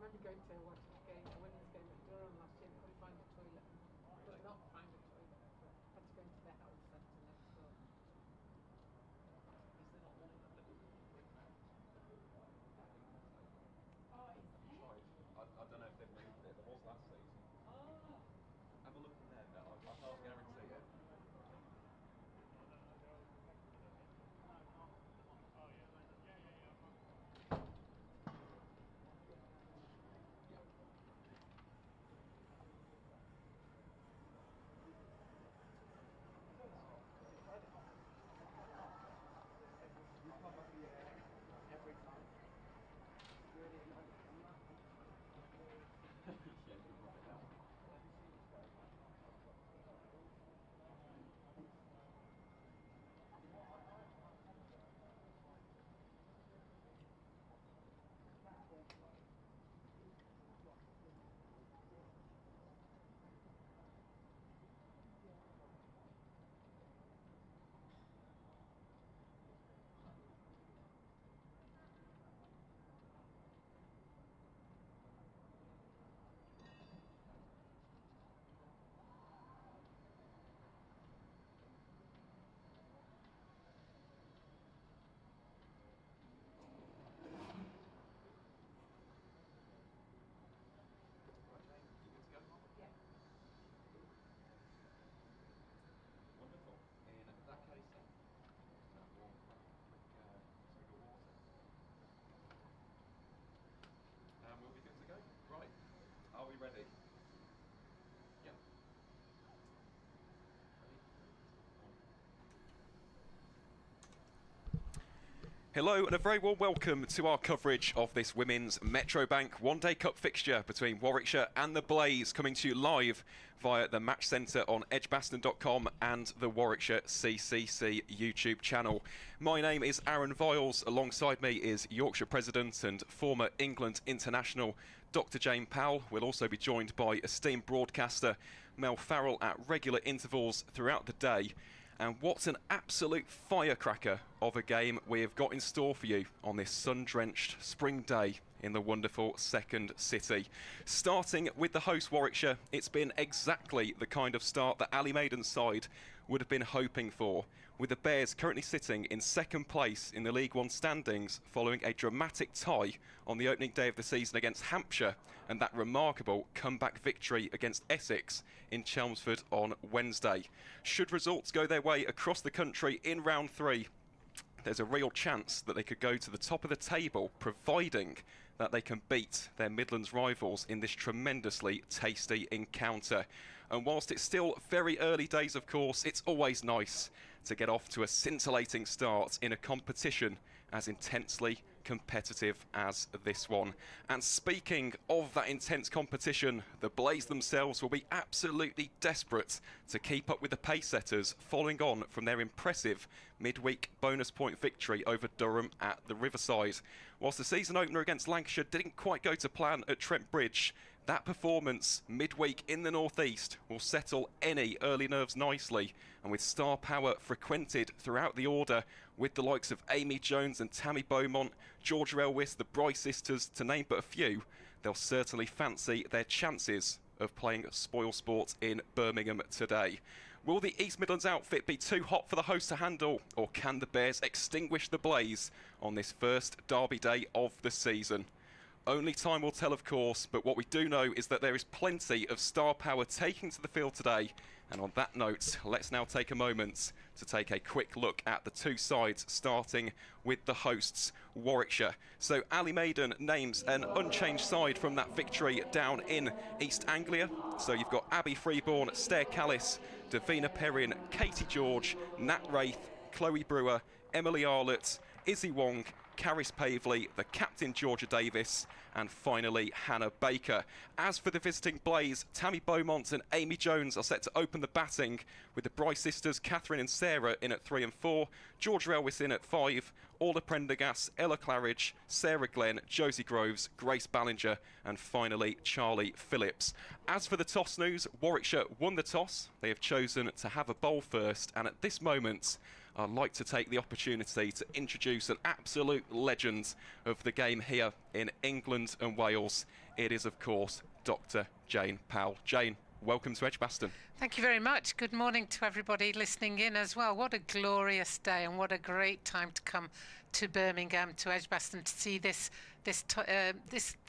remember going to watch a game, a women's game at Durham last year. Couldn't find a toilet. Could not find a toilet. Had to go into the health centre next door. Is there not one in that little brick house? Oh, is it? I don't know if they've moved it. There was last season. Oh. Have a look in there, Belle. I can't guarantee it. Every time. Really annoying. Yeah, you can rub it out. Yeah. Wonderful. In that case, then, we'll have a quick swig of water. And we'll be good to go. Right. Are we ready? Yeah. Hello and a very warm welcome to our coverage of this Women's Metrobank One Day Cup fixture between Warwickshire and the Blaze, coming to you live via the Match Centre on edgbaston.com and the Warwickshire CCC YouTube channel. My name is Aaron Viles. Alongside me is Yorkshire President and former England international Dr. Jane Powell. We'll also be joined by esteemed broadcaster Mel Farrell at regular intervals throughout the day. And what an absolute firecracker of a game we have got in store for you on this sun-drenched spring day in the wonderful second city. Starting with the host Warwickshire, it's been exactly the kind of start that Ali Maiden's side would have been hoping for, with the Bears currently sitting in second place in the League One standings following a dramatic tie on the opening day of the season against Hampshire and that remarkable comeback victory against Essex in Chelmsford on Wednesday. Should results go their way across the country in round 3, there's a real chance that they could go to the top of the table, providing that they can beat their Midlands rivals in this tremendously tasty encounter. And whilst it's still very early days, of course, it's always nice to get off to a scintillating start in a competition as intensely competitive as this one. And speaking of that intense competition, the Blaze themselves will be absolutely desperate to keep up with the pace setters, following on from their impressive midweek bonus point victory over Durham at the Riverside. Whilst the season opener against Lancashire didn't quite go to plan at Trent Bridge, that performance midweek in the northeast will settle any early nerves nicely, and with star power frequented throughout the order with the likes of Amy Jones and Tammy Beaumont, Georgia Elwys, the Bryce sisters, to name but a few, they'll certainly fancy their chances of playing spoil sport in Birmingham today. Will the East Midlands outfit be too hot for the host to handle, or can the Bears extinguish the blaze on this first derby day of the season? Only time will tell, of course, but what we do know is that there is plenty of star power taking to the field today. And on that note, let's now take a moment to take a quick look at the two sides, starting with the hosts, Warwickshire. So Ali Maiden names an unchanged side from that victory down in East Anglia. So you've got Abby Freeborn, Stair Callis, Deina Perin, Katie George, Nat Wraith, Chloe Brewer, Emily Arlett, Izzy Wong, Caris Pavley, the captain Georgia Davis, and finally Hannah Baker. As for the visiting Blaze, Tammy Beaumont and Amy Jones are set to open the batting, with the Bryce sisters Catherine and Sarah in at 3 and 4, Georgia Elwys in at 5, Orla Prendergast, Ella Claridge, Sarah Glenn, Josie Groves, Grace Ballinger, and finally Charlie Phillips. As for the toss news, Warwickshire won the toss. They have chosen to have a bowl first, and at this moment I'd like to take the opportunity to introduce an absolute legend of the game here in England and Wales. It is, of course, Dr. Jane Powell. Jane, welcome to Edgbaston. Thank you very much. Good morning to everybody listening in as well. What a glorious day and what a great time to come to Birmingham, to Edgbaston, to see this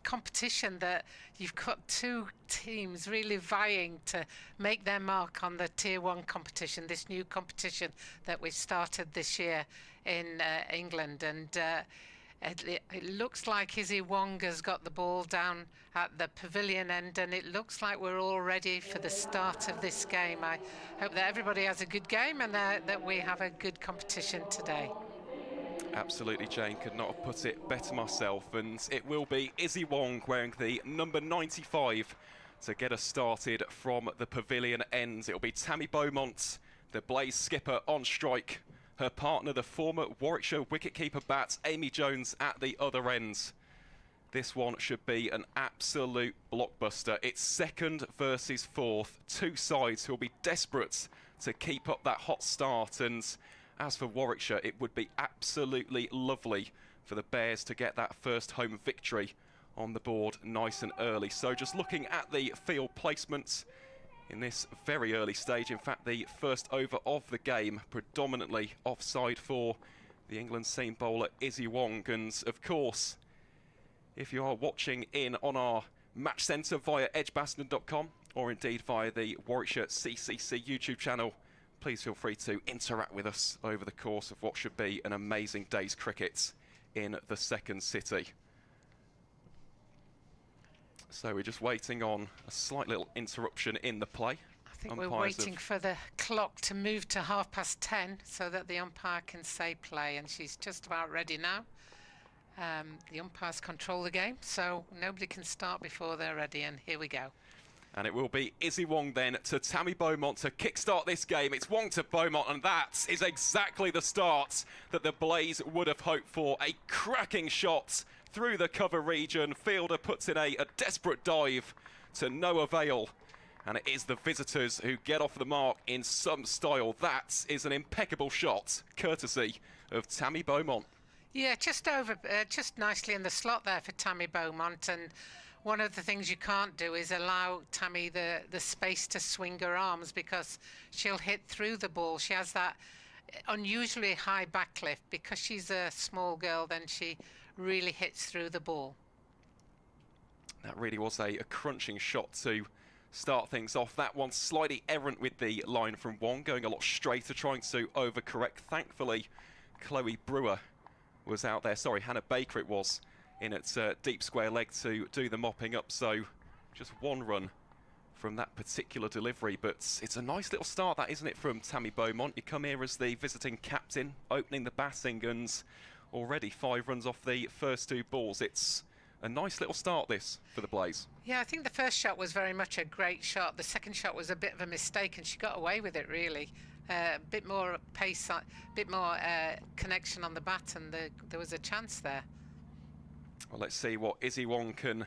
competition that you've got two teams really vying to make their mark on the Tier 1 competition, this new competition that we've started this year in England. And it looks like Izzy Wong has got the ball down at the pavilion end, and it looks like we're all ready for the start of this game. I hope that everybody has a good game and that we have a good competition today. Absolutely, Jane, could not have put it better myself, and it will be Izzy Wong wearing the number 95 to get us started from the pavilion end. It'll be Tammy Beaumont, the Blaze skipper, on strike. Her partner, the former Warwickshire wicketkeeper bat, Amy Jones, at the other end. This one should be an absolute blockbuster. It's second versus fourth. Two sides who will be desperate to keep up that hot start. And as for Warwickshire, it would be absolutely lovely for the Bears to get that first home victory on the board nice and early. So just looking at the field placements in this very early stage, in fact the first over of the game, predominantly offside for the England seam bowler Izzy Wong. And of course, if you are watching in on our match centre via edgbaston.com or indeed via the Warwickshire CCC YouTube channel, please feel free to interact with us over the course of what should be an amazing day's cricket in the second city. So we're just waiting on a slight little interruption in the play. I think we're waiting for the clock to move to 10:30 so that the umpire can say play, and she's just about ready now. The umpires control the game, so nobody can start before they're ready, and here we go. And it will be Izzy Wong then to Tammy Beaumont to kickstart this game. It's Wong to Beaumont, and that is exactly the start that the Blaze would have hoped for. A cracking shot through the cover region. Fielder puts in a desperate dive to no avail. And it is the visitors who get off the mark in some style. That is an impeccable shot, courtesy of Tammy Beaumont. Yeah, just nicely in the slot there for Tammy Beaumont. And one of the things you can't do is allow Tammy the space to swing her arms, because she'll hit through the ball. She has that unusually high backlift. Because she's a small girl, then she really hits through the ball. That really was a crunching shot to start things off. That one slightly errant with the line from Wong, going a lot straighter, trying to overcorrect. Thankfully, Chloe Brewer was out there. Sorry, Hannah Baker it was, in its deep square leg to do the mopping up. So just one run from that particular delivery, but it's a nice little start, that, isn't it, from Tammy Beaumont? You come here as the visiting captain, opening the batting, and already 5 runs off the first 2 balls. It's a nice little start, this, for the Blaze. Yeah, I think the first shot was very much a great shot. The second shot was a bit of a mistake, and she got away with it, really. A bit more pace, a bit more connection on the bat, and there was a chance there. Well, let's see what Izzy Wong can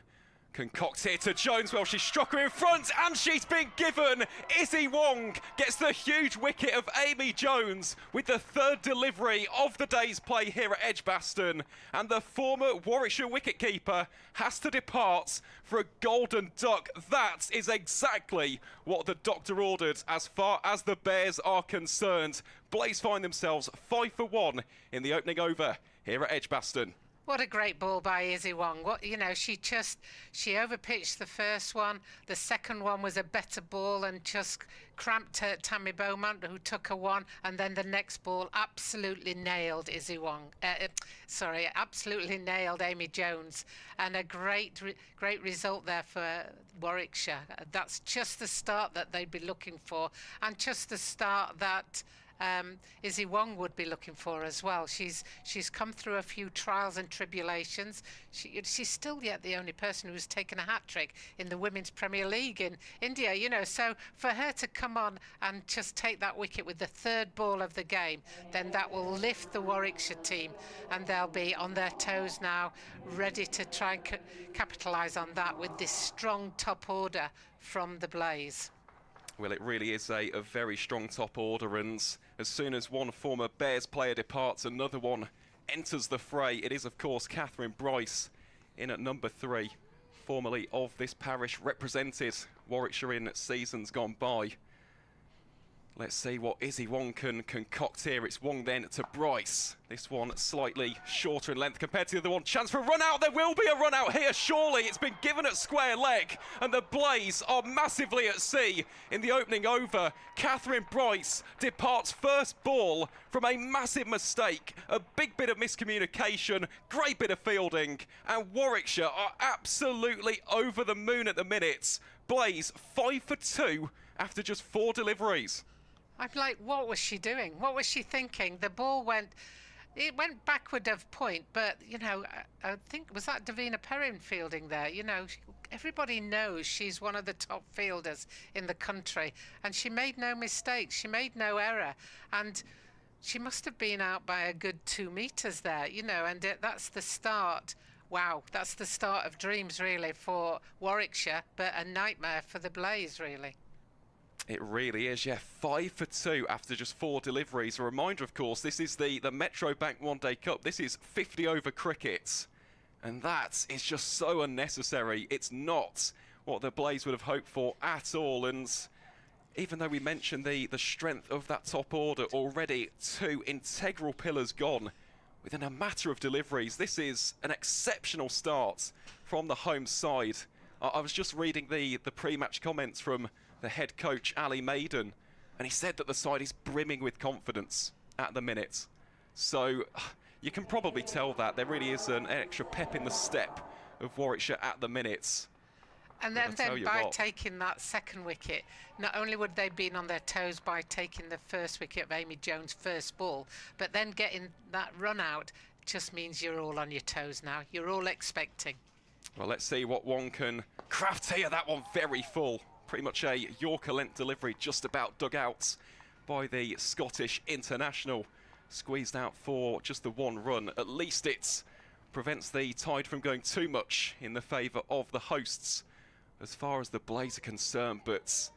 concoct here to Jones. Well, she struck her in front, and she's been given. Izzy Wong gets the huge wicket of Amy Jones with the 3rd delivery of the day's play here at Edgbaston, and the former Warwickshire wicketkeeper has to depart for a golden duck. That is exactly what the doctor ordered as far as the Bears are concerned. Blaze find themselves 5 for 1 in the opening over here at Edgbaston. What a great ball by Izzy Wong. She overpitched the first one. The second one was a better ball and just cramped Tammy Beaumont, who took a one, and then the next ball absolutely nailed Izzy Wong. Absolutely nailed Amy Jones, and a great result there for Warwickshire. That's just the start that they'd be looking for, and just the start that Izzy Wong would be looking for as well. She's come through a few trials and tribulations. She's still yet the only person who's taken a hat-trick in the Women's Premier League in India, so for her to come on and just take that wicket with the 3rd ball of the game, then that will lift the Warwickshire team, and they'll be on their toes now, ready to try and capitalise on that with this strong top order from the Blaze. Well, it really is a very strong top order, and As soon as one former Bears player departs, another one enters the fray. It is, of course, Katherine Bryce in at number 3, formerly of this parish, represented Warwickshire in seasons gone by. Let's see what Izzy Wong can concoct here. It's Wong then to Bryce. This one slightly shorter in length compared to the other one. Chance for a run out. There will be a run out here, surely. It's been given at square leg, and the Blaze are massively at sea in the opening over. Katherine Bryce departs first ball from a massive mistake, a big bit of miscommunication, great bit of fielding, and Warwickshire are absolutely over the moon at the minute. Blaze 5 for 2 after just 4 deliveries. I'm like, what was she doing? What was she thinking? The ball went backward of point, but, you know, I think, was that Deina Perin fielding there? You know, everybody knows she's one of the top fielders in the country, and she made no mistakes. She made no error, and she must have been out by a good 2 meters there, you know, and that's the start. Wow, that's the start of dreams, really, for Warwickshire, but a nightmare for the Blaze, really. It really is, yeah. 5 for 2 after just 4 deliveries. A reminder, of course, this is the Metro Bank One Day Cup. This is 50 over cricket. And that is just so unnecessary. It's not what the Blaze would have hoped for at all. And even though we mentioned the strength of that top order, already 2 integral pillars gone within a matter of deliveries. This is an exceptional start from the home side. I was just reading the pre-match comments from the head coach, Ali Maiden, and he said that the side is brimming with confidence at the minute. So you can probably tell that there really is an extra pep in the step of Warwickshire at the minute. And then by taking that second wicket, not only would they been on their toes by taking the first wicket of Amy Jones' first ball, but then getting that run out just means you're all on your toes now. You're all expecting. Well, let's see what Wong can craft here. That one very full. Pretty much a Yorker-length delivery, just about dug out by the Scottish international. Squeezed out for just the 1 run. At least it prevents the tide from going too much in the favour of the hosts as far as the Blaze are concerned. But,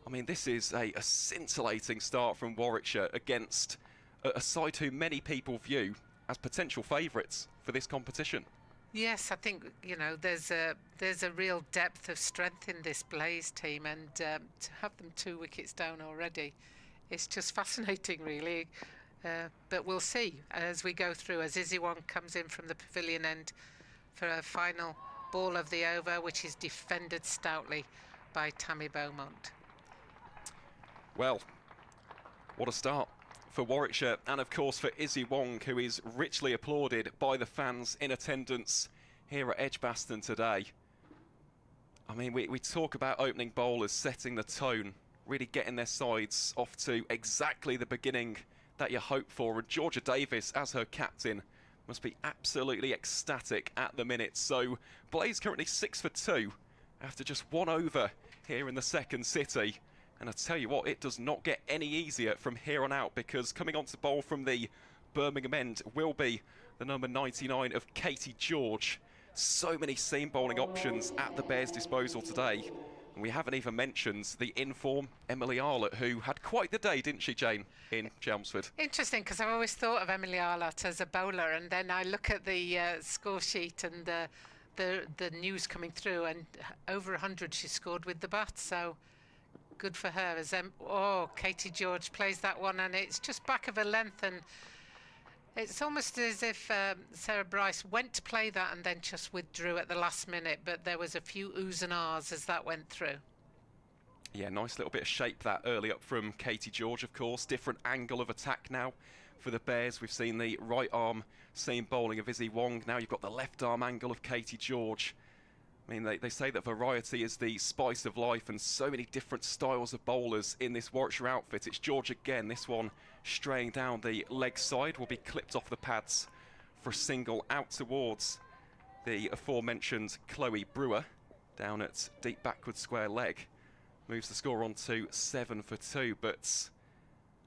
I mean, this is a scintillating start from Warwickshire against a side who many people view as potential favourites for this competition. Yes, I think, you know, there's a real depth of strength in this Blaze team, and to have them 2 wickets down already, it's just fascinating, really. But we'll see as we go through, as Izzy Wong comes in from the pavilion end for a final ball of the over, which is defended stoutly by Tammy Beaumont. Well, what a start for Warwickshire, and of course for Izzy Wong, who is richly applauded by the fans in attendance here at Edgbaston today. I mean, we talk about opening bowlers setting the tone, really getting their sides off to exactly the beginning that you hope for, and Georgia Davis, as her captain, must be absolutely ecstatic at the minute. So Blaze currently 6 for 2 after just 1 over here in the second city. And I tell you what, it does not get any easier from here on out, because coming on to bowl from the Birmingham end will be the number 99 of Katie George. So many seam bowling options at the Bears' disposal today. And we haven't even mentioned the in-form Emily Arlott, who had quite the day, didn't she, Jane, in Chelmsford? Interesting, because I've always thought of Emily Arlott as a bowler, and then I look at the score sheet and the news coming through, and over 100 she scored with the bat, so good for her. As Katie George plays that one, and it's just back of a length, and it's almost as if Sarah Bryce went to play that and then just withdrew at the last minute, but there was a few oohs and ahs as that went through. Yeah, nice little bit of shape that early up from Katie George, of course. Different angle of attack now for the Bears. We've seen the right arm seam bowling of Izzy Wong. Now you've got the left arm angle of Katie George. I mean, they say that variety is the spice of life, and so many different styles of bowlers in this Warwickshire outfit. It's George again, this one straying down the leg side, will be clipped off the pads for a single out towards the aforementioned Chloe Brewer, down at deep backward square leg. Moves the score on to 7 for 2, but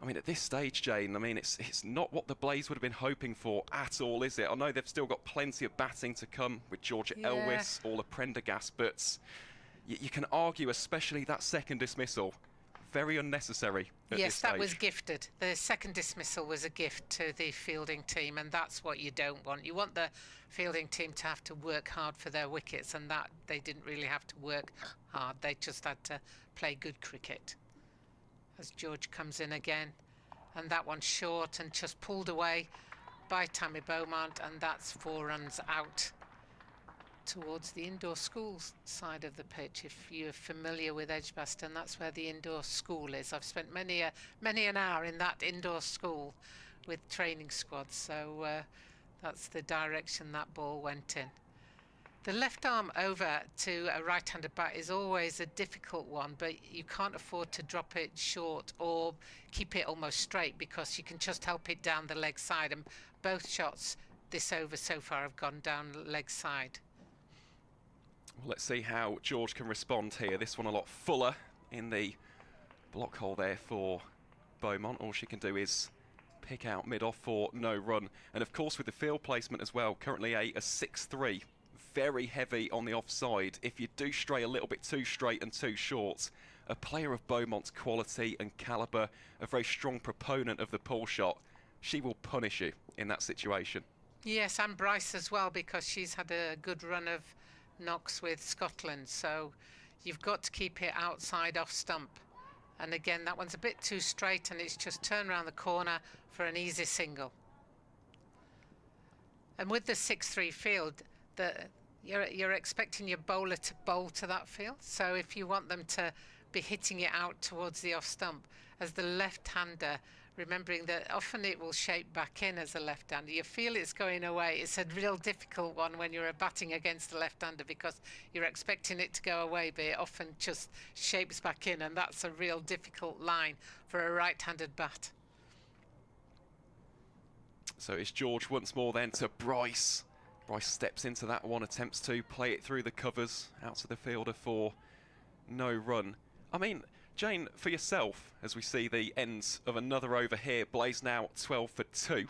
I mean, at this stage, Jane, I mean, it's not what the Blaze would have been hoping for at all, is it? I know they've still got plenty of batting to come with Georgia Elwys, Orla Prendergast, but you can argue, especially that second dismissal, very unnecessary at yes, this that stage. was gifted. The second dismissal was a gift to the fielding team, and that's what you don't want. You want the fielding team to have to work hard for their wickets, and that they didn't really have to work hard. They just had to play good cricket. As George comes in again, and that one's short and just pulled away by Tammy Beaumont, and that's 4 runs out towards the indoor schools side of the pitch. If you're familiar with Edgbaston, that's where the indoor school is. I've spent many an hour in that indoor school with training squads, so that's the direction that ball went in. The left arm over to a right-handed bat is always a difficult one, but you can't afford to drop it short or keep it almost straight, because you can just help it down the leg side, and both shots this over so far have gone down the leg side. Well, let's see how George can respond here. This one a lot fuller in the block hole there for Beaumont. All she can do is pick out mid-off for no run. And of course with the field placement as well, currently a 6-3. Very heavy on the offside. If you do stray a little bit too straight and too short, a player of Beaumont's quality and calibre, a very strong proponent of the pull shot, she will punish you in that situation. Yes, and Bryce as well, because she's had a good run of knocks with Scotland, so you've got to keep it outside off stump. And again, that one's a bit too straight, and it's just turned around the corner for an easy single. And with the 6-3 field, you're expecting your bowler to bowl to that field, so if you want them to be hitting it out towards the off stump, as the left-hander, remembering that often it will shape back in as a left-hander. You feel it's going away. It's a real difficult one when you're batting against the left-hander, because you're expecting it to go away, but it often just shapes back in, and that's a real difficult line for a right-handed bat. So it's George once more then to Bryce. Bryce steps into that one, attempts to play it through the covers, out to the fielder for no run. I mean, Jane, for yourself, as we see the ends of another over here, Blaze now 12 for 2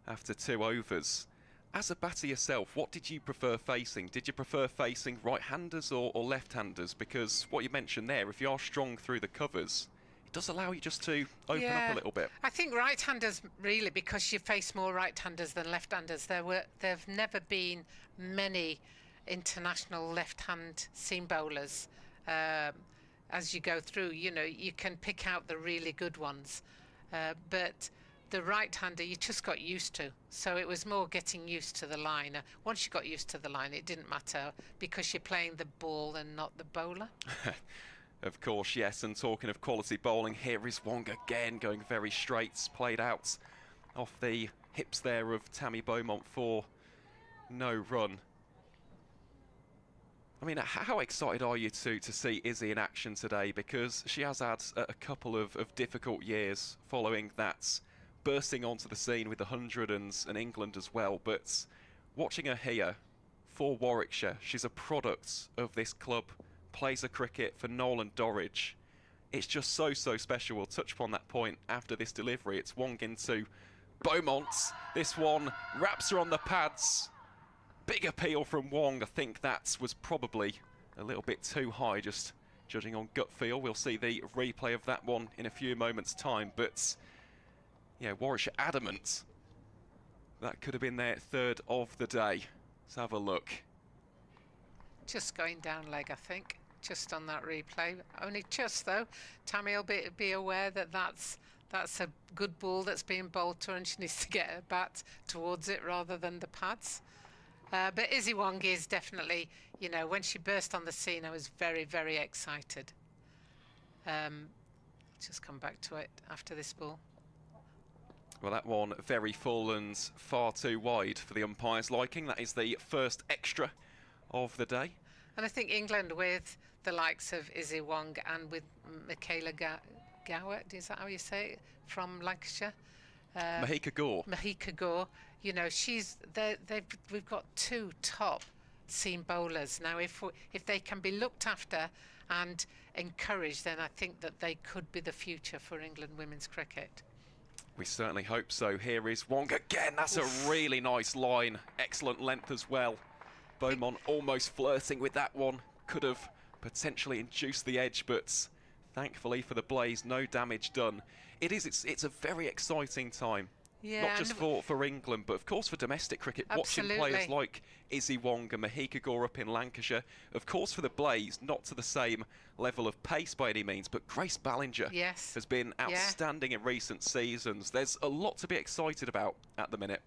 after 2 overs. As a batter yourself, what did you prefer facing? Did you prefer facing right-handers or left-handers? Because what you mentioned there, if you are strong through the covers, it does allow you just to open up a little bit. I think right-handers, really, because you face more right-handers than left-handers. There've never been many international left-hand seam bowlers. As you go through, you know, you can pick out the really good ones, but the right-hander you just got used to, so it was more getting used to the line. Once you got used to the line, it didn't matter, because you're playing the ball and not the bowler. Of course, yes, and talking of quality bowling, here is Wong again, going very straight, played out off the hips there of Tammy Beaumont for no run. I mean, how excited are you to see Izzy in action today? Because she has had a couple of difficult years following that, bursting onto the scene with the 100 and England as well. But watching her here for Warwickshire, she's a product of this club, plays a cricket for Noel and Dorridge. It's just so special. We'll touch upon that point after this delivery. It's Wong into Beaumont. This one wraps her on the pads. Big appeal from Wong. I think that was probably a little bit too high, just judging on gut feel. We'll see the replay of that one in a few moments' time. But, yeah, Warwickshire adamant that could have been their 3rd of the day. Let's have a look. Just going down leg, I think, just on that replay. Only just, though. Tammy will be aware that that's a good ball that's being bowled to her, and she needs to get her bat towards it rather than the pads. But Izzy Wong is definitely, you know, when she burst on the scene, I was very, very excited. Just come back to it after this ball. Well, that one very full and far too wide for the umpire's liking. That is the first extra of the day. And I think England, with the likes of Izzy Wong and with Michaela Gowett, is that how you say it, from Lancashire? Mahika Gore. You know, we've got 2 top seam bowlers now. If they can be looked after and encouraged, then I think that they could be the future for England women's cricket. We certainly hope so. Here is Wong again. That's a really nice line. Excellent length as well. Beaumont almost flirting with that one. Could have potentially induced the edge, but Thankfully for the Blaze, no damage done. It's a very exciting time. Yeah, not just for England, but of course for domestic cricket. Absolutely. Watching players like Izzy Wong and Mahika Gore up in Lancashire. Of course for the Blaze, not to the same level of pace by any means, but Grace Ballinger has been outstanding in recent seasons. There's a lot to be excited about at the minute.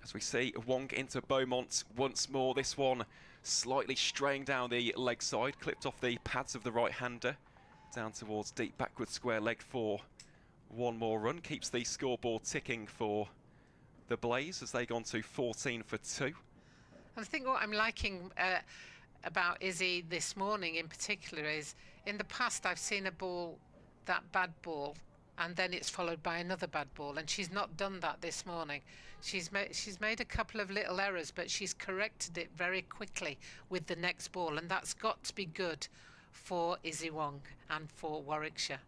As we see Wong into Beaumont once more. This one slightly straying down the leg side, clipped off the pads of the right-hander, down towards deep backward square leg for one more run. Keeps the scoreboard ticking for the Blaze as they gone to 14 for 2. I think what I'm liking about Izzy this morning in particular is, in the past I've seen a ball, that bad ball, and then it's followed by another bad ball, and she's not done that this morning. She's made a couple of little errors, but she's corrected it very quickly with the next ball, and that's got to be good for Izzy Wong and for Warwickshire.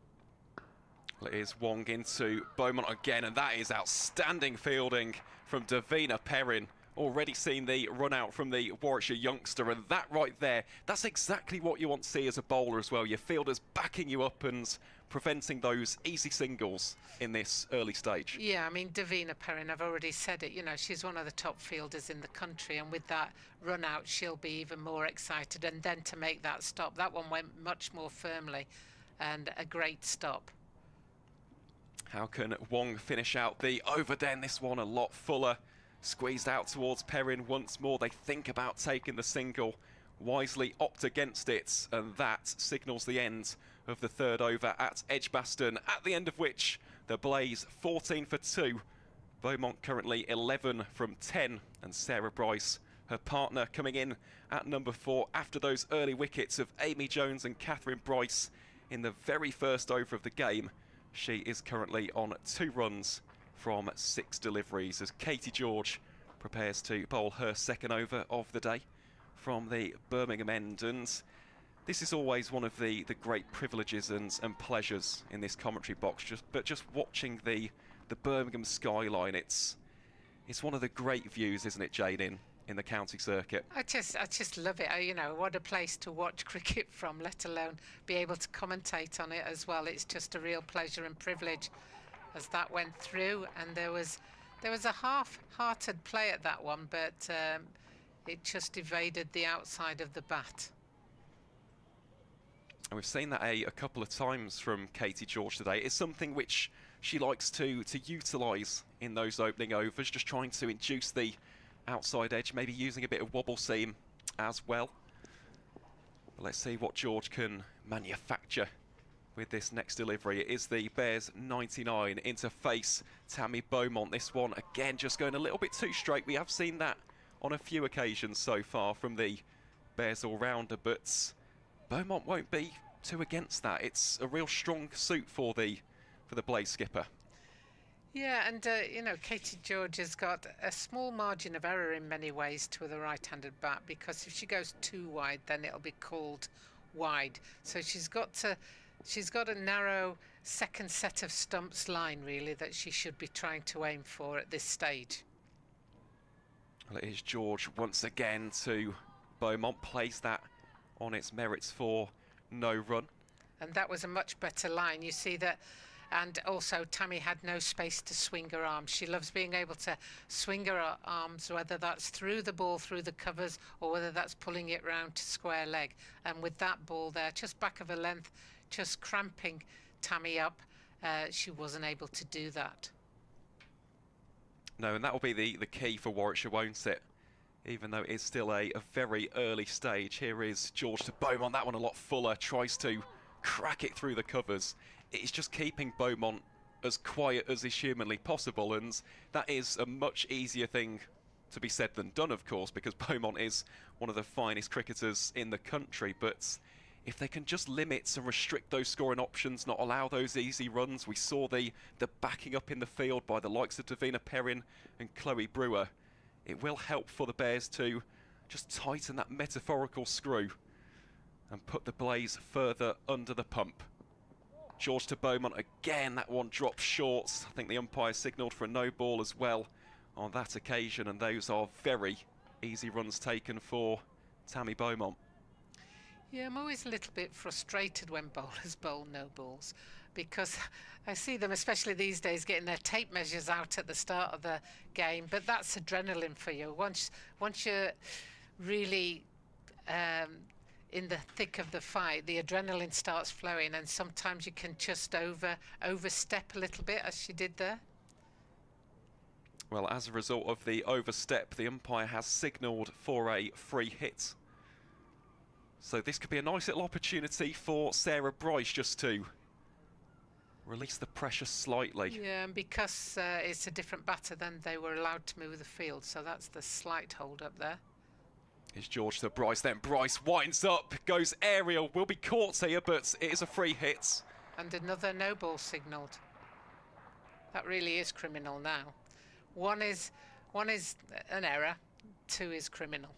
Well, it is Wong into Beaumont again, and that is outstanding fielding from Deina Perin. Already seen the run out from the Warwickshire youngster, and that right there, that's exactly what you want to see as a bowler as well. Your fielders backing you up and preventing those easy singles in this early stage. Yeah, I mean, Deina Perin, I've already said it, you know, she's one of the top fielders in the country, and with that run out, she'll be even more excited. And then to make that stop, that one went much more firmly, and a great stop. How can Wong finish out the over then? This one a lot fuller. Squeezed out towards Perin once more. They think about taking the single, wisely opt against it, and that signals the end of the third over at Edgbaston, at the end of which the Blaze 14 for 2. Beaumont currently 11 from 10, and Sarah Bryce, her partner, coming in at number 4 after those early wickets of Amy Jones and Katherine Bryce in the very first over of the game. She is currently on 2 runs from 6 deliveries as Katie George prepares to bowl her second over of the day from the Birmingham end. And this is always one of the great privileges and pleasures in this commentary box, just watching the Birmingham skyline. It's one of the great views, isn't it, Jane, in the county circuit? I just love it. You know, what a place to watch cricket from, let alone be able to commentate on it as well. It's just a real pleasure and privilege as that went through, and there was a half-hearted play at that one, but it just evaded the outside of the bat. And we've seen that a couple of times from Katie George today. It's something which she likes to utilise in those opening overs, just trying to induce the outside edge, maybe using a bit of wobble seam as well. But let's see what George can manufacture with this next delivery. It is the Bears 99 into face Tammy Beaumont. This one again just going a little bit too straight. We have seen that on a few occasions so far from the Bears all-rounder, but Beaumont won't be too against that. It's a real strong suit for the Blaze skipper. Yeah, and you know, Katie George has got a small margin of error in many ways to the right-handed bat, because if she goes too wide, then it'll be called wide. So she's got a narrow second set of stumps line, really, that she should be trying to aim for at this stage. Well, it is George once again to Beaumont, plays that on its merits for no run. And that was a much better line. You see that, and also Tammy had no space to swing her arms. She loves being able to swing her arms, whether that's through the ball, through the covers, or whether that's pulling it round to square leg. And with that ball there, just back of her length, just cramping Tammy up, she wasn't able to do that. No, and that will be the key for Warwickshire, won't it? Even though it's still a very early stage. Here is George to Beaumont. That one a lot fuller, tries to crack it through the covers. It's just keeping Beaumont as quiet as is humanly possible, and that is a much easier thing to be said than done, of course, because Beaumont is one of the finest cricketers in the country. But if they can just limit and restrict those scoring options, not allow those easy runs. We saw the backing up in the field by the likes of Deina Perin and Chloe Brewer. It will help for the Bears to just tighten that metaphorical screw and put the Blaze further under the pump. George to Beaumont again. That one drops short. I think the umpire signalled for a no ball as well on that occasion, and those are very easy runs taken for Tammy Beaumont. Yeah, I'm always a little bit frustrated when bowlers bowl no balls, because I see them, especially these days, getting their tape measures out at the start of the game. But that's adrenaline for you. Once you're really in the thick of the fight, the adrenaline starts flowing, and sometimes you can just overstep a little bit, as she did there. Well, as a result of the overstep, the umpire has signalled for a free hit. So this could be a nice little opportunity for Sarah Bryce just to release the pressure slightly. Yeah, and because it's a different batter, then they were allowed to move the field, so that's the slight hold up there. Here's George to Bryce, then Bryce winds up, goes aerial, will be caught here, but it is a free hit. And another no ball signalled. That really is criminal now. One is an error, 2 is criminal.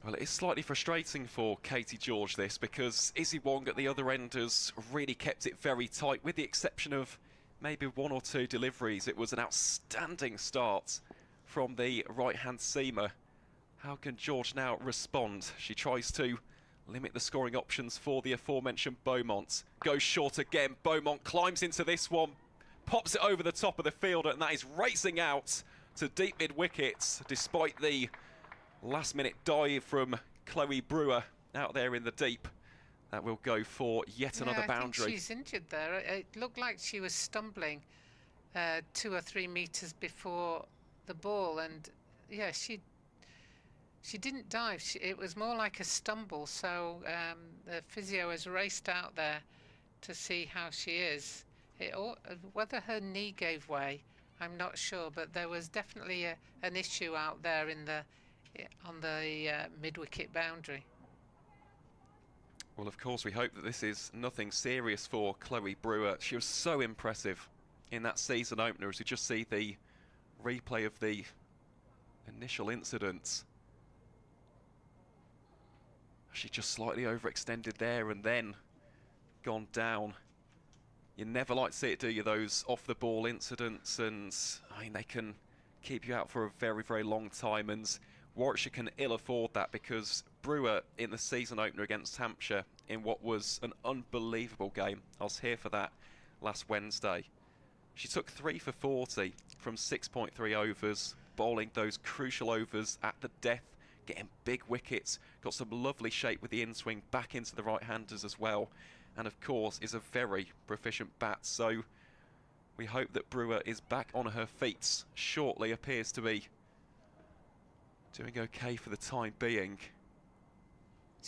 Well, it is slightly frustrating for Katie George, this, because Izzy Wong at the other end has really kept it very tight, with the exception of maybe 1 or 2 deliveries. It was an outstanding start from the right-hand seamer. How can George now respond? She tries to limit the scoring options for the aforementioned Beaumont. Goes short again. Beaumont climbs into this one, pops it over the top of the field, and that is racing out to deep mid-wickets, despite the last-minute dive from Chloe Brewer out there in the deep. That will go for yet another boundary. I think she's injured there. It looked like she was stumbling 2 or 3 metres before the ball, and yeah, she didn't dive. It was more like a stumble, so the physio has raced out there to see how she is. Whether her knee gave way, I'm not sure, but there was definitely an issue out there on the mid-wicket boundary. Well, of course, we hope that this is nothing serious for Chloe Brewer. She was so impressive in that season opener, as you just see the replay of the initial incident. She just slightly overextended there and then gone down. You never like to see it, do you, those off-the-ball incidents, and I mean, they can keep you out for a very, very long time, and Warwickshire can ill afford that, because Brewer in the season opener against Hampshire in what was an unbelievable game, I was here for that last Wednesday, she took 3 for 40 from 6.3 overs, bowling those crucial overs at the death, getting big wickets, got some lovely shape with the in-swing back into the right-handers as well, and of course is a very proficient bat. So we hope that Brewer is back on her feet shortly. Appears to be doing okay for the time being,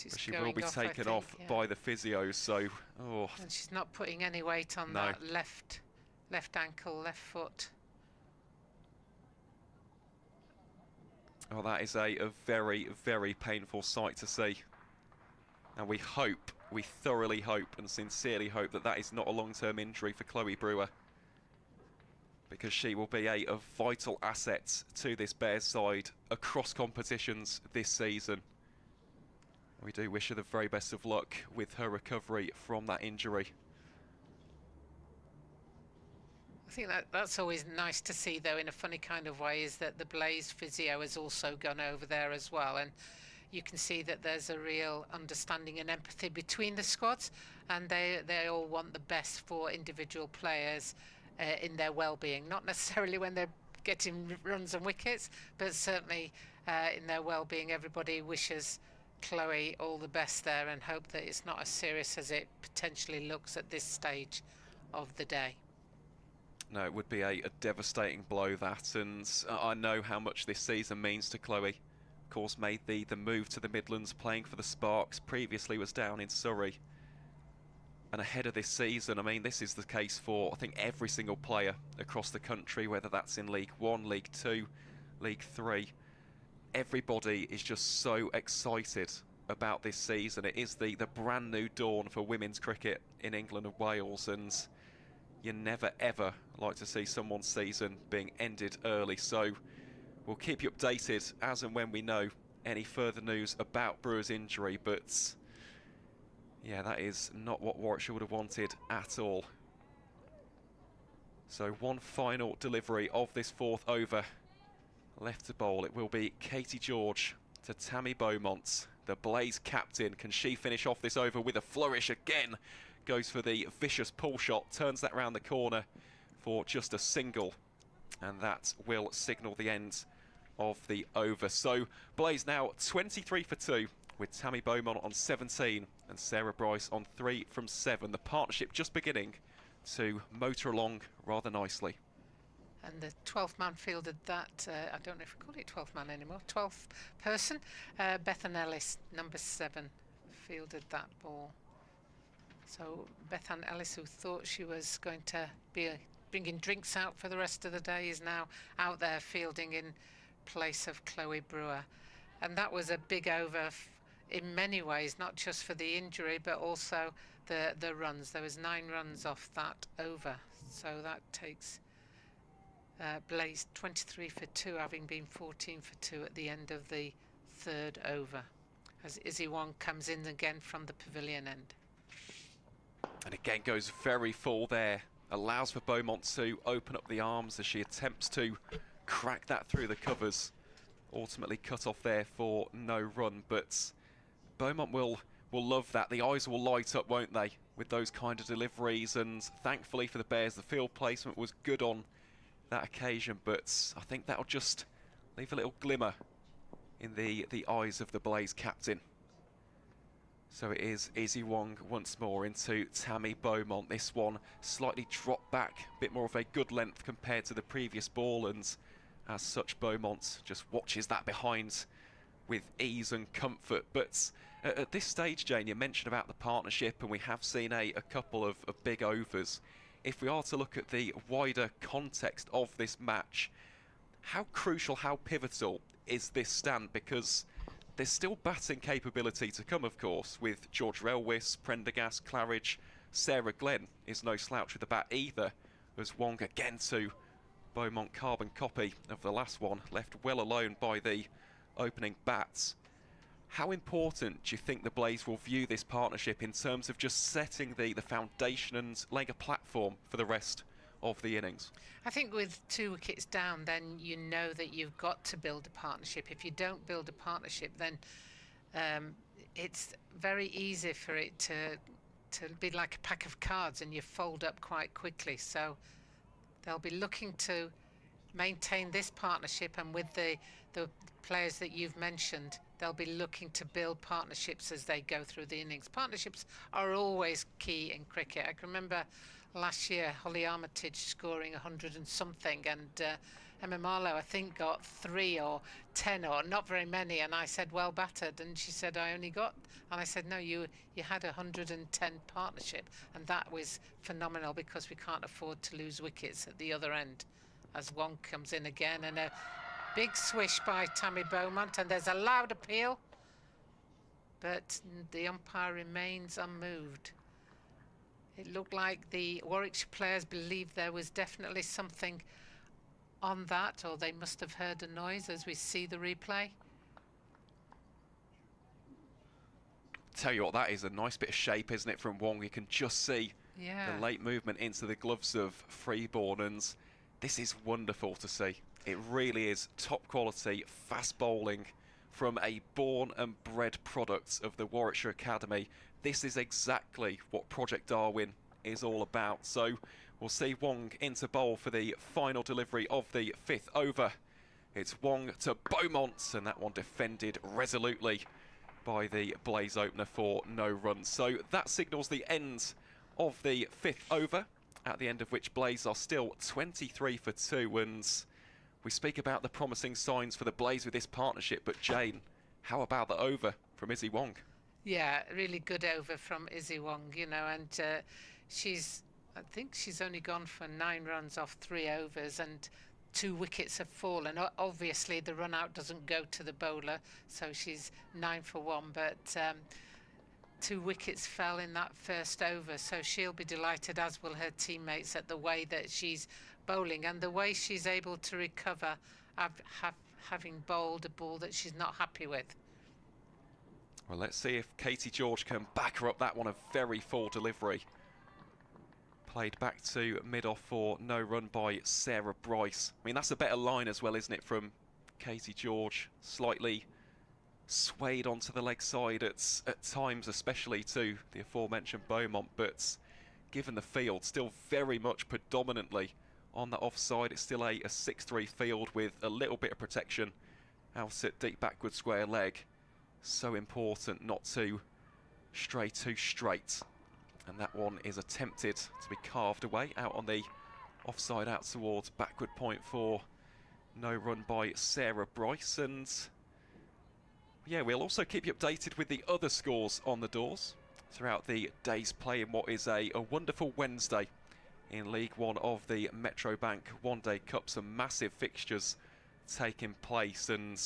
but she will be taken off by the physios. So and she's not putting any weight on that left ankle, left foot. Oh, that is a very, very painful sight to see. And we thoroughly hope and sincerely hope that that is not a long-term injury for Chloe Brewer, because she will be a vital asset to this Bears side across competitions this season. We do wish her the very best of luck with her recovery from that injury. I think that's always nice to see, though, in a funny kind of way, is that the Blaze physio has also gone over there as well, and you can see that there's a real understanding and empathy between the squads, and they all want the best for individual players in their well-being, not necessarily when they're getting runs and wickets, but certainly in their well-being. Everybody wishes Chloe all the best there and hope that it's not as serious as it potentially looks at this stage of the day. No, it would be a devastating blow, that, and I know how much this season means to Chloe. Of course, made the move to the Midlands, playing for the Sparks, previously was down in Surrey. And ahead of this season, I mean, this is the case for, I think, every single player across the country, whether that's in League 1, League 2, League 3. Everybody is just so excited about this season. It is the brand new dawn for women's cricket in England and Wales, and you never ever like to see someone's season being ended early. So we'll keep you updated as and when we know any further news about Brewer's injury, but yeah, that is not what Warwickshire would have wanted at all. So one final delivery of this 4th over left to bowl. It will be Katie George to Tammy Beaumont, the Blaze captain. Can she finish off this over with a flourish again? Goes for the vicious pull shot, turns that round the corner for just a single, and that will signal the end of the over. So Blaze now 23 for 2 with Tammy Beaumont on 17 and Sarah Bryce on 3 from 7. The partnership just beginning to motor along rather nicely. And the 12th man fielded that, I don't know if we call it 12th man anymore, 12th person. Bethan Ellis, number 7, fielded that ball. So Bethan Ellis, who thought she was going to be bringing drinks out for the rest of the day, is now out there fielding in place of Chloe Brewer. And that was a big over in many ways, not just for the injury, but also the runs. There was 9 runs off that over. So that takes Blaze 23 for 2, having been 14 for 2 at the end of the 3rd over, as Izzy Wong comes in again from the pavilion end. And again goes very full there, allows for Beaumont to open up the arms as she attempts to crack that through the covers. Ultimately cut off there for no run, but Beaumont will love that. The eyes will light up, won't they, with those kind of deliveries, and thankfully for the Bears, the field placement was good on that occasion, but I think that'll just leave a little glimmer in the eyes of the Blaze captain. So it is Izzy Wong once more into Tammy Beaumont. This one slightly dropped back, a bit more of a good length compared to the previous ball, and as such Beaumont just watches that behind with ease and comfort. But at this stage, Jane, you mentioned about the partnership, and we have seen a couple of big overs. If we are to look at the wider context of this match, how crucial, how pivotal is this stand? Because there's still batting capability to come, of course, with George Relwis, Prendergast, Claridge. Sarah Glenn is no slouch with the bat either, as Wong again to Beaumont, carbon copy of the last one, left well alone by the opening bats. How important do you think the Blaze will view this partnership in terms of just setting the foundation and laying a platform for the rest of the innings? I think with 2 wickets down, then you know that you've got to build a partnership. If you don't build a partnership, then it's very easy for it to be like a pack of cards and you fold up quite quickly. So they'll be looking to maintain this partnership, and with the players that you've mentioned, they'll be looking to build partnerships as they go through the innings. Partnerships are always key in cricket. I can remember last year Holly Armitage scoring 100 and something, and Emma Marlowe I think got 3 or 10 or not very many, and I said well battered, and she said I only got, and I said no, you had 110 partnership, and that was phenomenal because we can't afford to lose wickets at the other end. As Wong comes in again, and a big swish by Tammy Beaumont, and there's a loud appeal, but the umpire remains unmoved. It looked like the Warwickshire players believed there was definitely something on that, or they must have heard a noise as we see the replay. Tell you what, that is a nice bit of shape, isn't it, from Wong? You can just see the late movement into the gloves of Freeborn, and this is wonderful to see. It really is top quality, fast bowling from a born and bred product of the Warwickshire Academy. This is exactly what Project Darwin is all about. So we'll see Wong into bowl for the final delivery of the 5th over. It's Wong to Beaumont, and that one defended resolutely by the Blaze opener for no runs. So that signals the end of the 5th over, at the end of which Blaze are still 23 for 2, and we speak about the promising signs for the Blaze with this partnership, but Jane, how about the over from Izzy Wong? Yeah, really good over from Izzy Wong, you know, and I think she's only gone for 9 runs off 3 overs, and 2 wickets have fallen. Obviously the run out doesn't go to the bowler, so she's 9 for 1, but 2 wickets fell in that first over, so she'll be delighted, as will her teammates, at the way that she's bowling and the way she's able to recover having bowled a ball that she's not happy with. Well, let's see if Katie George can back her up. That one, a very full delivery. Played back to mid-off for no run by Sarah Bryce. I mean, that's a better line as well, isn't it, from Katie George? Slightly swayed onto the leg side at times, especially to the aforementioned Beaumont, but given the field, still very much predominantly on the offside. It's still a 6-3 field with a little bit of protection out at deep backward square leg. So important not to stray too straight. And that one is attempted to be carved away out on the offside, out towards backward point for no run by Sarah Bryce. And yeah, we'll also keep you updated with the other scores on the doors throughout the day's play in what is a wonderful Wednesday in League One of the Metro Bank One Day Cup. Some massive fixtures taking place, and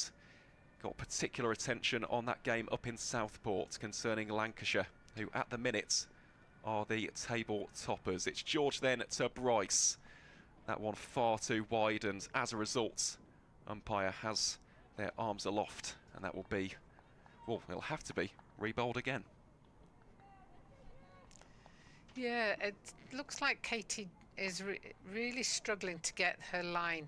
got particular attention on that game up in Southport concerning Lancashire, who at the minute are the table toppers. It's George then to Bryce. That one far too wide, and as a result, umpire has their arms aloft, and that will be, well, it'll have to be re-bowled again. Yeah, it looks like Katie is really struggling to get her line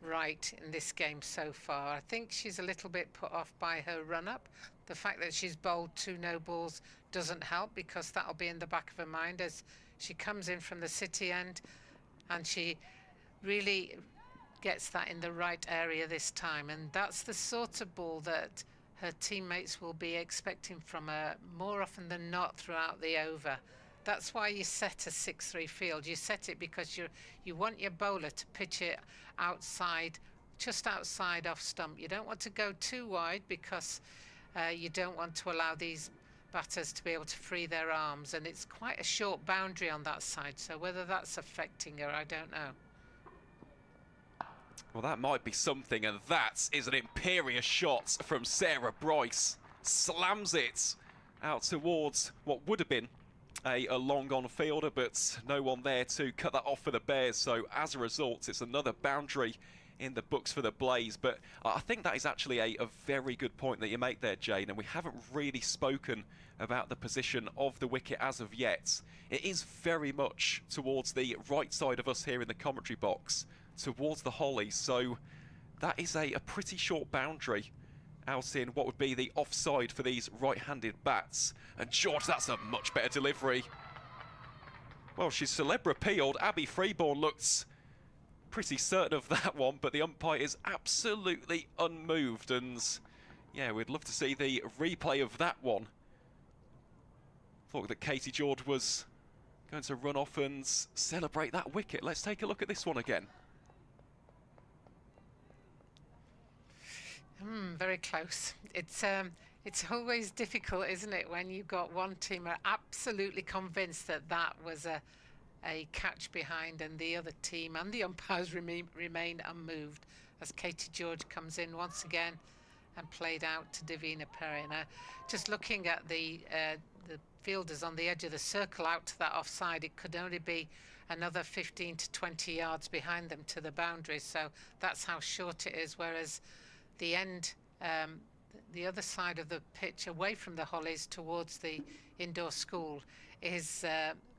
right in this game so far. I think she's a little bit put off by her run-up. The fact that she's bowled 2 no balls doesn't help, because that'll be in the back of her mind as she comes in from the city end, and she really gets that in the right area this time. And that's the sort of ball that her teammates will be expecting from her more often than not throughout the over. That's why you set a 6-3 field. You set it because you want your bowler to pitch it outside, just outside off stump. You don't want to go too wide, because you don't want to allow these batters to be able to free their arms. And it's quite a short boundary on that side, so whether that's affecting her, I don't know. Well, that might be something, and that is an imperious shot from Sarah Bryce. Slams it out towards what would have been a long on fielder, but no one there to cut that off for the Bears. So as a result, it's another boundary in the books for the Blaze. But I think that is actually a very good point that you make there, Jane, and we haven't really spoken about the position of the wicket as of yet. It is very much towards the right side of us here in the commentary box, towards the hollies, so that is a pretty short boundary out in what would be the offside for these right-handed bats. And George, that's a much better delivery. Well, she's celebra appealed. Abby Freeborn looks pretty certain of that one, but the umpire is absolutely unmoved. And yeah, we'd love to see the replay of that one. Thought that Katie George was going to run off and celebrate that wicket. Let's take a look at this one again. Very close. It's always difficult, isn't it, when you've got one team are absolutely convinced that that was a catch behind, and the other team and the umpires remain unmoved as Katie George comes in once again and played out to Deina Perin. Just looking at the fielders on the edge of the circle out to that offside, it could only be another 15 to 20 yards behind them to the boundary, so that's how short it is, whereas the end, the other side of the pitch away from the hollies towards the indoor school is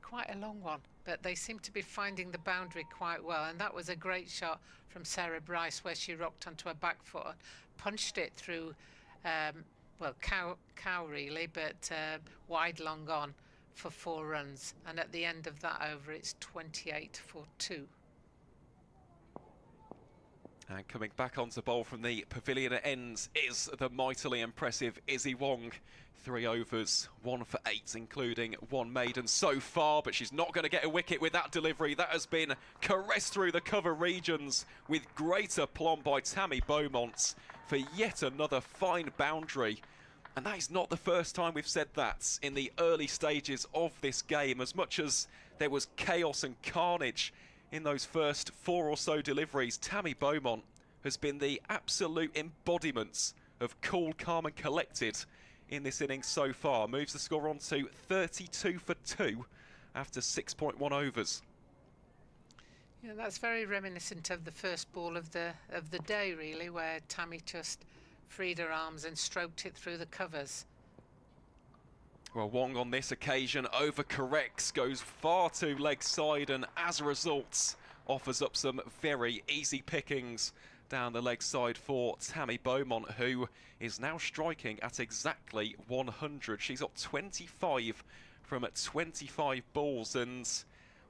quite a long one, but they seem to be finding the boundary quite well. And that was a great shot from Sarah Bryce, where she rocked onto her back foot, punched it through, well, cow really, but wide long on for 4 runs. And at the end of that over, it's 28 for 2. And coming back onto bowl from the pavilion at ends is the mightily impressive Izzy Wong. 3 overs, 1 for 8, including 1 maiden so far, but she's not going to get a wicket with that delivery. That has been caressed through the cover regions with great aplomb by Tammy Beaumont for yet another fine boundary. And that is not the first time we've said that in the early stages of this game. As much as there was chaos and carnage in those first 4 or so deliveries, Tammy Beaumont has been the absolute embodiment of cool, calm and collected in this innings so far. Moves the score on to 32 for 2 after 6.1 overs. Yeah, that's very reminiscent of the first ball of the day, really, where Tammy just freed her arms and stroked it through the covers. Well, Wong on this occasion overcorrects, goes far too leg side, and as a result offers up some very easy pickings down the leg side for Tammy Beaumont, who is now striking at exactly 100. She's got 25 from 25 balls, and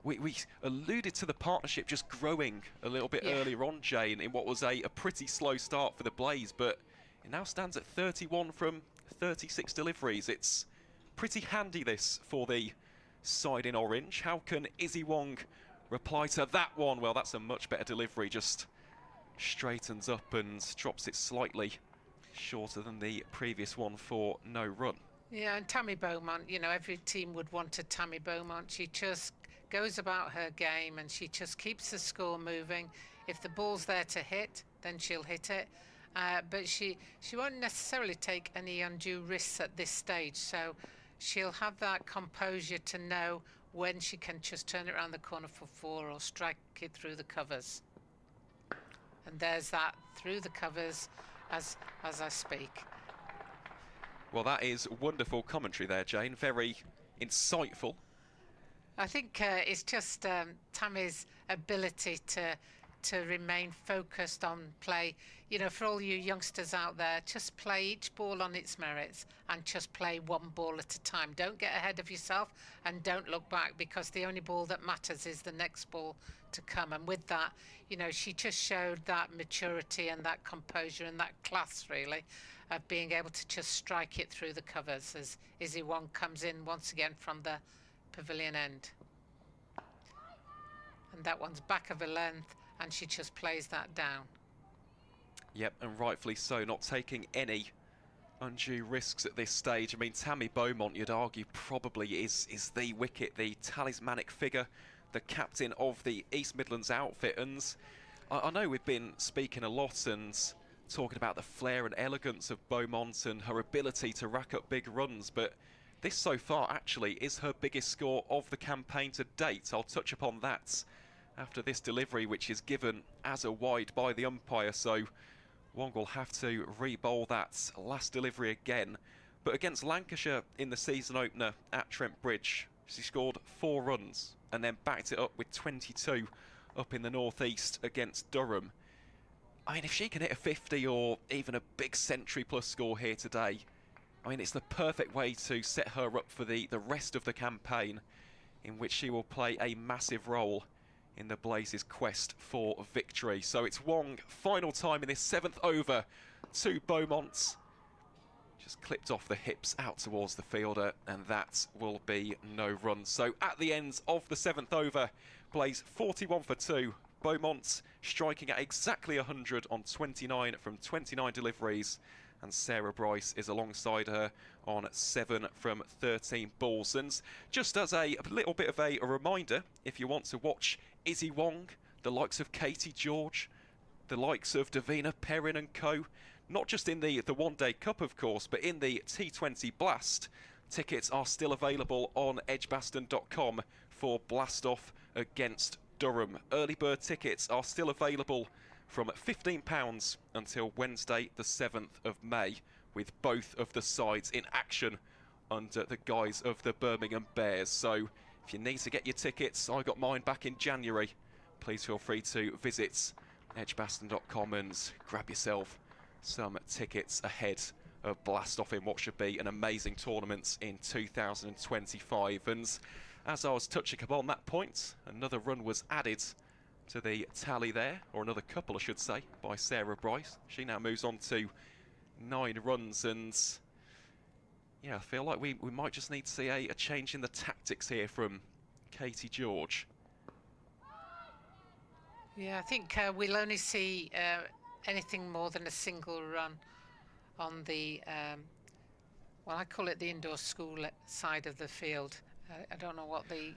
we alluded to the partnership just growing a little bit earlier on, Jane, in what was a pretty slow start for the Blaze, but it now stands at 31 from 36 deliveries. It's pretty handy, this, for the side in orange. How can Izzy Wong reply to that one? Well, that's a much better delivery, just straightens up and drops it slightly shorter than the previous one for no run. Yeah, and Tammy Beaumont, you know, every team would want a Tammy Beaumont. She just goes about her game and she just keeps the score moving. If the ball's there to hit, then she'll hit it. But she won't necessarily take any undue risks at this stage, so she'll have that composure to know when she can just turn it around the corner for 4 or strike it through the covers. And there's that through the covers as I speak. Well, that is wonderful commentary there, Jane. Very insightful. I think it's just Tammy's ability to remain focused on play. You know, for all you youngsters out there, just play each ball on its merits and just play one ball at a time. Don't get ahead of yourself and don't look back, because the only ball that matters is the next ball to come. And with that, you know, she just showed that maturity and that composure and that class, really, of being able to just strike it through the covers as Izzy Wong comes in once again from the pavilion end. And that one's back of a length, and she just plays that down. Yep, and rightfully so, not taking any undue risks at this stage. I mean, Tammy Beaumont, you'd argue, probably is the wicket, the talismanic figure, the captain of the East Midlands outfit. And I know we've been speaking a lot and talking about the flair and elegance of Beaumont and her ability to rack up big runs, but this so far actually is her biggest score of the campaign to date. I'll touch upon that after this delivery, which is given as a wide by the umpire, so Wong will have to re-bowl that last delivery again. But against Lancashire in the season opener at Trent Bridge, she scored 4 runs and then backed it up with 22 up in the northeast against Durham. I mean, if she can hit a 50 or even a big century plus score here today, I mean, it's the perfect way to set her up for the rest of the campaign, in which she will play a massive role in the Blazes' quest for victory. So it's Wong, final time in this 7th over to Beaumont. Just clipped off the hips out towards the fielder, and that will be no run. So at the end of the 7th over, Blaze 41 for 2. Beaumont striking at exactly 100 on 29 from 29 deliveries, and Sarah Bryce is alongside her on 7 from 13 balls. And just as a little bit of a reminder, if you want to watch Izzy Wong, the likes of Katie George, the likes of Deina Perin and co, not just in the One Day Cup, of course, but in the T20 Blast, tickets are still available on edgbaston.com for Blast-Off against Durham. Early bird tickets are still available from £15 until Wednesday the 7th of May, with both of the sides in action under the guise of the Birmingham Bears. So if you need to get your tickets, I got mine back in January. Please feel free to visit edgbaston.com and grab yourself some tickets ahead of Blast-Off in what should be an amazing tournament in 2025. And as I was touching upon that point, another run was added to the tally there, or another couple I should say, by Sarah Bryce. She now moves on to 9 runs, and yeah, I feel like we might just need to see a change in the tactics here from Katie George. Yeah, I think we'll only see anything more than a single run on the, well, I call it the indoor school side of the field. I don't know what the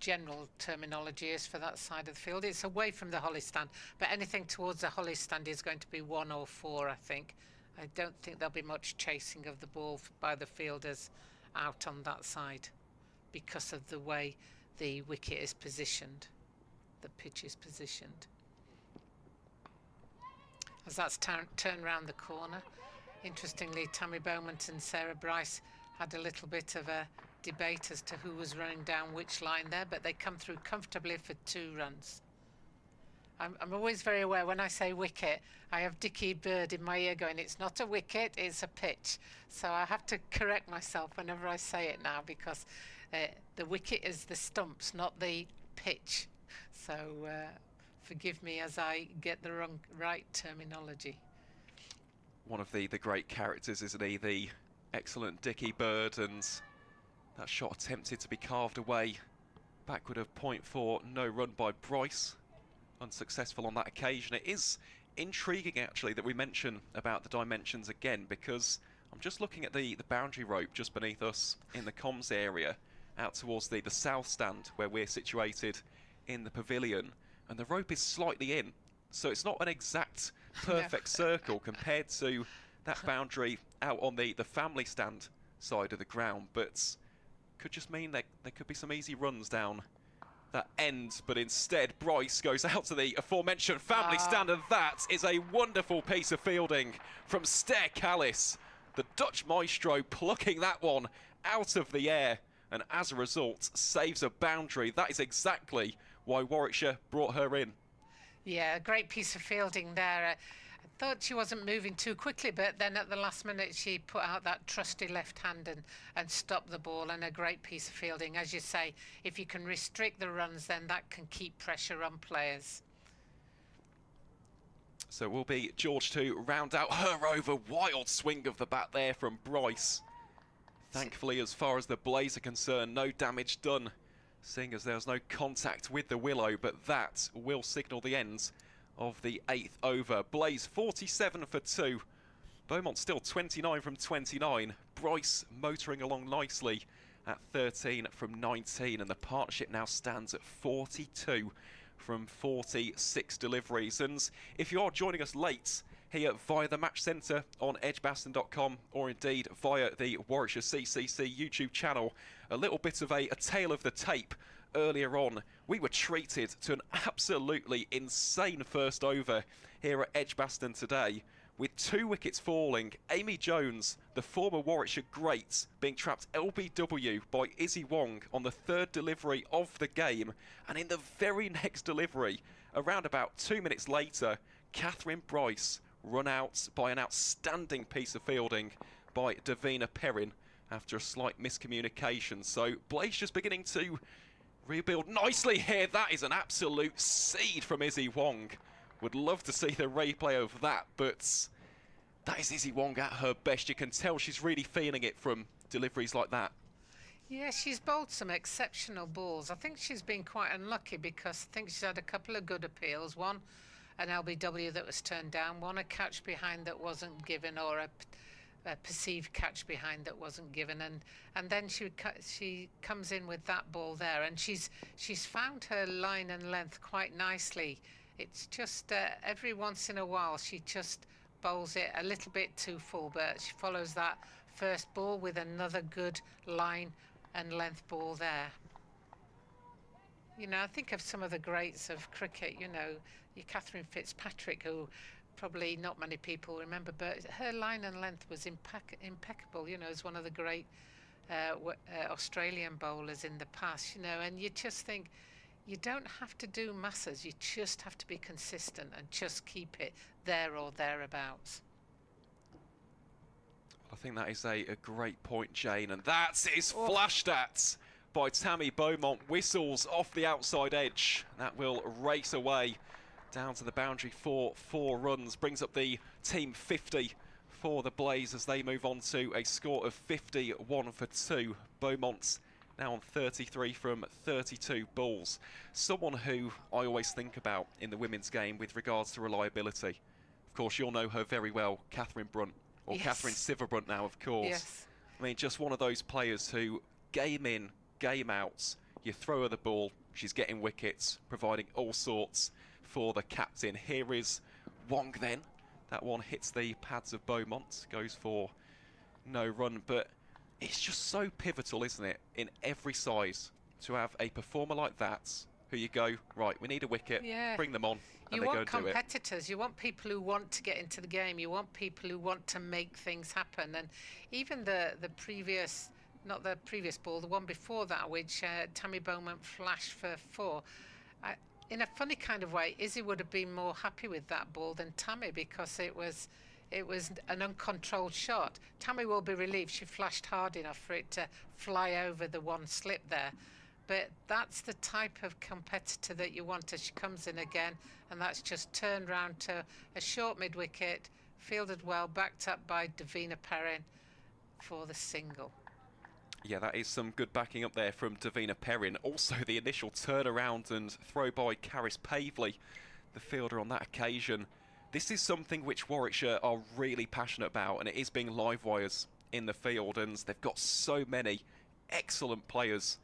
general terminology is for that side of the field. It's away from the holly stand, but anything towards the holly stand is going to be 1 or 4, I think. I don't think there'll be much chasing of the ball by the fielders out on that side because of the way the wicket is positioned, the pitch is positioned. As that's turned round the corner, interestingly, Tammy Beaumont and Sarah Bryce had a little bit of a debate as to who was running down which line there, but they come through comfortably for 2 runs. I'm always very aware when I say wicket, I have Dickie Bird in my ear going, it's not a wicket, it's a pitch. So I have to correct myself whenever I say it now, because the wicket is the stumps, not the pitch. So forgive me as I get the right terminology. One of the great characters, isn't he? The excellent Dickie Bird, and that shot attempted to be carved away. Backward of point four, no run by Bryce. Unsuccessful on that occasion. It is intriguing, actually, that we mention about the dimensions again, because I'm just looking at the boundary rope just beneath us in the comms area, out towards the south stand where we're situated in the pavilion, and the rope is slightly in, so it's not an exact perfect circle compared to that boundary out on the family stand side of the ground, but could just mean that there could be some easy runs down that end, but instead Bryce goes out to the aforementioned family stand, and that is a wonderful piece of fielding from Stair Callis. The Dutch maestro plucking that one out of the air, and as a result saves a boundary. That is exactly why Warwickshire brought her in. Yeah, a great piece of fielding there. I thought she wasn't moving too quickly, but then at the last minute she put out that trusty left hand and stopped the ball, and a great piece of fielding. As you say, if you can restrict the runs, then that can keep pressure on players. So it will be George to round out her over. Wild swing of the bat there from Bryce. Thankfully, as far as the Blaze are concerned, no damage done, seeing as there was no contact with the willow, but that will signal the end of the 8th over. Blaze 47 for 2. Beaumont still 29 from 29. Bryce motoring along nicely at 13 from 19, and the partnership now stands at 42 from 46 deliveries. And if you are joining us late here via the Match Centre on edgbaston.com, or indeed via the Warwickshire CCC YouTube channel, a little bit of a tale of the tape. Earlier on, we were treated to an absolutely insane first over here at Edgbaston today, with 2 wickets falling. Amy Jones, the former Warwickshire great, being trapped LBW by Izzy Wong on the 3rd delivery of the game, and in the very next delivery, around about 2 minutes later, Katherine Bryce run out by an outstanding piece of fielding by Deina Perin after a slight miscommunication. So Blaze just beginning to rebuild nicely here. That is an absolute seed from Izzy Wong. Would love to see the replay of that, but that is Izzy Wong at her best. You can tell she's really feeling it from deliveries like that. Yeah, she's bowled some exceptional balls. I think she's been quite unlucky, because I think she's had a couple of good appeals. One, an LBW that was turned down. One, a catch behind that wasn't given, or a perceived catch behind that wasn't given, and then she comes in with that ball there, and she's found her line and length quite nicely. It's just every once in a while she just bowls it a little bit too full, but she follows that first ball with another good line and length ball there. You know, I think of some of the greats of cricket, you know, your Catherine Fitzpatrick, who probably not many people remember, but her line and length was impeccable, you know, as one of the great Australian bowlers in the past, you know, and you just think you don't have to do masses, you just have to be consistent and just keep it there or thereabouts. I think that is a great point, Jane, and that is flashed at by Tammy Beaumont. Whistles off the outside edge. That will race away down to the boundary for 4 runs, brings up the team 50 for the Blaze as they move on to a score of 51 for 2. Beaumont's now on 33 from 32 balls. Someone who I always think about in the women's game with regards to reliability. Of course, you'll know her very well, Catherine Brunt, or Yes. Catherine Siverbrunt now, of course. Yes. I mean, just one of those players who, game in, game out, you throw her the ball, she's getting wickets, providing all sorts for the captain. Here is Wong then. That one hits the pads of Beaumont, goes for no run, but it's just so pivotal, isn't it, in every side to have a performer like that who you go, right, we need a wicket, bring them on, and you they go want and do it. competitors, you want people who want to get into the game, you want people who want to make things happen. And even the previous, not the previous ball, the one before that, which Tammy Beaumont flashed for 4, in a funny kind of way, Izzy would have been more happy with that ball than Tammy, because it was an uncontrolled shot. Tammy will be relieved she flashed hard enough for it to fly over the one slip there. But that's the type of competitor that you want as she comes in again, and that's just turned round to a short mid-wicket, fielded well, backed up by Deina Perin for the single. Yeah, that is some good backing up there from Deina Perin. Also, the initial turnaround and throw by Caris Pavley, the fielder on that occasion. This is something which Warwickshire are really passionate about, and it is being live wires in the field, and they've got so many excellent players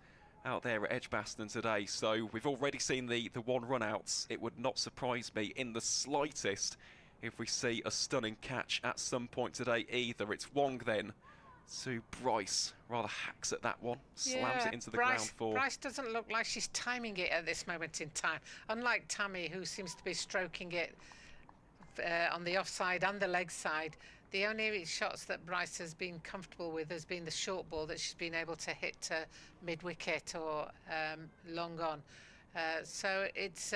out there at Edgbaston today. So we've already seen the one run outs. It would not surprise me in the slightest if we see a stunning catch at some point today either. It's Wong then to Bryce, rather hacks at that one, slams it into the ground for... Bryce doesn't look like she's timing it at this moment in time, unlike Tammy, who seems to be stroking it on the offside and the leg side. The only shots that Bryce has been comfortable with has been the short ball that she's been able to hit to mid-wicket or long on. So it's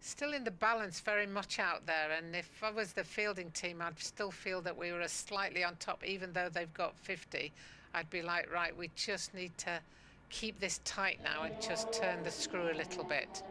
still in the balance very much out there, and if I was the fielding team, I'd still feel that we were slightly on top, even though they've got 50. I'd be like, right, we just need to keep this tight now and just turn the screw a little bit.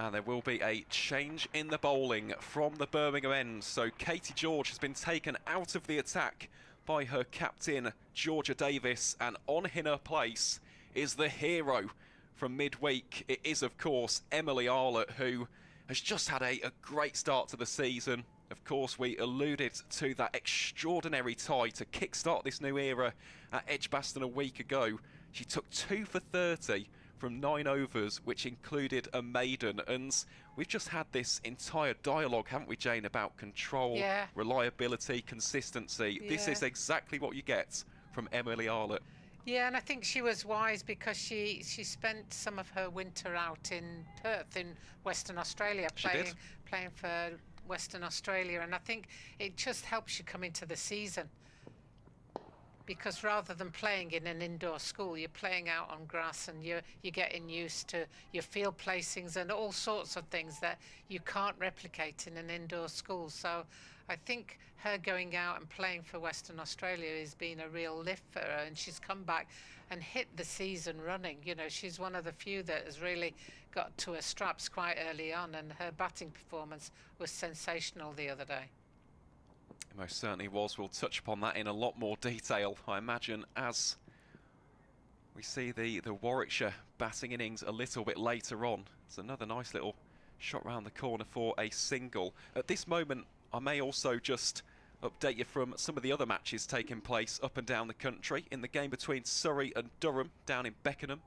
And there will be a change in the bowling from the Birmingham end. So Katie George has been taken out of the attack by her captain, Georgia Davis, and on in her place is the hero from midweek. It is, of course, Emily Arlott, who has just had a great start to the season. Of course, we alluded to that extraordinary tie to kickstart this new era at Edgbaston a week ago. She took 2 for 30 from 9 overs, which included a maiden. And we've just had this entire dialogue, haven't we, Jane, about control, reliability, consistency. This is exactly what you get from Emily Arlott. Yeah, and I think she was wise, because she spent some of her winter out in Perth in Western Australia playing for Western Australia, and I think it just helps you come into the season, because rather than playing in an indoor school, you're playing out on grass, and you're getting used to your field placings and all sorts of things that you can't replicate in an indoor school. So I think her going out and playing for Western Australia has been a real lift for her, and she's come back and hit the season running. You know, she's one of the few that has really got to her straps quite early on, and her batting performance was sensational the other day. It most certainly was. We'll touch upon that in a lot more detail, I imagine, as we see the Warwickshire batting innings a little bit later on. It's another nice little shot round the corner for a single. At this moment, I may also just update you from some of the other matches taking place up and down the country. In the game between Surrey and Durham down in Beckenham,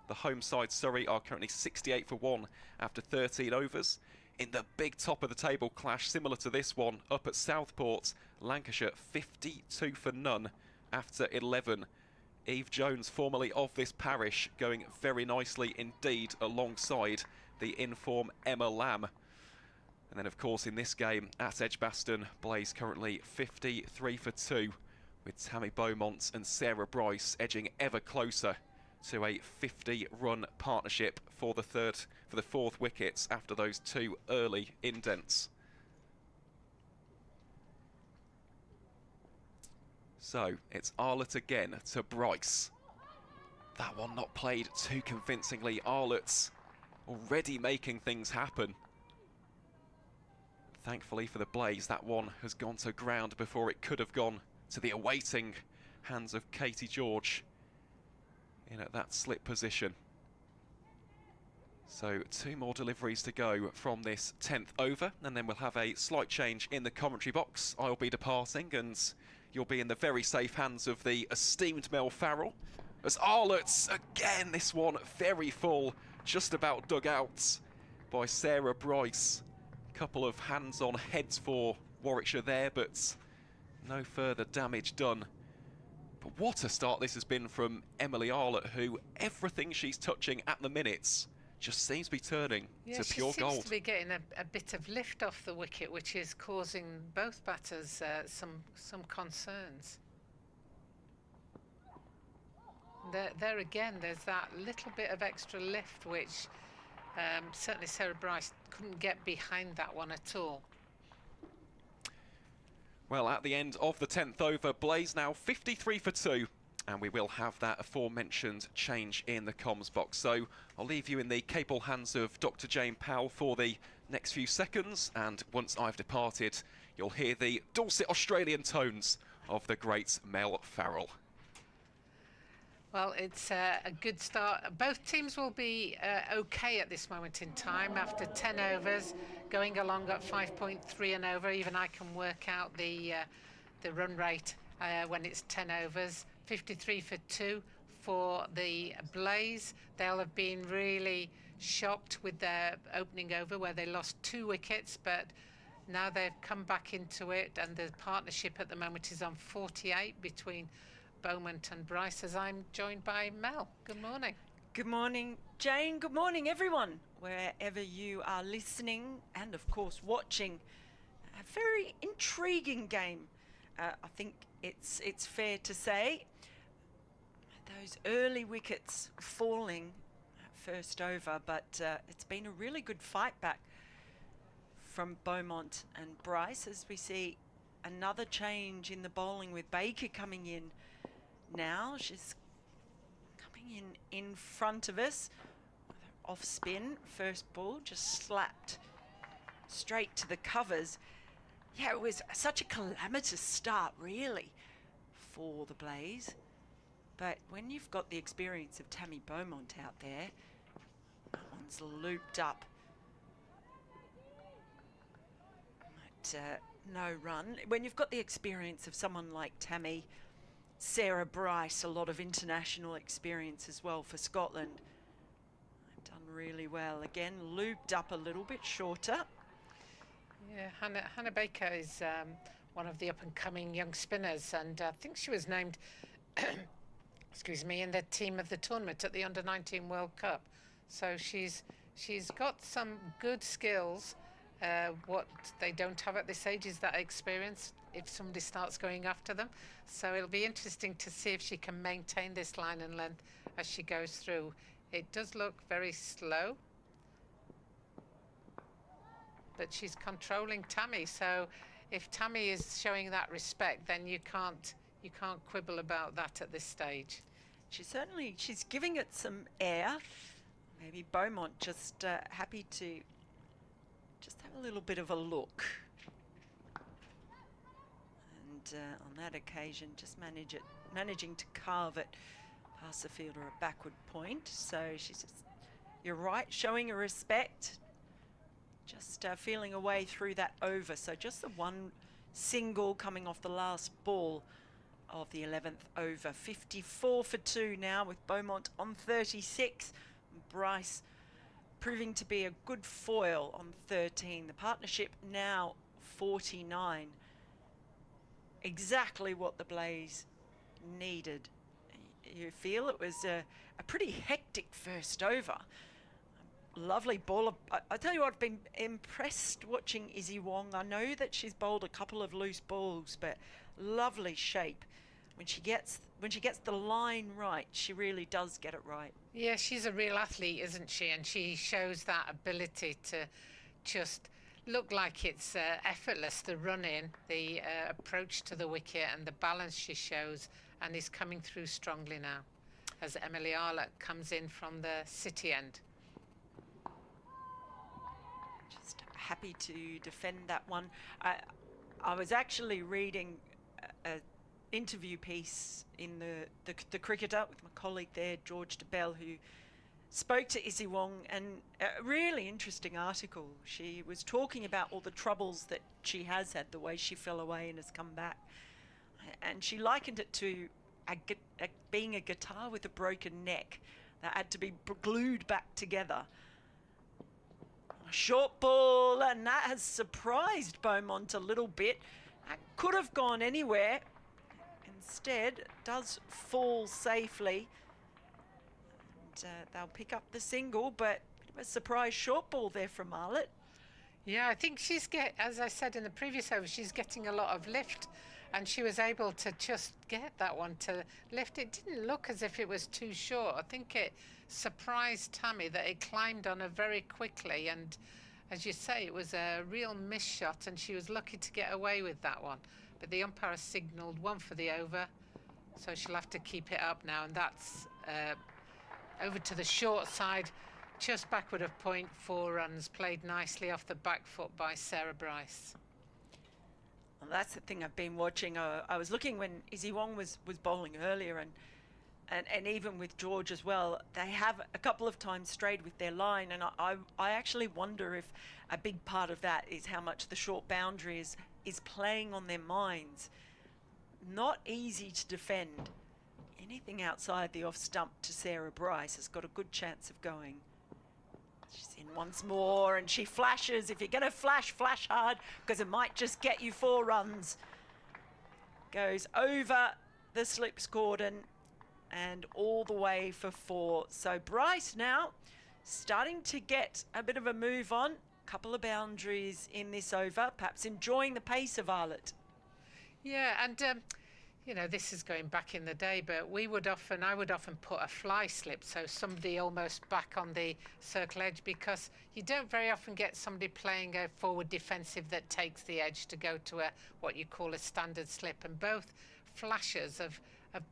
the home side Surrey are currently 68 for 1 after 13 overs. In the big top of the table clash, similar to this one, up at Southport, Lancashire 52 for none after 11. Eve Jones, formerly of this parish, going very nicely indeed alongside the in-form Emma Lamb. And then, of course, in this game at Edgbaston, Blaze currently 53 for 2, with Tammy Beaumont and Sarah Bryce edging ever closer to a 50-run partnership for the fourth wickets after those 2 early indents. So it's Arlott again to Bryce. That one not played too convincingly. Arlott's already making things happen. Thankfully for the Blaze, that one has gone to ground before it could have gone to the awaiting hands of Katie George in at that slip position. So 2 more deliveries to go from this 10th over, and then we'll have a slight change in the commentary box. I'll be departing, and you'll be in the very safe hands of the esteemed Mel Farrell. As Arlott's, again, this one very full, just about dug out by Sarah Bryce. Couple of hands-on heads for Warwickshire there, but no further damage done. But what a start this has been from Emily Arlott, who everything she's touching at the minutes just seems to be turning to pure gold. She seems to be getting a bit of lift off the wicket, which is causing both batters some concerns. There again, there's that little bit of extra lift, which certainly Sarah Bryce couldn't get behind that one at all. Well, at the end of the 10th over, Blaze now 53 for 2. And we will have that aforementioned change in the comms box. So I'll leave you in the capable hands of Dr. Jane Powell for the next few seconds. And once I've departed, you'll hear the dulcet Australian tones of the great Mel Farrell. Well, it's a good start. Both teams will be okay at this moment in time after 10 overs, going along at 5.3 and over. Even I can work out the run rate when it's 10 overs. 53 for 2 for the Blaze. They'll have been really shocked with their opening over where they lost 2 wickets, but now they've come back into it, and the partnership at the moment is on 48 between Beaumont and Bryce, as I'm joined by Mel. Good morning. Good morning, Jane. Good morning, everyone, wherever you are listening and, of course, watching. A very intriguing game. I think it's fair to say. Those early wickets falling at first over, but it's been a really good fight back from Beaumont and Bryce, as we see another change in the bowling with Baker coming in now. She's coming in front of us. Off spin, first ball just slapped straight to the covers. Yeah, it was such a calamitous start, really, for the Blaze. But when you've got the experience of Tammy Beaumont out there, that one's looped up. But no run. When you've got the experience of someone like Tammy, Sarah Bryce, a lot of international experience as well for Scotland. They've done really well. Again, looped up a little bit shorter. Yeah, Hannah Baker is one of the up-and-coming young spinners, and I think she was named excuse me, in the team of the tournament at the Under-19 World Cup. So she's got some good skills. What they don't have at this age is that experience if somebody starts going after them. So it'll be interesting to see if she can maintain this line and length as she goes through. It does look very slow, but she's controlling Tammy. So if Tammy is showing that respect, then you can't quibble about that at this stage. She's giving it some air. Maybe Beaumont just happy to just have a little bit of a look. And on that occasion, just managing to carve it past the fielder a backward point. So she's just, you're right, showing her respect. Just feeling a way through that over. So just the one single coming off the last ball of the 11th over. 54 for 2 now with Beaumont on 36. Bryce proving to be a good foil on 13. The partnership now 49. Exactly what the Blaze needed. You feel it was a pretty hectic first over. Lovely ball. I tell you what, I've been impressed watching Izzy Wong. I know that she's bowled a couple of loose balls, but lovely shape. When she gets the line right, she really does get it right. Yeah, she's a real athlete, isn't she? And she shows that ability to just look like it's effortless, the run in, the approach to the wicket, and the balance she shows, and is coming through strongly now as Emily Arlott comes in from the city end. Just happy to defend that one. I was actually reading a interview piece in the Cricketer with my colleague there, George DeBell, who spoke to Izzy Wong, and a really interesting article. She was talking about all the troubles that she has had, the way she fell away and has come back, and she likened it to being a guitar with a broken neck that had to be glued back together. A short ball, and that has surprised Beaumont a little bit. That could have gone anywhere. Instead, it does fall safely. And they'll pick up the single, but a bit of a surprise short ball there from Arlott. Yeah, I think as I said in the previous over, she's getting a lot of lift, and she was able to just get that one to lift. It didn't look as if it was too short. I think it surprised Tammy that it climbed on her very quickly, and as you say, it was a real miss shot, and she was lucky to get away with that one. But the umpire signalled one for the over, so she'll have to keep it up now, and that's over to the short side, just backward of point, 4 runs, played nicely off the back foot by Sarah Bryce. Well, that's the thing I've been watching. I was looking when Izzy Wong was bowling earlier, and even with George as well, they have a couple of times strayed with their line, and I actually wonder if a big part of that is how much the short boundary is playing on their minds. Not easy to defend. Anything outside the off stump to Sarah Bryce has got a good chance of going. She's in once more, and she flashes. If you're going to flash hard, because it might just get you 4 runs. Goes over the slips cordon and all the way for 4. So Bryce now starting to get a bit of a move on. Couple of boundaries in this over, perhaps enjoying the pace of Violet. Yeah, and you know, this is going back in the day, but I would often put a fly slip, so somebody almost back on the circle edge, because you don't very often get somebody playing a forward defensive that takes the edge to go to what you call a standard slip. And both flashers have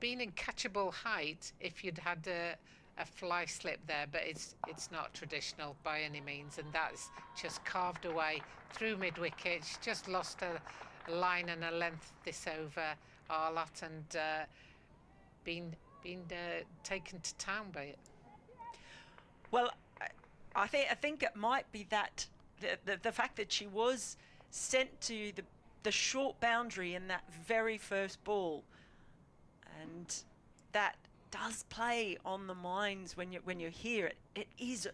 been in catchable height if you'd had a fly slip there, but it's not traditional by any means, and that's just carved away through mid-wicket. She's just lost a line and a length this over our lot, and been taken to town by it. Well, I think it might be that the fact that she was sent to the short boundary in that very first ball, and that does play on the minds when you hear it. It is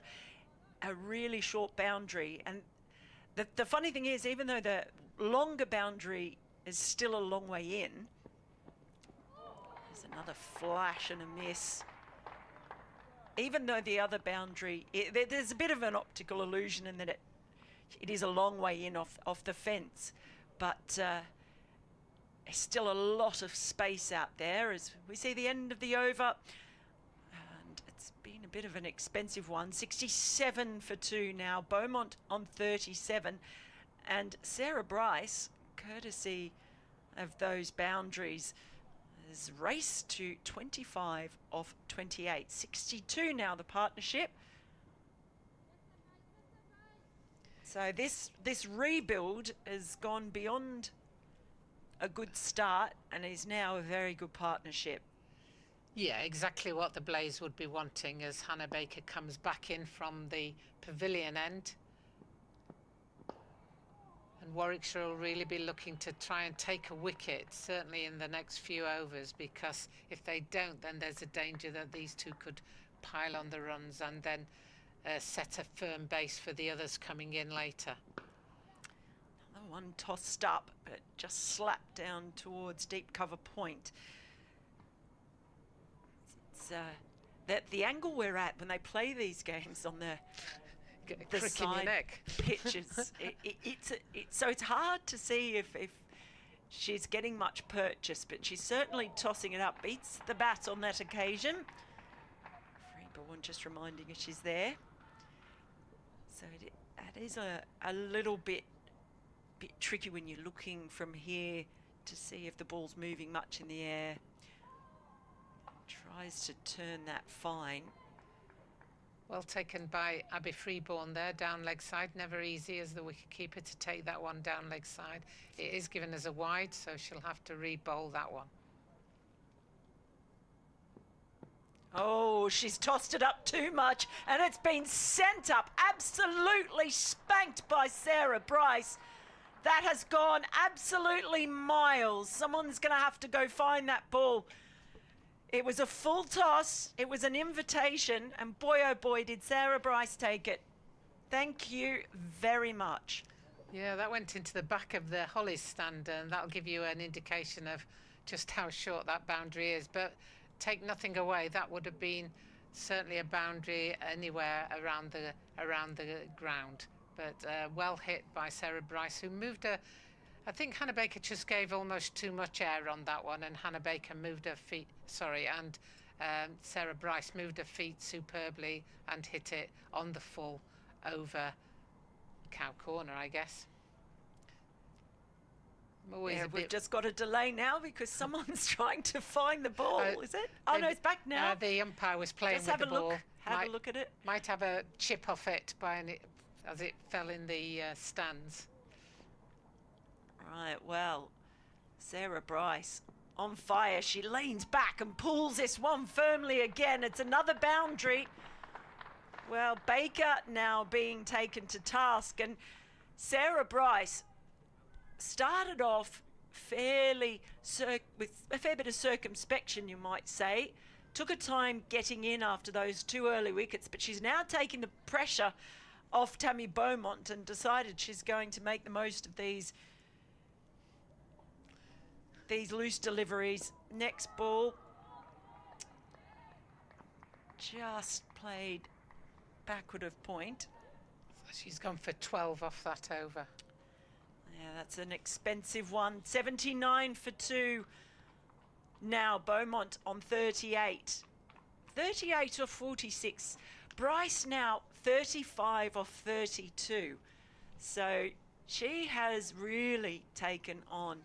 a really short boundary, and the funny thing is, even though the longer boundary is still a long way in, there's another flash and a miss. Even though the other boundary, there's a bit of an optical illusion in that it is a long way in off the fence, but there's still a lot of space out there as we see the end of the over, and it's been a bit of an expensive one. 67 for 2 now, Beaumont on 37, and Sarah Bryce, courtesy of those boundaries, has raced to 25 off 28. 62 now the partnership. So this rebuild has gone beyond a good start and is now a very good partnership. Yeah, exactly what the Blaze would be wanting as Hannah Baker comes back in from the pavilion end. And Warwickshire will really be looking to try and take a wicket, certainly in the next few overs, because if they don't, then there's a danger that these two could pile on the runs and then set a firm base for the others coming in later. Another one tossed up, but just slapped down towards deep cover point. It's that the angle we're at when they play these games on the side pitches, so it's hard to see if she's getting much purchase, but she's certainly tossing it up. Beats the bat on that occasion. Freeborn just reminding her she's there. So it is a little bit tricky when you're looking from here to see if the ball's moving much in the air. Tries to turn that fine. Well taken by Abby Freeborn there, down leg side. Never easy as the wicketkeeper to take that one down leg side. It is given as a wide, so she'll have to re-bowl that one. Oh, she's tossed it up too much, and it's been sent up, absolutely spanked by Sarah Bryce. That has gone absolutely miles. Someone's going to have to go find that ball. It was a full toss, it was an invitation, and boy oh boy did Sarah Bryce take it. Thank you very much. Yeah, that went into the back of the Hollies stand, and that'll give you an indication of just how short that boundary is. But take nothing away, that would have been certainly a boundary anywhere around the ground. but well hit by Sarah Bryce, who moved her. I think Hannah Baker just gave almost too much air on that one, and Hannah Baker moved her feet. Sorry, and Sarah Bryce moved her feet superbly and hit it on the full over cow corner, I guess. We've just got a delay now because someone's trying to find the ball, is it? Oh, no, it's back now. The umpire was playing Just with the ball. Have a look at it. Might have a chip off it as it fell in the stands. Right, well, Sarah Bryce on fire. She leans back and pulls this one firmly again. It's another boundary. Well, Baker now being taken to task, and Sarah Bryce started off with a fair bit of circumspection, you might say. Took her time getting in after those 2 early wickets, but she's now taking the pressure off Tammy Beaumont and decided she's going to make the most of these loose deliveries. Next ball, just played backward of point. So she's gone for 12 off that over. Yeah, that's an expensive one. 79 for 2. Now Beaumont on 38. 38 off 46. Bryce now 35 off 32. So she has really taken on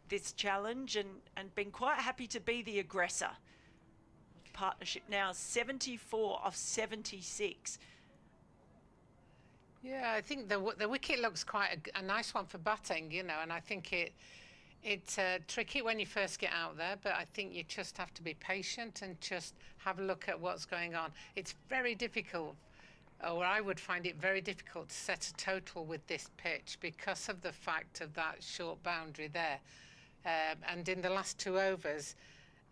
this challenge and been quite happy to be the aggressor. Partnership now 74 off 76. Yeah, I think the wicket looks quite a nice one for batting, you know, and I think it's tricky when you first get out there, but I think you just have to be patient and just have a look at what's going on. It's very difficult, or I would find it very difficult to set a total with this pitch because of the fact of that short boundary there. And in the last 2 overs,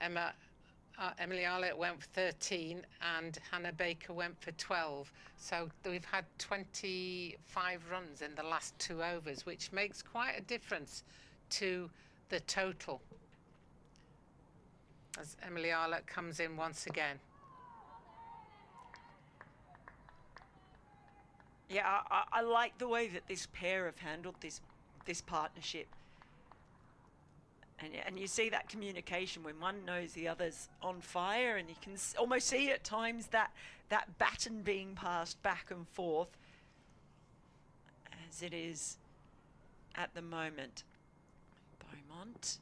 Emily Arlett went for 13 and Hannah Baker went for 12. So we've had 25 runs in the last 2 overs, which makes quite a difference to the total. As Emily Arlett comes in once again. Yeah, I like the way that this pair have handled this partnership. And you see that communication when one knows the other's on fire, and you can almost see at times that baton being passed back and forth as it is at the moment. Beaumont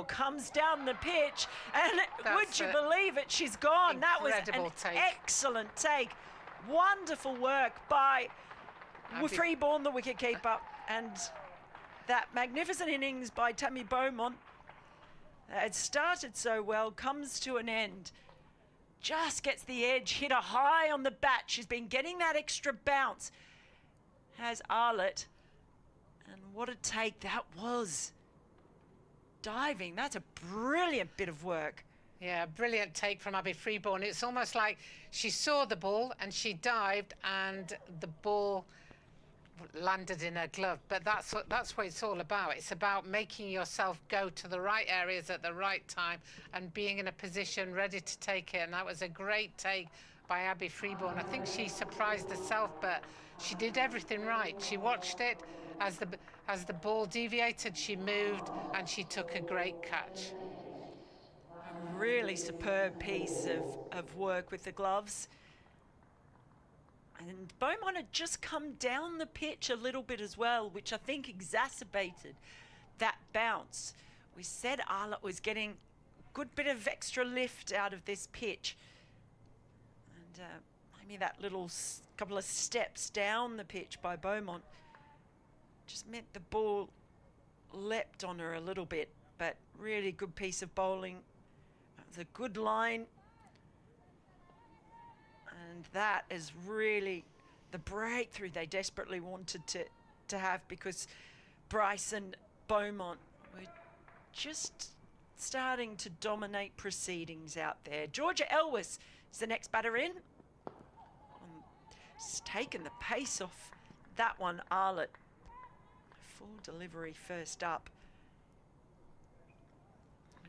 comes down the pitch, and would you believe it, she's gone. That was an excellent take. Wonderful work by Freeborn, the wicketkeeper, and that magnificent innings by Tammy Beaumont had started so well, comes to an end. Just gets the edge, hit her high on the bat. She's been getting that extra bounce. Has Arlett. And what a take that was. Diving, that's a brilliant bit of work. Yeah, brilliant take from Abby Freeborn. It's almost like she saw the ball and she dived and the ball landed in her glove. But that's what it's all about. It's about making yourself go to the right areas at the right time and being in a position ready to take it. And that was a great take by Abby Freeborn. I think she surprised herself, but she did everything right. She watched it as the ball deviated, she moved, and she took a great catch. A really superb piece of work with the gloves. And Beaumont had just come down the pitch a little bit as well, which I think exacerbated that bounce. We said Arlett was getting a good bit of extra lift out of this pitch. And maybe that little couple of steps down the pitch by Beaumont just meant the ball leapt on her a little bit. But really good piece of bowling. That was a good line. And that is really the breakthrough they desperately wanted to have, because Bryce and Beaumont were just starting to dominate proceedings out there. Georgia Elwes is the next batter in. It's taken the pace off that one, Arlett. Full delivery first up.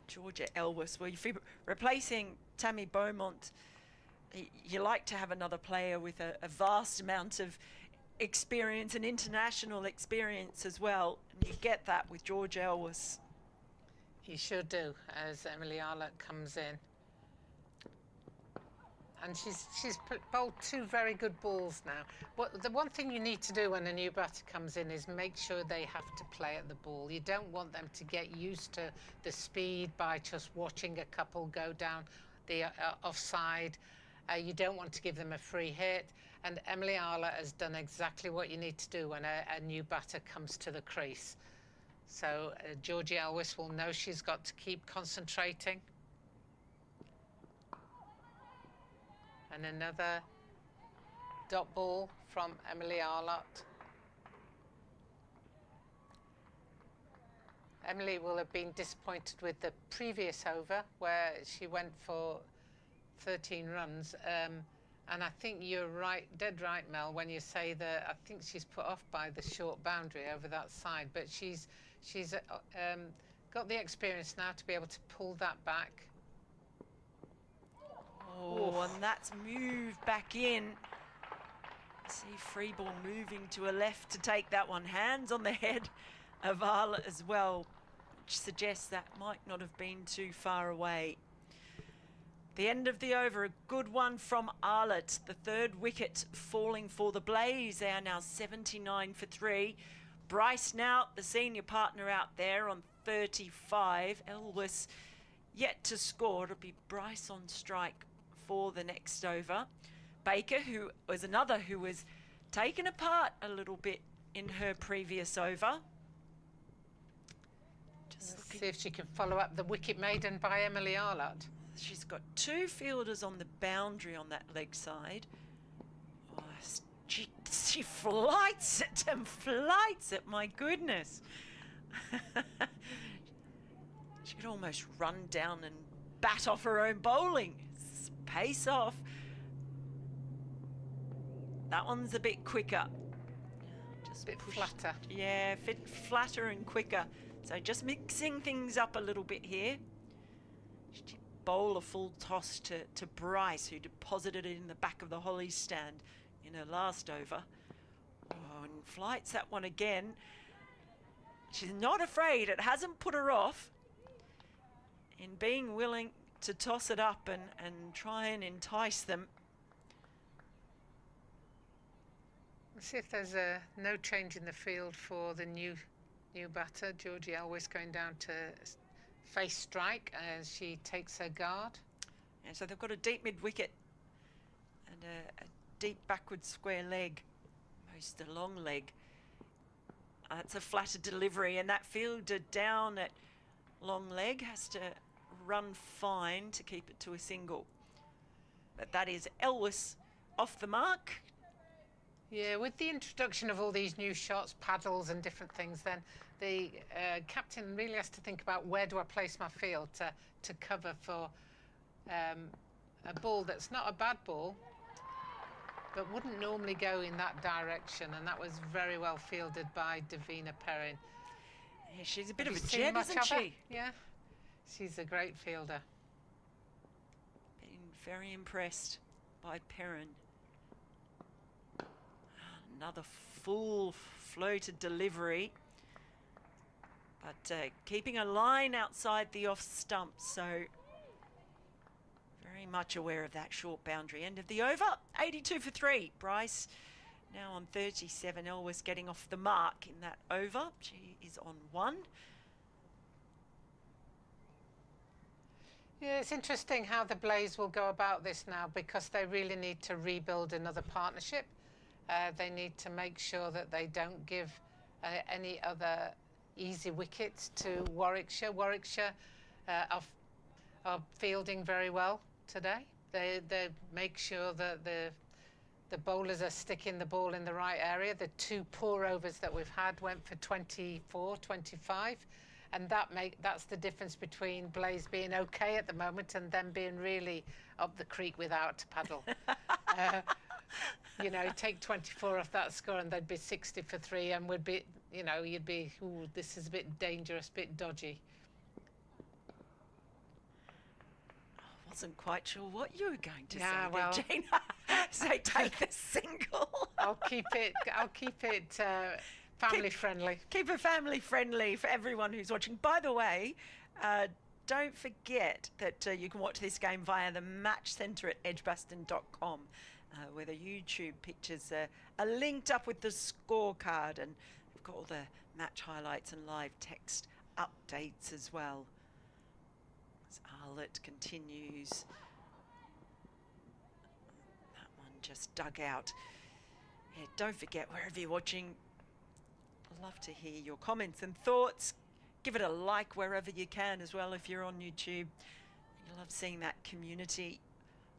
Georgia Elwes, well, if you're replacing Tammy Beaumont, you like to have another player with a vast amount of experience and international experience as well. And you get that with George Elwes. You sure do, as Emily Arlott comes in. And she's bowled 2 very good balls now. But the one thing you need to do when a new batter comes in is make sure they have to play at the ball. You don't want them to get used to the speed by just watching a couple go down the offside. You don't want to give them a free hit. And Emily Arlott has done exactly what you need to do when a new batter comes to the crease. So Georgie Elwes will know she's got to keep concentrating. And another dot ball from Emily Arlott. Emily will have been disappointed with the previous over where she went for 13 runs. And I think you're right, dead right, Mel, when you say that I think she's put off by the short boundary over that side. But she's got the experience now to be able to pull that back. Oh, and that's moved back in. See free ball moving to a left to take that one. Hands on the head of Arlott as well, which suggests that might not have been too far away. The end of the over, a good one from Arlott. The 3rd wicket falling for the Blaze. They are now 79 for 3. Bryce now, the senior partner out there on 35. Elwes yet to score. It'll be Bryce on strike for the next over. Baker, who was another who was taken apart a little bit in her previous over. Just see if she can follow up the wicket maiden by Emily Arlott. She's got 2 fielders on the boundary on that leg side. Oh, she flights it and flights it, my goodness. She could almost run down and bat off her own bowling. Pace off. That one's a bit quicker. Just a bit flatter. Yeah, flatter and quicker. So just mixing things up a little bit here. She did bowl a full toss to Bryce, who deposited it in the back of the Hollies stand in her last over. Oh, and flights that one again. She's not afraid. It hasn't put her off in being willing to toss it up and try and entice them. Let's see if there's no change in the field for the new batter. Georgie Elwes going down to face strike as she takes her guard. And so they've got a deep mid-wicket and a deep backward square leg, most a long leg. It's a flatter delivery, and that fielder down at long leg has to run fine to keep it to a single. But that is Elwes off the mark. Yeah, with the introduction of all these new shots, paddles and different things, then the captain really has to think about where do I place my field to cover for a ball that's not a bad ball, but wouldn't normally go in that direction. And that was very well fielded by Deina Perin. Yeah, she's a bit of a jet, isn't she? Yeah. She's a great fielder. Been very impressed by Perin. Another full floated delivery. But keeping a line outside the off stump, so very much aware of that short boundary. End of the over, 82 for 3. Bryce now on 37. Elwes getting off the mark in that over. She is on 1. Yeah, it's interesting how the Blaze will go about this now, because they really need to rebuild another partnership. They need to make sure that they don't give any other easy wickets to Warwickshire. Warwickshire are fielding very well today. They make sure that the bowlers are sticking the ball in the right area. The 2 poor overs that we've had went for 24, 25. And that's the difference between Blaze being okay at the moment and them being really up the creek without a paddle. You know, take 24 off that score and they'd be 60 for 3 and would be, you know, you'd be, ooh, this is a bit dangerous, a bit dodgy. Wasn't quite sure what you were going to Yeah, say well. there, Deina. So take the single. I'll keep it family friendly. Keep it family friendly for everyone who's watching. By the way, don't forget that you can watch this game via the match centre at edgbaston.com, where the YouTube pictures are linked up with the scorecard, and we've got all the match highlights and live text updates as well. As Arlett continues. That one just dug out. Yeah, don't forget, wherever you're watching, I'd love to hear your comments and thoughts. Give it a like wherever you can as well if you're on YouTube. You love seeing that community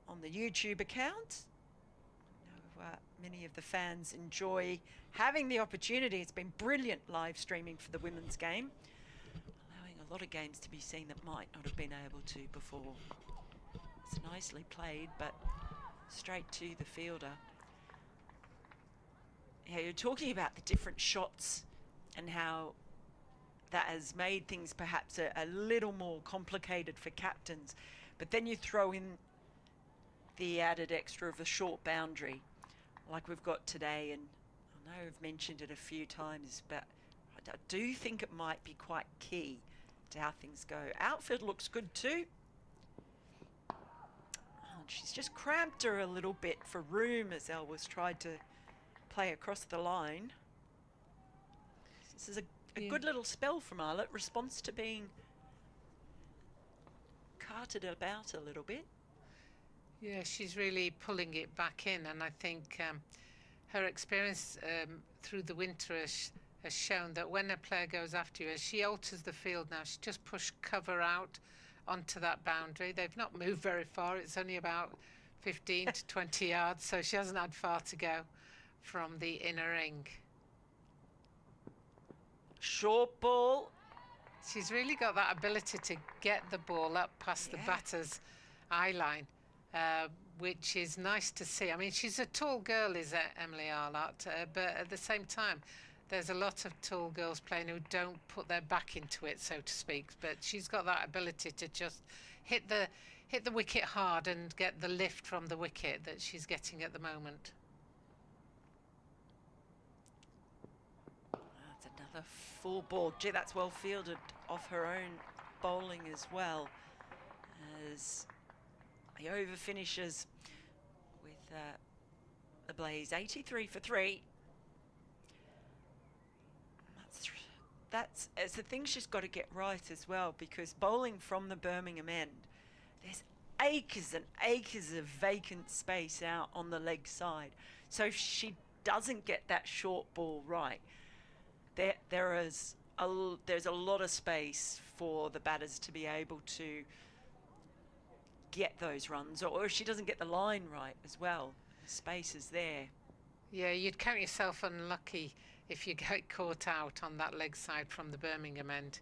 on the YouTube account. I know, many of the fans enjoy having the opportunity. It's been brilliant live streaming for the women's game, allowing a lot of games to be seen that might not have been able to before. It's nicely played, but straight to the fielder. Yeah, you're talking about the different shots and how that has made things perhaps a little more complicated for captains. But then you throw in the added extra of a short boundary like we've got today, and I know I've mentioned it a few times, but I do think it might be quite key to how things go. Outfield looks good too. Oh, she's just cramped her a little bit for room as Elvis tried to play across the line. This is a good little spell from Arlett. Response to being carted about a little bit. Yeah, she's really pulling it back in, and I think her experience through the winter has shown that when a player goes after you, as she alters the field now, she just pushed cover out onto that boundary. They've not moved very far. It's only about 15 to 20 yards, so she hasn't had far to go from the inner ring. Short ball. She's really got that ability to get the ball up past the batter's eye line, which is nice to see. I mean, she's a tall girl, is Emily Arlott, but at the same time, there's a lot of tall girls playing who don't put their back into it, so to speak. But she's got that ability to just hit the wicket hard and get the lift from the wicket that she's getting at the moment. Another full ball. Gee, that's well fielded off her own bowling as well, as the over finishes with the Blaze 83 for 3. That's it's the thing she's got to get right as well, because bowling from the Birmingham end, there's acres and acres of vacant space out on the leg side. So if she doesn't get that short ball right, there's a lot of space for the batters to be able to get those runs, or if she doesn't get the line right as well, the space is there. Yeah, you'd count yourself unlucky if you get caught out on that leg side from the Birmingham end,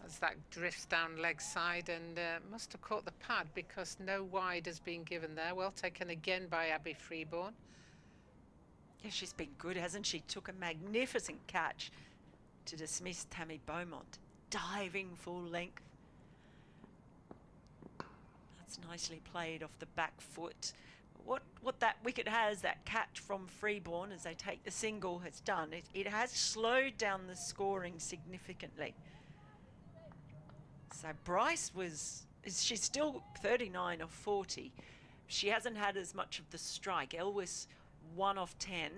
as that drifts down leg side, and must have caught the pad because no wide has been given there. Well taken again by Abby Freeborn. Yeah, she's been good, hasn't she? Took a magnificent catch to dismiss Tammy Beaumont. Diving full length. That's nicely played off the back foot. What that wicket has, that catch from Freeborn as they take the single, has done, it has slowed down the scoring significantly. So Bryce she's still 39 of 40. She hasn't had as much of the strike. Elvis 1 off 10.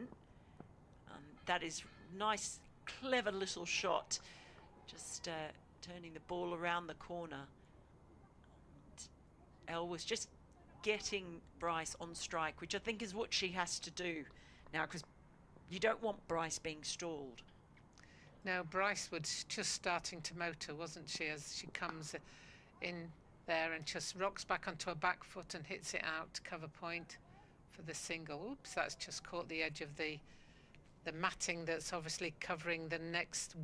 That is nice, clever little shot. Just turning the ball around the corner. Elvis just getting Bryce on strike, which I think is what she has to do now, because you don't want Bryce being stalled. No, Bryce was just starting to motor, wasn't she, as she comes in there and just rocks back onto her back foot and hits it out to cover point for the single. Oops, that's just caught the edge of the matting that's obviously covering the next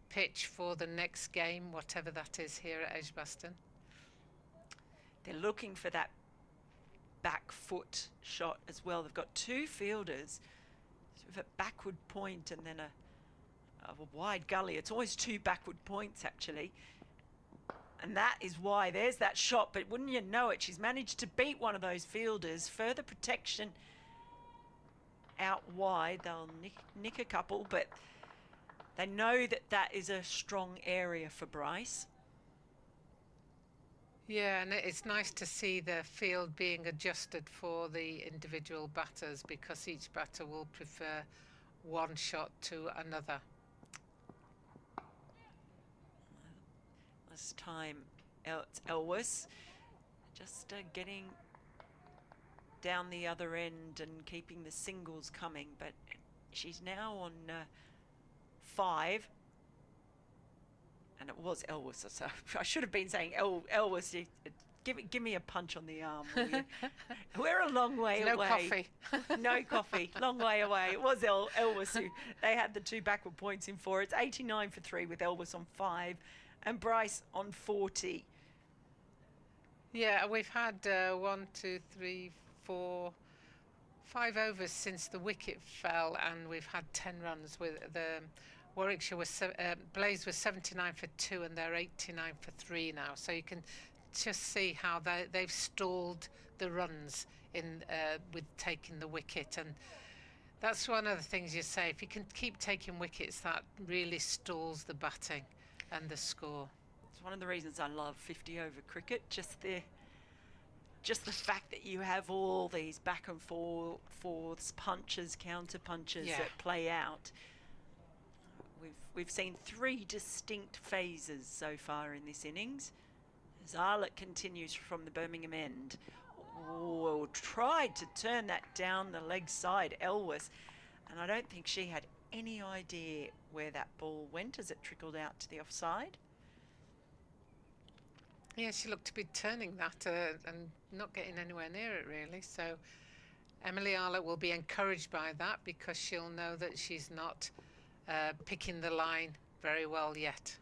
pitch for the next game, whatever that is here at Edgbaston. They're looking for that back foot shot as well. They've got two fielders, sort of a backward point and then a wide gully. It's always two backward points actually. And that is why there's that shot. But wouldn't you know it, she's managed to beat one of those fielders. Further protection out wide. They'll nick a couple, but they know that that is a strong area for Bryce. Yeah, and it's nice to see the field being adjusted for the individual batters, because each batter will prefer one shot to another. This time it's Elwes just getting down the other end and keeping the singles coming, but she's now on 5. And it was Elwes, so I should have been saying Elwes. Give me a punch on the arm, will you? We're a long way away. No coffee. No coffee. Long way away. It was Elwes who they had the 2 backward points in for. It's 89 for 3 with Elwes on 5 and Bryce on 40. Yeah, we've had 1, 2, 3, 4, 5 overs since the wicket fell, and we've had 10 runs. With the Warwickshire was Blaze was 79 for 2, and they're 89 for 3 now. So you can just see how they've stalled the runs in with taking the wicket, and that's one of the things you say. If you can keep taking wickets, that really stalls the batting and the score. It's one of the reasons I love 50 over cricket. Just the fact that you have all these back and forths, punches, counter punches that play out. We've seen 3 distinct phases so far in this innings. As Arlott continues from the Birmingham end. Oh, tried to turn that down the leg side, Elwes, and I don't think she had any idea where that ball went as it trickled out to the offside. Yeah, she looked to be turning that and not getting anywhere near it, really. So Emily Arlott will be encouraged by that, because she'll know that she's not picking the line very well yet.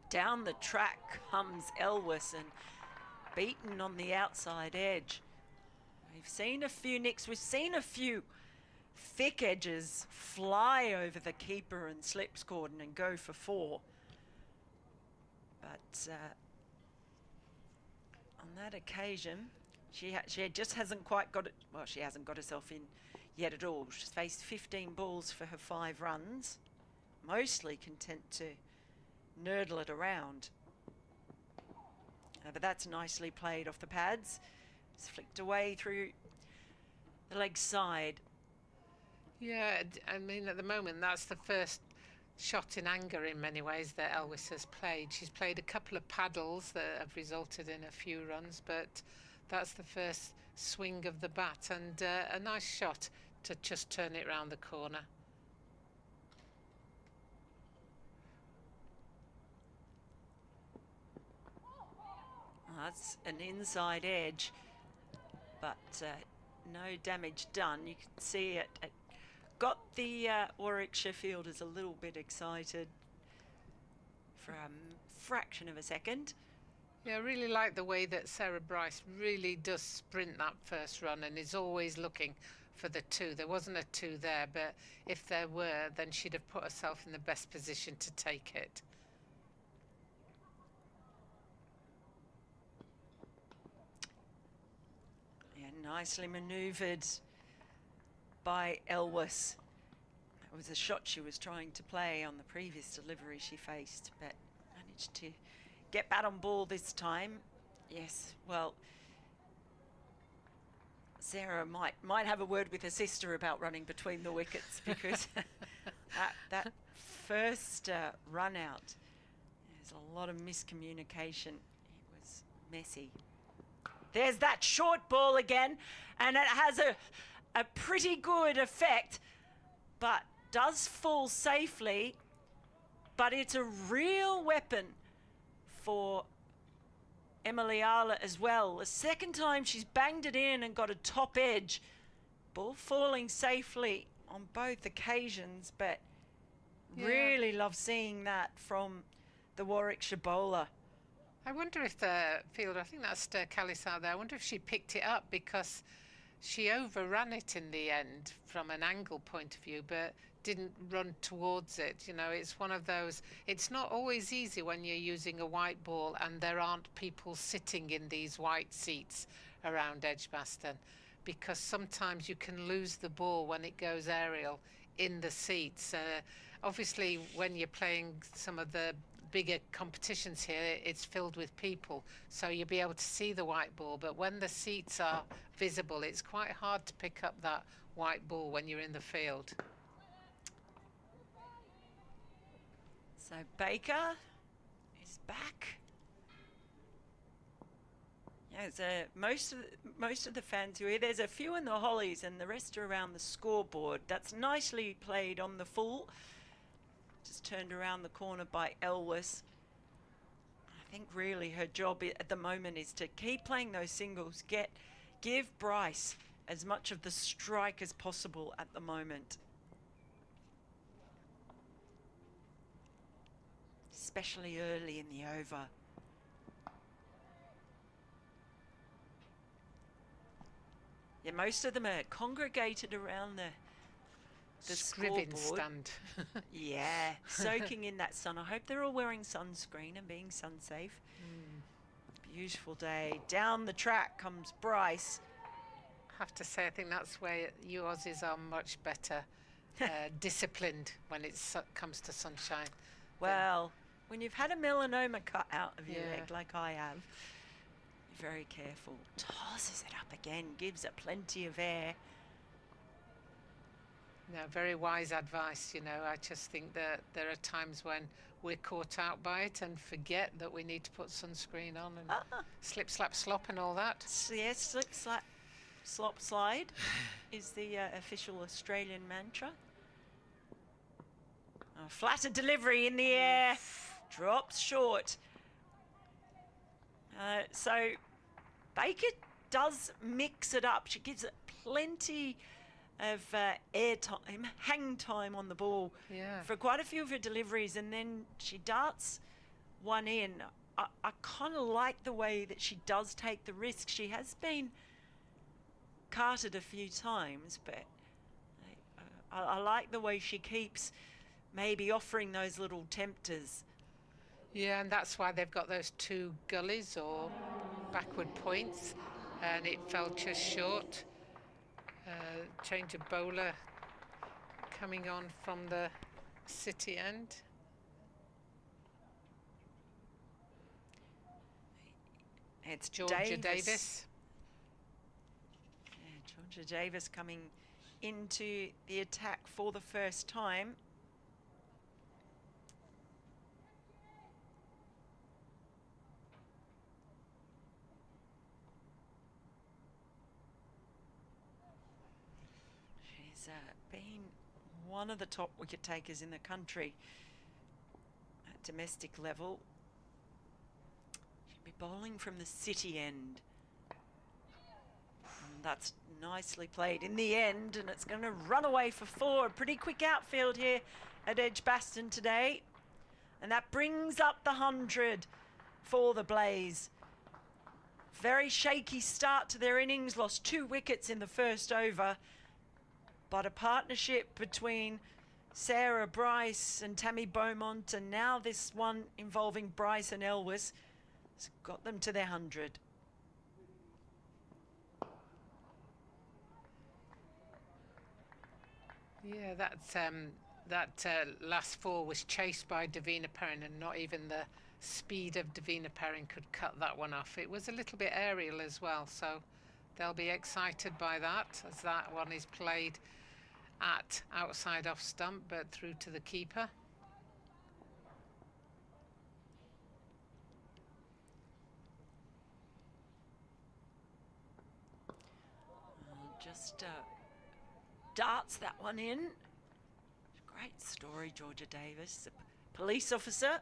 Down the track comes Elwes and beaten on the outside edge. We've seen a few nicks. We've seen a few thick edges fly over the keeper and slips cordon and go for 4. But on that occasion, she just hasn't quite got it. Well, she hasn't got herself in yet at all. She's faced 15 balls for her 5 runs, mostly content to nurdle it around. But that's nicely played off the pads. It's flicked away through the leg side. Yeah, I mean, at the moment, that's the first shot in anger in many ways that Elwes has played. She's played a couple of paddles that have resulted in a few runs, but that's the first swing of the bat, and a nice shot to just turn it round the corner. That's an inside edge, but no damage done. You can see it got the Warwickshire fielders a little bit excited for a fraction of a second. Yeah, I really like the way that Sarah Bryce really does sprint that first run and is always looking for the 2. There wasn't a 2 there, but if there were, then she'd have put herself in the best position to take it. Nicely manoeuvred by Elwes. That was a shot she was trying to play on the previous delivery she faced, but managed to get bat on ball this time. Yes, well, Sarah might have a word with her sister about running between the wickets, because that first run out, there's a lot of miscommunication. It was messy. There's that short ball again, and it has a pretty good effect, but does fall safely. But it's a real weapon for Emily Arlott as well. The second time she's banged it in and got a top edge. Ball falling safely on both occasions, but really love seeing that from the Warwickshire bowler. I wonder if the fielder, I think that's Callis out there, I wonder if she picked it up, because she overran it in the end from an angle point of view, but didn't run towards it. You know, it's one of those, it's not always easy when you're using a white ball and there aren't people sitting in these white seats around Edgbaston, because sometimes you can lose the ball when it goes aerial in the seats. Obviously, when you're playing some of the bigger competitions here, it's filled with people, so you'll be able to see the white ball, but when the seats are visible, it's quite hard to pick up that white ball when you're in the field. So Baker is back. Yeah, most of the fans who are here, there's a few in the Hollies and the rest are around the scoreboard. That's nicely played on the full. Just turned around the corner by Elwes. I think really her job at the moment is to keep playing those singles, give Bryce as much of the strike as possible at the moment. Especially early in the over. Yeah, most of them are congregated around the Scribbing scoreboard. stand. Yeah, soaking in that sun. I hope they're all wearing sunscreen and being sun safe. Beautiful day. Down the track comes Bryce. I have to say, I think that's where you Aussies are much better disciplined when it comes to sunshine. Well, when you've had a melanoma cut out of your Yeah. leg like I have, you're very careful. Tosses it up again, gives it plenty of air. No, very wise advice. You know, I just think that there are times when we're caught out by it and forget that we need to put sunscreen on and slip, slap, slop and all that. So yes, slip, slap, slop, slide is the official Australian mantra. Oh, flatter delivery in the air, drops short. So Baker does mix it up. She gives it plenty of air time, hang time on the ball for quite a few of her deliveries, and then she darts one in. I kind of like the way that she does take the risk. She has been carted a few times, but I like the way she keeps maybe offering those little tempters. Yeah, and that's why they've got those two gullies or backward points, and it fell just short. Change of bowler coming on from the city end. It's Georgia Davis. Yeah, Georgia Davis coming into the attack for the first time. She's been one of the top wicket takers in the country at domestic level. She'll be bowling from the city end. And that's nicely played in the end, and it's going to run away for four. Pretty quick outfield here at Edgbaston today. And that brings up the 100 for the Blaze. Very shaky start to their innings, lost 2 wickets in the first over. But a partnership between Sarah Bryce and Tammy Beaumont, and now this one involving Bryce and Elwes, has got them to their 100. Yeah, that last 4 was chased by Deina Perin, and not even the speed of Deina Perin could cut that one off. It was a little bit aerial as well, so they'll be excited by that, as that one is played at outside off stump but through to the keeper. Just darts that one in. Great story, Georgia Davis, a police officer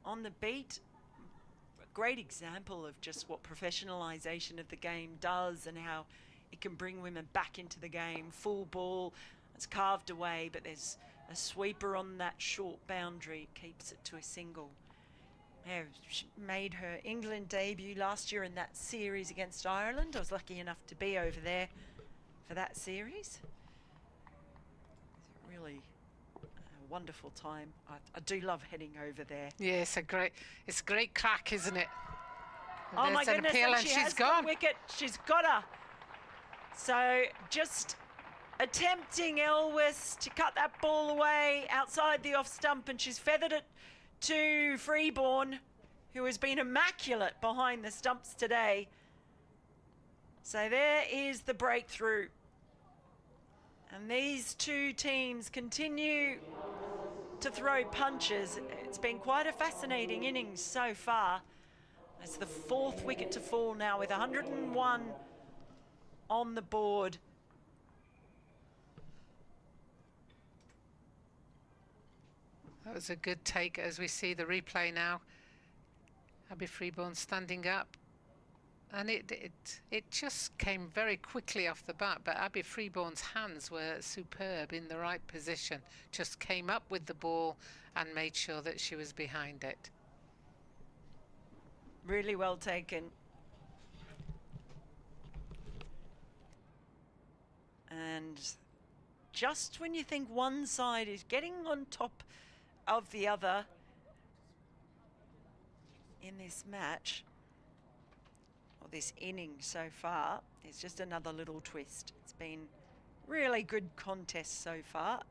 on the beat. A great example of just what professionalisation of the game does and how it can bring women back into the game. Full ball, it's carved away, but there's a sweeper on that short boundary, keeps it to a single. Yeah, she made her England debut last year in that series against Ireland. I was lucky enough to be over there for that series. It's really a wonderful time. I do love heading over there. Yeah, it's a great crack, isn't it? Oh There's my an goodness, appeal, and and she she's has gone. the wicket. She's got her. So just attempting Elwes to cut that ball away outside the off stump, and she's feathered it to Freeborn, who has been immaculate behind the stumps today. So there is the breakthrough. And these two teams continue to throw punches. It's been quite a fascinating innings so far. It's the 4th wicket to fall now with 101 on the board. That was a good take as we see the replay now. Abby Freeborn standing up. And it just came very quickly off the bat, but Abby Freeborn's hands were superb in the right position. Just came up with the ball and made sure that she was behind it. Really well taken. And just when you think one side is getting on top of the other in this match, or this inning so far, it's just another little twist. It's been really good contest so far.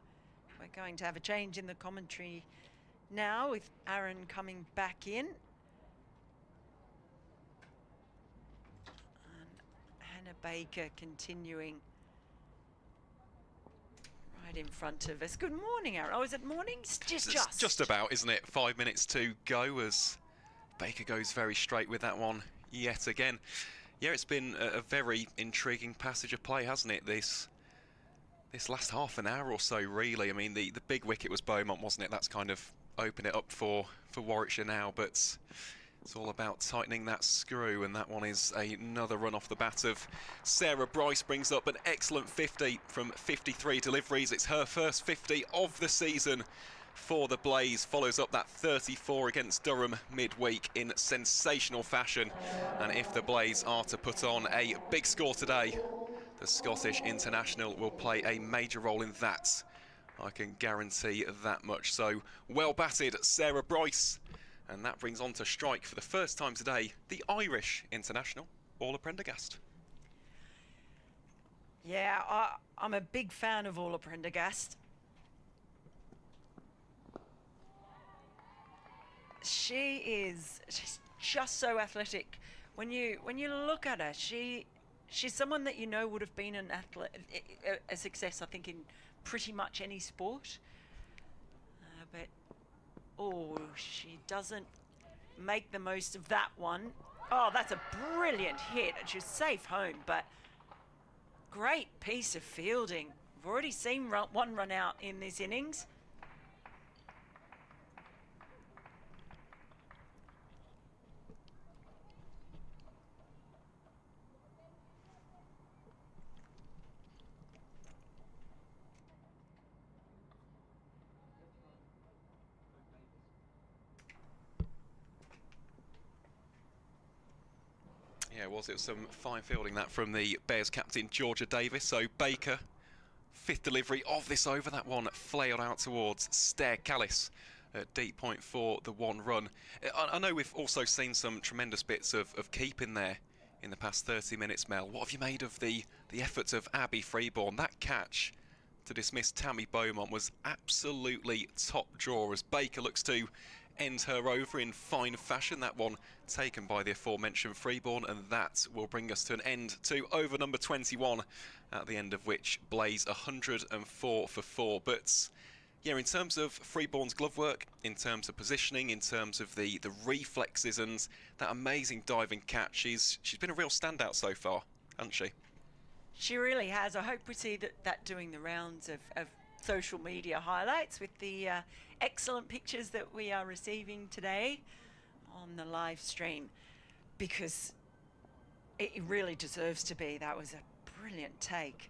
We're going to have a change in the commentary now with Aaron coming back in. And Hannah Baker continuing right in front of us. Good morning, Aaron. Oh, is it morning? Just about, isn't it? 5 minutes to go as Baker goes very straight with that one yet again. Yeah, it's been a very intriguing passage of play, hasn't it? This last half an hour or so, really. I mean, the big wicket was Beaumont, wasn't it? That's kind of opened it up for Warwickshire now, but it's all about tightening that screw, and that one is another run off the bat of Sarah Bryce. Brings up an excellent 50 from 53 deliveries. It's her first 50 of the season for the Blaze. Follows up that 34 against Durham midweek in sensational fashion. And if the Blaze are to put on a big score today, the Scottish international will play a major role in that. I can guarantee that much. So, well batted, Sarah Bryce. And that brings on to strike for the first time today the Irish international, Orla Prendergast. Yeah, I'm a big fan of Orla Prendergast. She's just so athletic. When you look at her, she's someone that you know would have been an athlete, a success, I think, in pretty much any sport. But oh, she doesn't make the most of that one. Oh, that's a brilliant hit, and she's safe home. But great piece of fielding. We've already seen one run out in this innings. Yeah, it was some fine fielding that from the Bears captain Georgia Davis. So Baker, 5th delivery of this over. That one flailed out towards Stair Callis at deep point for the 1 run. I know we've also seen some tremendous bits of keeping there in the past 30 minutes, Mel. What have you made of the efforts of Abby Freeborn? That catch to dismiss Tammy Beaumont was absolutely top draw as Baker looks to end her over in fine fashion. That one taken by the aforementioned Freeborn, and that will bring us to an end to over number 21, at the end of which Blaze 104 for 4. But yeah, in terms of Freeborn's glove work, in terms of positioning, in terms of the reflexes and that amazing diving catch, she's been a real standout so far, hasn't she? She really has. I hope we see that doing the rounds of social media highlights with the excellent pictures that we are receiving today on the live stream, because it really deserves to be. That was a brilliant take.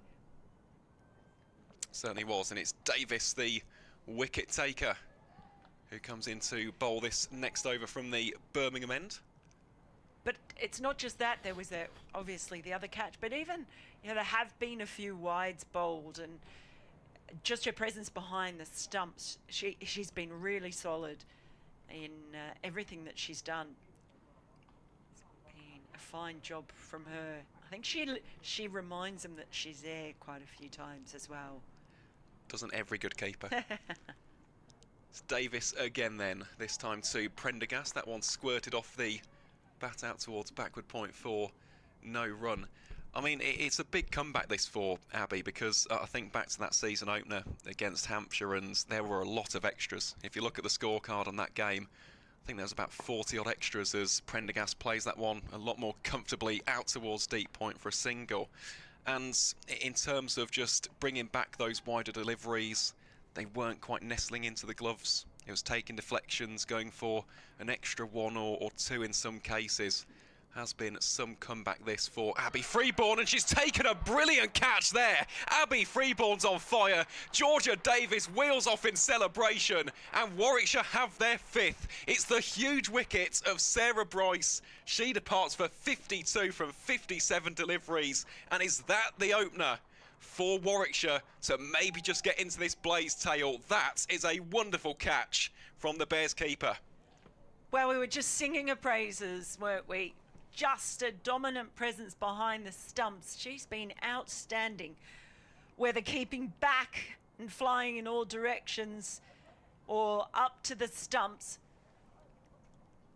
Certainly was, and it's Davis, the wicket taker, who comes in to bowl this next over from the Birmingham end. But it's not just that. There was obviously the other catch, but even, there have been a few wides bowled, and just her presence behind the stumps, she's been really solid in everything that she's done. It's been a fine job from her. I think she reminds them that she's there quite a few times as well. Doesn't every good keeper? It's Davis again then, this time to Prendergast. That one squirted off the bat out towards backward point for no run. I mean, it's a big comeback this for Abby, because I think back to that season opener against Hampshire, and there were a lot of extras. If you look at the scorecard on that game, I think there was about 40 odd extras as Prendergast plays that one a lot more comfortably out towards deep point for a single. And in terms of just bringing back those wider deliveries, they weren't quite nestling into the gloves. It was taking deflections, going for an extra one or two in some cases. Has been some comeback this for Abby Freeborn, and she's taken a brilliant catch there. Abby Freeborn's on fire. Georgia Davis wheels off in celebration, and Warwickshire have their fifth. It's the huge wicket of Sarah Bryce. She departs for 52 from 57 deliveries, and is that the opener for Warwickshire to maybe just get into this Blaze tail? That is a wonderful catch from the Bears keeper. Well, we were just singing her praises, weren't we? Just a dominant presence behind the stumps. She's been outstanding, whether keeping back and flying in all directions or up to the stumps.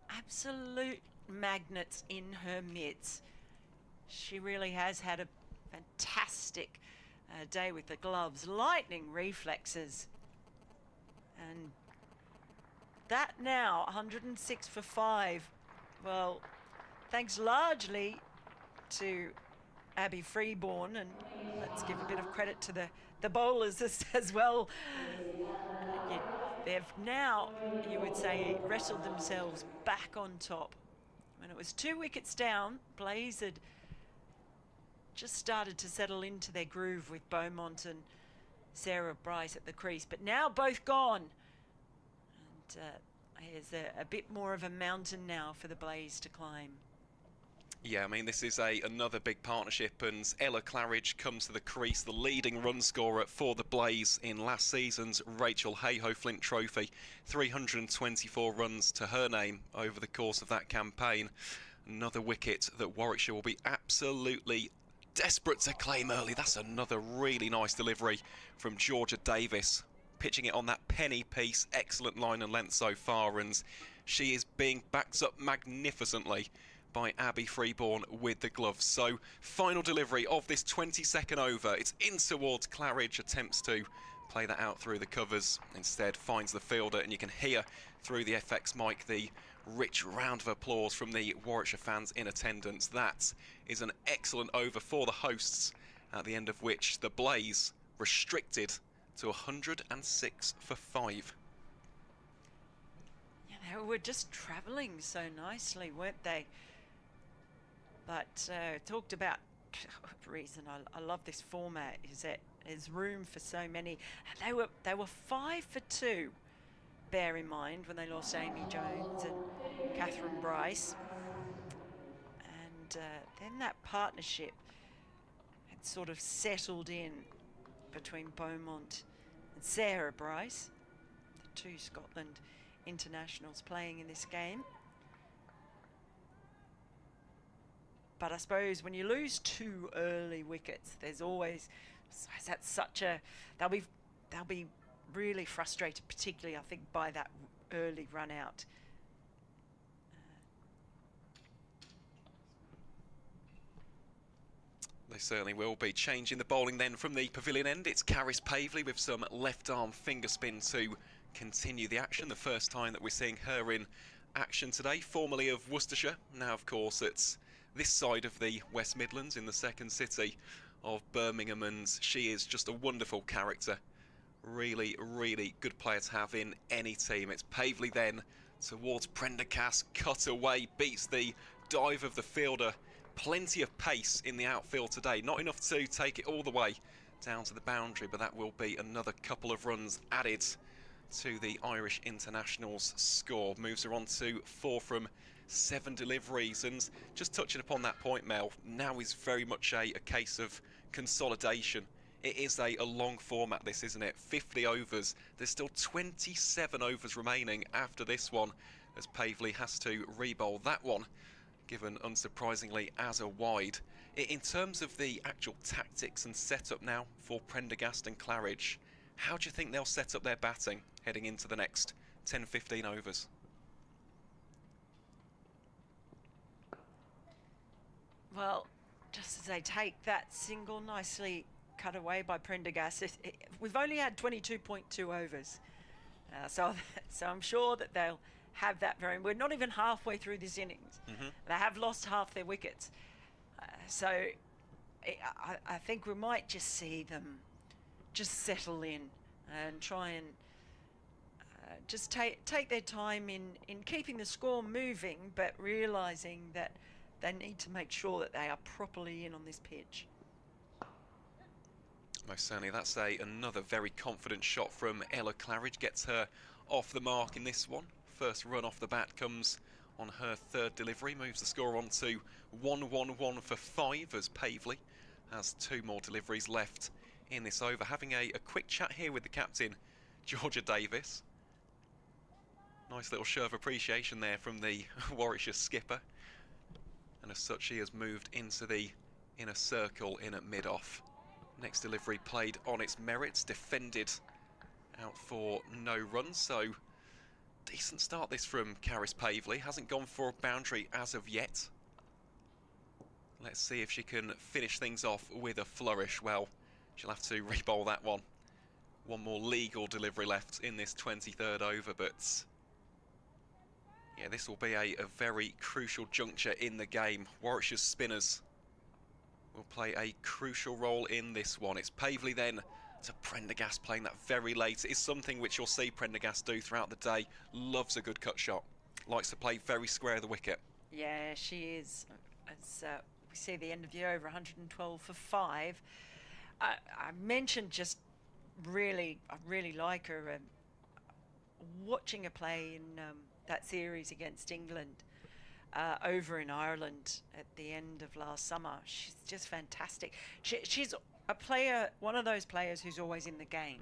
Absolute magnets in her mitts. She really has had a fantastic day with the gloves. Lightning reflexes. And that now, 106 for 5. Well, thanks largely to Abby Freeborn, and let's give a bit of credit to the bowlers as well. They've now, you would say, wrestled themselves back on top. When it was 2 wickets down, Blaze had just started to settle into their groove with Beaumont and Sarah Bryce at the crease, but now both gone. And there's a bit more of a mountain now for the Blaze to climb. Yeah, I mean, this is another big partnership, and Ella Claridge comes to the crease, the leading run scorer for the Blaze in last season's Rachel Hayhoe Flint Trophy. 324 runs to her name over the course of that campaign. Another wicket that Warwickshire will be absolutely desperate to claim early. That's another really nice delivery from Georgia Davis, pitching it on that penny piece. Excellent line and length so far, and she is being backed up magnificently by Abby Freeborn with the gloves. So, final delivery of this 22nd over. It's in towards Claridge, attempts to play that out through the covers. Instead, finds the fielder, and you can hear through the FX mic the rich round of applause from the Warwickshire fans in attendance. That is an excellent over for the hosts, at the end of which the Blaze restricted to 106 for 5. Yeah, they were just travelling so nicely, weren't they? But talked about the reason I love this format is that there's room for so many. And they were 5 for 2. Bear in mind when they lost Amy Jones and Katherine Bryce, and then that partnership had sort of settled in between Beaumont and Sarah Bryce, the 2 Scotland internationals playing in this game. But I suppose when you lose 2 early wickets, there's always, that's such a, they'll be really frustrated, particularly I think by that early run out. They certainly will be. Changing the bowling then from the pavilion end, it's Caris Pavley with some left arm finger spin to continue the action. The first time that we're seeing her in action today, formerly of Worcestershire. Now of course it's this side of the West Midlands in the second city of Birmingham, and she is just a wonderful character. Really, really good player to have in any team. It's Pavley then towards Prendergast, cut away, beats the dive of the fielder. Plenty of pace in the outfield today. Not enough to take it all the way down to the boundary, but that will be another couple of runs added to the Irish internationals' score. Moves her on to 4 from 7 deliveries. And just touching upon that point, Mel, now is very much a case of consolidation. It is a long format, this, isn't it? 50 overs. There's still 27 overs remaining after this one, as Pavely has to re-bowl that one, given unsurprisingly as a wide. In terms of the actual tactics and setup now for Prendergast and Claridge, how do you think they'll set up their batting heading into the next 10-15 overs? Well, just as they take that single nicely cut away by Prendergast, we've only had 22.2 overs. So I'm sure that they'll have that very... We're not even halfway through this innings. They have lost half their wickets. So I think we might just see them just settle in and try and just take their time in keeping the score moving, but realising that they need to make sure that they are properly in on this pitch. Most certainly. That's another very confident shot from Ella Claridge. Gets her off the mark in this one. First run off the bat comes on her 3rd delivery. Moves the score on to 1-1-1 for 5 as Pavely has 2 more deliveries left in this over. Having a quick chat here with the captain, Georgia Davis. Nice little show of appreciation there from the Warwickshire skipper. And as such, he has moved into the inner circle in at mid-off. Next delivery played on its merits, defended out for no runs, so decent start this from Caris Pavely. Hasn't gone for a boundary as of yet. Let's see if she can finish things off with a flourish. Well, she'll have to re-bowl that one. One more legal delivery left in this 23rd over, but yeah, this will be a very crucial juncture in the game. Warwickshire's spinners will play a crucial role in this one. It's Pavely then to Prendergast, playing that very late. It is something which you'll see Prendergast do throughout the day. Loves a good cut shot. Likes to play very square of the wicket. Yeah, she is. As we see the end of the over, 112 for 5. I mentioned just I really like her. Watching her play in that series against England, over in Ireland at the end of last summer, she's just fantastic. She's a player, one of those players who's always in the game,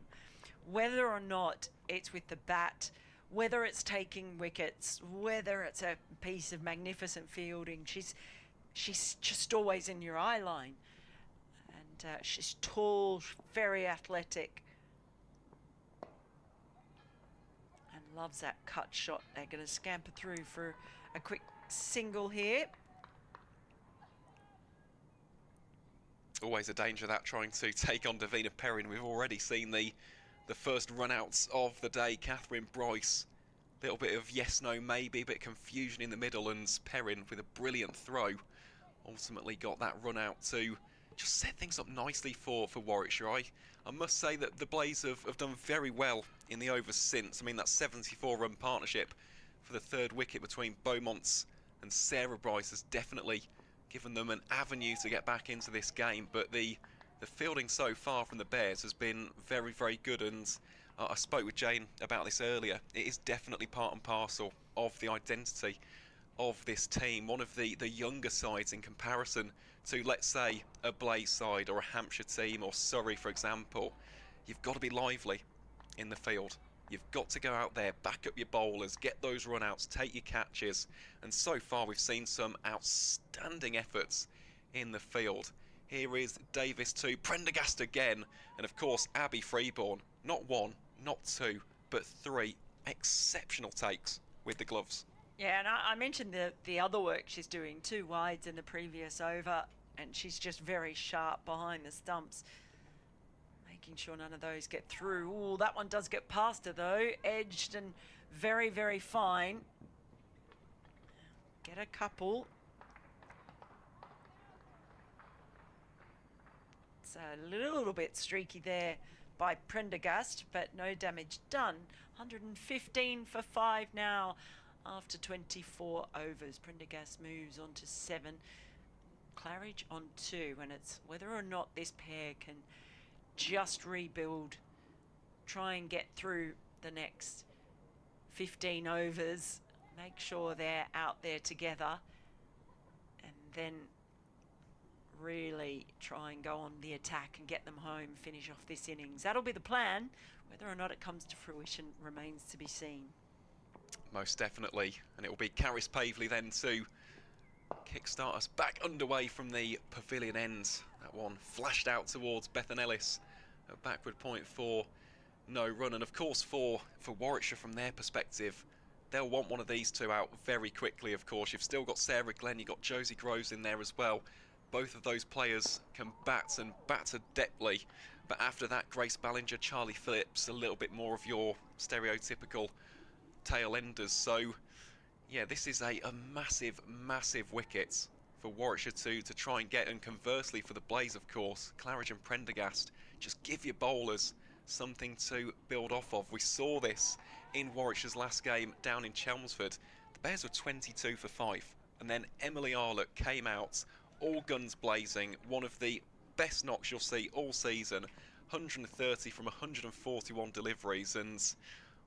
whether or not it's with the bat, whether it's taking wickets, whether it's a piece of magnificent fielding. She's just always in your eye line, and she's tall, very athletic, and loves that cut shot. They're going to scamper through for a quick single here. Always a danger that, trying to take on Deina Perin. We've already seen the first run-outs of the day. Katherine Bryce, little bit of yes, no, maybe, a bit of confusion in the middle, and Perin with a brilliant throw ultimately got that run-out to just set things up nicely for Warwickshire. I must say that the Blaze have done very well in the overs since. I mean, that 74-run partnership for the 3rd wicket between Beaumont's and Sarah Bryce has definitely given them an avenue to get back into this game, but the fielding so far from the Bears has been very, very good, and I spoke with Jane about this earlier. It is definitely part and parcel of the identity of this team. One of the younger sides in comparison to, let's say, a Blaze side or a Hampshire team or Surrey, for example. You've got to be lively in the field. You've got to go out there, back up your bowlers, get those run-outs, take your catches. And so far we've seen some outstanding efforts in the field. Here is Davis to Prendergast again. And of course, Abby Freeborn. Not 1, not 2, but 3 exceptional takes with the gloves. Yeah, and I mentioned the other work she's doing, 2 wides in the previous over, and she's just very sharp behind the stumps, making sure none of those get through. Ooh, that one does get past her though, edged and very, very fine. Get a couple. It's a little bit streaky there by Prendergast, but no damage done. 115 for 5 now after 24 overs. Prendergast moves on to 7. Claridge on 2, and it's whether or not this pair can just rebuild, try and get through the next 15 overs, make sure they're out there together, and then really try and go on the attack and get them home, finish off this innings. That'll be the plan. Whether or not it comes to fruition remains to be seen. Most definitely, and it will be Caris Pavley then to kickstart us back underway from the pavilion end. That one flashed out towards Bethan Ellis, a backward point for no run, and of course for Warwickshire, from their perspective, they'll want one of these two out very quickly. Of course, you've still got Sarah Glenn, you've got Josie Groves in there as well. Both of those players can bat and bat adeptly, but after that, Grace Ballinger, Charlie Phillips, a little bit more of your stereotypical tail enders. So yeah, this is a massive, massive wicket for Warwickshire to try and get, and conversely for the Blaze, of course, Claridge and Prendergast, just give your bowlers something to build off of. We saw this in Warwickshire's last game down in Chelmsford. The Bears were 22 for 5, and then Emily Arlott came out all guns blazing, one of the best knocks you'll see all season, 130 from 141 deliveries, and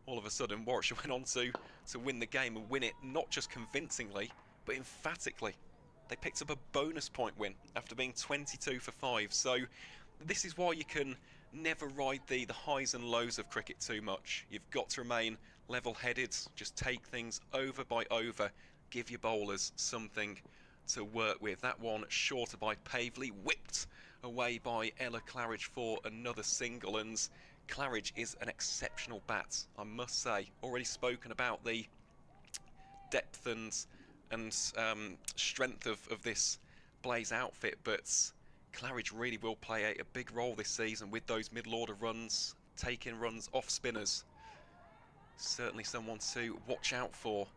all of a sudden Warwickshire went on to win the game, and win it not just convincingly but emphatically. They picked up a bonus point win after being 22 for 5. So this is why you can never ride the highs and lows of cricket too much. You've got to remain level-headed, just take things over by over, give your bowlers something to work with. That one shorter by Pavley, whipped away by Ella Claridge for another single, and Claridge is an exceptional bat, I must say. Already spoken about the depth and strength of this Blaze outfit, but Claridge really will play a big role this season with those middle order runs, taking runs off spinners. Certainly someone to watch out for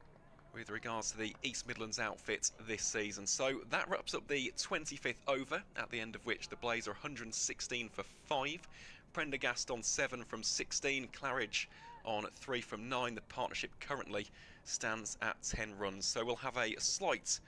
with regards to the East Midlands outfit this season. So that wraps up the 25th over, at the end of which the Blaze are 116 for 5. Prendergast on 7 from 16, Claridge on 3 from 9. The partnership currently stands at 10 runs. So we'll have a slight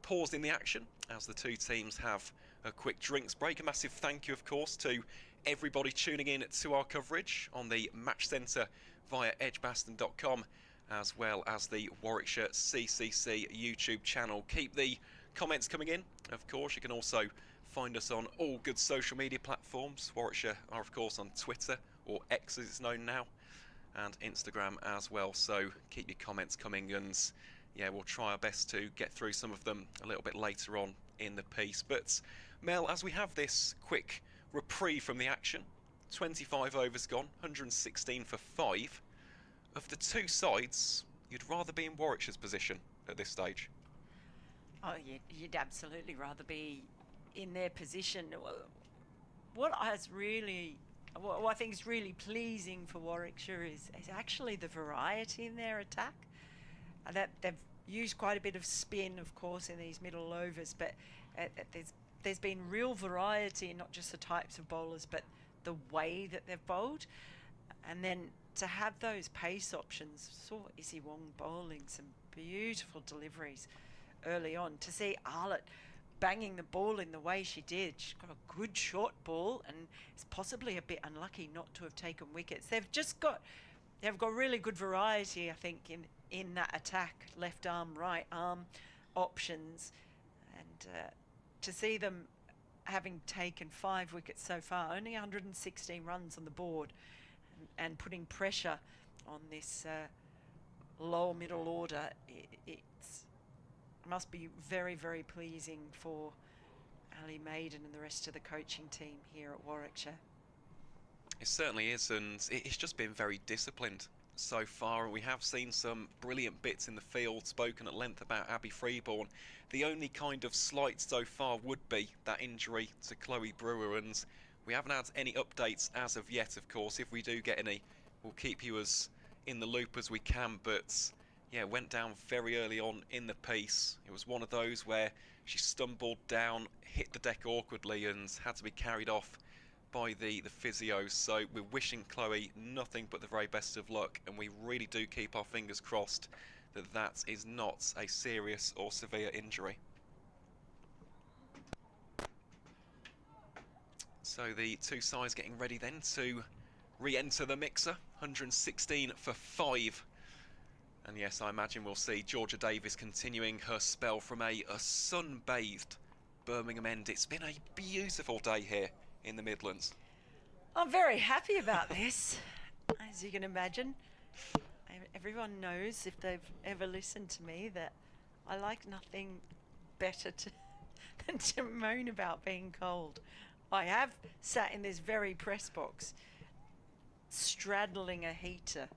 pause in the action as the two teams have a quick drinks break. A massive thank you, of course, to everybody tuning in to our coverage on the Match Centre via edgbaston.com, as well as the Warwickshire CCC YouTube channel. Keep the comments coming in. Of course, you can also find us on all good social media platforms. Warwickshire are, of course, on Twitter, or X as it's known now, and Instagram as well. So keep your comments coming, and yeah, we'll try our best to get through some of them a little bit later on in the piece. But Mel, as we have this quick reprieve from the action, 25 overs gone, 116 for 5. Of the two sides, you'd rather be in Warwickshire's position at this stage? Oh, you'd absolutely rather be in their position. What I think is really pleasing for Warwickshire is actually the variety in their attack. That they've used quite a bit of spin, of course, in these middle overs, but there's been real variety in not just the types of bowlers, but the way that they've bowled. And then to have those pace options, saw Izzy Wong bowling some beautiful deliveries early on. To see Arlott banging the ball in the way she did, she's got a good short ball and is possibly a bit unlucky not to have taken wickets. They've got really good variety, I think, in that attack, left arm, right arm options, and to see them having taken 5 wickets so far, only 116 runs on the board, and putting pressure on this lower middle order, it must be very, very pleasing for Ali Maiden and the rest of the coaching team here at Warwickshire. It certainly is, and it's just been very disciplined so far. We have seen some brilliant bits in the field, spoken at length about Abby Freeborn. The only kind of slight so far would be that injury to Chloe Brewer, and we haven't had any updates as of yet. Of course, if we do get any, we'll keep you as in the loop as we can. But yeah, went down very early on in the piece. It was one of those where she stumbled down, hit the deck awkwardly, and had to be carried off by the physios. So we're wishing Chloe nothing but the very best of luck, and we really do keep our fingers crossed that that is not a serious or severe injury. So the two sides getting ready then to re-enter the mixer. 116 for 5. And yes, I imagine we'll see Georgia Davis continuing her spell from a sun-bathed Birmingham end. It's been a beautiful day here in the Midlands. I'm very happy about this, as you can imagine. Everyone knows, if they've ever listened to me, that I like nothing better than to moan about being cold. I have sat in this very press box, straddling a heater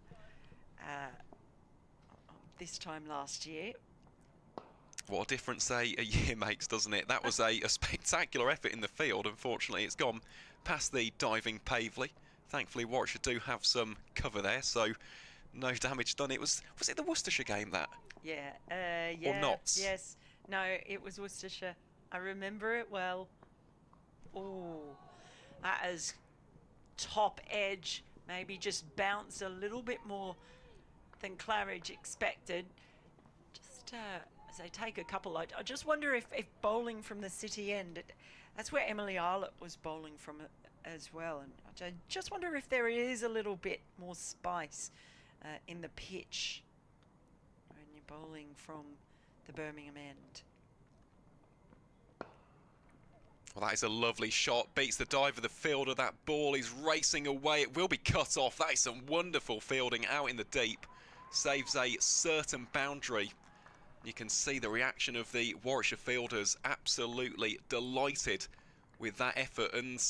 this time last year. What a difference a year makes, doesn't it? That was a spectacular effort in the field. Unfortunately, it's gone past the diving Pavely. Thankfully, Warwickshire do have some cover there, so no damage done. Was it the Worcestershire game, that? Yeah. Or not? Yes. No, it was Worcestershire. I remember it well. Oh, that is top edge. Maybe just bounce a little bit more than Claridge expected. Just as they take a couple, I just wonder if bowling from the city end, that's where Emily Arlett was bowling from as well. And I just wonder if there is a little bit more spice in the pitch when you're bowling from the Birmingham end. Well, that is a lovely shot. Beats the dive of the fielder. That ball is racing away. It will be cut off. That is some wonderful fielding out in the deep. Saves a certain boundary. You can see the reaction of the Warwickshire fielders. Absolutely delighted with that effort. And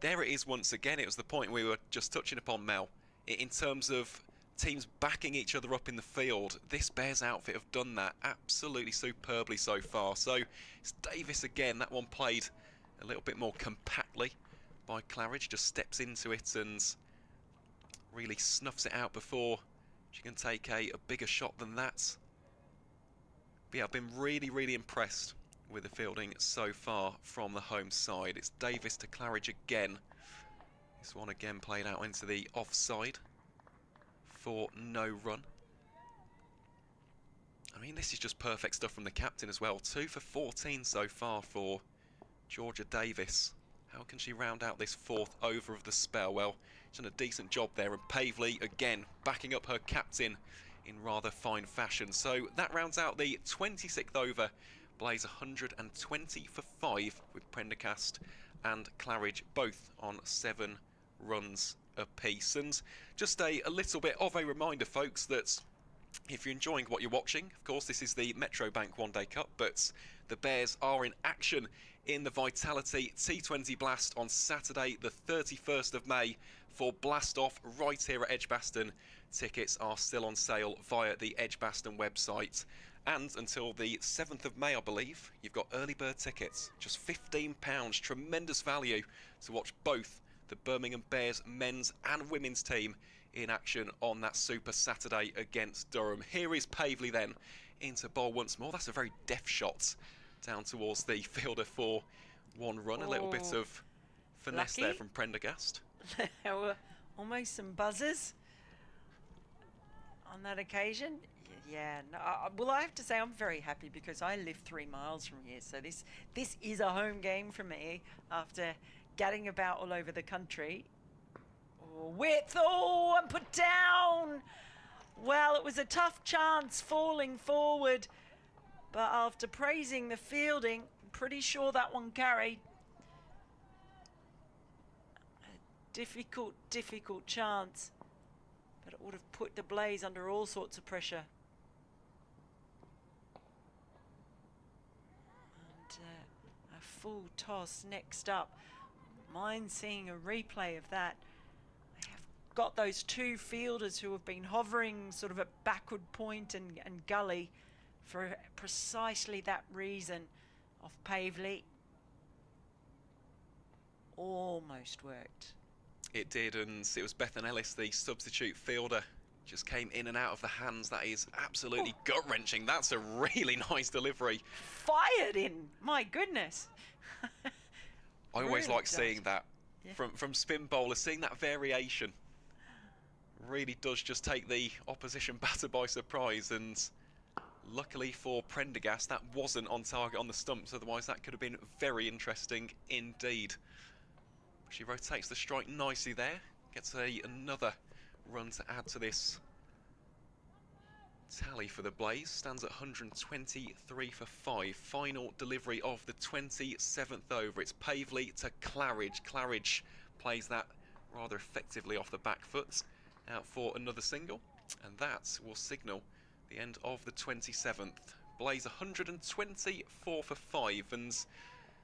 there it is once again. It was the point we were just touching upon, Mel. In terms of teams backing each other up in the field, this Bears outfit have done that absolutely superbly so far. So it's Davis again. That one played a little bit more compactly by Claridge. Just steps into it and really snuffs it out before she can take a bigger shot than that. But yeah, I've been really impressed with the fielding so far from the home side. It's Davis to Claridge again. This one again played out into the offside for no run. I mean, this is just perfect stuff from the captain as well. 2 for 14 so far for Georgia Davis. How can she round out this 4th over of the spell? Well, she's done a decent job there, and Pavely again backing up her captain in rather fine fashion. So that rounds out the 26th over. Blaze 120 for 5 with Prendergast and Claridge both on 7 runs apiece. And just a little bit of a reminder, folks, that if you're enjoying what you're watching, of course this is the Metro Bank One Day Cup, but the Bears are in action in the Vitality T20 Blast on Saturday the 31st of May for Blast Off right here at Edgbaston. Tickets are still on sale via the Edgbaston website, and until the 7th of May, I believe, you've got early bird tickets, just £15, tremendous value to watch both the Birmingham Bears men's and women's team in action on that Super Saturday against Durham. Here is Pavely then into bowl once more. That's a very deft shot down towards the fielder for 1 run. A little bit of finesse lucky there from Prendergast. There were almost some buzzers on that occasion. Yeah, no, well, I have to say I'm very happy because I live 3 miles from here, so this is a home game for me after gadding about all over the country. Width, and put down. Well, it was a tough chance falling forward, but after praising the fielding, I'm pretty sure that one carried. A difficult chance, but it would have put the Blaze under all sorts of pressure. And a full toss next up. Mind seeing a replay of that. I have got those 2 fielders who have been hovering sort of at backward point and gully for precisely that reason. Off Pavely. Almost worked. It did, and it was Bethan Ellis, the substitute fielder, just came in and out of the hands. That is absolutely gut-wrenching. That's a really nice delivery. Fired in, my goodness. I always Really like does. seeing that Yeah. from spin bowlers, seeing that variation really does just take the opposition batter by surprise. And luckily for Prendergast, that wasn't on target on the stumps, otherwise that could have been very interesting indeed. She rotates the strike nicely there, gets another run to add to this tally for the Blaze. Stands at 123 for 5. Final delivery of the 27th over. It's Pavely to Claridge. Claridge plays that rather effectively off the back foot, out for another single, and that will signal the end of the 27th. Blaze 124 for 5, and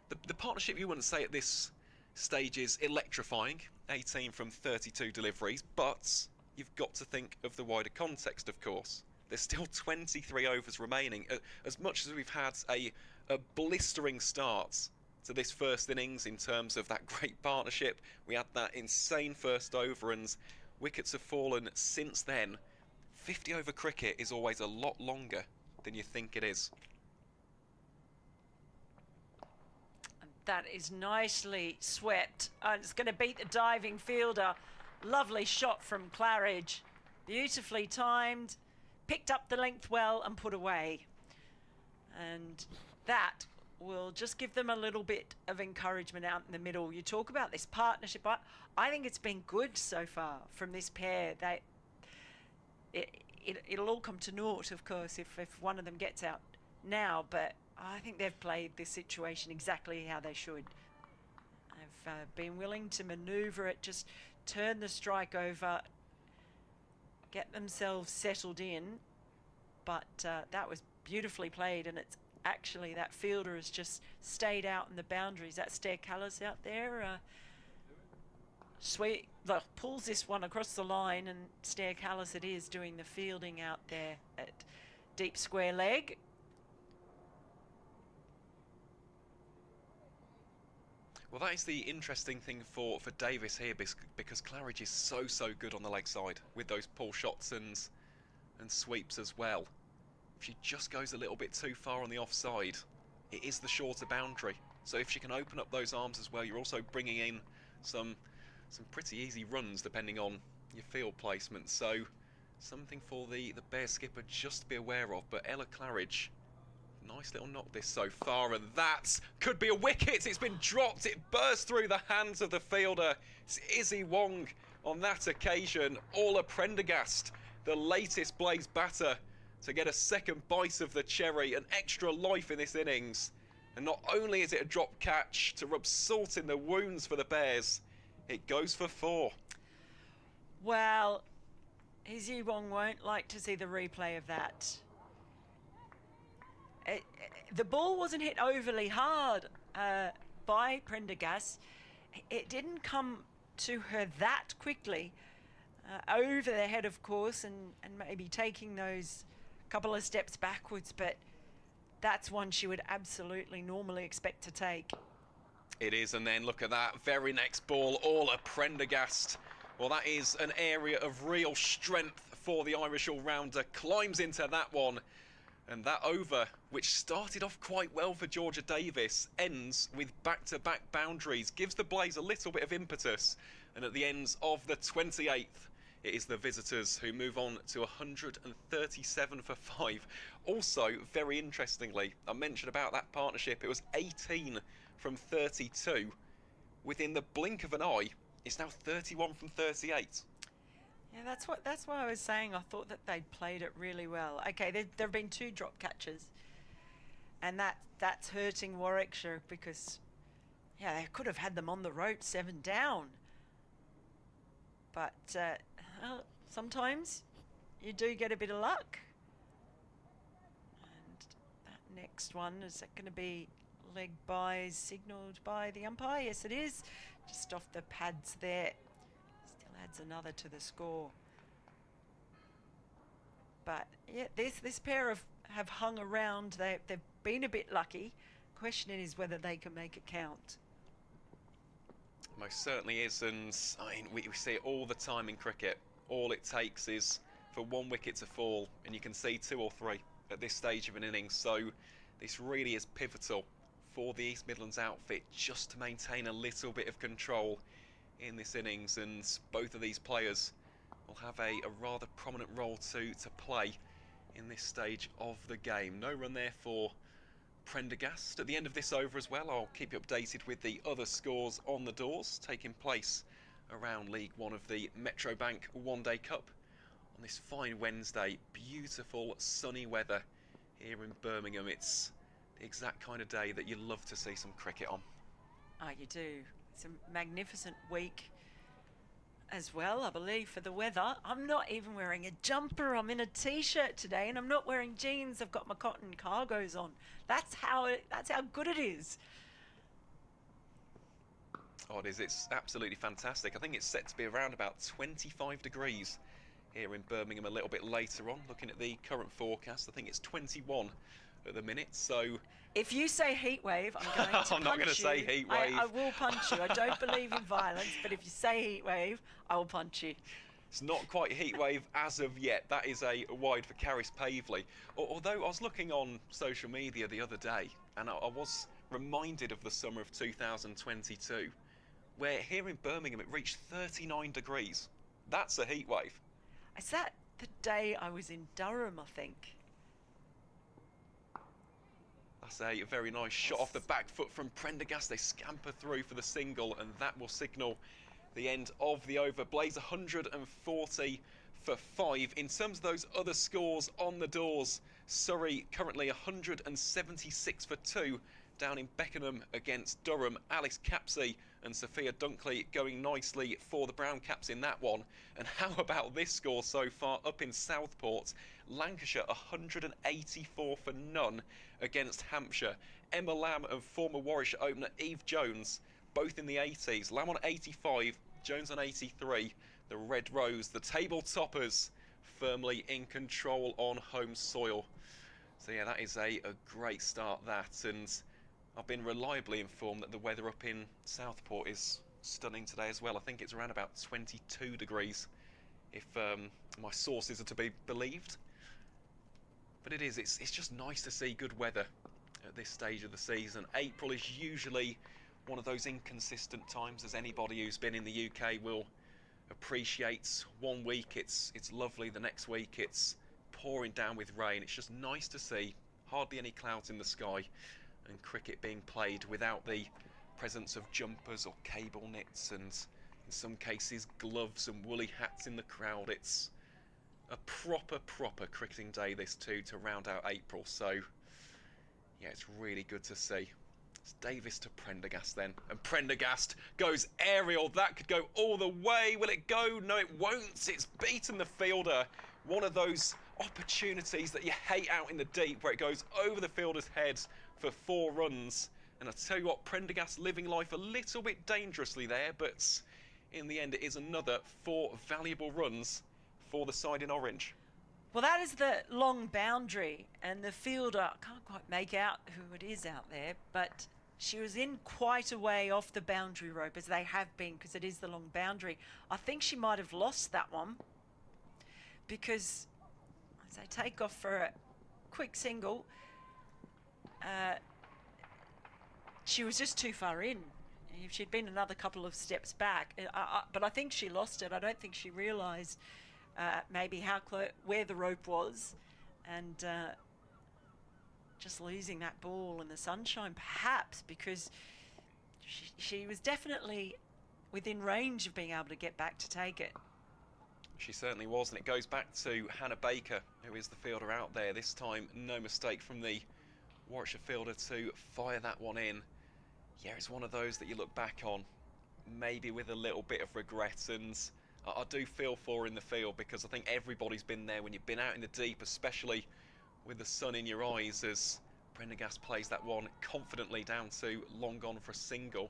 the partnership, you wouldn't say at this stage, is electrifying. 18 from 32 deliveries, but you've got to think of the wider context, of course. There's still 23 overs remaining. As much as we've had a blistering start to this first innings in terms of that great partnership, we had that insane first over, and wickets have fallen since then. 50 over cricket is always a lot longer than you think it is. That is nicely swept. It's going to beat the diving fielder. Lovely shot from Claridge. Beautifully timed. Picked up the length well and put away. And that will just give them a little bit of encouragement out in the middle. You talk about this partnership. I think it's been good so far from this pair. It'll all come to naught, of course, if one of them gets out now. But I think they've played this situation exactly how they should. They've been willing to manoeuvre it, just turn the strike over, get themselves settled in. But that was beautifully played, and it's actually that fielder has just stayed out in the boundaries. That Stair Callis out there, pulls this one across the line, and Stair Callis it is doing the fielding out there at deep square leg. Well, that is the interesting thing for Davis here, because Claridge is so good on the leg side with those pull shots and sweeps as well. If she just goes a little bit too far on the offside, it is the shorter boundary. So if she can open up those arms as well, you're also bringing in some pretty easy runs depending on your field placement. So something for the Bear skipper just to be aware of. But Ella Claridge, nice little knock this so far, and that could be a wicket. It's been dropped. It burst through the hands of the fielder. It's Izzy Wong on that occasion. Orla Prendergast, the latest Blaze batter, to get a second bite of the cherry, an extra life in this innings. And not only is it a drop catch to rub salt in the wounds for the Bears, it goes for 4. Well, Izzy Wong won't like to see the replay of that. The ball wasn't hit overly hard by Prendergast. It didn't come to her that quickly. Over the head, of course, and maybe taking those couple of steps backwards, but that's one she would absolutely normally expect to take. It is, and then look at that very next ball, Orla Prendergast. Well, that is an area of real strength for the Irish all-rounder. Climbs into that one, and that over, which started off quite well for Georgia Davis, ends with back-to-back boundaries, gives the Blaze a little bit of impetus, and at the end of the 28th, it is the visitors who move on to 137 for 5. Also, very interestingly, I mentioned about that partnership, it was 18 from 32. Within the blink of an eye, it's now 31 from 38. Yeah, that's why I was saying I thought that they'd played it really well. Okay, there have been 2 drop catches, and that's hurting Warwickshire, because yeah, they could have had them on the rope 7 down. But sometimes you do get a bit of luck. And that next one, is that going to be leg by, signalled by the umpire? Yes, it is. Just off the pads there. Still adds another to the score. But yeah, this pair have hung around. They've been a bit lucky. Question is whether they can make it count. Most certainly is, and I mean, we see it all the time in cricket. All it takes is for 1 wicket to fall, and you can see 2 or 3 at this stage of an innings. So this really is pivotal for the East Midlands outfit, just to maintain a little bit of control in this innings, and both of these players will have a rather prominent role to play in this stage of the game. No run there for Prendergast at the end of this over as well. I'll keep you updated with the other scores on the doors taking place around League One of the Metrobank One Day Cup on this fine Wednesday. Beautiful sunny weather here in Birmingham. It's the exact kind of day that you love to see some cricket on. Oh, you do. It's a magnificent week as well, I believe, for the weather. I'm not even wearing a jumper. I'm in a t-shirt today, and I'm not wearing jeans. I've got my cotton cargos on. That's how good it is. Oh, it is. It's absolutely fantastic. I think it's set to be around about 25 degrees here in Birmingham a little bit later on. Looking at the current forecast, I think it's 21 at the minute. So if you say heat wave, I'm going to punch you. I'm not going to say heat wave. I will punch you. I don't believe in violence, but if you say heat wave, I will punch you. It's not quite heat wave as of yet. That is a wide for Caris Pavley. Although I was looking on social media the other day, and I was reminded of the summer of 2022, where here in Birmingham it reached 39 degrees. That's a heat wave. Is that the day I was in Durham, I think? That's a very nice shot off the back foot from Prendergast. They scamper through for the single, and that will signal the end of the over. Blaze 140 for 5. In terms of those other scores on the doors, Surrey currently 176 for 2 down in Beckenham against Durham. Alice Capsey and Sophia Dunkley going nicely for the Brown Caps in that one. And how about this score so far up in Southport? Lancashire 184 for none against Hampshire. Emma Lamb and former Warwickshire opener Eve Jones both in the 80s. Lamb on 85, Jones on 83. The Red Rose, the table toppers, firmly in control on home soil. So yeah, that is a great start, that. And I've been reliably informed that the weather up in Southport is stunning today as well. I think it's around about 22 degrees, if my sources are to be believed. But it's just nice to see good weather at this stage of the season. April is usually one of those inconsistent times, as anybody who's been in the UK will appreciate. One week it's lovely, the next week it's pouring down with rain. It's just nice to see hardly any clouds in the sky and cricket being played without the presence of jumpers or cable knits and in some cases gloves and woolly hats in the crowd. It's a proper cricketing day this too, to round out April. So yeah, it's really good to see. It's Davis to Prendergast then, and Prendergast goes aerial. That could go all the way. Will it go? No, it won't. It's beaten the fielder. One of those opportunities that you hate out in the deep, where it goes over the fielder's head for 4 runs. And I tell you what, Prendergast living life a little bit dangerously there, but in the end it is another 4 valuable runs for the side in orange. Well, that is the long boundary, and the fielder can't quite make out who it is out there, but she was in quite a way off the boundary rope, as they have been, because it is the long boundary. I think she might have lost that one, because as they take off for a quick single, she was just too far in. If she'd been another couple of steps back, but I think she lost it. I don't think she realised maybe where the rope was, and just losing that ball in the sunshine, perhaps because she was definitely within range of being able to get back to take it. She certainly was, and it goes back to Hannah Baker, who is the fielder out there. This time, no mistake from the Warwickshire fielder to fire that one in. Yeah, it's one of those that you look back on, maybe with a little bit of regret, and I do feel for her in the field, because I think everybody's been there when you've been out in the deep, especially with the sun in your eyes, as Prendergast plays that one confidently down to long on for a single.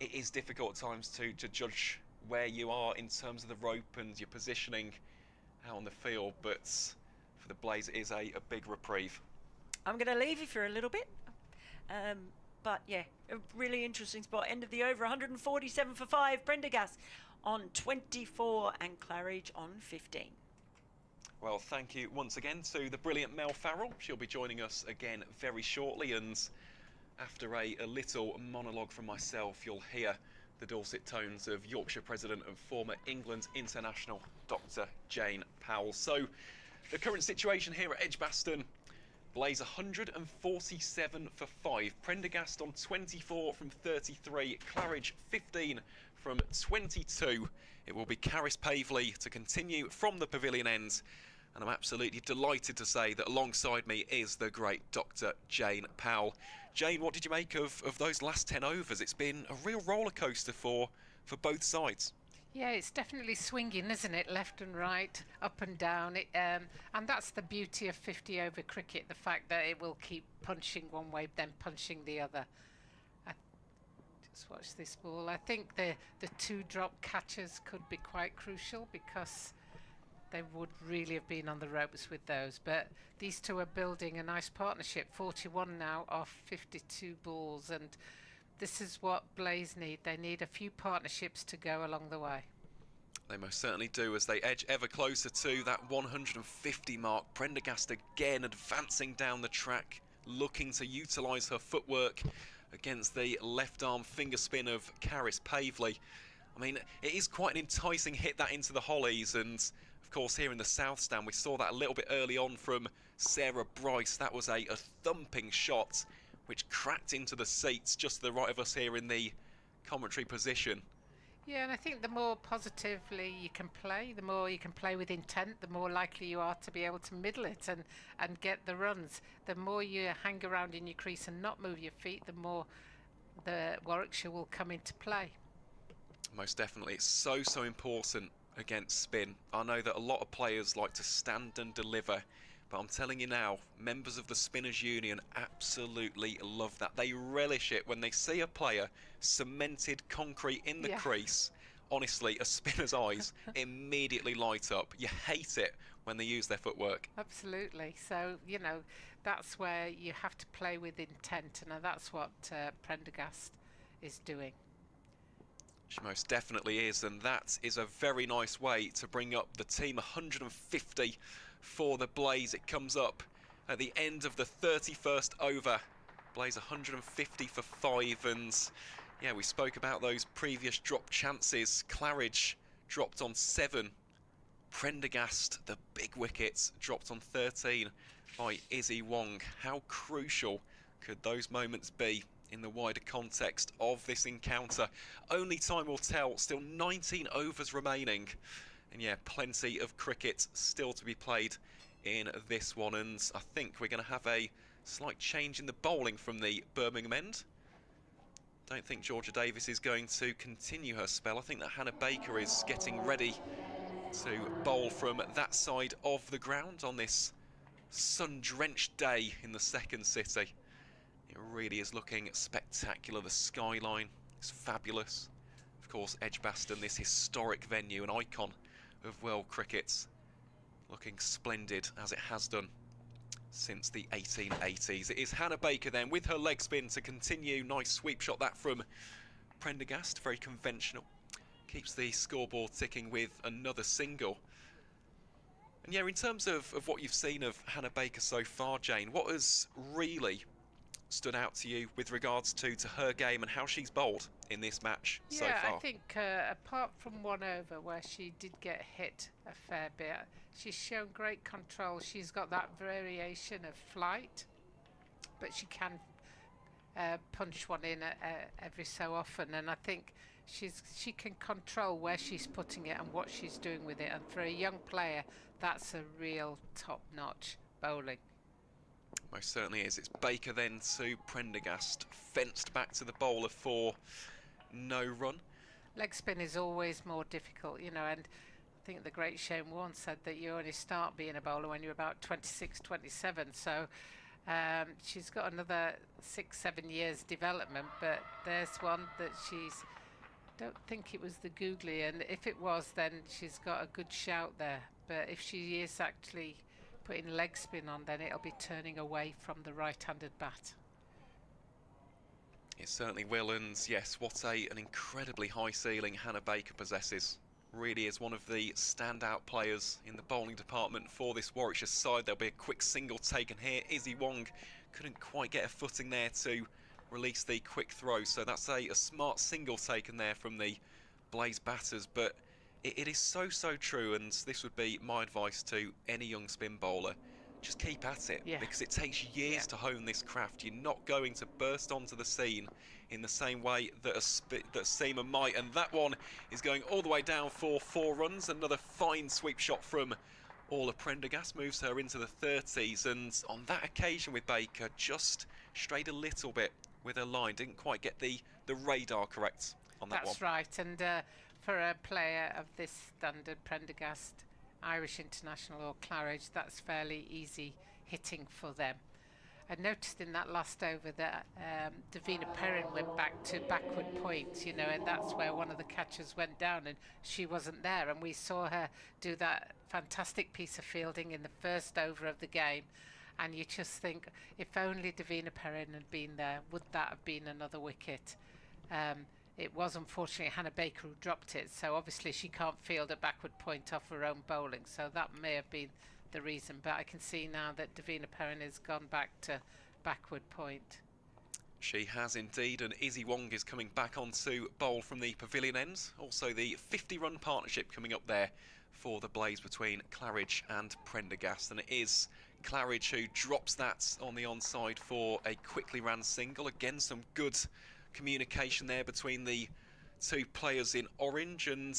It is difficult at times to judge where you are in terms of the rope and your positioning out on the field, but for the Blaze it is a big reprieve. I'm going to leave you for a little bit, but yeah, a really interesting spot. End of the over, 147 for 5. Prendergast on 24 and Claridge on 15. Well, thank you once again to the brilliant Mel Farrell. She'll be joining us again very shortly, and after a little monologue from myself, you'll hear the dulcet tones of Yorkshire president and former England international Dr. Jane Powell. So the current situation here at Edgbaston, Blaze 147 for 5. Prendergast on 24 from 33. Claridge 15 from 22. It will be Caris Pavley to continue from the pavilion end. And I'm absolutely delighted to say that alongside me is the great Dr. Jane Powell. Jane, what did you make of those last 10 overs? It's been a real roller coaster for both sides. Yeah, it's definitely swinging, isn't it? Left and right, up and down. And that's the beauty of 50 over cricket, the fact that it will keep punching one way, then punching the other. Just watch this ball. I think the two drop catches could be quite crucial because they would really have been on the ropes with those. But these two are building a nice partnership. 41 now off 52 balls, and this is what Blaze need. They need a few partnerships to go along the way. They most certainly do as they edge ever closer to that 150 mark. Prendergast again advancing down the track, looking to utilise her footwork against the left arm finger spin of Caris Pavley. I mean, it is quite an enticing hit that into the hollies, and of course here in the south stand we saw that a little bit early on from Sarah Bryce. That was a thumping shot which cracked into the seats just to the right of us here in the commentary position. Yeah, and I think the more positively you can play, the more you can play with intent, the more likely you are to be able to middle it and get the runs. The more you hang around in your crease and not move your feet, the more the Warwickshire will come into play. Most definitely. It's so important against spin. I know that a lot of players like to stand and deliver, but I'm telling you now, members of the Spinners Union absolutely love that. They relish it when they see a player cemented concrete in the crease. Honestly, a spinner's eyes immediately light up. You hate it when they use their footwork. Absolutely. So, you know, that's where you have to play with intent, and that's what Prendergast is doing. She most definitely is, and that is a very nice way to bring up the team. 150 for the Blaze. It comes up at the end of the 31st over. Blaze 150 for 5, and yeah, we spoke about those previous drop chances. Claridge dropped on 7. Prendergast, the big wickets, dropped on 13 by Izzy Wong. How crucial could those moments be in the wider context of this encounter? Only time will tell. Still 19 overs remaining. And yeah, plenty of cricket still to be played in this one. And I think we're going to have a slight change in the bowling from the Birmingham end. Don't think Georgia Davis is going to continue her spell. I think that Hannah Baker is getting ready to bowl from that side of the ground on this sun-drenched day in the second city. It really is looking spectacular. The skyline is fabulous. Of course, Edgbaston, this historic venue, an icon of world cricket, looking splendid as it has done since the 1880s. It is Hannah Baker then with her leg spin to continue. Nice sweep shot that from Prendergast, very conventional. Keeps the scoreboard ticking with another single. And yeah, in terms of what you've seen of Hannah Baker so far, Jane, what has really stood out to you with regards to her game and how she's bowled in this match so far? Yeah, I think apart from one over where she did get hit a fair bit, she's shown great control. She's got that variation of flight, but she can punch one in every so often, and I think she can control where she's putting it and what she's doing with it, and for a young player that's a real top-notch bowling. Most certainly is. It's Baker then to Prendergast, fenced back to the bowler for no run. Leg spin is always more difficult, you know, and I think the great Shane Warne said that you only start being a bowler when you're about 26, 27, so she's got another 6-7 years development, but there's one that don't think it was the googly, and if it was, then she's got a good shout there, but if she is actually putting leg spin on, then it'll be turning away from the right-handed bat. It certainly will, and yes, what an incredibly high ceiling Hannah Baker possesses. Really is one of the standout players in the bowling department for this Warwickshire side. There'll be a quick single taken here. Izzy Wong couldn't quite get a footing there to release the quick throw, so that's a smart single taken there from the Blaze batters, but it is so true, and this would be my advice to any young spin bowler. just keep at it, Yeah. because it takes years Yeah. to hone this craft. You're not going to burst onto the scene in the same way that a seamer might, and that one is going all the way down for 4 runs. Another fine sweep shot from Orla Prendergast moves her into the 30s, and on that occasion with Baker, just strayed a little bit with her line, didn't quite get the radar correct on that one. That's right, and for a player of this standard, Prendergast, Irish international or Claridge, that's fairly easy hitting for them. I noticed in that last over that Deina Perin went back to backward points, you know, and that's where one of the catchers went down and she wasn't there, and we saw her do that fantastic piece of fielding in the first over of the game, and you just think, if only Deina Perin had been there, would that have been another wicket? It was unfortunately Hannah Baker who dropped it, so obviously she can't field a backward point off her own bowling, so that may have been the reason. But I can see now that Deina Perin has gone back to backward point. She has indeed, and Izzy Wong is coming back onto bowl from the pavilion end. Also the 50-run partnership coming up there for the blaze between Claridge and Prendergast, and it is Claridge who drops that on the onside for a quickly ran single. Again, some good communication there between the 2 players in orange, and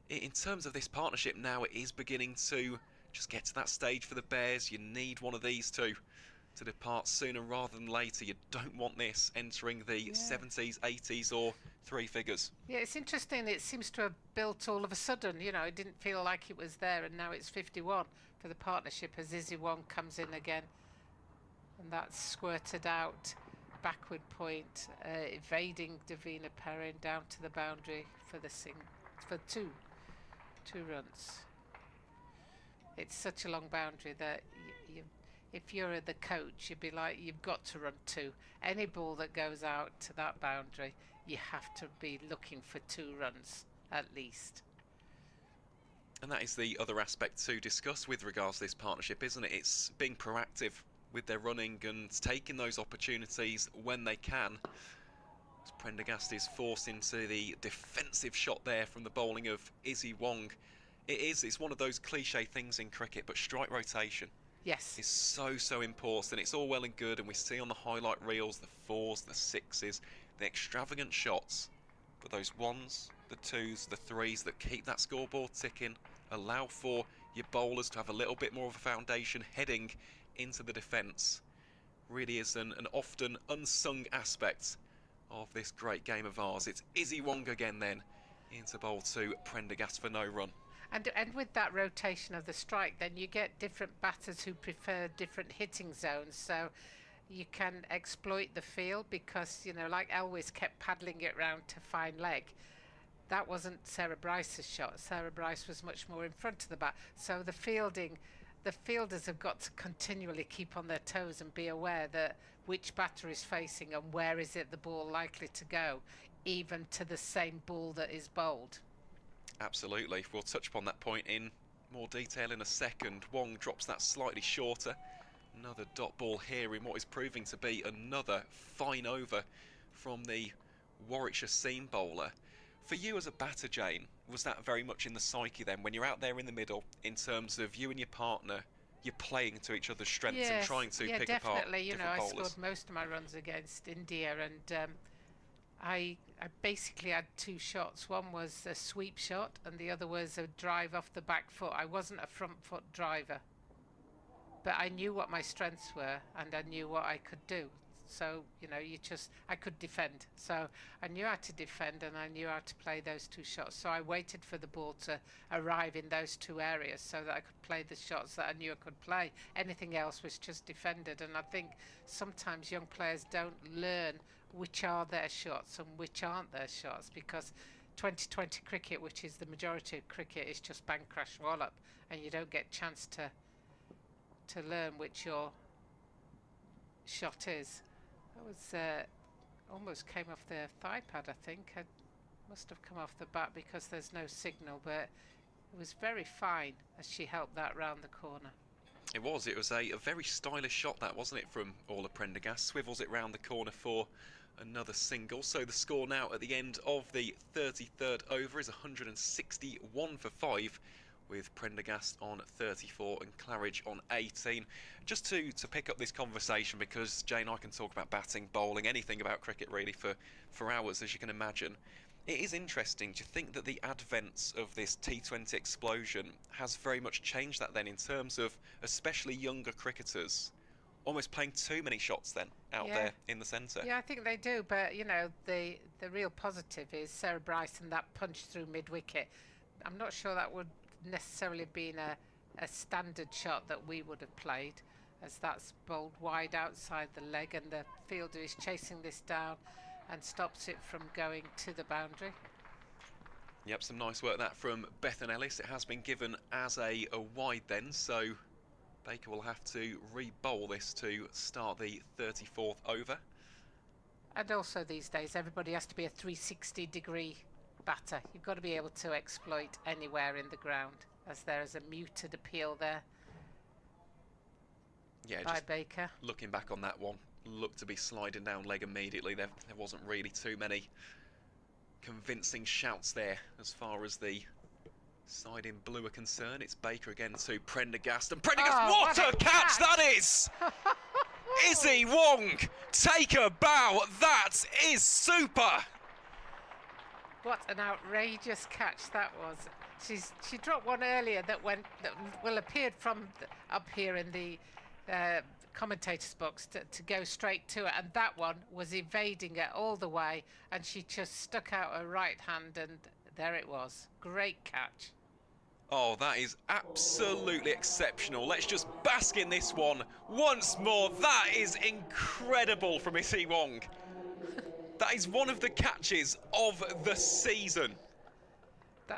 in terms of this partnership now, it is beginning to just get to that stage for the Bears. You need one of these 2 to depart sooner rather than later. You don't want this entering the 70s, 80s or 3 figures. Yeah, it's interesting, it seems to have built all of a sudden, you know, it didn't feel like it was there, and now it's 51 for the partnership as Izzy Wong comes in again, and that's squirted out backward point, evading Deina Perin down to the boundary for the for two runs. It's such a long boundary that if you're the coach, you'd be like, you've got to run 2. Any ball that goes out to that boundary, you have to be looking for 2 runs at least. And that is the other aspect to discuss with regards to this partnership, isn't it? It's being proactive with their running and taking those opportunities when they can. As Prendergast is forced into the defensive shot there from the bowling of Izzy Wong. It's one of those cliche things in cricket, but strike rotation is so important. It's all well and good, and we see on the highlight reels the 4s, the 6s, the extravagant shots, but those 1s, the 2s, the 3s that keep that scoreboard ticking, allow for your bowlers to have a little bit more of a foundation heading into the defence, really is an often unsung aspect of this great game of ours. It's Izzy Wong again then into bowl to Prendergast for no run. And with that rotation of the strike, then you get different batters who prefer different hitting zones, so you can exploit the field, because, you know, like Elwes kept paddling it round to fine leg. That wasn't Sarah Bryce's shot. Sarah Bryce was much more in front of the bat, so the fielders have got to continually keep on their toes and be aware that which batter is facing and where is it the ball likely to go, even to the same ball that is bowled. Absolutely. We'll touch upon that point in more detail in a second. Wong drops that slightly shorter. Another dot ball here in what is proving to be another fine over from the Warwickshire seam bowler. For you as a batter, Jane, was that very much in the psyche then, when you're out there in the middle, in terms of you and your partner, you're playing to each other's strengths and trying to pick apart definitely. You know, different I bowlers? scored most of my runs against India, and I basically had 2 shots. One was a sweep shot and the other was a drive off the back foot. I wasn't a front foot driver, but I knew what my strengths were and I knew what I could do. So, you know, I could defend. So I knew how to defend and I knew how to play those 2 shots. So I waited for the ball to arrive in those 2 areas so that I could play the shots that I knew I could play. Anything else was just defended. And I think sometimes young players don't learn which are their shots and which aren't their shots, because 2020 cricket, which is the majority of cricket, is just bang, crash, wallop, and you don't get a chance to learn which your shot is. That was almost came off the thigh pad, I think. I must have come off the bat because there's no signal, but it was very fine as she helped that round the corner. It was a very stylish shot, that, wasn't it, from Orla Prendergast? Swivels it round the corner for another single. So the score now at the end of the 33rd over is 161 for 5. with Prendergast on 34 and Claridge on 18. Just to pick up this conversation, because Jane, I can talk about batting, bowling, anything about cricket really for hours, as you can imagine. It is interesting. Do you think that the advent of this T20 explosion has very much changed that then, in terms of especially younger cricketers almost playing too many shots then out there in the centre? Yeah, I think they do, but you know, the real positive is Sarah Bryce and that punch through mid-wicket. I'm not sure that would necessarily have been a standard shot that we would have played, as that's bowled wide outside the leg, and the fielder is chasing this down and stops it from going to the boundary. Yep, some nice work that from Bethan Ellis. It has been given as a wide then, so Baker will have to re-bowl this to start the 34th over. And also these days, everybody has to be a 360-degree batter. You've got to be able to exploit anywhere in the ground, as there is a muted appeal there by Baker. Looking back on that one, looked to be sliding down leg immediately. There wasn't really too many convincing shouts there as far as the side in blue are concerned. It's Baker again to Prendergast, and Prendergast, what a catch that is! Izzy Wong, take a bow. That is super. What an outrageous catch that was. She dropped one earlier that appeared from up here in the commentator's box to go straight to it, and that one was evading it all the way, and she just stuck out her right hand, and there it was. Great catch. Oh, that is absolutely exceptional. Let's just bask in this one once more. That is incredible from Izzy Wong. That is one of the catches of the season.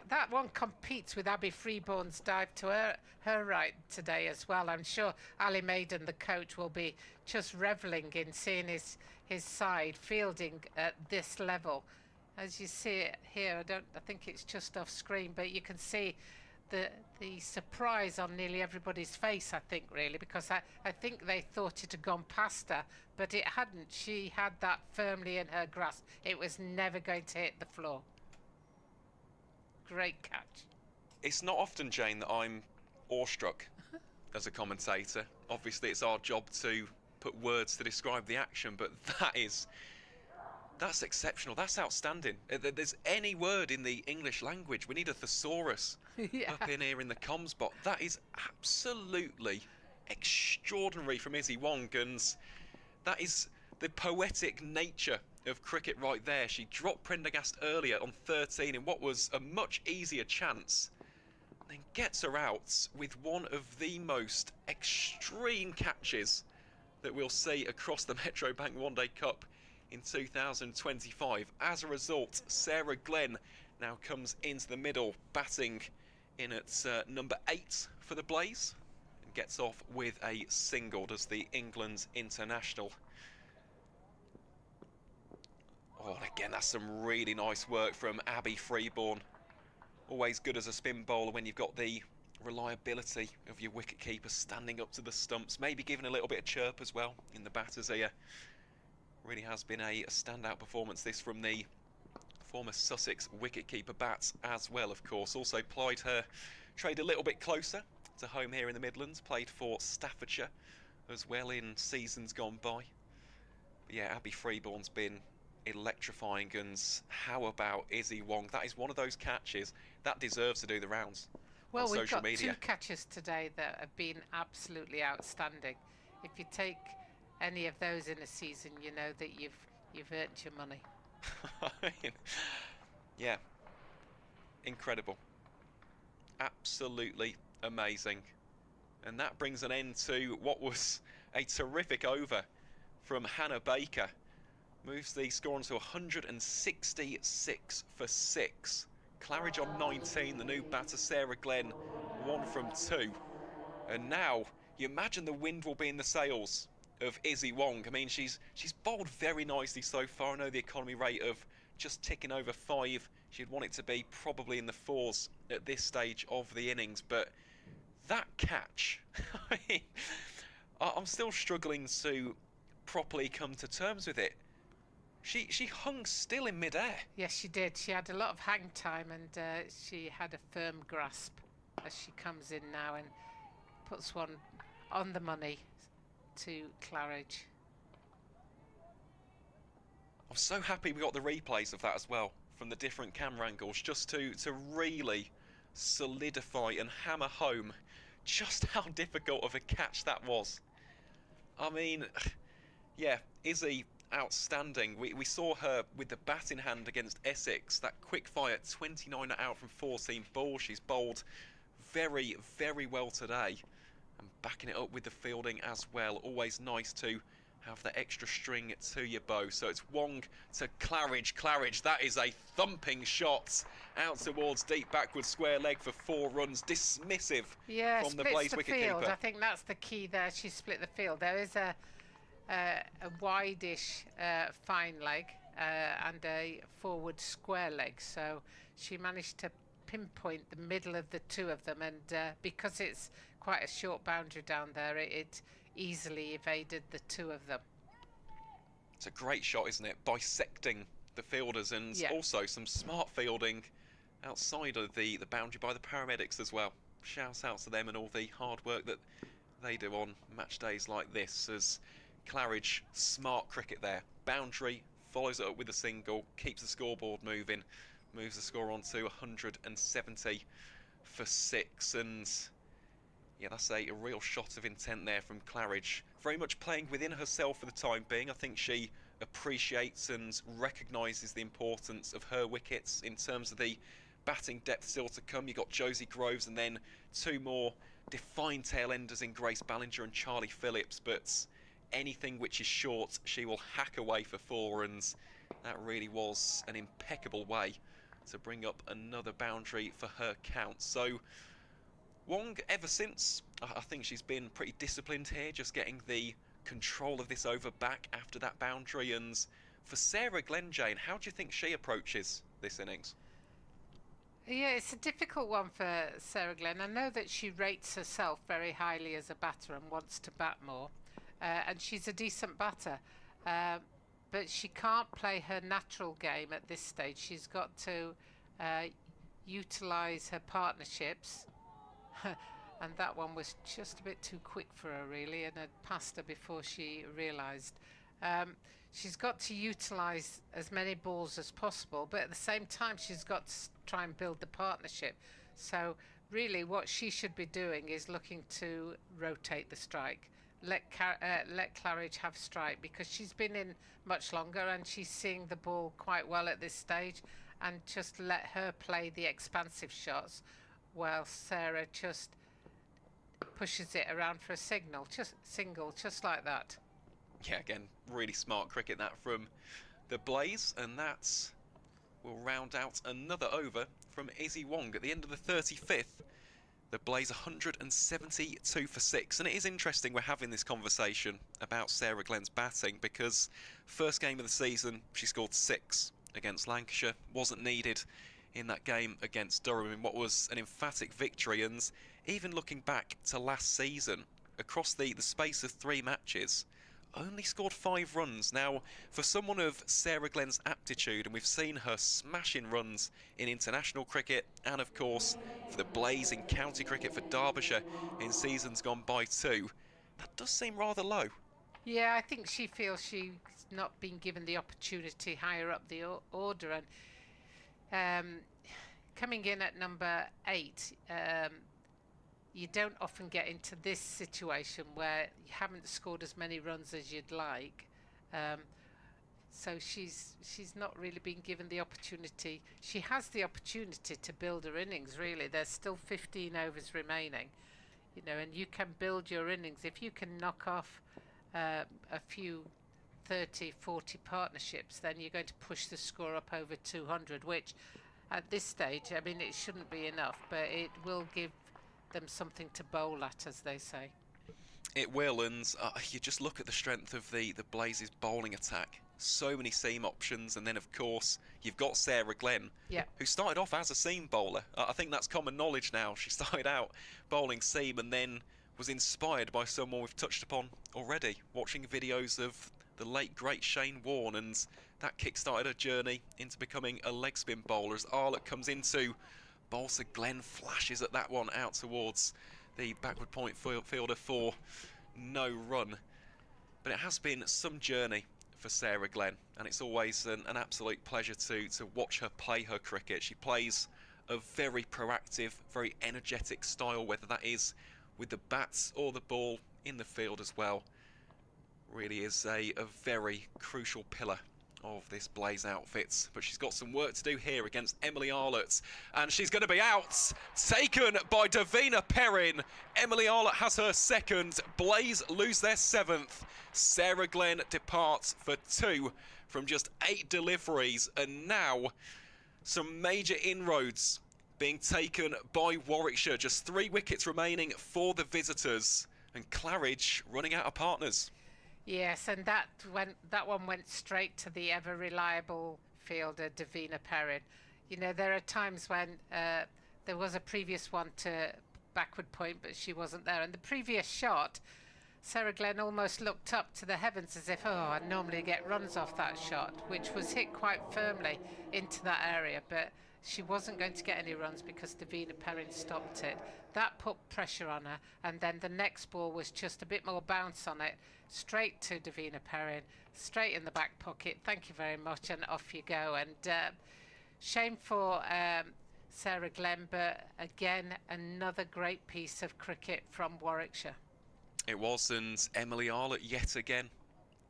That one competes with Abby Freeborn's dive to her right today as well. I'm sure Ali Maiden, the coach, will be just revelling in seeing his side fielding at this level. As you see it here, I think it's just off screen, but you can see the surprise on nearly everybody's face, I think, really, because I think they thought it had gone past her, but it hadn't. She had that firmly in her grasp. It was never going to hit the floor. Great catch. It's not often, Jane, that I'm awestruck as a commentator. Obviously, it's our job to put words to describe the action, but that's exceptional. That's outstanding. If there's any word in the English language, we need a thesaurus up in here in the comms bot. That is absolutely extraordinary from Izzy Wong, and that is the poetic nature of cricket right there. She dropped Prendergast earlier on 13 in what was a much easier chance, then gets her out with one of the most extreme catches that we'll see across the Metro Bank One Day Cup in 2025. As a result, Sarah Glenn now comes into the middle, batting in at number 8 for the Blaze, and gets off with a single as the England international. Oh, and again, that's some really nice work from Abby Freeborn. Always good as a spin bowler when you've got the reliability of your wicketkeeper standing up to the stumps, maybe giving a little bit of chirp as well in the batter's ear. Really has been a standout performance, this, from the former Sussex wicketkeeper bat as well, of course. Also plied her trade a little bit closer to home here in the Midlands, played for Staffordshire as well in seasons gone by. But yeah, Abby Freeborn's been electrifying, and how about Izzy Wong? That is one of those catches that deserves to do the rounds on social media. We've got 2 catches today that have been absolutely outstanding. If you take any of those in a season, you know that you've earned your money. Yeah, incredible, absolutely amazing. And that brings an end to what was a terrific over from Hannah Baker. Moves the score on to 166 for 6. Claridge on 19, the new batter Sarah Glenn 1 from 2. And now you imagine the wind will be in the sails of Izzy Wong. I mean, she's bowled very nicely so far. I know the economy rate of just ticking over 5. She'd want it to be probably in the 4s at this stage of the innings, but that catch, I'm still struggling to properly come to terms with it. She hung still in midair. Yes, she did. She had a lot of hang time, and she had a firm grasp. as she comes in now and puts one on the money to Claridge. I'm so happy we got the replays of that as well from the different camera angles, just to really solidify and hammer home just how difficult of a catch that was. I mean, yeah, Izzy, outstanding. We saw her with the bat in hand against Essex, that quick fire, 29 not out from 14 balls. She's bowled very, very well today, and backing it up with the fielding as well. Always nice to have the extra string to your bow. So it's Wong to Claridge. Claridge, that is a thumping shot out towards deep backward square leg for 4 runs. Dismissive from the Blaze wicketkeeper. I think that's the key there. She split the field. There is a wide-ish fine leg and a forward square leg. So she managed to pinpoint the middle of the two of them, and because it's quite a short boundary down there, it easily evaded the two of them. It's a great shot, isn't it? Bisecting the fielders, and also some smart fielding outside of the boundary by the paramedics as well. Shout out to them and all the hard work that they do on match days like this, as Claridge, smart cricket there. Boundary, follows it up with a single, keeps the scoreboard moving, moves the score on to 170 for 6, and yeah, that's a real shot of intent there from Claridge. Very much playing within herself for the time being. I think she appreciates and recognises the importance of her wickets in terms of the batting depth still to come. You've got Josie Groves and then 2 more defined tail-enders in Grace Ballinger and Charlie Phillips, but anything which is short, she will hack away for 4, and that really was an impeccable way to bring up another boundary for her count. So Wong, ever since, I think she's been pretty disciplined here, just getting the control of this over back after that boundary. And for Sarah Glenjane, how do you think she approaches this innings? Yeah, it's a difficult one for Sarah Glenn. I know that she rates herself very highly as a batter and wants to bat more, and she's a decent batter, but she can't play her natural game at this stage. She's got to utilise her partnerships. And that one was just a bit too quick for her, really, and had passed her before she realised. She's got to utilise as many balls as possible, but at the same time she's got to try and build the partnership. So really what she should be doing is looking to rotate the strike. Let Claridge have strike, because she's been in much longer and she's seeing the ball quite well at this stage, and just let her play the expansive shots while Sarah just pushes it around for a single, just like that. Yeah, again, really smart cricket that from the Blaze, and that will round out another over from Izzy Wong at the end of the 35th. The Blaze 172 for 6, and it is interesting we're having this conversation about Sarah Glenn's batting, because first game of the season she scored 6 against Lancashire, wasn't needed in that game against Durham in what was an emphatic victory. And even looking back to last season, across the space of 3 matches, only scored 5 runs. Now, for someone of Sarah Glenn's aptitude, and we've seen her smashing runs in international cricket, and of course for the Blaze in county cricket for Derbyshire in seasons gone by too, that does seem rather low. Yeah, I think she feels she's not been given the opportunity higher up the order, and coming in at number 8, you don't often get into this situation where you haven't scored as many runs as you'd like. So she's not really been given the opportunity. She has the opportunity to build her innings, really. There's still 15 overs remaining, you know, and you can build your innings. If you can knock off a few 30, 40 partnerships, then you're going to push the score up over 200, which at this stage, I mean, it shouldn't be enough, but it will give them something to bowl at, as they say. It will, and you just look at the strength of the Blaze's bowling attack. So many seam options, and then of course you've got Sarah Glenn, who started off as a seam bowler. I think that's common knowledge now. She started out bowling seam and then was inspired by someone we've touched upon already, watching videos of the late great Shane Warne, and that kick-started her journey into becoming a leg spin bowler as Arlott comes into Balsa Glenn flashes at that one out towards the backward point fielder for no run. But it has been some journey for Sarah Glenn, and it's always an absolute pleasure to watch her play her cricket. She plays a very proactive, very energetic style, whether that is with the bats or the ball in the field as well. Really is a very crucial pillar of this Blaze outfit. But she's got some work to do here against Emily Arlott, and she's going to be out, taken by Deina Perin. Emily Arlott has her second, Blaze lose their 7th. Sarah Glenn departs for 2 from just 8 deliveries, and now some major inroads being taken by Warwickshire. Just 3 wickets remaining for the visitors, and Claridge running out of partners. Yes, and that one went straight to the ever reliable fielder Deina Perin. You know, there are times when there was a previous one to backward point, but she wasn't there. And the previous shot, Sarah Glenn almost looked up to the heavens as if, oh, I normally get runs off that shot, which was hit quite firmly into that area, but she wasn't going to get any runs because Deina Perin stopped it. That put pressure on her, and then the next ball was just a bit more bounce on it, straight to Deina Perin, straight in the back pocket. Thank you very much, and off you go. And shame for Sarah Glenn, but again, another great piece of cricket from Warwickshire. It was, and Emily Arlott yet again,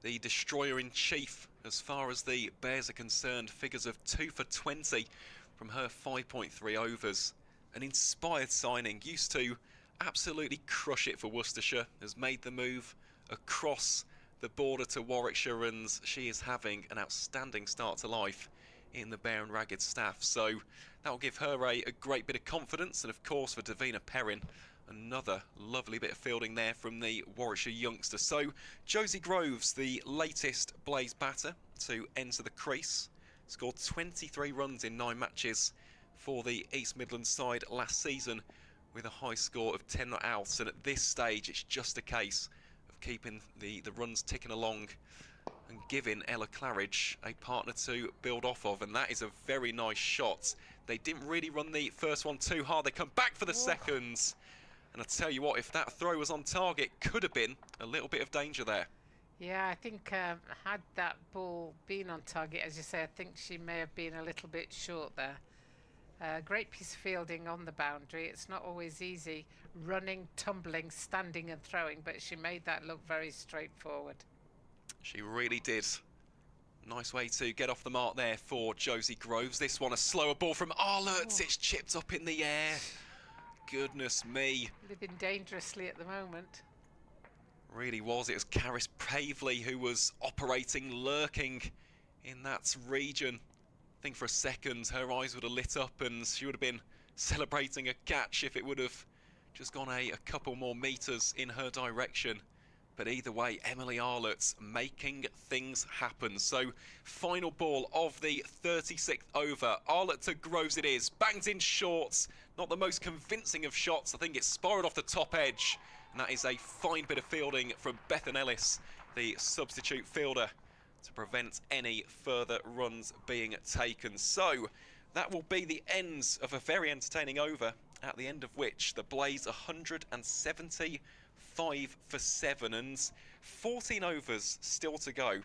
the destroyer-in-chief as far as the Bears are concerned. Figures of 2 for 20 from her 5.3 overs. An inspired signing, used to absolutely crush it for Worcestershire, has made the move across the border to Warwickshire, and she is having an outstanding start to life in the Bear and Ragged staff. So that will give her a great bit of confidence, and of course for Deina Perin, another lovely bit of fielding there from the Warwickshire youngster. So Josie Groves, the latest Blaze batter to enter the crease, scored 23 runs in 9 matches for the East Midlands side last season with a high score of 10 not out. And at this stage, it's just a case of keeping the runs ticking along and giving Ella Claridge a partner to build off of. And that is a very nice shot. They didn't really run the first one too hard. They come back for the seconds. And I tell you what, if that throw was on target, could have been a little bit of danger there. Yeah, I think had that ball been on target, as you say, I think she may have been a little bit short there. Great piece of fielding on the boundary. It's not always easy running, tumbling, standing and throwing, but she made that look very straightforward. She really did. Nice way to get off the mark there for Josie Groves. This one a slower ball from Arlott. It's chipped up in the air. Goodness me. Living dangerously at the moment. Really was. It was Caris Pavley who was operating, lurking in that region. I think for a second her eyes would have lit up and she would have been celebrating a catch if it would have just gone a couple more metres in her direction. But either way, Emily Arlott making things happen. So final ball of the 36th over. Arlott to Groves it is. Banged in shorts. Not the most convincing of shots. I think it spiraled off the top edge. And that is a fine bit of fielding from Bethan Ellis, the substitute fielder, to prevent any further runs being taken. So that will be the end of a very entertaining over, at the end of which the Blaze 175 for 7 and 14 overs still to go.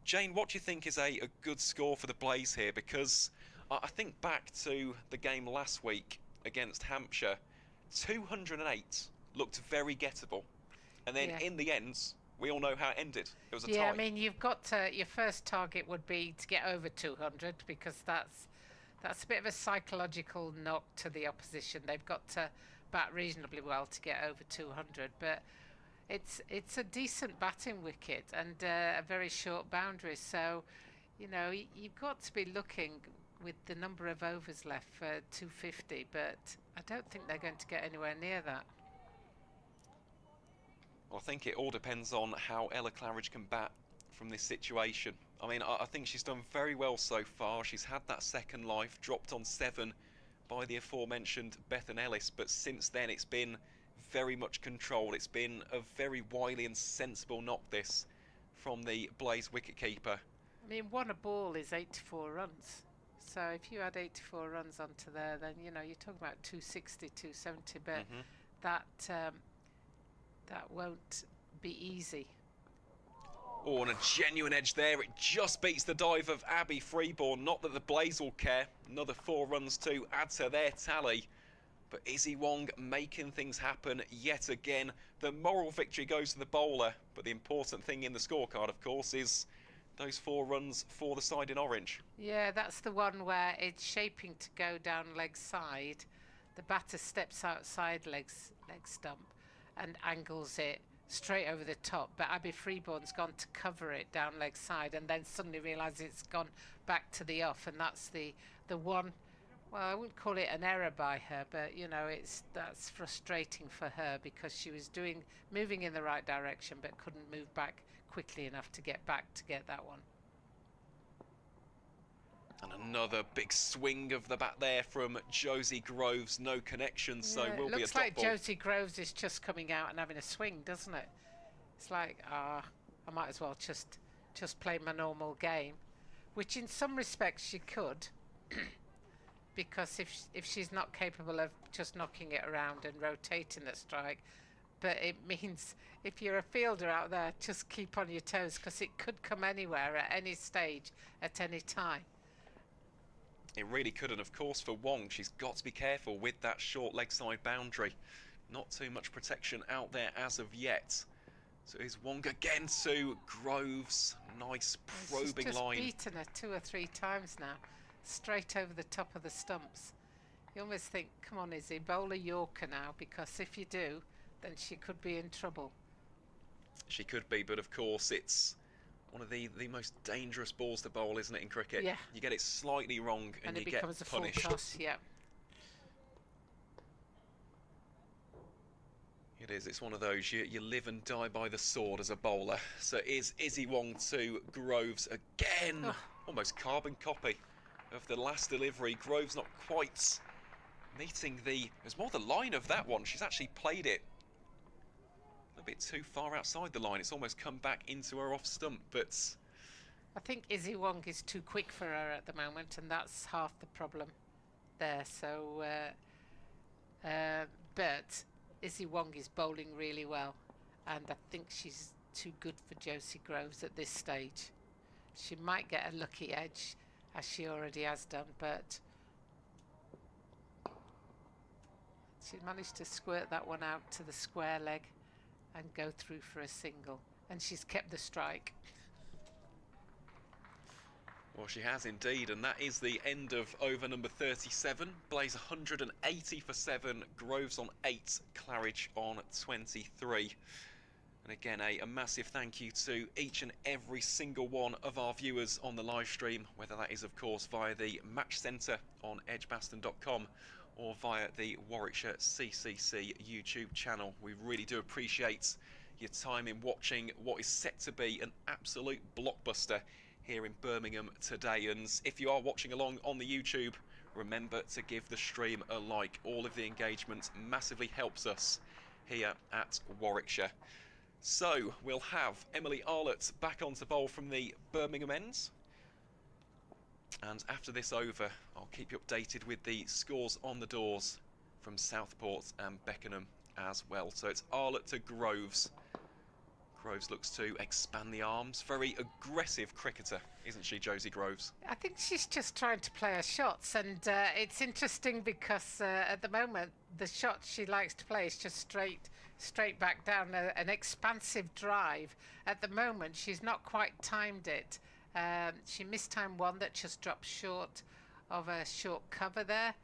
Jane, what do you think is a good score for the Blaze here? Because I think back to the game last week against Hampshire, 208 looked very gettable. And then in the end, we all know how it ended. It was a tie. Yeah, I mean, you've got to, your first target would be to get over 200 because that's a bit of a psychological knock to the opposition. They've got to bat reasonably well to get over 200, but it's a decent batting wicket and a very short boundary. So, you know, you've got to be looking with the number of overs left for 250, but I don't think they're going to get anywhere near that. Well, I think it all depends on how Ella Claridge can bat from this situation. I mean, I think she's done very well so far. She's had that second life, dropped on 7 by the aforementioned Bethan Ellis, but since then it's been very much controlled. It's been a very wily and sensible knock, this, from the Blaze wicketkeeper. I mean, 1 a ball is 84 runs. So if you add 84 runs onto there, then you know you're talking about 260, 270. But that won't be easy. Oh, and a genuine edge there. It just beats the dive of Abby Freeborn. Not that the Blaze will care. Another 4 runs to add to their tally. But Izzy Wong making things happen yet again. The moral victory goes to the bowler. But the important thing in the scorecard, of course, is those 4 runs for the side in orange. Yeah, that's the one where it's shaping to go down leg side. The batter steps outside leg stump and angles it straight over the top, but Abby Freeborn's gone to cover it down leg side and then suddenly realises it's gone back to the off, and that's the one. Well, I wouldn't call it an error by her, but you know, that's frustrating for her because she was moving in the right direction but couldn't move back quickly enough to get back to get that one. And another big swing of the bat there from Josie Groves. No connection, so will be a looks dot like ball. Josie Groves is just coming out and having a swing, doesn't it? It's like, I might as well just play my normal game, which in some respects she could, because if she's not capable of just knocking it around and rotating the strike, but it means if you're a fielder out there, just keep on your toes because it could come anywhere at any stage at any time. It really could, and of course for Wong, she's got to be careful with that short leg side boundary. Not too much protection out there as of yet. So is Wong again to Groves. Nice probing line. She's just beaten her 2 or 3 times now, straight over the top of the stumps. You almost think, come on Izzy, bowl a Yorker now, because if you do, then she could be in trouble. She could be, but of course it's one of the most dangerous balls to bowl, isn't it, in cricket? Yeah. You get it slightly wrong and you it get becomes a punished. full toss, yeah. It is. It's one of those you live and die by the sword as a bowler. So is Izzy Wong to Groves again. Oh. Almost carbon copy of the last delivery. Groves not quite meeting it was more the line of that one. She's actually played it a bit too far outside the line. It's almost come back into her off stump, but I think Izzy Wong is too quick for her at the moment, and that's half the problem there. So, but Izzy Wong is bowling really well, and I think she's too good for Josie Groves at this stage. She might get a lucky edge, as she already has done, but she managed to squirt that one out to the square leg and go through for a single, and she's kept the strike. Well, she has indeed, and that is the end of over number 37. Blaze 180 for 7, Groves on 8, Claridge on 23. And again, a massive thank you to each and every single one of our viewers on the live stream, whether that is, of course, via the Match Centre on edgbaston.com or via the Warwickshire CCC YouTube channel. We really do appreciate your time in watching what is set to be an absolute blockbuster here in Birmingham today. And if you are watching along on the YouTube, remember to give the stream a like. All of the engagement massively helps us here at Warwickshire. So we'll have Emily Arlott back on to bowl from the Birmingham ends. And after this over, I'll keep you updated with the scores on the doors from Southport and Beckenham as well. So it's Arlott to Groves. Groves looks to expand the arms. Very aggressive cricketer, isn't she, Josie Groves? I think she's just trying to play her shots, and it's interesting because at the moment the shot she likes to play is just straight back down, an expansive drive. At the moment she's not quite timed it. She mistimed one that just dropped short of a short cover there,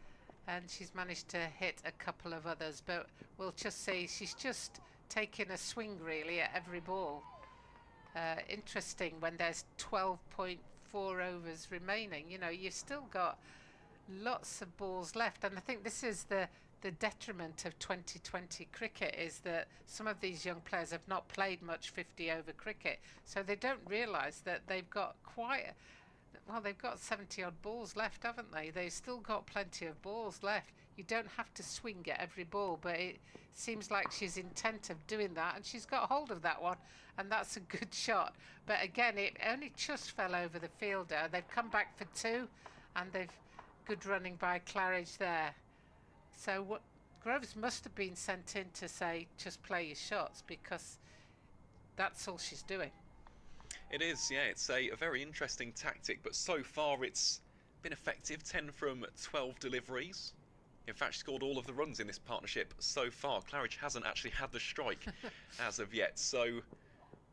and she's managed to hit a couple of others, but we'll just say she's just taking a swing really at every ball. Interesting when there's 12.4 overs remaining. You know, you've still got lots of balls left, and I think this is the detriment of 2020 cricket, is that some of these young players have not played much 50 over cricket, so they don't realise that they've got they've got 70 odd balls left, haven't they? They've still got plenty of balls left. You don't have to swing at every ball, but it seems like she's intent of doing that, and she's got hold of that one, and that's a good shot. But again, it only just fell over the fielder. They've come back for 2, and they've good running by Claridge there. So what Groves must have been sent in to say, just play your shots, because that's all she's doing. It is, yeah. It's a very interesting tactic, but so far it's been effective. 10 from 12 deliveries. In fact, she scored all of the runs in this partnership so far. Claridge hasn't actually had the strike as of yet, so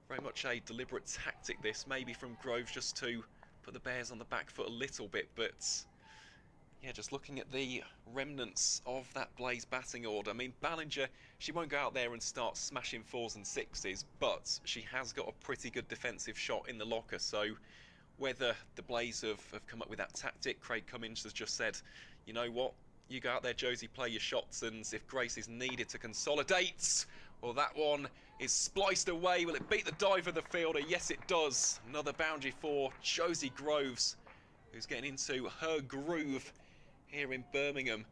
very much a deliberate tactic this, maybe from Groves, just to put the Bears on the back foot a little bit. But yeah, just looking at the remnants of that Blaze batting order. I mean, Ballinger, she won't go out there and start smashing 4s and 6s, but she has got a pretty good defensive shot in the locker. So whether the Blaze have come up with that tactic, Craig Cummins has just said, you know what, you go out there, Josie, play your shots, and if Grace is needed to consolidate, well, that one is spliced away. Will it beat the dive of the fielder? Yes, it does. Another boundary for Josie Groves, who's getting into her groove here in Birmingham.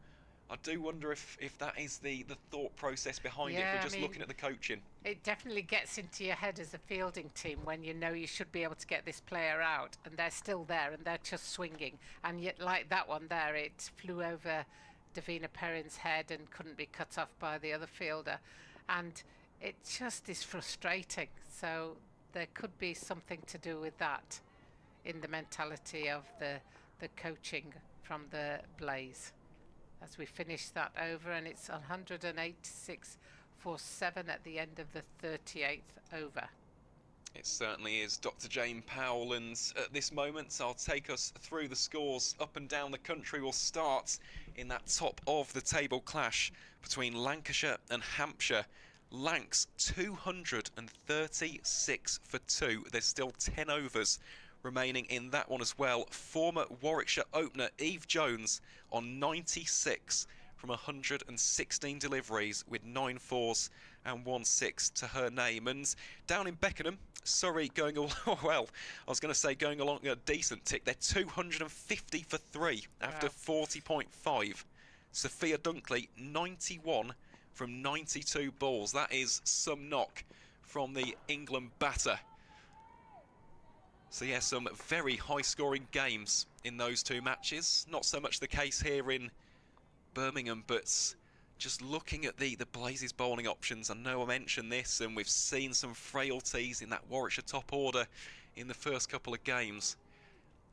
I do wonder if that is the thought process behind it, if we're just looking at the coaching. It definitely gets into your head as a fielding team when you know you should be able to get this player out, and they're still there and they're just swinging. And yet, like that one there, it flew over Deina Perin's head and couldn't be cut off by the other fielder. And it just is frustrating. So there could be something to do with that in the mentality of the coaching from the Blaze. As we finish that over, and it's 186 for 7 at the end of the 38th over. It certainly is, Dr. Jane Powell, and at this moment I'll take us through the scores up and down the country. We'll start in that top of the table clash between Lancashire and Hampshire. Lancs 236 for 2. There's still 10 overs remaining in that one as well. Former Warwickshire opener Eve Jones on 96 from 116 deliveries with 9 4s and 1 6 to her name. And down in Beckenham, Surrey going along, well, I was going to say going along a decent tick. They're 250 for 3 after 40.5. Sophia Dunkley, 91 from 92 balls. That is some knock from the England batter. So yeah, some very high-scoring games in those two matches. Not so much the case here in Birmingham, but just looking at the Blazes bowling options, I know I mentioned this, and we've seen some frailties in that Warwickshire top order in the first couple of games.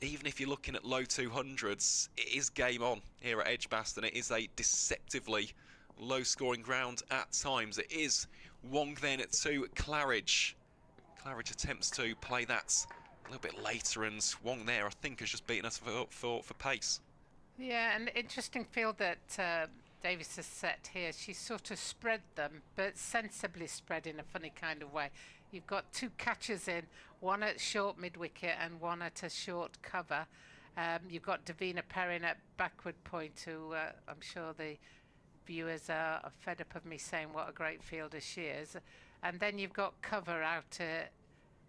Even if you're looking at low 200s, it is game on here at Edgbaston. It is a deceptively low-scoring ground at times. It is Wong then to Claridge. Claridge attempts to play that a little bit later, and Wong there, I think, has just beaten us for pace. Yeah, an interesting field that Davis has set here. She's sort of spread them, but sensibly spread in a funny kind of way. You've got 2 catchers in, one at short mid-wicket and one at a short cover. You've got Deina Perin at backward point, who I'm sure the viewers are fed up of me saying what a great fielder she is. And then you've got cover out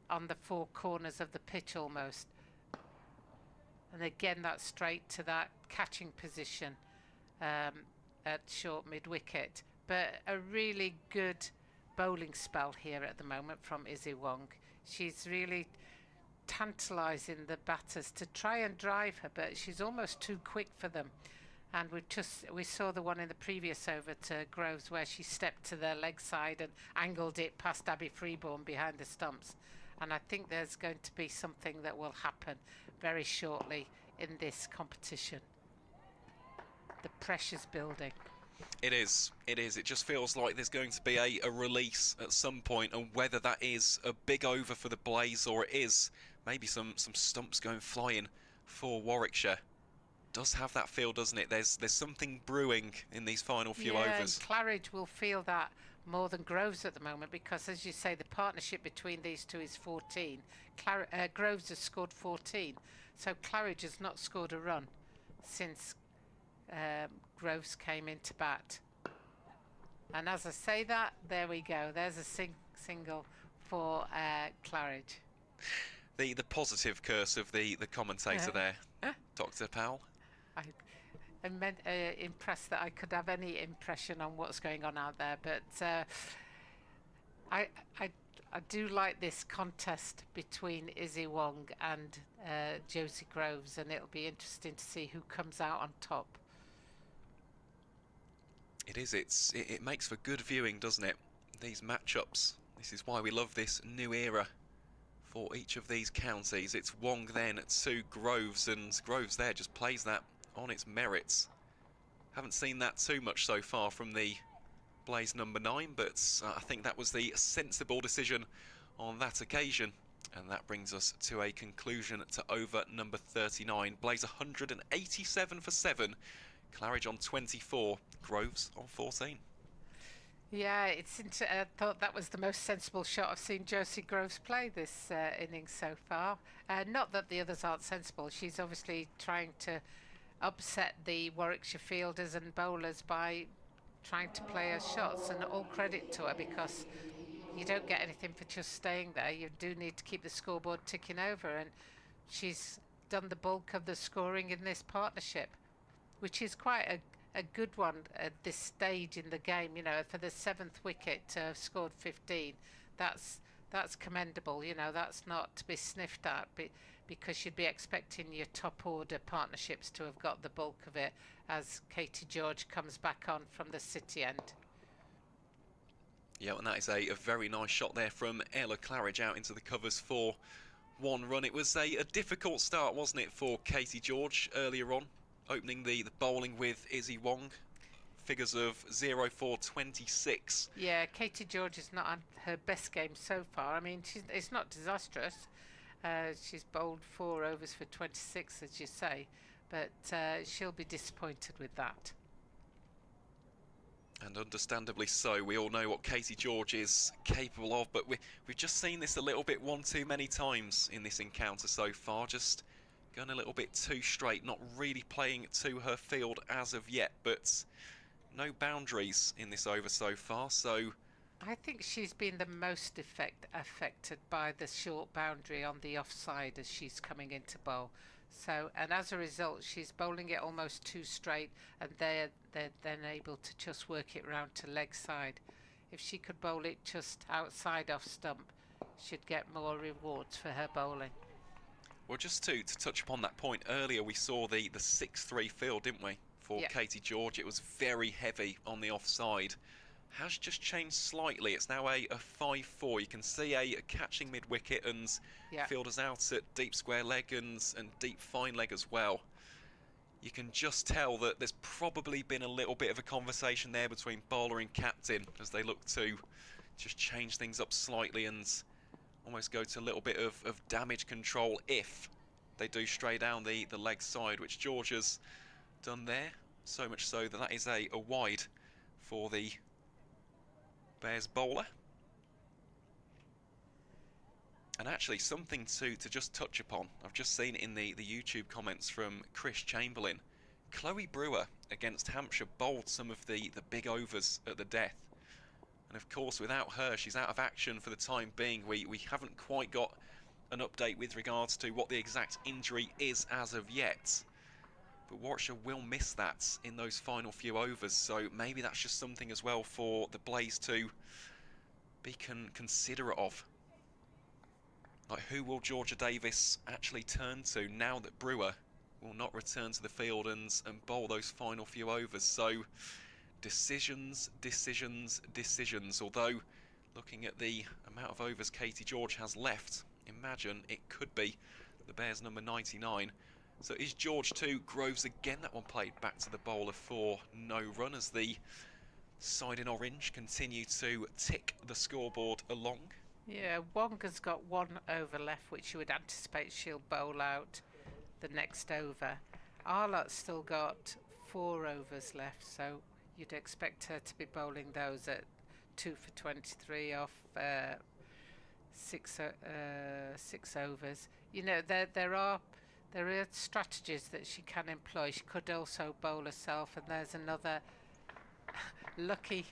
on the 4 corners of the pitch almost. And again, that's straight to that catching position at short mid-wicket. But a really good bowling spell here at the moment from Izzy Wong. She's really tantalising the batters to try and drive her, but she's almost too quick for them. And we saw the one in the previous over to Groves where she stepped to the leg side and angled it past Abby Freeborn behind the stumps. And I think there's going to be something that will happen very shortly in this competition. The pressure's building. It is. It is. It just feels like there's going to be a release at some point, and whether that is a big over for the Blaze or it is maybe some stumps going flying for Warwickshire. Does have that feel, doesn't it? There's something brewing in these final few overs. And Claridge will feel that more than Groves at the moment, because, as you say, the partnership between these two is 14. Groves has scored 14, so Claridge has not scored a run since Groves came into bat. And as I say that, there we go. There's a single for Claridge. The positive curse of the commentator there, Dr. Powell. I'm impressed that I could have any impression on what's going on out there, but I I do like this contest between Izzy Wong and Josie Groves, and it'll be interesting to see who comes out on top. It is. It makes for good viewing, doesn't it? These matchups. This is why we love this new era for each of these counties. It's Wong then to Groves, and Groves there just plays that on its merits. Haven't seen that too much so far from the Blaze number 9, but I think that was the sensible decision on that occasion. And that brings us to a conclusion to over number 39. Blaze 187 for 7. Claridge on 24. Groves on 14. Yeah, I thought that was the most sensible shot I've seen Josie Groves play this innings so far. Not that the others aren't sensible. She's obviously trying to upset the Warwickshire fielders and bowlers by trying to play her shots, and all credit to her, because you don't get anything for just staying there. You do need to keep the scoreboard ticking over, and she's done the bulk of the scoring in this partnership, which is quite a good one at this stage in the game. You know, for the 7th wicket to have scored 15, that's commendable. You know, that's not to be sniffed at, because you'd be expecting your top order partnerships to have got the bulk of it as Katie George comes back on from the City end. Yeah, and that is a very nice shot there from Ella Claridge out into the covers for 1 run. It was a difficult start, wasn't it, for Katie George earlier on, opening the bowling with Izzy Wong. Figures of 0-4-26. Yeah, Katie George has not had her best game so far. I mean, it's not disastrous. She's bowled 4 overs for 26, as you say, but she'll be disappointed with that. And understandably so. We all know what Katie George is capable of, but we've just seen this a little bit one too many times in this encounter so far. Just going a little bit too straight, not really playing to her field as of yet, but no boundaries in this over so far, so... I think she's been the most affected by the short boundary on the offside as she's coming into bowl. So, and as a result, she's bowling it almost too straight, and they're then able to just work it round to leg side. If she could bowl it just outside off stump, she'd get more rewards for her bowling. Well, just to touch upon that point, earlier we saw the 6-3 field, didn't we, for Katie George? It was very heavy on the offside. Has just changed slightly. It's now a 5-4. You can see a catching mid-wicket and fielders out at deep square leg and deep fine leg as well. You can just tell that there's probably been a little bit of a conversation there between bowler and captain as they look to just change things up slightly and almost go to a little bit of damage control if they do stray down the leg side, which George has done there. So much so that is a wide for the Bears bowler. And actually something to just touch upon, I've just seen in the YouTube comments from Chris Chamberlain. Chloe Brewer against Hampshire bowled some of the big overs at the death, and of course without her she's out of action for the time being. We haven't quite got an update with regards to what the exact injury is as of yet, but Warwickshire will miss that in those final few overs, so maybe that's just something as well for the Blaze to be considerate of. Like, who will Georgia Davis actually turn to now that Brewer will not return to the field and bowl those final few overs? So decisions. Although looking at the amount of overs Katie George has left, imagine it could be the Bears number 99. So is George to Groves again? That one played back to the bowler for no run as the side in orange continue to tick the scoreboard along. Yeah, Wong has got 1 over left, which you would anticipate she'll bowl out the next over. Arlott's still got 4 overs left, so you'd expect her to be bowling those at 2 for 23 off 6 overs. You know, there are strategies that she can employ. She could also bowl herself, and there's another lucky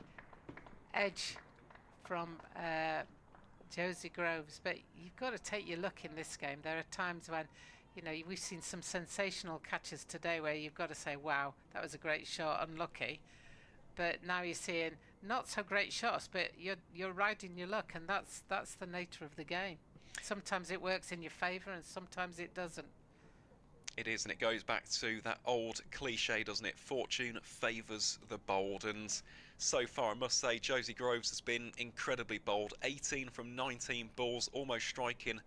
edge from Josie Groves. But you've got to take your luck in this game. There are times when, you know, we've seen some sensational catches today where you've got to say, wow, that was a great shot, unlucky. But now you're seeing not so great shots, but you're riding your luck, and that's the nature of the game. Sometimes it works in your favour, and sometimes it doesn't. It is, and it goes back to that old cliche, doesn't it? Fortune favours the bold, and so far, I must say, Josie Groves has been incredibly bold. 18 from 19 balls, almost striking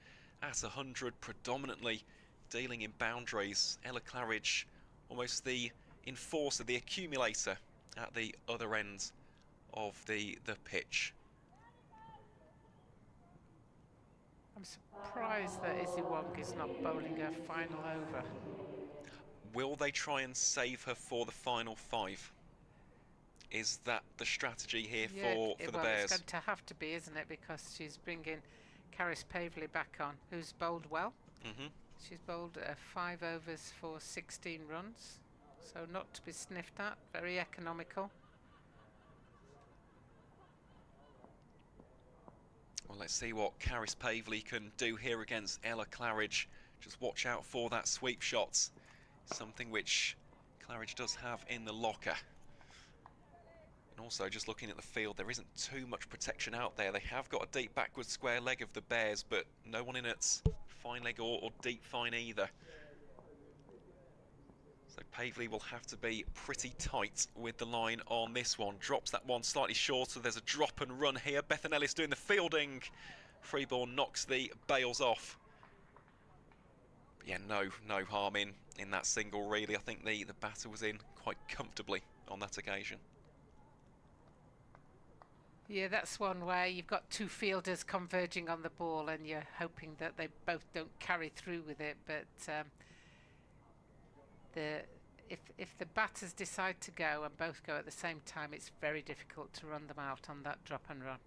at 100, predominantly dealing in boundaries. Ella Claridge, almost the enforcer, the accumulator at the other end of the pitch. I'm surprised that Izzy Wong is not bowling her final over. Will they try and save her for the final 5? Is that the strategy here for the Bears? It's going to have to be, isn't it? Because she's bringing Caris Pavley back on, who's bowled well. She's bowled 5 overs for 16 runs, so not to be sniffed at. Very economical. Well, let's see what Caris Pavley can do here against Ella Claridge. Just watch out for that sweep shot, something which Claridge does have in the locker. And also, just looking at the field, there isn't too much protection out there. They have got a deep backward square leg of the Bears, but no one in its fine leg or deep fine either. So Pavley will have to be pretty tight with the line on this one. Drops that one slightly shorter. There's a drop and run here. Bethan Ellis doing the fielding. Freeborn knocks the bails off. But yeah, no harm in that single, really. I think the batter was in quite comfortably on that occasion. Yeah, that's one where you've got 2 fielders converging on the ball and you're hoping that they both don't carry through with it. But if the batters decide to go and both go at the same time, it's very difficult to run them out on that drop and run.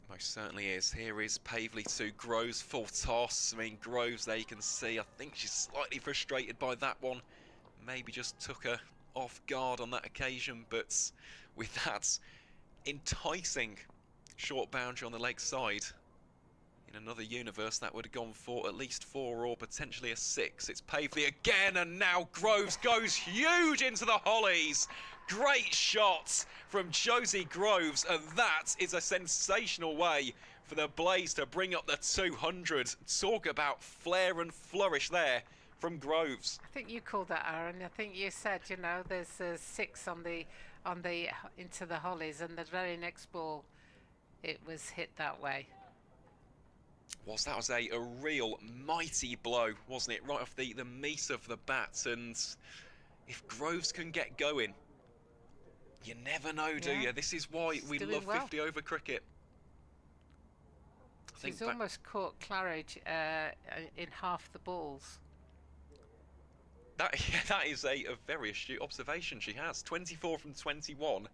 Most certainly is. Here is Pavley to Groves, full toss. I mean, Groves, there you can see, I think she's slightly frustrated by that one. Maybe just took her off guard on that occasion, but with that enticing short boundary on the leg side, in another universe that would have gone for at least 4 or potentially a 6. It's Pavley again, and now Groves goes huge into the hollies. Great shots from Josie Groves, and that is a sensational way for the Blaze to bring up the 200. Talk about flair and flourish there from Groves. I think you called that, Aaron. I think you said, you know, there's a 6 on the into the hollies, and the very next ball it was hit that way. That was a real mighty blow, wasn't it? Right off the meat of the bat. And if Groves can get going, you never know, do you? This is why we love 50 over cricket. She's almost caught Claridge in half the balls. That is a very astute observation she has. 24 from 21,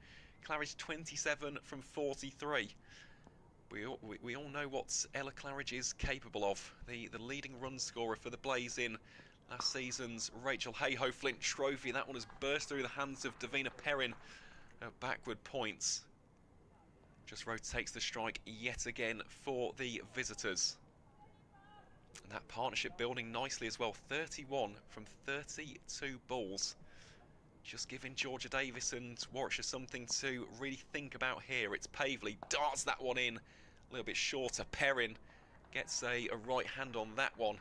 Claridge 27 from 43. We all know what Ella Claridge is capable of. The leading run scorer for the Blaze in last season's Rachel Hayhoe Flint Trophy. That one has burst through the hands of Deina Perin at backward points. Just rotates the strike yet again for the visitors. And that partnership building nicely as well. 31 from 32 balls. Just giving Georgia Davis and Warwickshire something to really think about here. It's Pavley, darts that one in. A little bit shorter. Perin gets a right hand on that one.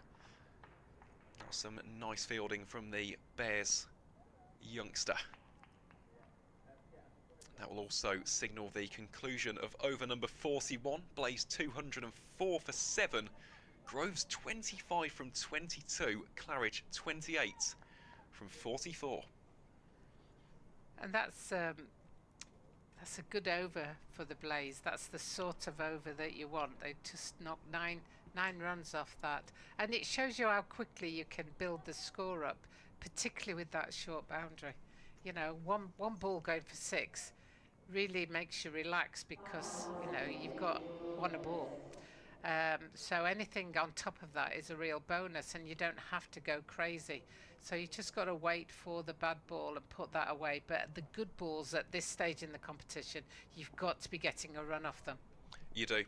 Some nice fielding from the Bears youngster. That will also signal the conclusion of over number 41. Blaze 204 for 7. Groves 25 from 22. Claridge 28 from 44. And that's a good over for the Blaze. That's the sort of over that you want. They just knocked nine runs off that. And it shows you how quickly you can build the score up, particularly with that short boundary. You know, one ball going for 6 really makes you relax because, you know, you've got one a ball. So anything on top of that is a real bonus, and you don't have to go crazy. So you just got to wait for the bad ball and put that away. But the good balls at this stage in the competition, you've got to be getting a run off them. You do.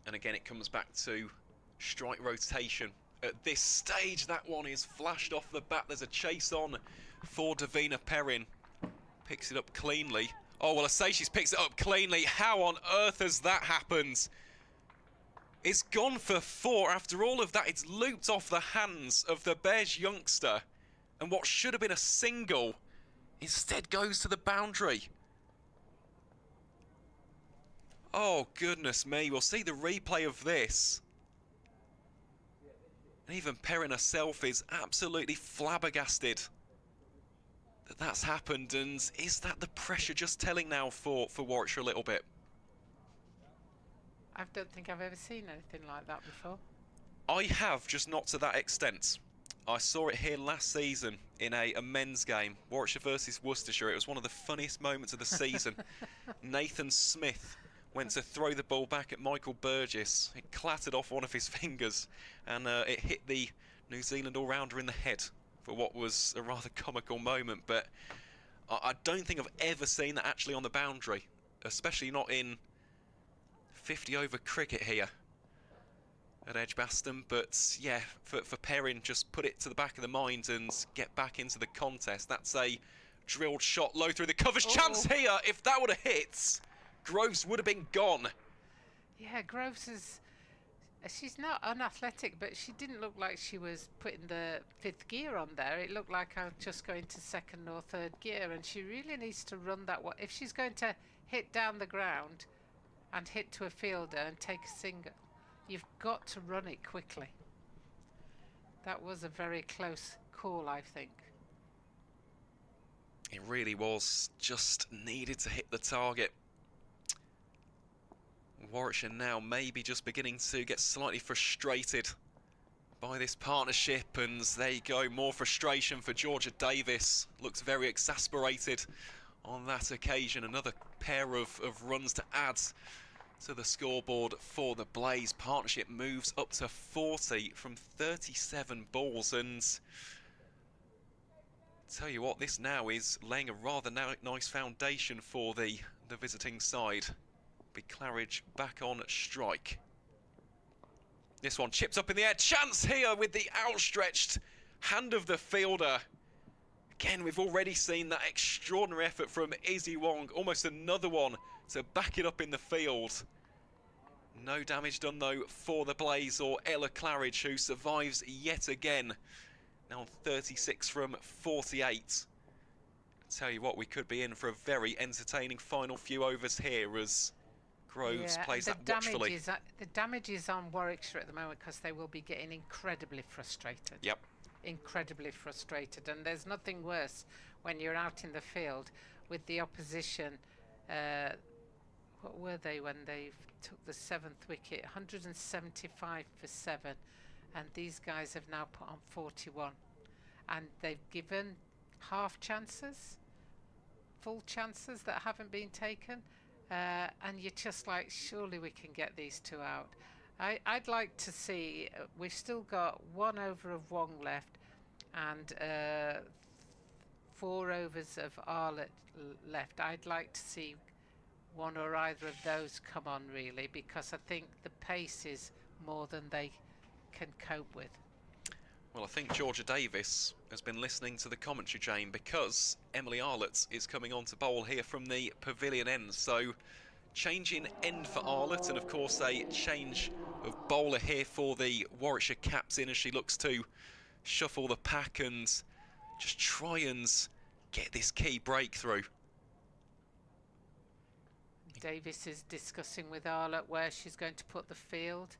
And again, it comes back to strike rotation. At this stage, that one is flashed off the bat. There's a chase on for Deina Perin. Picks it up cleanly. Oh, well, I say she's picked it up cleanly. How on earth has that happened? It's gone for 4. After all of that, it's looped off the hands of the Bears youngster. And what should have been a single instead goes to the boundary. Oh, goodness me. We'll see the replay of this. And even Perin herself is absolutely flabbergasted that that's happened. And is that the pressure just telling now for Warwickshire a little bit? I don't think I've ever seen anything like that before. I have, just not to that extent. I saw it here last season in a men's game, Warwickshire versus Worcestershire. It was one of the funniest moments of the season. Nathan Smith went to throw the ball back at Michael Burgess. It clattered off one of his fingers and it hit the New Zealand all-rounder in the head for what was a rather comical moment. But I don't think I've ever seen that actually on the boundary, especially not in 50-over cricket here at Edgbaston. But yeah, for Perin, just put it to the back of the mind and get back into the contest. That's a drilled shot low through the covers. Oh. Chance here. If that would have hit, Groves would have been gone. Yeah, Groves is... She's not unathletic, but she didn't look like she was putting the 5th gear on there. It looked like I was just going to 2nd or 3rd gear, and she really needs to run that one. If she's going to hit down the ground and hit to a fielder and take a single, you've got to run it quickly. That was a very close call, I think. It really was. Just needed to hit the target. Warwickshire now maybe just beginning to get slightly frustrated by this partnership, and there you go, more frustration for Georgia Davis. Looks very exasperated on that occasion. Another pair of runs to add to the scoreboard for the Blaze. Partnership moves up to 40 from 37 balls, and tell you what, this now is laying a rather nice foundation for the visiting side. Claridge back on strike. This one chips up in the air. Chance here with the outstretched hand of the fielder. Again, we've already seen that extraordinary effort from Izzy Wong. Almost another one to back it up in the field. No damage done though for the Blaze or Ella Claridge, who survives yet again. Now on 36 from 48. Tell you what, we could be in for a very entertaining final few overs here as Groves plays that watchfully. The damage is on Warwickshire at the moment because they will be getting incredibly frustrated. Yep. Incredibly frustrated. And there's nothing worse when you're out in the field with the opposition. What were they when they took the 7th wicket? 175 for 7. And these guys have now put on 41. And they've given half chances, full chances that haven't been taken. And you're just like, surely we can get these 2 out. I'd like to see, we've still got 1 over of Wong left and 4 overs of Arlott left. I'd like to see one or either of those come on, really, because I think the pace is more than they can cope with. Well, I think Georgia Davis has been listening to the commentary, Jane, because Emily Arlott is coming on to bowl here from the pavilion end. So, changing end for Arlott, and of course a change of bowler here for the Warwickshire captain as she looks to shuffle the pack and just try and get this key breakthrough. Davis is discussing with Arlott where she's going to put the field.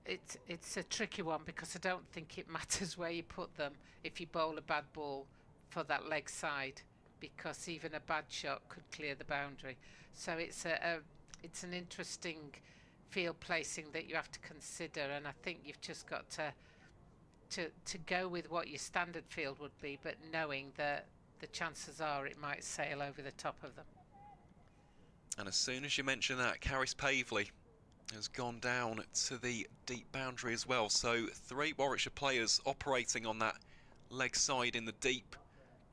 It's a tricky one because I don't think it matters where you put them if you bowl a bad ball for that leg side, because even a bad shot could clear the boundary. So it's an interesting field placing that you have to consider, and I think you've just got to go with what your standard field would be, but knowing that the chances are it might sail over the top of them. And as soon as you mention that, Caris Pavley has gone down to the deep boundary as well. So 3 Warwickshire players operating on that leg side in the deep.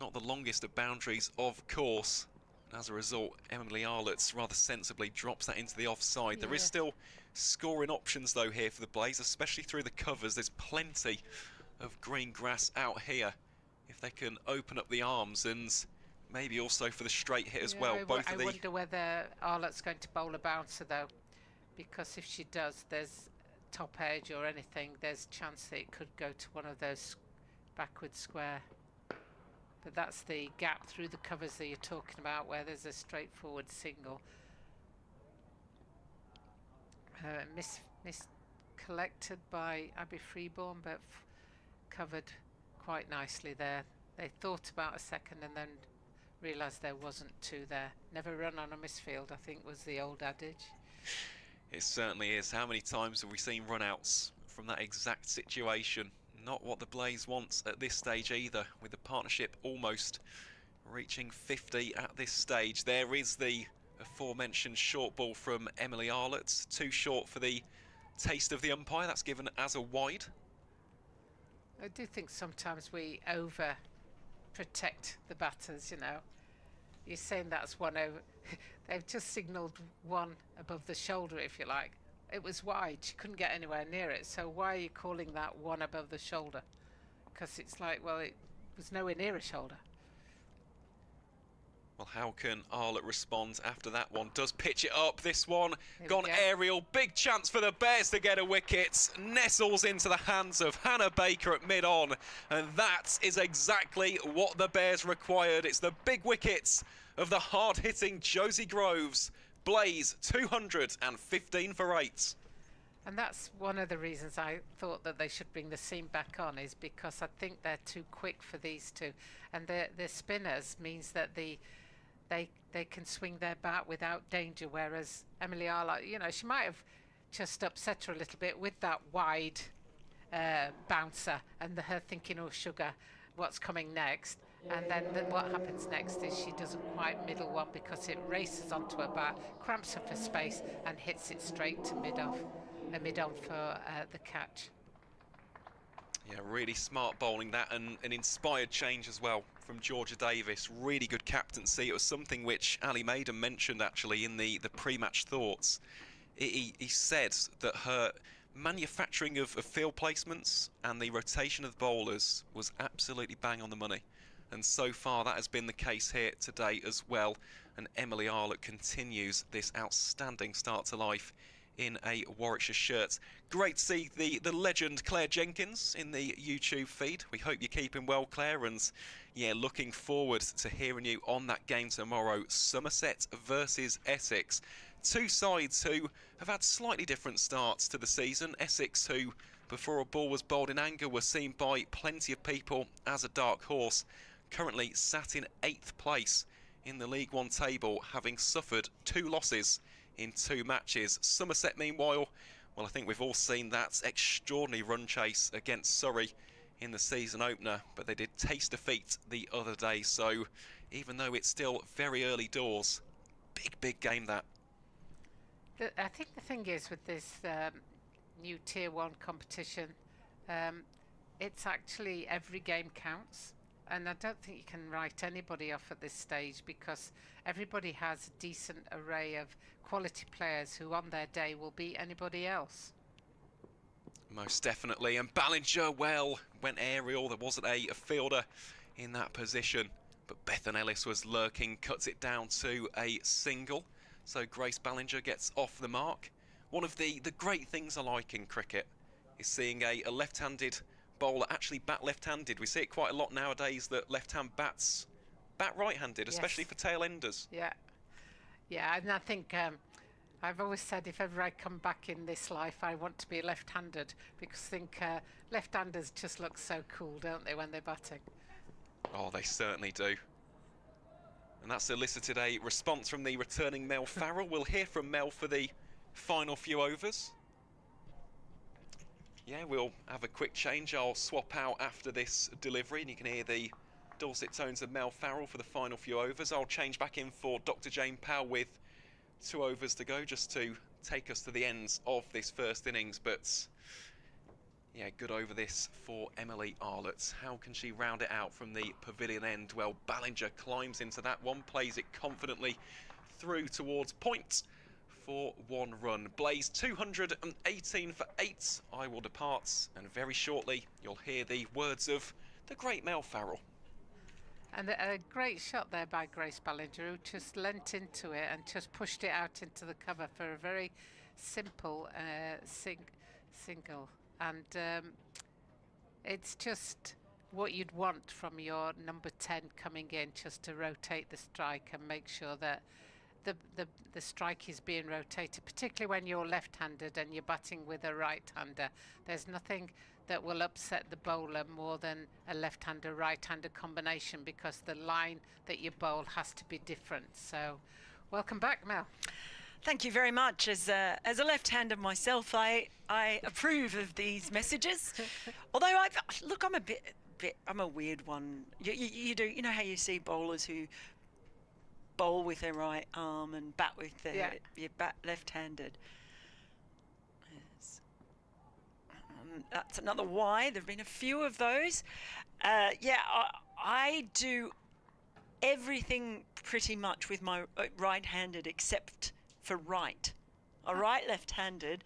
Not the longest of boundaries, of course. And as a result, Emily Arlott rather sensibly drops that into the offside. Yeah. There is still scoring options though here for the Blaze, especially through the covers. There's plenty of green grass out here if they can open up the arms and maybe also for the straight hit as Yeah, well. I wonder whether Arlott's going to bowl a bouncer though, because if she does, there's top edge or anything, there's chance that it could go to one of those backward square. But that's the gap through the covers that you're talking about, where there's a straightforward single. Collected by Abby Freeborn, but covered quite nicely there. They thought about a second and then realised there wasn't two there. Never run on a misfield, I think, was the old adage. It certainly is. How many times have we seen run-outs from that exact situation? Not what the Blaze wants at this stage either, with the partnership almost reaching 50 at this stage. There is the aforementioned short ball from Emily Arlott, too short for the taste of the umpire. That's given as a wide. I do think sometimes we over protect the batters, you know. You're saying that's one over. They've just signalled one above the shoulder, if you like. It was wide, she couldn't get anywhere near it, so why are you calling that one above the shoulder? Because it's like, well, it was nowhere near a shoulder. Well, how can Arlott respond after that one? Does pitch it up, this one. Gone go. aerial, big chance for the Bears to get a wicket. Nestles into the hands of Hannah Baker at mid-on. And that is exactly what the Bears required. It's the big wickets of the hard-hitting Josie Groves. Blaze, 215 for 8. And that's one of the reasons I thought that they should bring the seam back on, is because I think they're too quick for these two. And the spinners means that they can swing their bat without danger, whereas Emily Arlott, you know, she might have just upset her a little bit with that wide bouncer and her thinking, oh sugar, what's coming next? And then what happens next is she doesn't quite middle one because it races onto her bat, cramps up her space and hits it straight to mid-on for the catch. Yeah, really smart bowling that, and an inspired change as well from Georgia Davis. Really good captaincy. It was something which Ali Maiden mentioned actually in the pre-match thoughts. He said that her manufacturing of field placements and the rotation of the bowlers was absolutely bang on the money. And so far that has been the case here today as well. And Emily Arlott continues this outstanding start to life in a Warwickshire shirt. Great to see the legend Claire Jenkins in the YouTube feed. We hope you're keeping well, Claire, and yeah, looking forward to hearing you on that game tomorrow. Somerset versus Essex. Two sides who have had slightly different starts to the season. Essex, who before a ball was bowled in anger, were seen by plenty of people as a dark horse, currently sat in 8th place in the League One table, having suffered 2 losses in 2 matches. Somerset, meanwhile, well, I think we've all seen that extraordinary run chase against Surrey in the season opener, but they did taste defeat the other day. So even though it's still very early doors, big game that. I think the thing is with this new Tier 1 competition, it's actually every game counts. And I don't think you can write anybody off at this stage, because everybody has a decent array of quality players who on their day will beat anybody else. Most definitely. And Ballinger, well, went aerial. There wasn't a fielder in that position, but Bethan Ellis was lurking, cuts it down to a single. So Grace Ballinger gets off the mark. One of the great things I like in cricket is seeing a left-handed bowler actually bat left-handed. We see it quite a lot nowadays that left-hand bats bat right-handed, especially for tail-enders. Yeah, and I think I've always said if ever I come back in this life, I want to be left-handed, because I think left-handers just look so cool, don't they, when they're batting? Oh, they certainly do. And that's elicited a response from the returning Mel Farrell. We'll hear from Mel for the final few overs. Yeah, we'll have a quick change. I'll swap out after this delivery, and you can hear the dulcet tones of Mel Farrell for the final few overs. I'll change back in for Dr. Jane Powell with 2 overs to go, just to take us to the ends of this first innings. But yeah, good over this for Emily Arlott. How can she round it out from the pavilion end? Well, Ballinger climbs into that one, plays it confidently through towards point for 1 run. Blaze 218 for 8. I will depart, and very shortly you'll hear the words of the great Mel Farrell. And a great shot there by Grace Ballinger, who just leant into it and just pushed it out into the cover for a very simple single. And it's just what you'd want from your number 10 coming in, just to rotate the strike and make sure that the strike is being rotated, particularly when you're left-handed and you're batting with a right-hander. There's nothing that will upset the bowler more than a left-hander, right-hander combination, because the line that you bowl has to be different. So welcome back, Mel. Thank you very much. As a left-hander myself, I approve of these messages. Although I'm I'm a weird one. You know how you see bowlers who bowl with their right arm and bat with their you bat left-handed. That's another why. There've been a few of those. I do everything pretty much with my right-handed except for right. A right left-handed.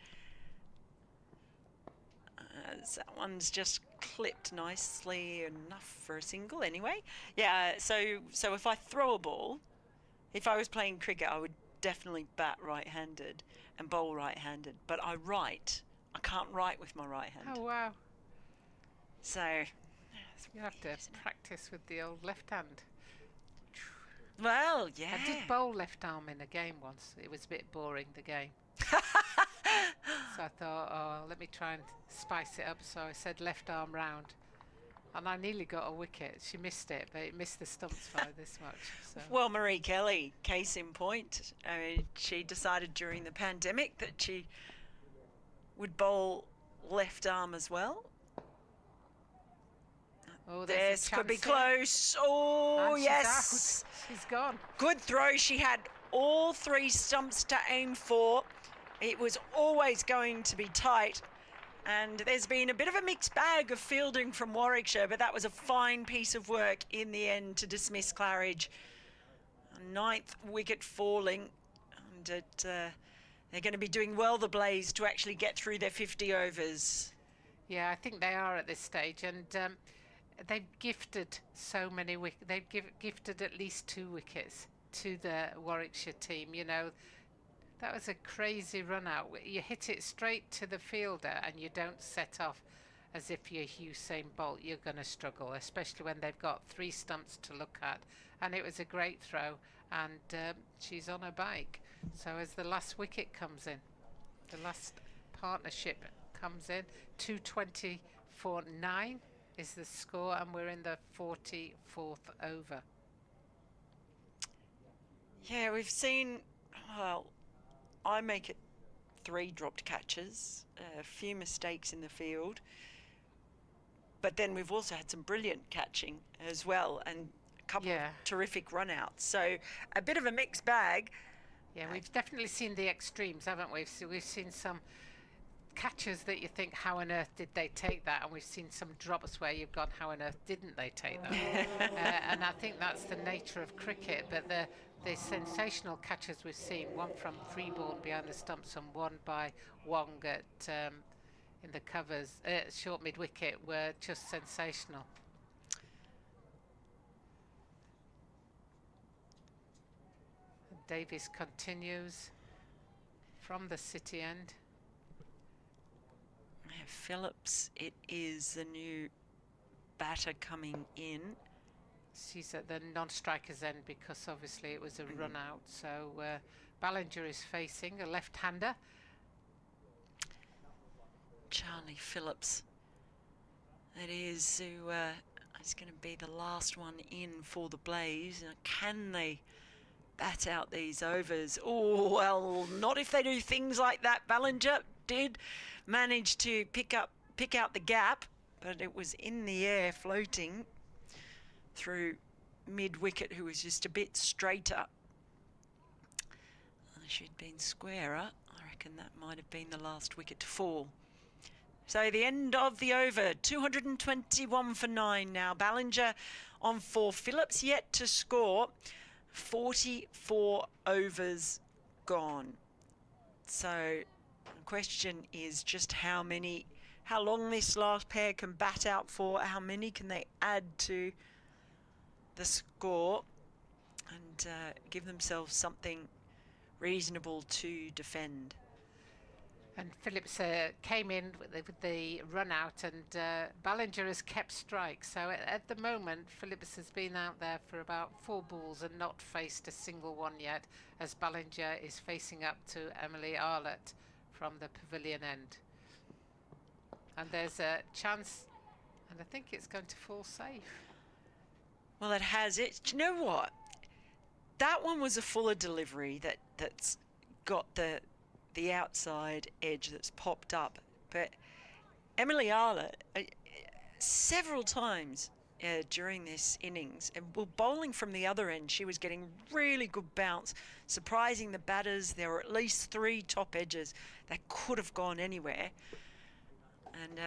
That one's just clipped nicely enough for a single anyway. Yeah, so if I throw a ball, if I was playing cricket, I would definitely bat right-handed and bowl right-handed. But I can't write with my right hand. Oh, wow. So you have to practice with the old left hand. Well, yeah. I did bowl left arm in a game once. It was a bit boring, the game. So I thought, oh, let me try and spice it up. So I said left arm round. And I nearly got a wicket. She missed it, but it missed the stumps by this much. So. Well, Marie Kelly, case in point. I mean, she decided during the pandemic that she would bowl left arm as well. Oh, this could be close. Oh, and yes. She's gone. Good throw. She had all three stumps to aim for. It was always going to be tight. And there's been a bit of a mixed bag of fielding from Warwickshire, but that was a fine piece of work in the end to dismiss Claridge. A 9th wicket falling. And they're going to be doing well, the Blaze, to actually get through their 50 overs. Yeah, I think they are at this stage. And they've gifted so many wickets. They've gifted at least 2 wickets to the Warwickshire team. You know, that was a crazy run out. You hit it straight to the fielder and you don't set off as if you're Usain Bolt. You're going to struggle, especially when they've got 3 stumps to look at. And it was a great throw, and she's on her bike. So as the last wicket comes in, the last partnership comes in, 2:24.9 is the score, and we're in the 44th over. Yeah, we've seen, well, I make it 3 dropped catches, a few mistakes in the field, but then we've also had some brilliant catching as well, and a couple of terrific run-outs. So a bit of a mixed bag. Yeah, we've definitely seen the extremes, haven't we? So we've seen some catches that you think, how on earth did they take that? And we've seen some drops where you've gone, how on earth didn't they take that? And I think that's the nature of cricket. But the sensational catches we've seen, one from Freeborn behind the stumps and one by Wong at in the covers, short mid-wicket, were just sensational. Davies continues from the city end. Phillips, it is the new batter coming in. She's at the non-striker's end because obviously it was a run out. So Ballinger is facing a left-hander. Charlie Phillips, that is, who is going to be the last one in for the Blaze. Can they bat out these overs? Oh, well, not if they do things like that. Ballinger did manage to pick out the gap, but it was in the air floating through mid-wicket, who was just a bit straighter. She'd been squarer. I reckon that might have been the last wicket to fall. So the end of the over, 221 for 9 now. Ballinger on 4. Phillips yet to score. 44 overs gone. So the question is just how long this last pair can bat out for, how many can they add to the score and give themselves something reasonable to defend. And Phillips came in with the run out, and Ballinger has kept strike. So at the moment, Phillips has been out there for about 4 balls and not faced a single one yet, as Ballinger is facing up to Emily Arlott from the pavilion end. And there's a chance, and I think it's going to fall safe. Well, it has. Do you know what? That one was a fuller delivery that's got the outside edge that's popped up. But Emily Arlott, several times during this innings, and bowling from the other end, she was getting really good bounce, surprising the batters. There were at least 3 top edges that could have gone anywhere. And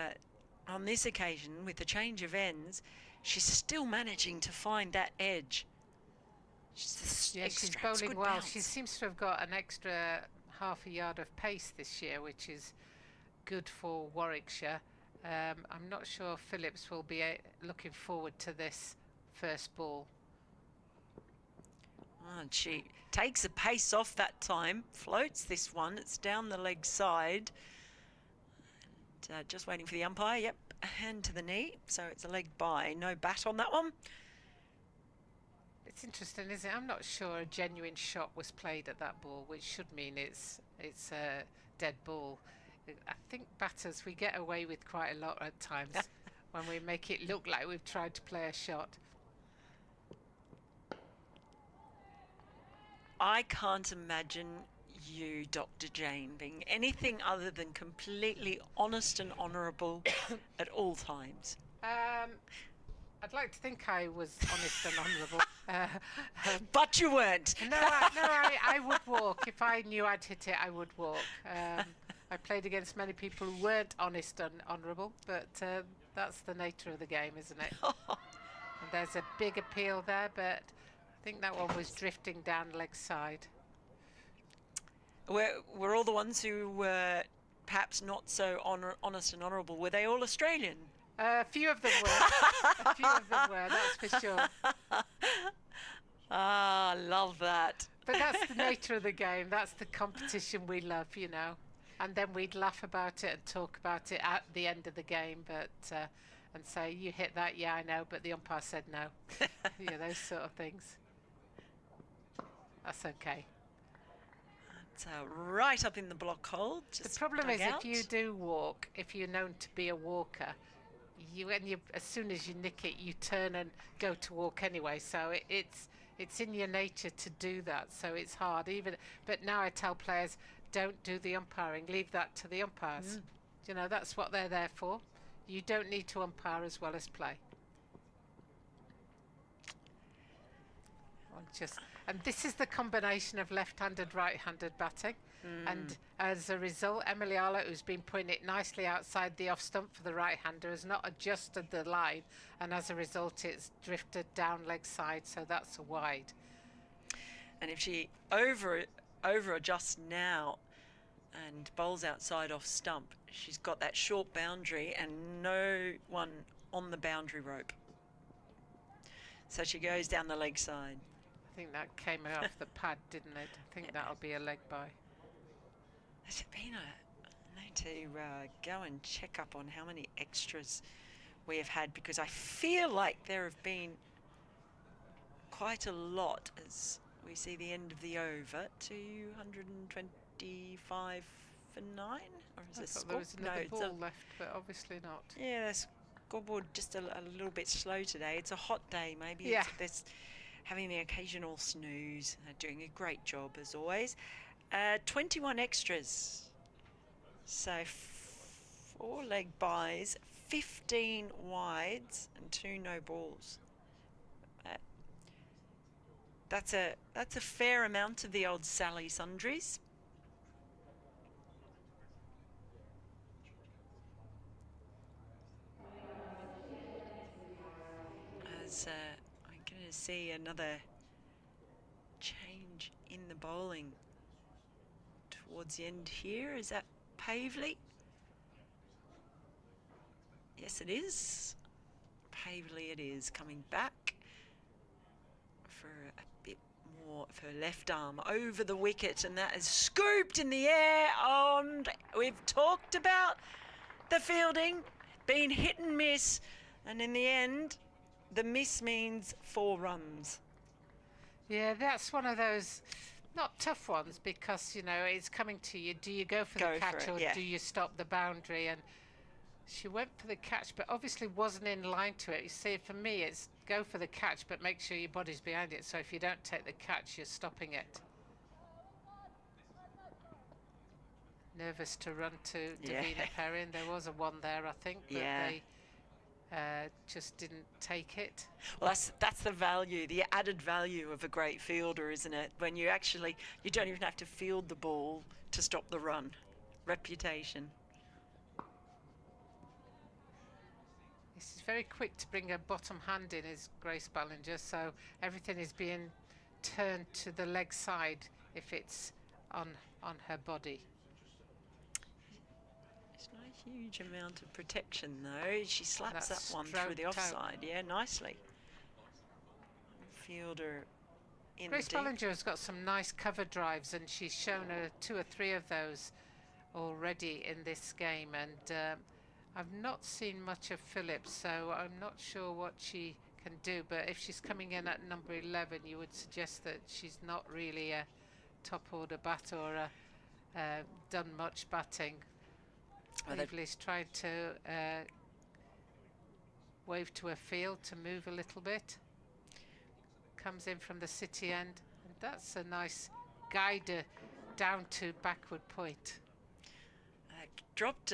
on this occasion, with the change of ends, she's still managing to find that edge. She's bowling well. Bounce. She seems to have got an extra half a yard of pace this year, which is good for Warwickshire. I'm not sure Phillips will be looking forward to this first ball. Oh, and she takes the pace off that time, floats this one. It's down the leg side. And, just waiting for the umpire. Yep, a hand to the knee. So it's a leg by. No bat on that one. It's interesting, isn't it? I'm not sure a genuine shot was played at that ball, which should mean it's a dead ball. I think batters, we get away with quite a lot at times when we make it look like we've tried to play a shot. I can't imagine you, Dr. Jane, being anything other than completely honest and honourable at all times. I'd like to think I was honest and honourable. But you weren't. No, I would walk. If I knew I'd hit it, I would walk. I played against many people who weren't honest and honourable, but that's the nature of the game, isn't it? And there's a big appeal there, but I think that one was drifting down leg side. Were all the ones who were perhaps not so honest and honourable, were they all Australian? A few of them were. A few of them were, that's for sure. Ah, love that. But that's the nature of the game. That's the competition we love, you know. And then we'd laugh about it and talk about it at the end of the game, but and say, you hit that, yeah, I know, but the umpire said no. Yeah, those sort of things. That's okay. It's right up in the block hole. The problem is if you do walk, if you're known to be a walker, as soon as you nick it, you turn and go to walk anyway. So it's in your nature to do that. So it's hard. But now I tell players, don't do the umpiring. Leave that to the umpires. You know, that's what they're there for. You don't need to umpire as well as play. And this is the combination of left-handed, right-handed batting. And as a result, Emily Arlott, who's been putting it nicely outside the off stump for the right-hander, has not adjusted the line. And as a result, it's drifted down leg side, so that's a wide. And if she over adjusts now and bowls outside off stump, she's got that short boundary and no one on the boundary rope. So she goes down the leg side. I think that came off the pad, didn't it? I think that'll be a leg by. Deina, I need to go and check up on how many extras we have had, because I feel like there have been quite a lot as we see the end of the over. 225 for 9? Or is it there was another ball left, but obviously not. Yeah, the scoreboard just a little bit slow today. It's a hot day, maybe. Yeah. It's having the occasional snooze. Doing a great job as always. 21 extras. So 4 leg buys, 15 wides and 2 no balls. That's a fair amount of the old Sally sundries. As I'm going to see another change in the bowling towards the end here. Is that Pavley? Yes, it is. Pavley it is, coming back. more of her left arm over the wicket, and that is scooped in the air. And we've talked about the fielding being hit and miss, and in the end, the miss means 4 runs. Yeah, that's one of those not tough ones because, you know, it's coming to you. Do you go for the catch or do you stop the boundary? And she went for the catch, but obviously wasn't in line to it. You see, for me, it's go for the catch, but make sure your body's behind it. So if you don't take the catch, you're stopping it. Nervous to run to Deina Perin. There was a one there, I think, but they just didn't take it. Well, that's the value, the added value of a great fielder, isn't it? When you actually, you don't even have to field the ball to stop the run. Reputation. This is very quick to bring a bottom hand in, is Grace Ballinger, so everything is being turned to the leg side if it's on her body. It's not a huge amount of protection though. She slaps that one through the offside. Yeah, nicely. Fielder in Grace Ballinger has got some nice cover drives, and she's shown 2 or 3 of those already in this game, and I've not seen much of Phillips, so I'm not sure what she can do, but if she's coming in at number 11, you would suggest that she's not really a top order batter or done much batting. Waverley's trying to wave to her field to move a little bit. Comes in from the city end, and that's a nice guider down to backward point. Dropped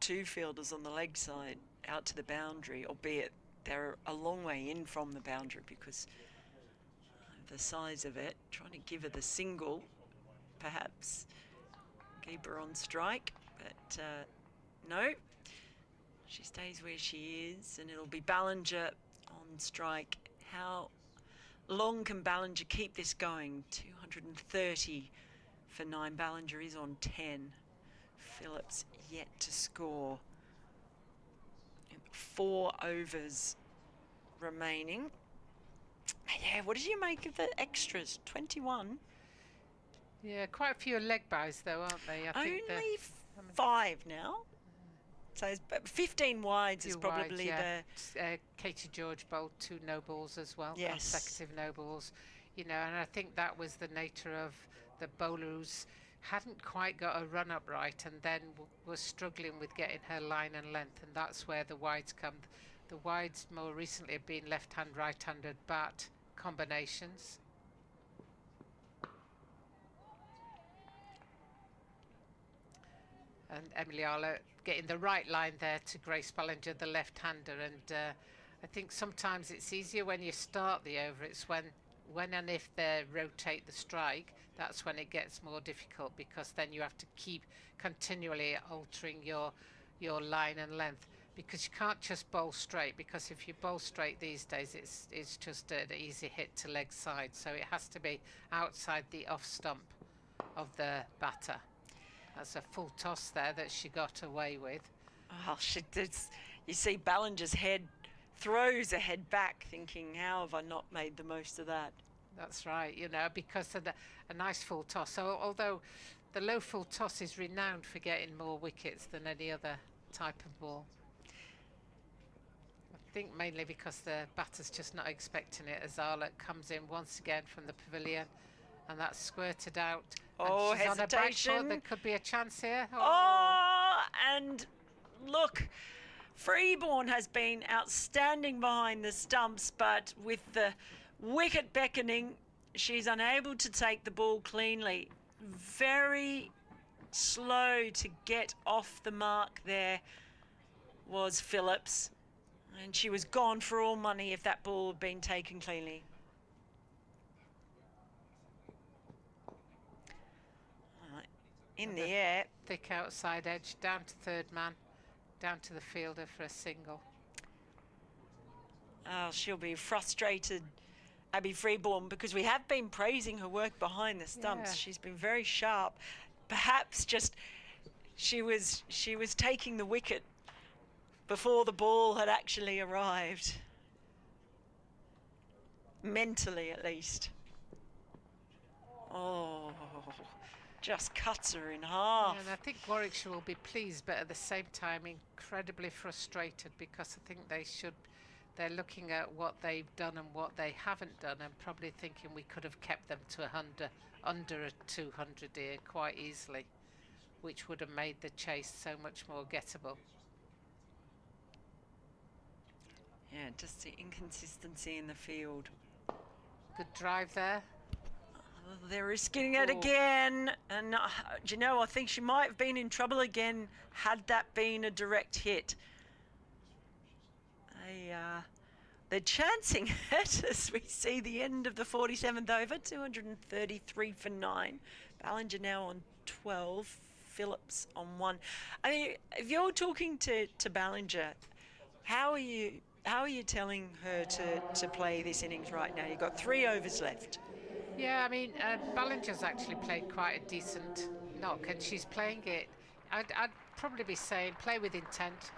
2 fielders on the leg side out to the boundary, albeit they're a long way in from the boundary because of the size of it. Trying to give her the single, perhaps keep her on strike, but no, she stays where she is, and it'll be Ballinger on strike. How long can Ballinger keep this going? 230 for 9. Ballinger is on 10. Phillips yet to score. 4 overs remaining. Yeah, what did you make of the extras? 21? Yeah, quite a few leg buys though, aren't they? I think only 5 now. So it's 15 wides is probably the... Katie George bowled 2 no balls as well, consecutive no balls. You know, and I think that was the nature of the bowlers. Hadn't quite got a run up right, and then was struggling with getting her line and length, and that's where the wides come. The wides more recently have been left-hand, right-handed bat combinations. And Emily Arlo getting the right line there to Grace Ballinger, the left-hander, and I think sometimes it's easier when you start the over. It's when and if they rotate the strike, that's when it gets more difficult, because then you have to keep continually altering your line and length, because you can't just bowl straight, because if you bowl straight these days it's just an easy hit to leg side, so it has to be outside the off stump of the batter. That's a full toss there that she got away with. Oh, she did. You see Ballinger's head throws her head back, thinking, how have I not made the most of that? That's right, you know, because of a nice full toss. So although the low full toss is renowned for getting more wickets than any other type of ball, I think mainly because the batter's just not expecting it, as Arlott comes in once again from the pavilion, and that's squirted out. Oh, and she's hesitation. On a back foot. There could be a chance here. Oh, and look, Freeborn has been outstanding behind the stumps, but with the wicket beckoning, she's unable to take the ball cleanly. Very slow to get off the mark there was Phillips, and she was gone for all money if that ball had been taken cleanly. In the air. Thick outside edge, down to third man, down to the fielder for a single. Oh, she'll be frustrated, Abby Freeborn, because we have been praising her work behind the stumps. Yeah. She's been very sharp. Perhaps just she was taking the wicket before the ball had actually arrived. Mentally, at least. Oh, just cuts her in half. And I think Warwickshire will be pleased, but at the same time incredibly frustrated, because I think they're looking at what they've done and what they haven't done, and probably thinking we could have kept them to under a 200 here quite easily, which would have made the chase so much more gettable. Yeah, just the inconsistency in the field. Good drive there. They're risking it again, and do you know, I think she might have been in trouble again had that been a direct hit. They're chancing it as we see the end of the 47th over, 233 for 9. Ballinger now on 12, Phillips on 1. I mean, if you're talking to Ballinger, how are you telling her to play this innings right now? You've got 3 overs left. Yeah, I mean, Ballinger's actually played quite a decent knock, and she's playing it. I'd probably be saying play with intent,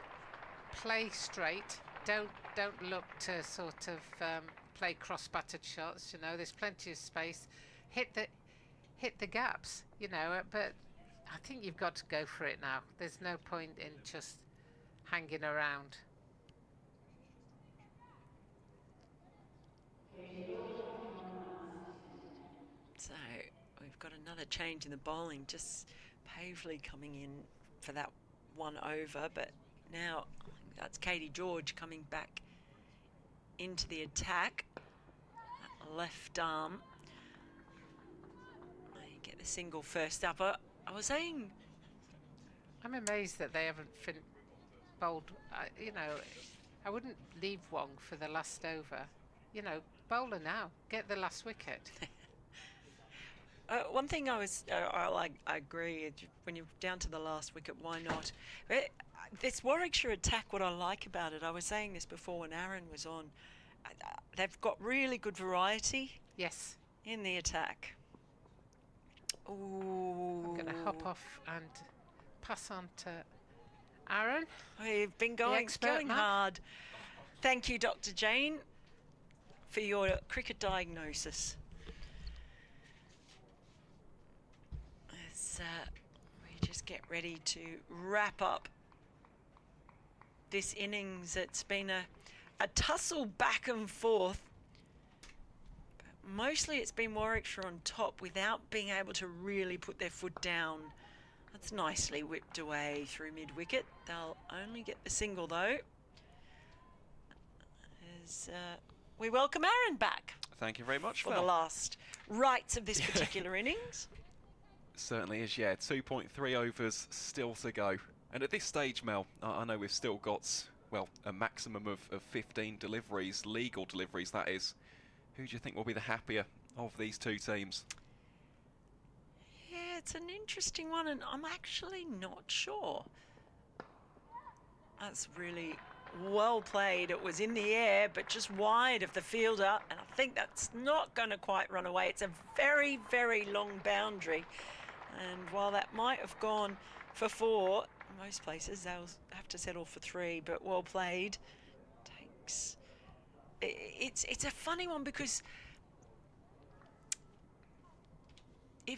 play straight. Don't look to sort of play cross-battered shots. You know, there's plenty of space. Hit the gaps. You know, but I think you've got to go for it now. There's no point in just hanging around. So we've got another change in the bowling. Just Pavley coming in for that 1 over, but now that's Katie George coming back into the attack. That left arm. They get the single first up. I was saying, I'm amazed that they haven't bowled. You know, I wouldn't leave Wong for the last over. You know, bowler now, get the last wicket. one thing I agree, when you're down to the last wicket, why not? This Warwickshire attack, what I like about it, I was saying this before when Aaron was on, they've got really good variety. Yes. In the attack. Ooh. I'm going to hop off and pass on to Aaron. We've been going hard. Thank you, Dr. Jane, for your cricket diagnosis. As we just get ready to wrap up this innings. It's been a tussle back and forth. But mostly it's been Warwickshire on top without being able to really put their foot down. That's nicely whipped away through mid-wicket. They'll only get the single though. As we welcome Aaron back. Thank you very much for the last rights of this particular innings. Certainly is, yeah. 2.3 overs still to go. And at this stage, Mel, I know we've still got, well, a maximum of 15 deliveries, legal deliveries that is. Who do you think will be the happier of these two teams? Yeah, it's an interesting one, and I'm actually not sure. That's really well played. It was in the air, but just wide of the fielder, and I think that's not going to quite run away. It's a very, very long boundary, and while that might have gone for 4, in most places they'll have to settle for 3, but well played. Takes. It's a funny one because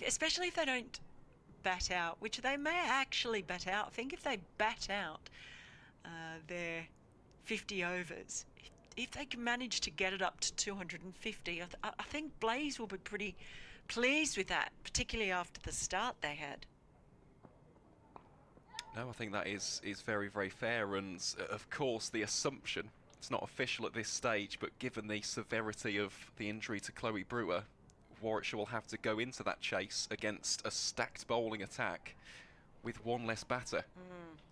especially if they don't bat out, which they may actually bat out. I think if they bat out their 50 overs, if they can manage to get it up to 250, I think Blaze will be pretty pleased with that, particularly after the start they had. No, I think that is very, very fair, and of course the assumption, it's not official at this stage, but given the severity of the injury to Chloe Brewer, Warwickshire will have to go into that chase against a stacked bowling attack with one less batter.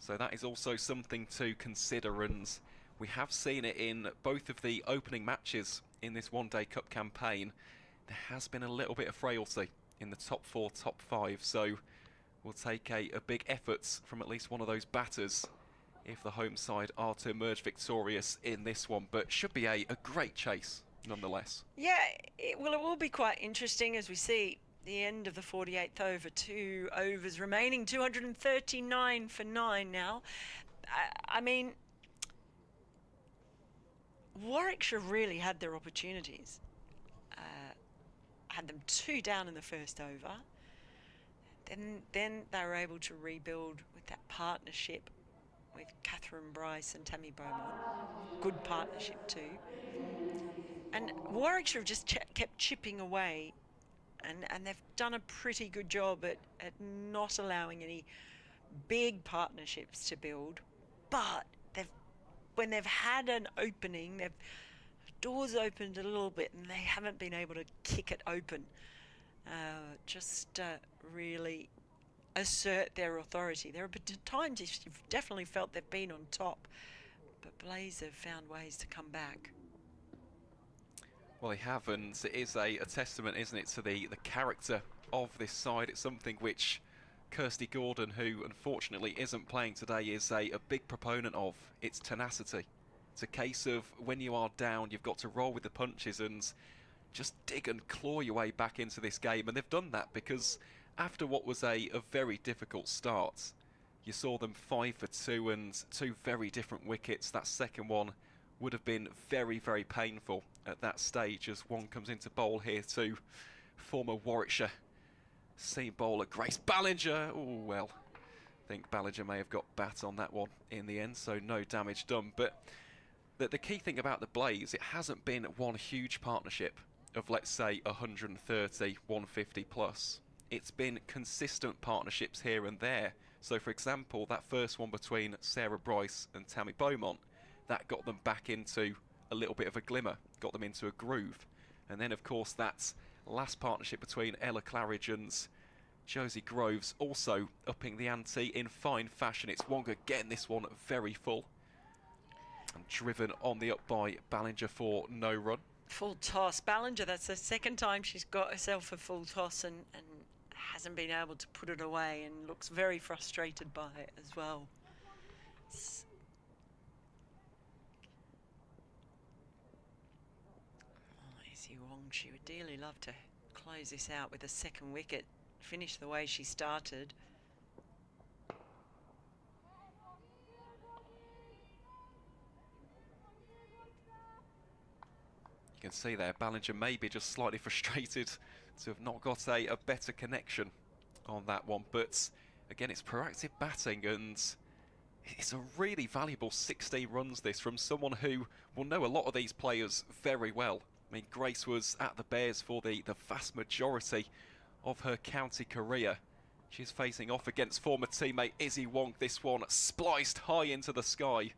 So that is also something to consider, and we have seen it in both of the opening matches in this one-day cup campaign. There has been a little bit of frailty in the top 4, top 5, so we'll take a big effort from at least one of those batters if the home side are to emerge victorious in this one, but should be a great chase nonetheless. Yeah, it will be quite interesting as we see the end of the 48th over. 2 overs remaining, 239 for 9 now. I mean, Warwickshire really had their opportunities. had them 2 down in the first over. Then they were able to rebuild with that partnership with Katherine Bryce and Tammy Beaumont. Good partnership too. And Warwickshire have just kept chipping away, and they've done a pretty good job at not allowing any big partnerships to build. But when they've had an opening, doors opened a little bit and they haven't been able to kick it open. Really assert their authority. There are times you've definitely felt they've been on top, but Blaze have found ways to come back. Well, they have, and it is a testament, isn't it, to the character of this side. It's something which Kirsty Gordon, who unfortunately isn't playing today, is a big proponent of. It's tenacity. It's a case of when you are down, you've got to roll with the punches and just dig and claw your way back into this game. And they've done that because after what was a very difficult start, you saw them 5 for 2 and 2 very different wickets. That second one would have been very, very painful at that stage as Wong comes into bowl here to former Warwickshire seam bowler Grace Ballinger. Oh, well, I think Ballinger may have got bat on that one in the end, so no damage done. But the key thing about the Blaze, it hasn't been one huge partnership of, let's say, 130, 150 plus. It's been consistent partnerships here and there. So, for example, that first one between Sarah Bryce and Tammy Beaumont, that got them back into a little bit of a glimmer, got them into a groove. And then, of course, that last partnership between Ella Claridge and Josie Groves, also upping the ante in fine fashion. It's Wong again, this one very full. And driven on the up by Ballinger for no run. Full toss. Ballinger, that's the second time she's got herself a full toss and hasn't been able to put it away, and looks very frustrated by it as well. Izzy Wong, she would dearly love to close this out with a second wicket, finish the way she started. You can see there, Ballinger maybe just slightly frustrated to have not got a better connection on that one. But again, it's proactive batting, and it's a really valuable 16 runs this from someone who will know a lot of these players very well. I mean, Grace was at the Bears for the vast majority of her county career. She's facing off against former teammate Izzy Wong. This one spliced high into the sky,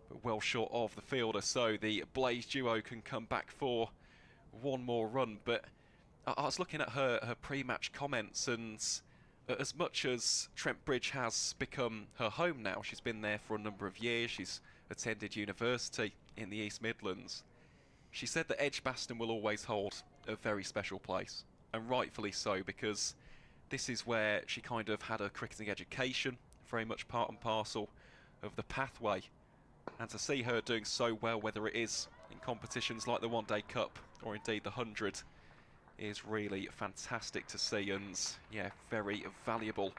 but well short of the fielder, so the Blaze duo can come back for one more run. But I was looking at her pre-match comments, and as much as Trent Bridge has become her home now, she's been there for a number of years, she's attended university in the East Midlands, she said that Edgbaston will always hold a very special place, and rightfully so, because this is where she kind of had her cricketing education, very much part and parcel of the pathway. And to see her doing so well, whether it is in competitions like the One Day Cup or indeed the 100, is really fantastic to see. And yeah, very valuable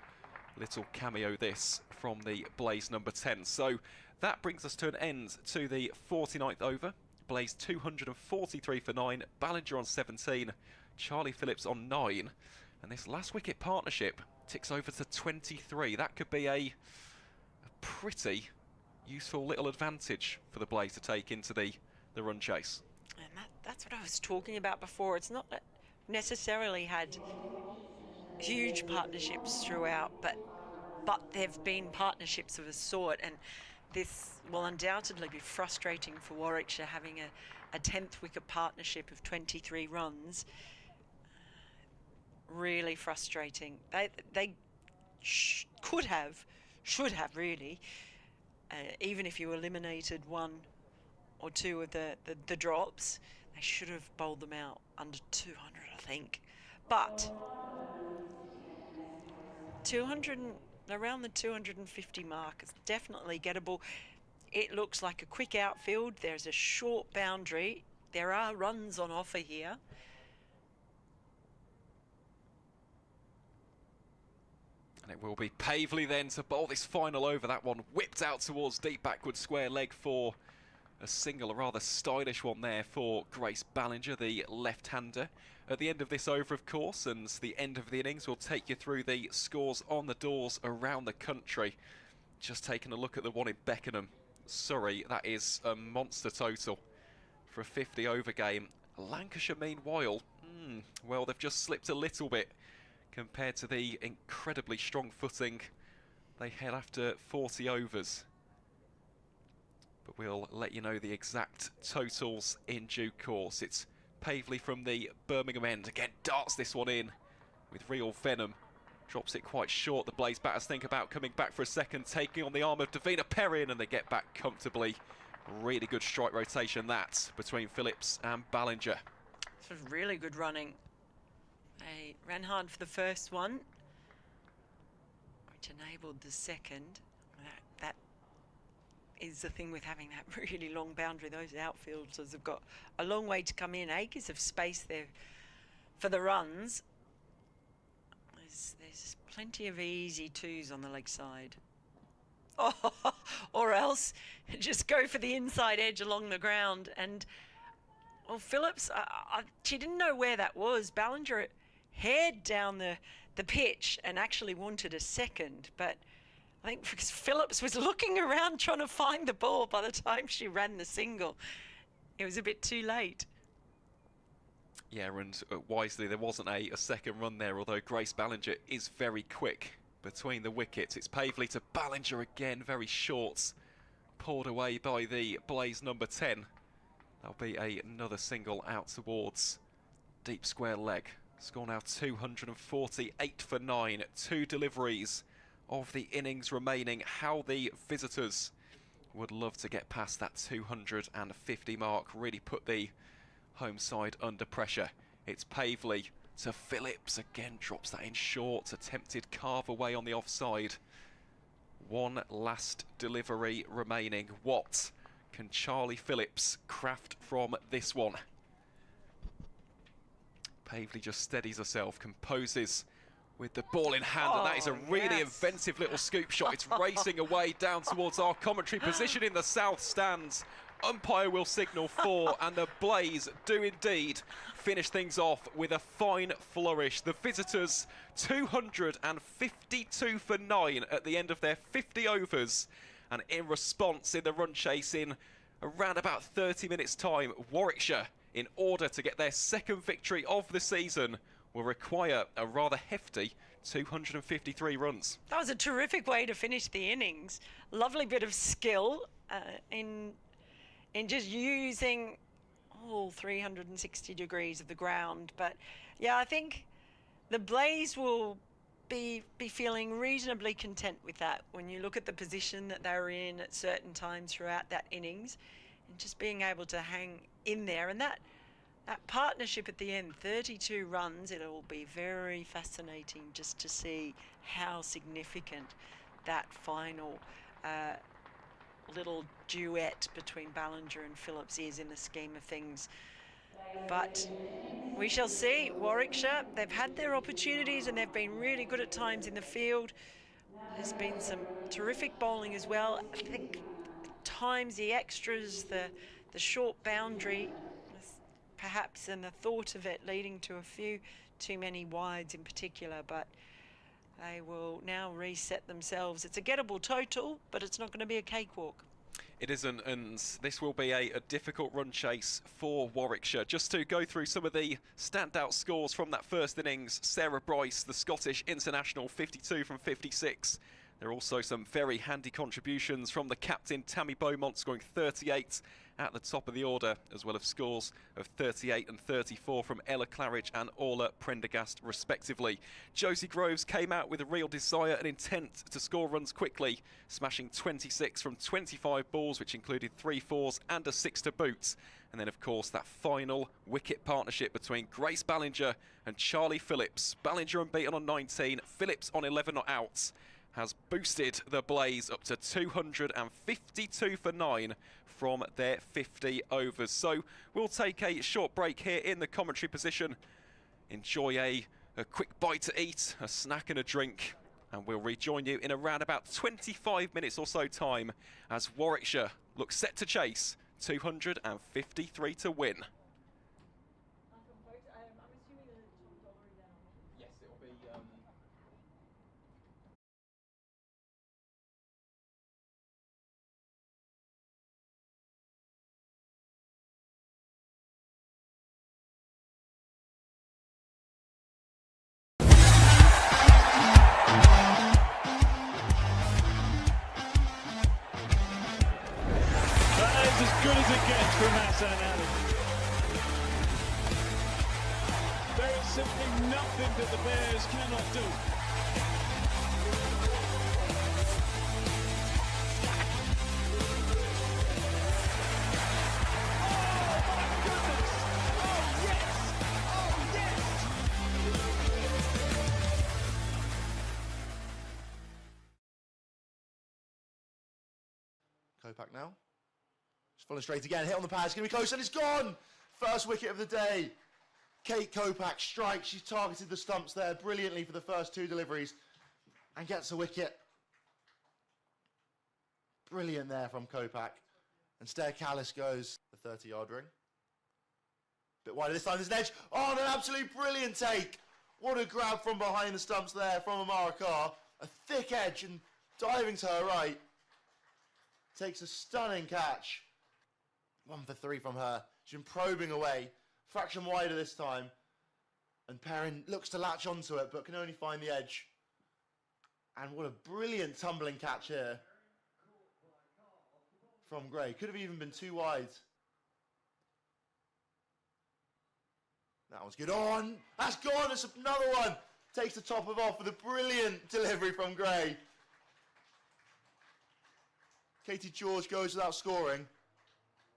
little cameo this from the Blaze number 10. So that brings us to an end to the 49th over. Blaze 243 for 9, Ballinger on 17, Charlie Phillips on 9, and this last wicket partnership ticks over to 23. That could be a pretty useful little advantage for the Blaze to take into the run chase. And that's what I was talking about before. It's not that necessarily had huge partnerships throughout, but they've been partnerships of a sort, and this will undoubtedly be frustrating for Warwickshire, having a 10th wicket partnership of 23 runs. Really frustrating. They should have really, even if you eliminated one or two of the drops, they should have bowled them out under 200, I think. But 200, around the 250 mark is definitely gettable. It looks like a quick outfield. There's a short boundary. There are runs on offer here. And it will be Pavely then to bowl this final over. That one whipped out towards deep backward square leg for a single, a rather stylish one there for Grace Ballinger, the left-hander. At the end of this over, of course, and the end of the innings, we'll take you through the scores on the doors around the country. Just taking a look at the one in Beckenham, Surrey, that is a monster total for a 50-over game. Lancashire, meanwhile, well, they've just slipped a little bit compared to the incredibly strong footing they had after 40 overs. But we'll let you know the exact totals in due course. It's Pavley from the Birmingham end. Again, darts this one in with real venom. Drops it quite short. The Blaze batters think about coming back for a second, taking on the arm of Deina Perin, and they get back comfortably. Really good strike rotation that between Phillips and Ballinger. This was really good running. They ran hard for the first one, which enabled the second. That is the thing with having that really long boundary. Those outfielders have got a long way to come in. Acres of space there for the runs. There's plenty of easy twos on the leg side. Oh, or else just go for the inside edge along the ground. And, well, Phillips, she didn't know where that was. Ballinger haired down the pitch and actually wanted a second. But I think because Phillips was looking around trying to find the ball by the time she ran the single, it was a bit too late. Yeah, and wisely, there wasn't a second run there, although Grace Ballinger is very quick between the wickets. It's Pavley to Ballinger again, very short. Pulled away by the Blaze number 10. That'll be another single out towards deep square leg. Score now 248 for 9. 2 deliveries of the innings remaining. How the visitors would love to get past that 250 mark. Really put the home side under pressure. It's Pavley to Phillips, again drops that in short, attempted carve away on the offside. One last delivery remaining. What can Charlie Phillips craft from this one? Pavley just steadies herself, composes with the ball in hand, and that is a really inventive little scoop shot. It's racing away down towards our commentary position in the south stands. Umpire will signal 4, and the Blaze do indeed finish things off with a fine flourish. The visitors 252 for 9 at the end of their 50 overs, and in response, in the run chase in around about 30 minutes time, Warwickshire, in order to get their second victory of the season, will require a rather hefty 253 runs. That was a terrific way to finish the innings. Lovely bit of skill in just using all 360 degrees of the ground. But yeah, I think the Blaze will be feeling reasonably content with that when you look at the position that they were in at certain times throughout that innings, and just being able to hang in there. And that partnership at the end, 32 runs, it'll be very fascinating just to see how significant that final little duet between Ballinger and Phillips is in the scheme of things. But we shall see. Warwickshire, they've had their opportunities and they've been really good at times in the field. There's been some terrific bowling as well. I think at times the extras, the short boundary, perhaps, and the thought of it leading to a few too many wides in particular, but they will now reset themselves. It's a gettable total, but it's not going to be a cakewalk. It isn't, and this will be a difficult run chase for Warwickshire. Just to go through some of the standout scores from that first innings, Sarah Bryce, the Scottish international, 52 from 56. There are also some very handy contributions from the captain, Tammy Beaumont, scoring 38 at the top of the order, as well as scores of 38 and 34 from Ella Claridge and Orla Prendergast, respectively. Josie Groves came out with a real desire and intent to score runs quickly, smashing 26 from 25 balls, which included 3 fours and a 6 to boot. And then, of course, that final wicket partnership between Grace Ballinger and Charlie Phillips. Ballinger unbeaten on 19, Phillips on 11 not out, has boosted the Blaze up to 252 for 9 from their 50 overs. So we'll take a short break here in the commentary position, enjoy a quick bite to eat, a snack and a drink, and we'll rejoin you in around about 25 minutes or so time as Warwickshire look set to chase 253 to win. Yes, it will be. That is as good as it gets from Hassan Ali. There is simply nothing that the Bears cannot do. Oh my goodness! Oh yes! Oh yes! Kopak now. Just following straight again, hit on the pad, it's going to be close and it's gone! First wicket of the day. Kate Kopak strikes, she's targeted the stumps there brilliantly for the first two deliveries and gets a wicket. Brilliant there from Kopak. And Stair Callis goes the 30-yard ring. Bit wider this time, there's an edge. Oh, an absolute brilliant take! What a grab from behind the stumps there from Amara Carr. A thick edge and diving to her right. Takes a stunning catch. 1 for 3 from her. She's been probing away. Fraction wider this time. And Perin looks to latch onto it, but can only find the edge. And what a brilliant tumbling catch here from Gray. Could have even been too wide. That one's good on. That's gone. It's another one. Takes the top of off with a brilliant delivery from Gray. Katie George goes without scoring.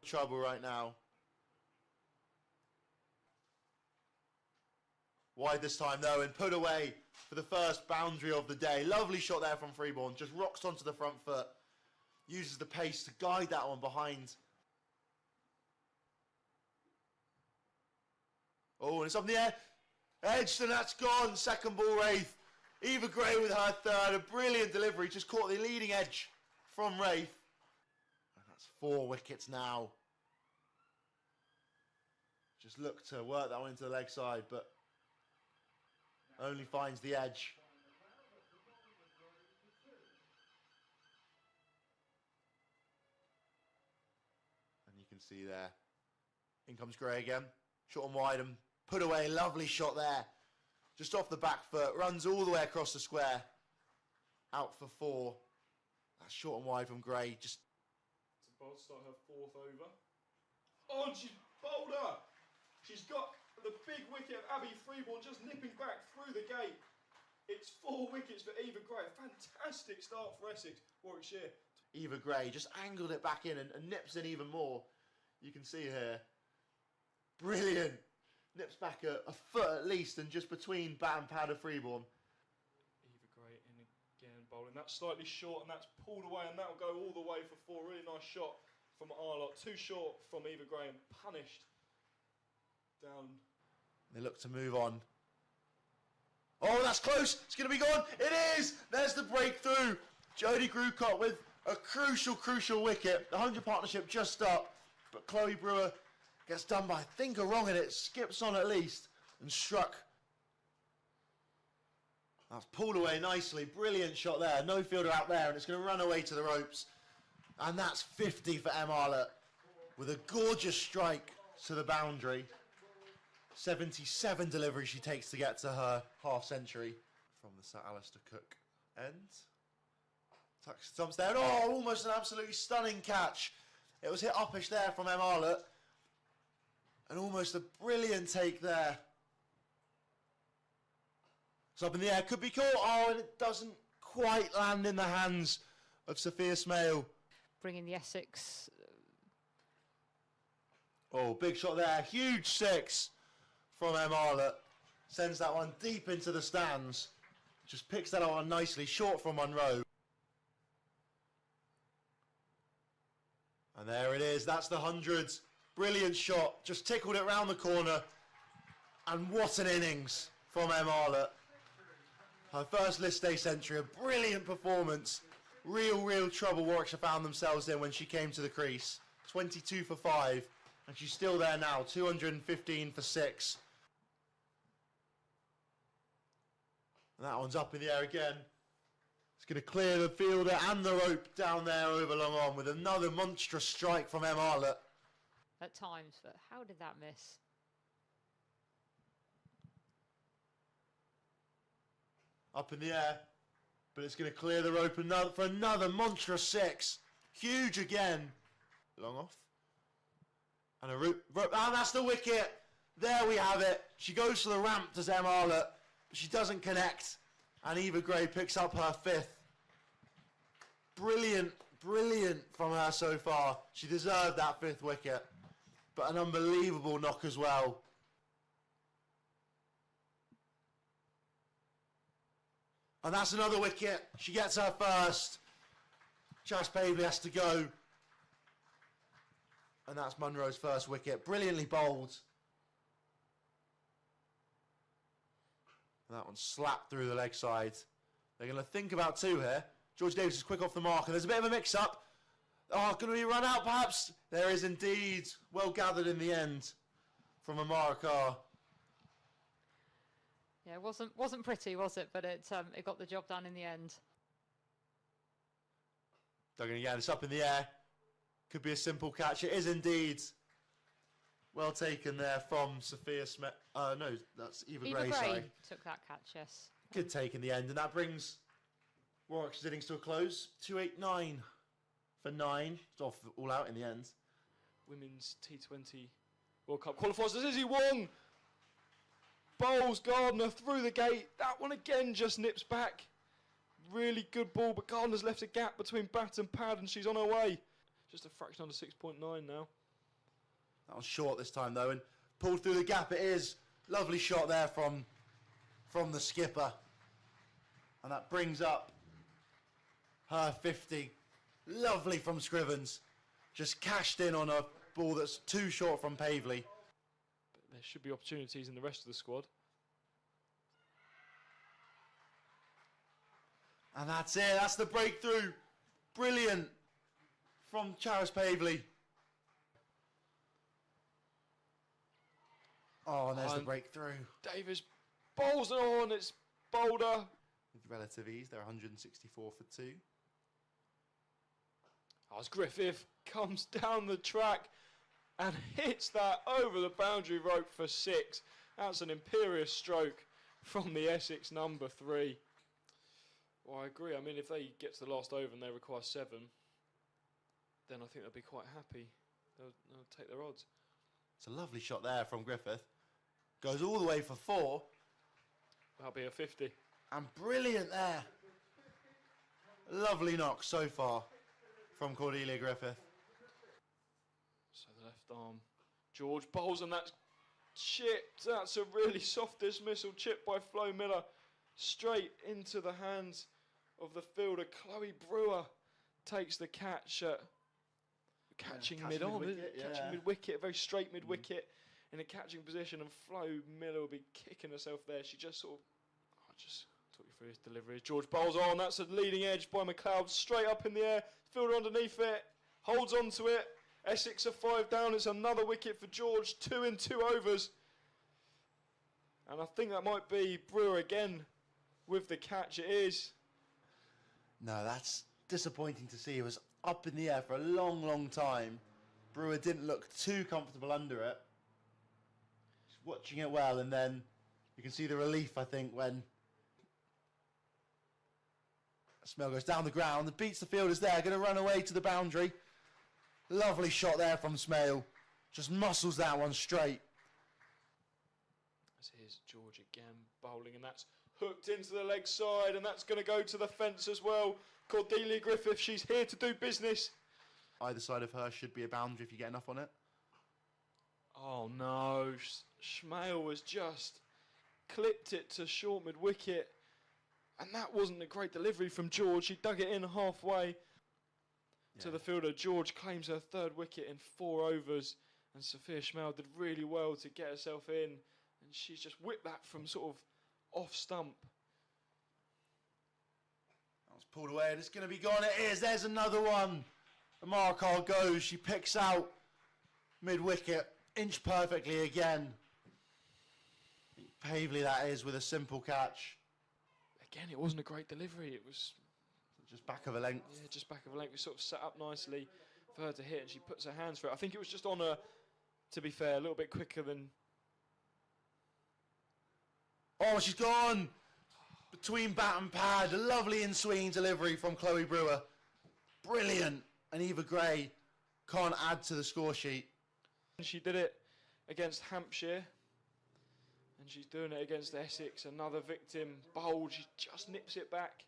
Trouble right now. Wide this time though and put away for the first boundary of the day. Lovely shot there from Freeborn. Just rocks onto the front foot. Uses the pace to guide that one behind. Oh, and it's up in the air. Edged and that's gone. Second ball, Wraith. Eva Gray with her third. A brilliant delivery. Just caught the leading edge from Wraith. And that's 4 wickets now. Just look to work that one into the leg side, but only finds the edge. And you can see there. In comes Gray again. Short and wide and put away. Lovely shot there. Just off the back foot. Runs all the way across the square. Out for 4. That's short and wide from Gray. Just To start her 4th over. Oh, and she's bowled her. She's got the big wicket of Abby Freeborn just nipping back through the gate. It's 4 wickets for Eva Gray. Fantastic start for Essex, Warwickshire. Eva Gray just angled it back in and nips in even more. You can see here. Brilliant. Nips back a foot at least and just between bat and pad of Freeborn. Eva Gray in again, bowling. That's slightly short and that's pulled away and that'll go all the way for 4. Really nice shot from Arlott. Too short from Eva Gray and punished. Down. They look to move on. Oh, that's close. It's going to be gone. It is. There's the breakthrough. Jodie Grucott with a crucial wicket. The 100 partnership just up. But Chloe Brewer gets done by, I think, a wrong, and it skips on at least and struck. That's pulled away nicely. Brilliant shot there. No fielder out there, and it's going to run away to the ropes. And that's 50 for Em Arlott with a gorgeous strike to the boundary. 77 deliveries she takes to get to her half century from the Sir Alistair Cook end. Tucks stumps there. Oh, almost an absolutely stunning catch. It was hit uppish there from Em Arlott. And almost a brilliant take there. It's up in the air, could be caught. Oh, and it doesn't quite land in the hands of Sophia Smale. Bringing the Essex. Oh, big shot there. Huge 6 from Em Arlott. Sends that one deep into the stands. Just picks that one nicely, short from Monroe. And there it is. That's the 100. Brilliant shot. Just tickled it round the corner. And what an innings from Em Arlott. Her first list day century. A brilliant performance. Real trouble Warwickshire found themselves in when she came to the crease. 22 for 5, and she's still there now, 215 for 6. And that one's up in the air again. It's going to clear the fielder and the rope down there over long on with another monstrous strike from Em Arlett. At times, but how did that miss? Up in the air, but it's going to clear the rope for another monstrous 6. Huge again. Long off. And a rope, and that's the wicket. There we have it. She goes to the ramp, does Em Arlett, but she doesn't connect. And Eva Gray picks up her 5th. Brilliant, brilliant from her so far. She deserved that 5th wicket, but an unbelievable knock as well. And that's another wicket. She gets her first. Chas Pavley has to go. And that's Munro's first wicket. Brilliantly bowled. And that one slapped through the leg side. They're going to think about 2 here. George Davis is quick off the mark, and there's a bit of a mix-up. Oh, going to be run out perhaps? There is indeed. Well gathered in the end from Amara Carr. Yeah, it wasn't pretty, was it? But it got the job done in the end. Duggan again, it's up in the air. Could be a simple catch. It is indeed. Well taken there from Sophia Smith. No, that's Eva Gray, sorry. Took that catch, yes. Good take in the end, and that brings Warwickshire's innings to a close. 289 for 9. It's off all out in the end. Women's T20 World Cup qualifiers. There's Izzy Wong. Bowls Gardner through the gate. That one again just nips back. Really good ball, but Gardner's left a gap between bat and pad, and she's on her way. Just a fraction under 6.9 now. That was short this time though, and pulled through the gap it is. Lovely shot there from the skipper. And that brings up her 50. Lovely from Scrivens. Just cashed in on a ball that's too short from Pavley. But there should be opportunities in the rest of the squad. And that's it, that's the breakthrough. Brilliant from Charis Pavley. Oh, and there's the breakthrough. Davis bowls it on, it's Boulder. With relative ease, they're 164 for 2. As Griffith comes down the track and hits that over the boundary rope for 6. That's an imperious stroke from the Essex number 3. Well, I agree. I mean, if they get to the last over and they require 7, then I think they'll be quite happy. They'll take their odds. It's a lovely shot there from Griffith. Goes all the way for 4. That'll be a 50. And brilliant there. Lovely knock so far from Cordelia Griffith. So the left arm. George bowls and that's chipped. That's a really soft dismissal. Chipped by Flo Miller. Straight into the hands of the fielder. Chloe Brewer takes the catch. Catching mid-on. Catching mid-wicket. Very straight mid-wicket in a catching position. And Flo Miller will be kicking herself there. She just sort of... I'll just talk you through his delivery. George bowls on. That's a leading edge by McLeod. Straight up in the air. Fielder underneath it. Holds on to it. Essex are 5 down. It's another wicket for George. 2 in 2 overs. And I think that might be Brewer again with the catch. It is. No, that's disappointing to see. It was up in the air for a long, long time. Brewer didn't look too comfortable under it. Just watching it well, and then you can see the relief, I think, when Smell goes down the ground and beats the fielders there, going to run away to the boundary. Lovely shot there from Smale. Just muscles that one straight. As here's George again bowling, and that's hooked into the leg side, and that's going to go to the fence as well. Cordelia Griffith, she's here to do business. Either side of her should be a boundary if you get enough on it. Oh no, Schmale was just clipped it to short mid-wicket, and that wasn't a great delivery from George. He dug it in halfway to the fielder. George claims her 3rd wicket in 4 overs, and Sophia Schmale did really well to get herself in, and she's just whipped that from sort of off stump. That was pulled away, and it's going to be gone. It is. There's another one. Markar goes, she picks out mid-wicket, inch perfectly again. Pavely that is, with a simple catch. Again, it wasn't a great delivery. It was just back of a length. Yeah, just back of a length. We sort of set up nicely for her to hit, and she puts her hands for it. I think it was just on her, to be fair, a little bit quicker than... Oh, she's gone! Between bat and pad, a lovely in-swinging delivery from Chloe Brewer. Brilliant. And Eva Gray can't add to the score sheet. She did it against Hampshire, and she's doing it against Essex. Another victim, bowled, she just nips it back.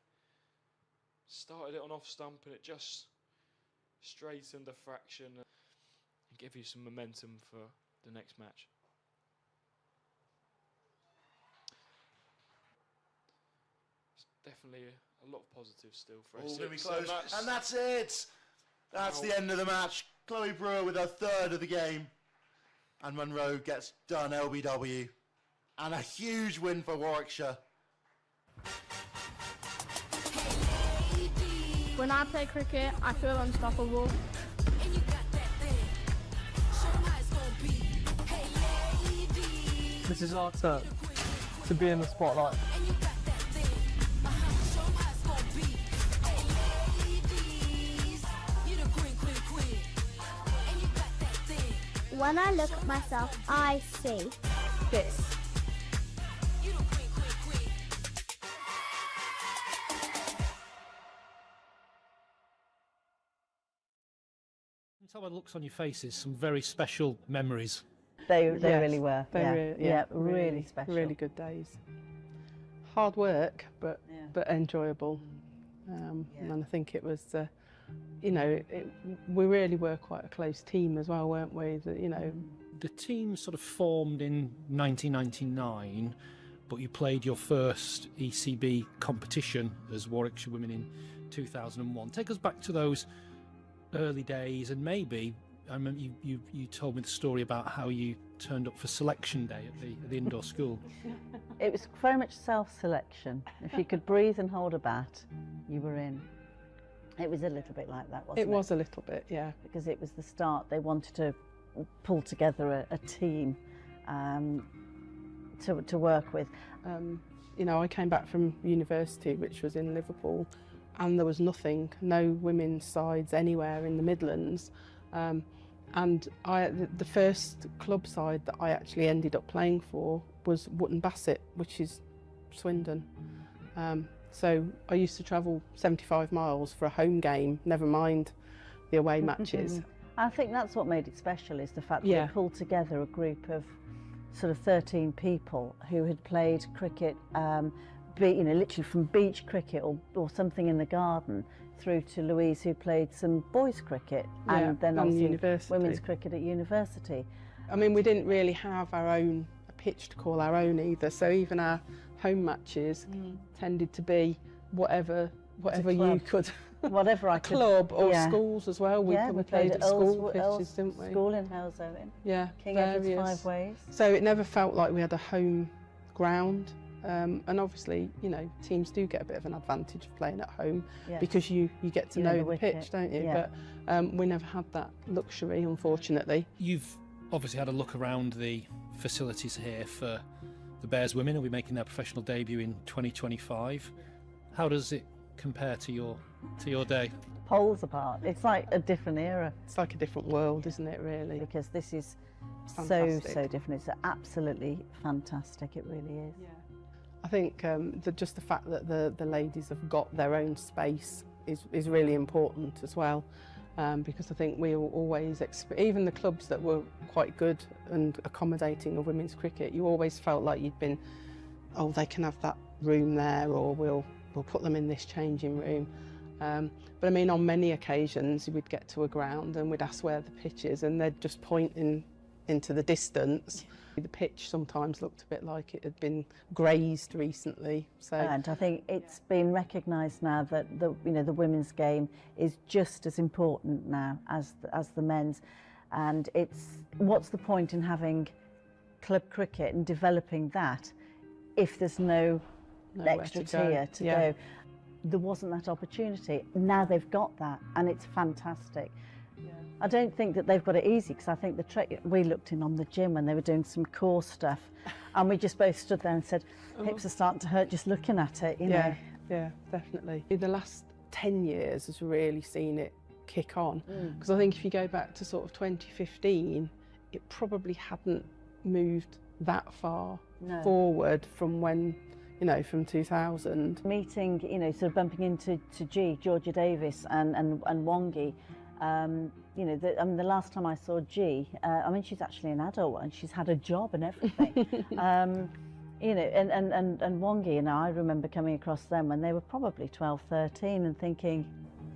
Started it on off stump, and it just straightened a fraction and give you some momentum for the next match. It's definitely a lot of positives still for Essex. All going to be close, and that's it. That's the end of the match. Chloe Brewer with her third of the game, and Munro gets done LBW, and a huge win for Warwickshire. When I play cricket, I feel unstoppable. This is our turn to be in the spotlight. When I look at myself, I see this. Tell by the looks on your faces, some very special memories. They really were. Really special. Really good days. Hard work, but enjoyable. And I think it was, we really were quite a close team as well, weren't we? The team sort of formed in 1999, but you played your first ECB competition as Warwickshire Women in 2001. Take us back to those early days, and maybe I remember you told me the story about how you turned up for selection day at the indoor school. It was very much self-selection. If you could breathe and hold a bat, you were in. It was a little bit like that, wasn't it? It was a little bit, yeah. Because it was the start. They wanted to pull together a team to work with. I came back from university, which was in Liverpool, and there was nothing, no women's sides anywhere in the Midlands. And the first club side that I actually ended up playing for was Wootton Bassett, which is Swindon. So I used to travel 75 miles for a home game, never mind the away matches. I think that's what made it special, is the fact that they pulled together a group of sort of 13 people who had played cricket, literally from beach cricket or something in the garden, through to Louise, who played some boys cricket and then obviously women's cricket at university. I mean, we didn't really have our own pitch to call our own either, so even our home matches tended to be whatever you could. Whatever I could. Club or schools as well. We played at school pitches, didn't we? School in Halesowen. Yeah, King Edward's 5 Ways. So it never felt like we had a home ground. And obviously, teams do get a bit of an advantage of playing at home because you get to know the pitch, don't you? Yeah. But we never had that luxury, unfortunately. You've obviously had a look around the facilities here for the Bears women, who'll be making their professional debut in 2025. How does it compare to your day? Poles apart. It's like a different era. It's like a different world, isn't it, really? Because this is fantastic. so different. It's absolutely fantastic. It really is. Yeah. I think just the fact that the ladies have got their own space is really important as well, because I think we always, even the clubs that were quite good and accommodating of women's cricket, you always felt like you'd been, they can have that room there, or we'll put them in this changing room. But I mean, on many occasions we'd get to a ground and we'd ask where the pitch is, and they'd just point into the distance. The pitch sometimes looked a bit like it had been grazed recently. So, and I think it's been recognised now that the women's game is just as important now as the men's, and what's the point in having club cricket and developing that if there's no extra tier to go. there wasn't that opportunity. Now they've got that, and it's fantastic. Yeah. I don't think that they've got it easy, because I think we looked in on the gym when they were doing some core stuff, and we just both stood there and said, hips are starting to hurt just looking at it, you know. Yeah, definitely. In the last 10 years has really seen it kick on, because I think if you go back to sort of 2015, it probably hadn't moved that far forward from when, you know, from 2000. Meeting, you know, sort of bumping into Georgia Davis and Wongi, you know, the last time I saw G, I mean, she's actually an adult and she's had a job and everything. You know, and Wongi, you know, I remember coming across them when they were probably 12, 13 and thinking,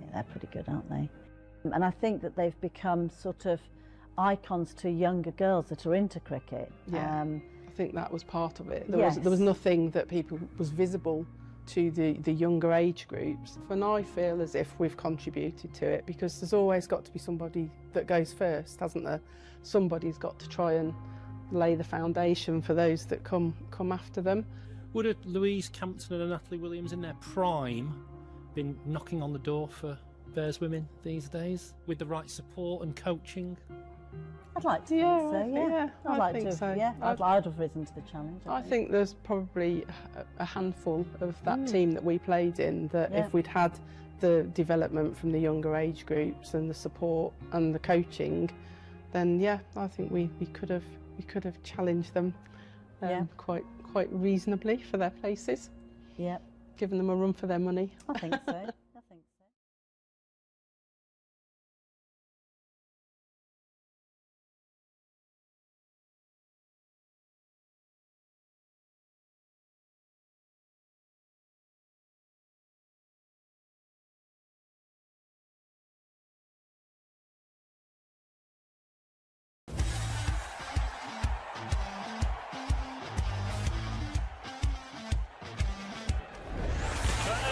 yeah, they're pretty good, aren't they? And I think that they've become sort of icons to younger girls that are into cricket. Yeah, I think that was part of it. There was nothing that people was visible to the younger age groups. And I feel as if we've contributed to it, because there's always got to be somebody that goes first, hasn't there? Somebody's got to try and lay the foundation for those that come after them. Would a Louise Campton and a Natalie Williams in their prime been knocking on the door for Bears women these days with the right support and coaching? I'd like to think so, yeah. I'd like to, so. Yeah. I'd have risen to the challenge. I think there's probably a handful of that team that we played in that if we'd had the development from the younger age groups and the support and the coaching, then I think we could have challenged them quite reasonably for their places. Yeah. Given them a run for their money. I think so. I think so.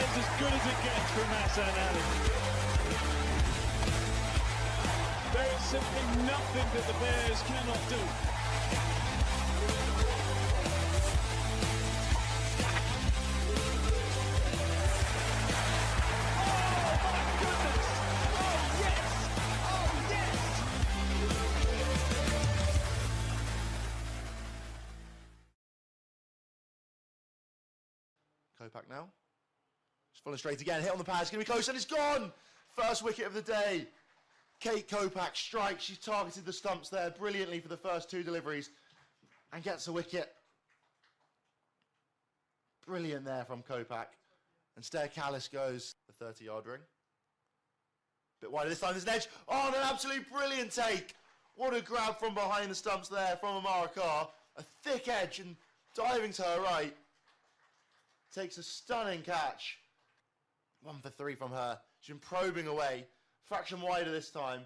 As good as it gets from Hassan Ali. There is simply nothing that the Bears cannot do. Oh my goodness! Oh yes! Oh yes! Kopak now. Falling straight again, hit on the pad, it's going to be close and it's gone! First wicket of the day. Kate Kopak strikes, she's targeted the stumps there brilliantly for the first two deliveries and gets a wicket. Brilliant there from Kopak. And Stair Callis goes the 30-yard ring. Bit wider this time, there's an edge. Oh, an absolute brilliant take! What a grab from behind the stumps there from Amara Carr. A thick edge and diving to her right. Takes a stunning catch. 1 for 3 from her. She's been probing away. Fraction wider this time.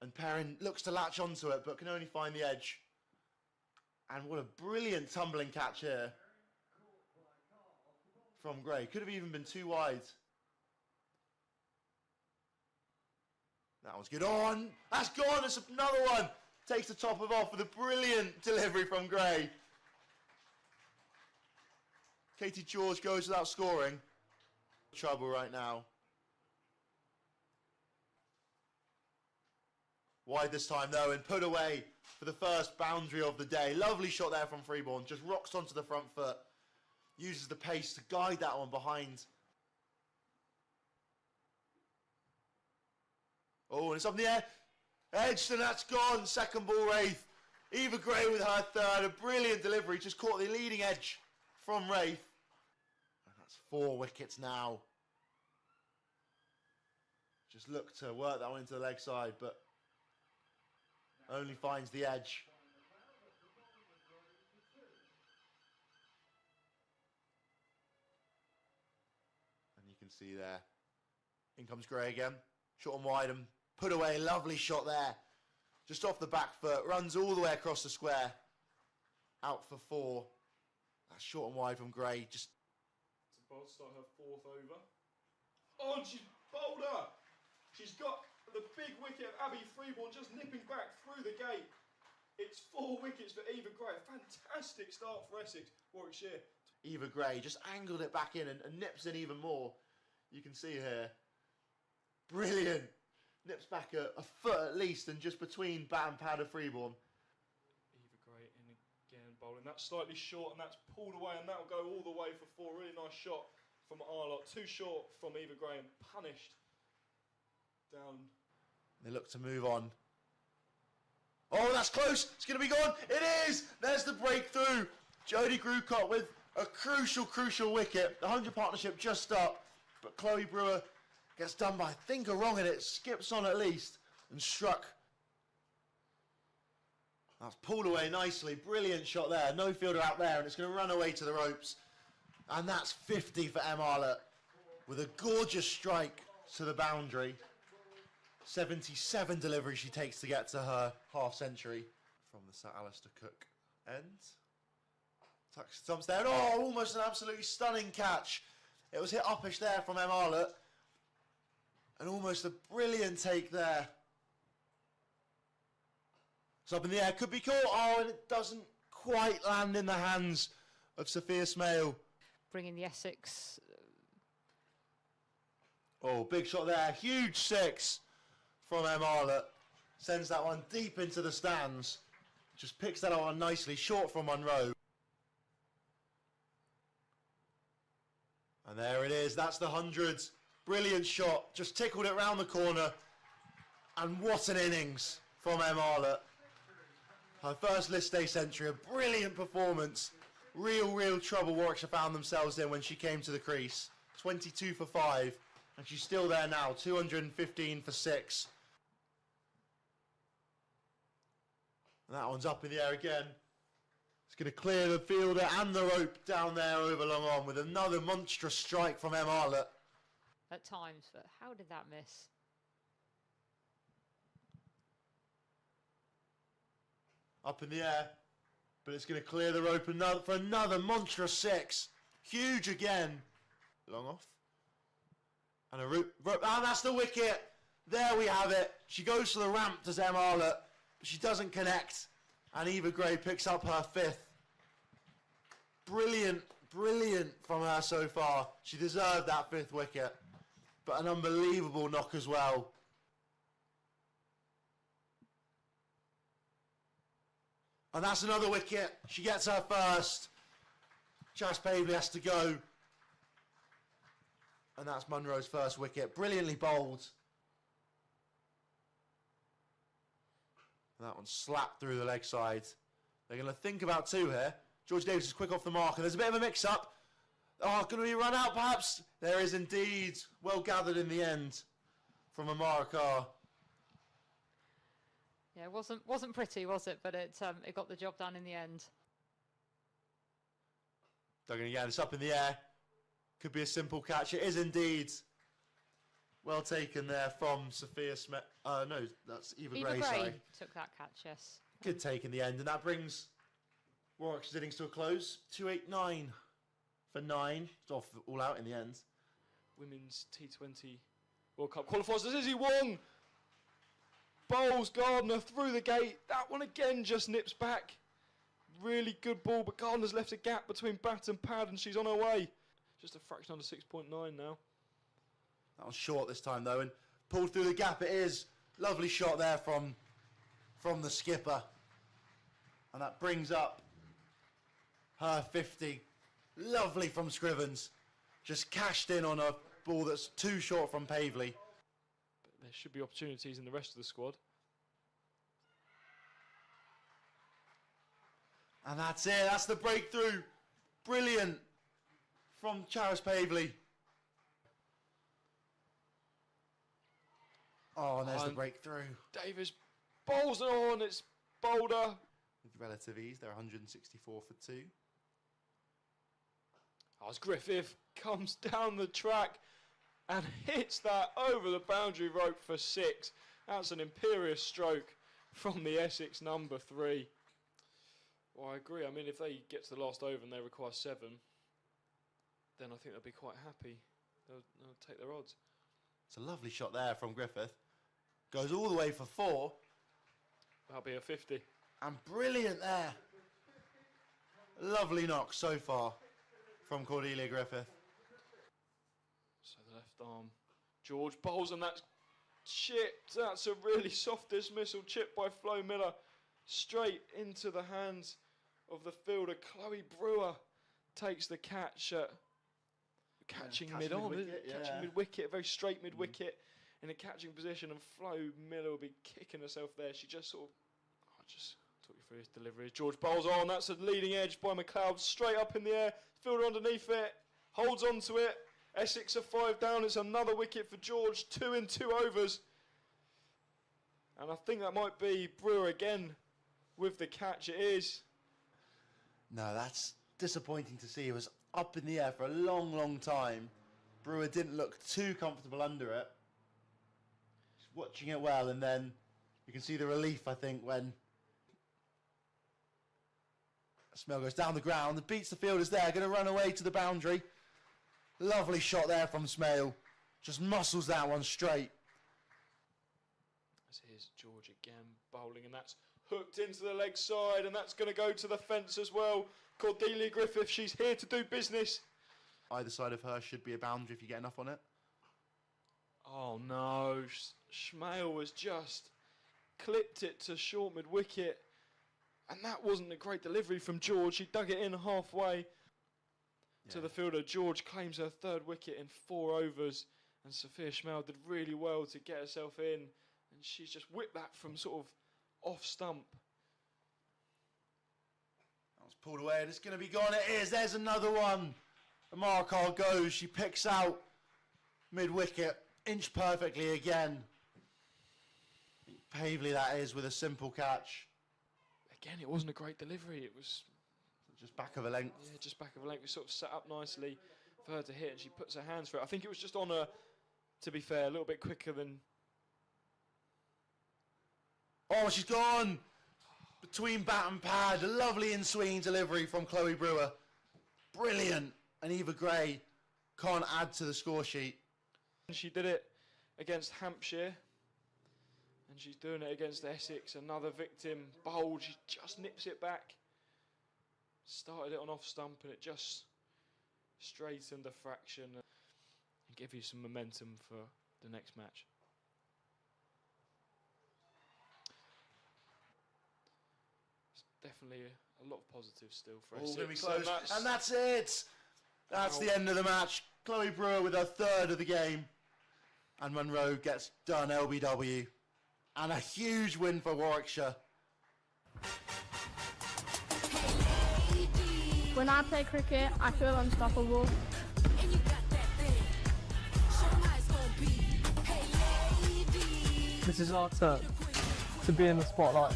And Perin looks to latch onto it, but can only find the edge. And what a brilliant tumbling catch here from Gray. Could have even been too wide. That one's good on. That's gone. It's another one. Takes the top of off with a brilliant delivery from Gray. Katie George goes without scoring. Trouble right now. Wide this time though, and put away for the first boundary of the day. Lovely shot there from Freeborn. Just rocks onto the front foot. Uses the pace to guide that one behind. Oh, and it's up in the air. Edged, and that's gone. Second ball, Wraith. Eva Gray with her third. A brilliant delivery. Just caught the leading edge from Wraith. 4 wickets now. Just look to work that one into the leg side, but only finds the edge. And you can see there. In comes Gray again. Short and wide and put away. Lovely shot there. Just off the back foot. Runs all the way across the square. Out for 4. That's short and wide from Gray. Just Start her 4th over. Oh, and she's bowled her. She's got the big wicket of Abby Freeborn just nipping back through the gate. It's 4 wickets for Eva Gray. Fantastic start for Essex, Warwickshire. Eva Gray just angled it back in and nips in even more. you can see here. Brilliant. Nips back a foot at least, and just between bat and pad of Freeborn. Eva Gray in again, bowling. That's slightly short, and that's pulled away, and that'll go all the way for 4. Really nice shot from Arlott. Too short from Eva Gray, and punished down. They look to move on. Oh, that's close. It's going to be gone. It is. There's the breakthrough. Jodie Grucott with a crucial wicket. The 100 partnership just up, but Chloe Brewer gets done by, I think, a wrong, and it skips on at least and struck. That's pulled away nicely. Brilliant shot there. No fielder out there, and it's going to run away to the ropes. And that's 50 for Em Arlott with a gorgeous strike to the boundary. 77 delivery she takes to get to her half century from the Sir Alistair Cook end. Tucks stumps there, and oh, almost an absolutely stunning catch. It was hit uppish there from Em Arlott, and almost a brilliant take there. It's up in the air, could be caught. Oh, and it doesn't quite land in the hands of Sophia Smale. Bringing the Essex. Oh, big shot there, huge 6 from Em Arlott. Sends that one deep into the stands. Just picks that on nicely, short from Monroe. And there it is, that's the 100. Brilliant shot, just tickled it round the corner. And what an innings from Em Arlott. Her first list day century, a brilliant performance. Real trouble Warwickshire found themselves in when she came to the crease. 22 for 5, and she's still there now, 215 for 6. And that one's up in the air again. It's going to clear the fielder and the rope down there over long on with another monstrous strike from Em Arlott. At times, but how did that miss? Up in the air, but it's going to clear the rope for another monstrous 6. Huge again. Long off. And a rope, and that's the wicket. There we have it. She goes to the ramp, does Em Arlott, but she doesn't connect. And Eva Gray picks up her 5th. Brilliant from her so far. She deserved that 5th wicket, but an unbelievable knock as well. And that's another wicket. She gets her first. Chas Pavley has to go. And that's Munro's first wicket. Brilliantly bowled. And that one slapped through the leg side. They're going to think about 2 here. George Davis is quick off the mark, and there's a bit of a mix-up. Oh, going to be run out perhaps? There is indeed. Well gathered in the end from Amara Carr. Yeah, it wasn't pretty, was it? But it got the job done in the end. Duggan again, it's up in the air. Could be a simple catch. It is indeed. Well taken there from Sophia Smith. No, that's Eva Gray, sorry. Took that catch, yes. Good take in the end, and that brings Warwickshire's innings to a close. 289 for 9. It's off all out in the end. Women's T20 World Cup qualifiers. This is Wong. Bowls Gardner through the gate. That one again just nips back. Really good ball, but Gardner's left a gap between bat and pad, and she's on her way. Just a fraction under 6.9 now. That was short this time though, and pulled through the gap it is. Lovely shot there from the skipper. And that brings up her 50. Lovely from Scrivens. Just cashed in on a ball that's too short from Pavley. But there should be opportunities in the rest of the squad. And that's it, that's the breakthrough. Brilliant from Charis Pavley. Oh, and there's the breakthrough. Davis bowls it on, it's Boulder. With relative ease, they're 164 for 2. As Griffith comes down the track and hits that over the boundary rope for 6. That's an imperious stroke from the Essex number 3. Well, I agree. I mean, if they get to the last over and they require 7, then I think they'll be quite happy. They'll take their odds. It's a lovely shot there from Griffith. Goes all the way for 4. That'll be a 50. And brilliant there. Lovely knock so far from Cordelia Griffith. So the left arm. George bowls and that's chipped. That's a really soft dismissal, chipped by Flo Miller. Straight into the hands of the fielder. Chloe Brewer takes the catch. Catching mid-on, catching mid-wicket, a very straight mid-wicket in a catching position, and Flo Miller will be kicking herself there. She just sort of, I'll just talk you through his delivery. George bowls on, that's a leading edge by McLeod, straight up in the air, fielder underneath it, holds on to it. Essex are 5 down, it's another wicket for George, 2 in 2 overs. And I think that might be Brewer again with the catch, it is. No, that's disappointing to see. It was up in the air for a long, long time. Brewer didn't look too comfortable under it. Just watching it well, and then you can see the relief, I think, when Smell goes down the ground and beats the fielders there, going to run away to the boundary. Lovely shot there from Smale. Just muscles that one straight. Here's George again bowling, and that's hooked into the leg side, and that's going to go to the fence as well. Cordelia Griffith, she's here to do business. Either side of her should be a boundary if you get enough on it. Oh no, Schmale was just clipped it to short mid-wicket, and that wasn't a great delivery from George. She dug it in halfway to the fielder. George claims her 3rd wicket in 4 overs, and Sophia Schmale did really well to get herself in, and she's just whipped that from sort of off stump. That was pulled away and it's going to be gone. It is. There's another one. The Markar goes. She picks out mid-wicket. Inch perfectly again. Pavely that is, with a simple catch. Again, it wasn't a great delivery. It was just back of a length. Yeah, just back of a length. It sort of set up nicely for her to hit, and she puts her hands for it. I think it was just on her, to be fair, a little bit quicker than... Oh, she's gone! Between bat and pad. A lovely in-swinging delivery from Chloe Brewer. Brilliant. And Eva Gray can't add to the score sheet. She did it against Hampshire, and she's doing it against Essex. Another victim bowled. She just nips it back. Started it on off stump, and it just straightened a fraction and give you some momentum for the next match. Definitely a lot of positives still for Essex. All going to be close. And that's it. That's the end of the match. Chloe Brewer with her 3rd of the game. And Munro gets done LBW. And a huge win for Warwickshire. When I play cricket, I feel unstoppable. This is hard to be in the spotlight.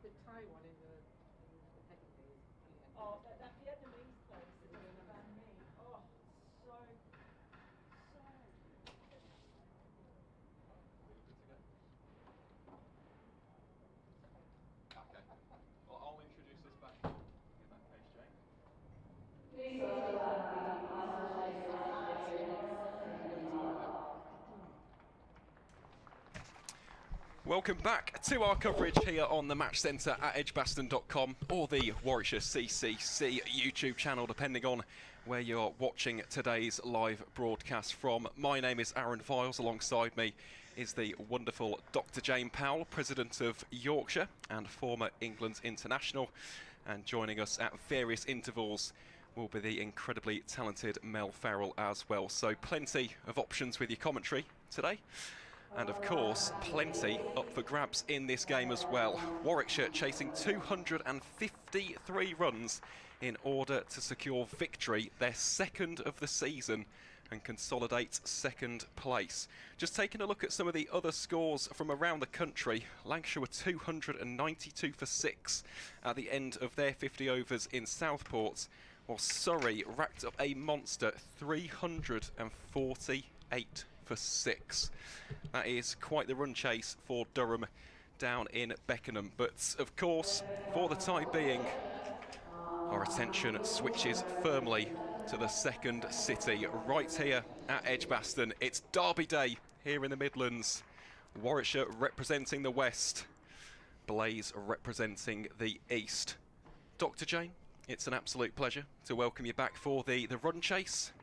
The Thai one in the Edgbaston. Oh, that Vietnamese place is about me. Oh, so. Okay. Well, I'll introduce us back in that case, Jane. Welcome back to our coverage here on the Match Centre at edgbaston.com or the Warwickshire CCC YouTube channel, depending on where you're watching today's live broadcast from. My name is Aaron Viles. Alongside me is the wonderful Dr. Jane Powell, President of Yorkshire and former England international. And joining us at various intervals will be the incredibly talented Mel Farrell as well. So plenty of options with your commentary today. And of course, plenty up for grabs in this game as well. Warwickshire chasing 253 runs in order to secure victory, their 2nd of the season, and consolidate second place. Just taking a look at some of the other scores from around the country, Lancashire were 292 for 6 at the end of their 50 overs in Southport, while Surrey racked up a monster 348 for 6. That is quite the run chase for Durham down in Beckenham. But of course, for the time being, our attention switches firmly to the second city right here at Edgbaston. It's Derby Day here in the Midlands. Warwickshire representing the west, Blaze representing the east. Dr. Jane, it's an absolute pleasure to welcome you back for the run chase.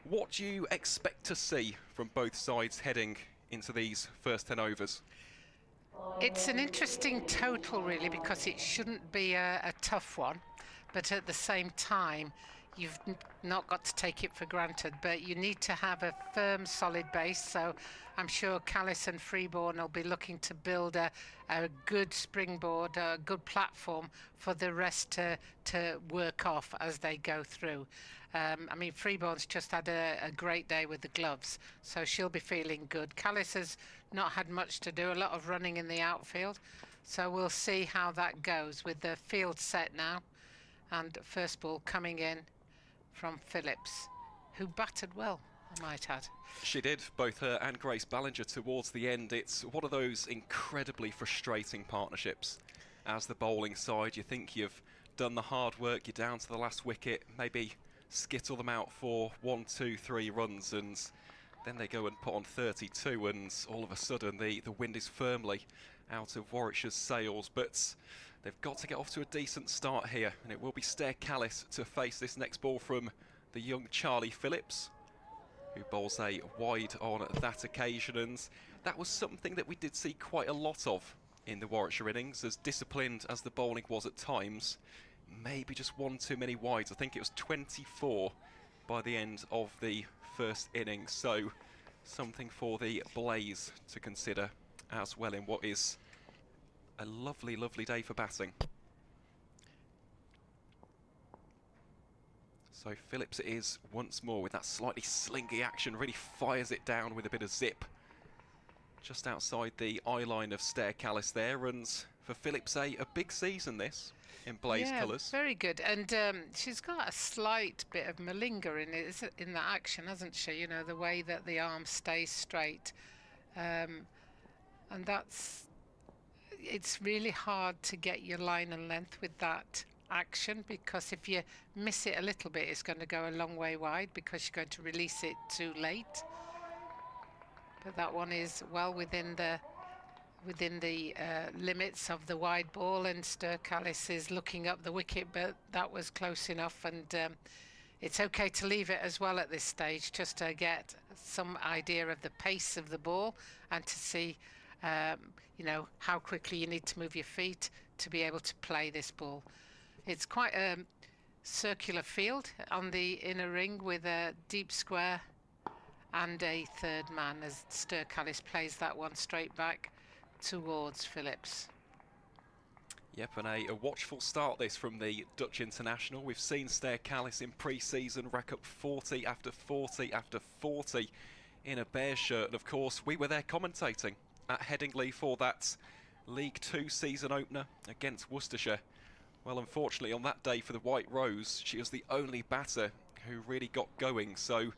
What do you expect to see from both sides heading into these first 10 overs? It's an interesting total, really, because it shouldn't be a tough one, but at the same time, you've not got to take it for granted, but you need to have a firm, solid base. So I'm sure Callis and Freeborn will be looking to build a good springboard, a good platform for the rest to work off as they go through. I mean, Freeborn's just had a great day with the gloves, so she'll be feeling good. Callis has not had much to do, a lot of running in the outfield, so we'll see how that goes with the field set now. And first ball coming in from Phillips, who batted well, I might add. She did, both her and Grace Ballinger towards the end. It's one of those incredibly frustrating partnerships. As the bowling side, you think you've done the hard work, you're down to the last wicket, maybe skittle them out for 1, 2, 3 runs, and then they go and put on 32, and all of a sudden the wind is firmly out of Warwickshire's sails. But they've got to get off to a decent start here, and it will be Stair Callis to face this next ball from the young Charlie Phillips, who bowls a wide on that occasion. And that was something that we did see quite a lot of in the Warwickshire innings, as disciplined as the bowling was at times. Maybe just one too many wides. I think it was 24 by the end of the first innings. So something for the Blaze to consider as well in what is a lovely, lovely day for batting. So Phillips it is once more with that slightly slingy action, really fires it down with a bit of zip. Just outside the eye line of Stair Callis there, and for Phillips a big season this in Blaze colours. Very good, and she's got a slight bit of Malinga in it, in that action, hasn't she? You know, the way that the arm stays straight, and it's really hard to get your line and length with that action, because if you miss it a little bit, it's going to go a long way wide because you're going to release it too late. But that one is well within the limits of the wide ball, and Stair Callis is looking up the wicket, but that was close enough, and it's okay to leave it as well at this stage, just to get some idea of the pace of the ball and to see you know, how quickly you need to move your feet to be able to play this ball. It's quite a circular field on the inner ring with a deep square and a third man, as Stair Callis plays that one straight back towards Phillips. Yep, and a watchful start this from the Dutch international. We've seen Stair Callis in pre-season rack up 40 after 40 after 40 in a Bears shirt, and of course we were there commentating at Headingley for that League 2 season opener against Worcestershire. Well, unfortunately on that day for the White Rose, she was the only batter who really got going, so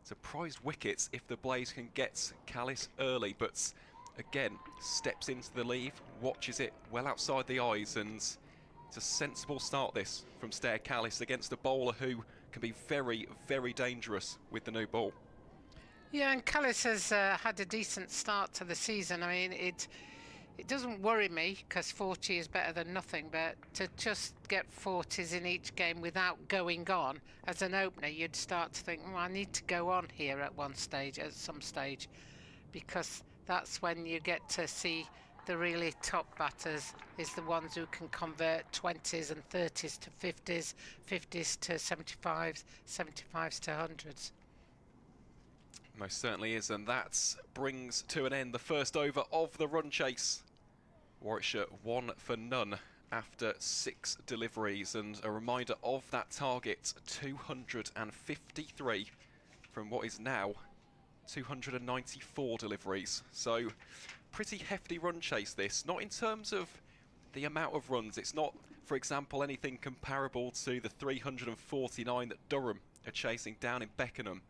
it's a prized wicket if the Blaze can get Callis early, but again, steps into the lead, watches it well outside the eyes, and it's a sensible start this from Stair Callis against a bowler who can be very, very dangerous with the new ball. Yeah, and Callis has had a decent start to the season. I mean, it doesn't worry me because 40 is better than nothing, but to just get 40s in each game without going on as an opener, you'd start to think, I need to go on here at some stage, because that's when you get to see the really top batters is the ones who can convert 20s and 30s to 50s, 50s to 75s, 75s to 100s. Most certainly is, and that brings to an end the first over of the run chase. Warwickshire 1 for none after 6 deliveries, and a reminder of that target, 253 from what is now 294 deliveries. So pretty hefty run chase this, not in terms of the amount of runs. It's not, for example, anything comparable to the 349 that Durham are chasing down in Beckenham.